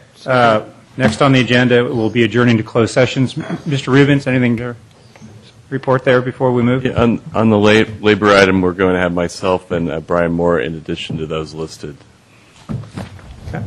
Next on the agenda will be adjourning to closed sessions. Mr. Rubens, anything to report there before we move? Yeah, on the labor item, we're going to have myself and Brian Moore in addition to those listed. Okay.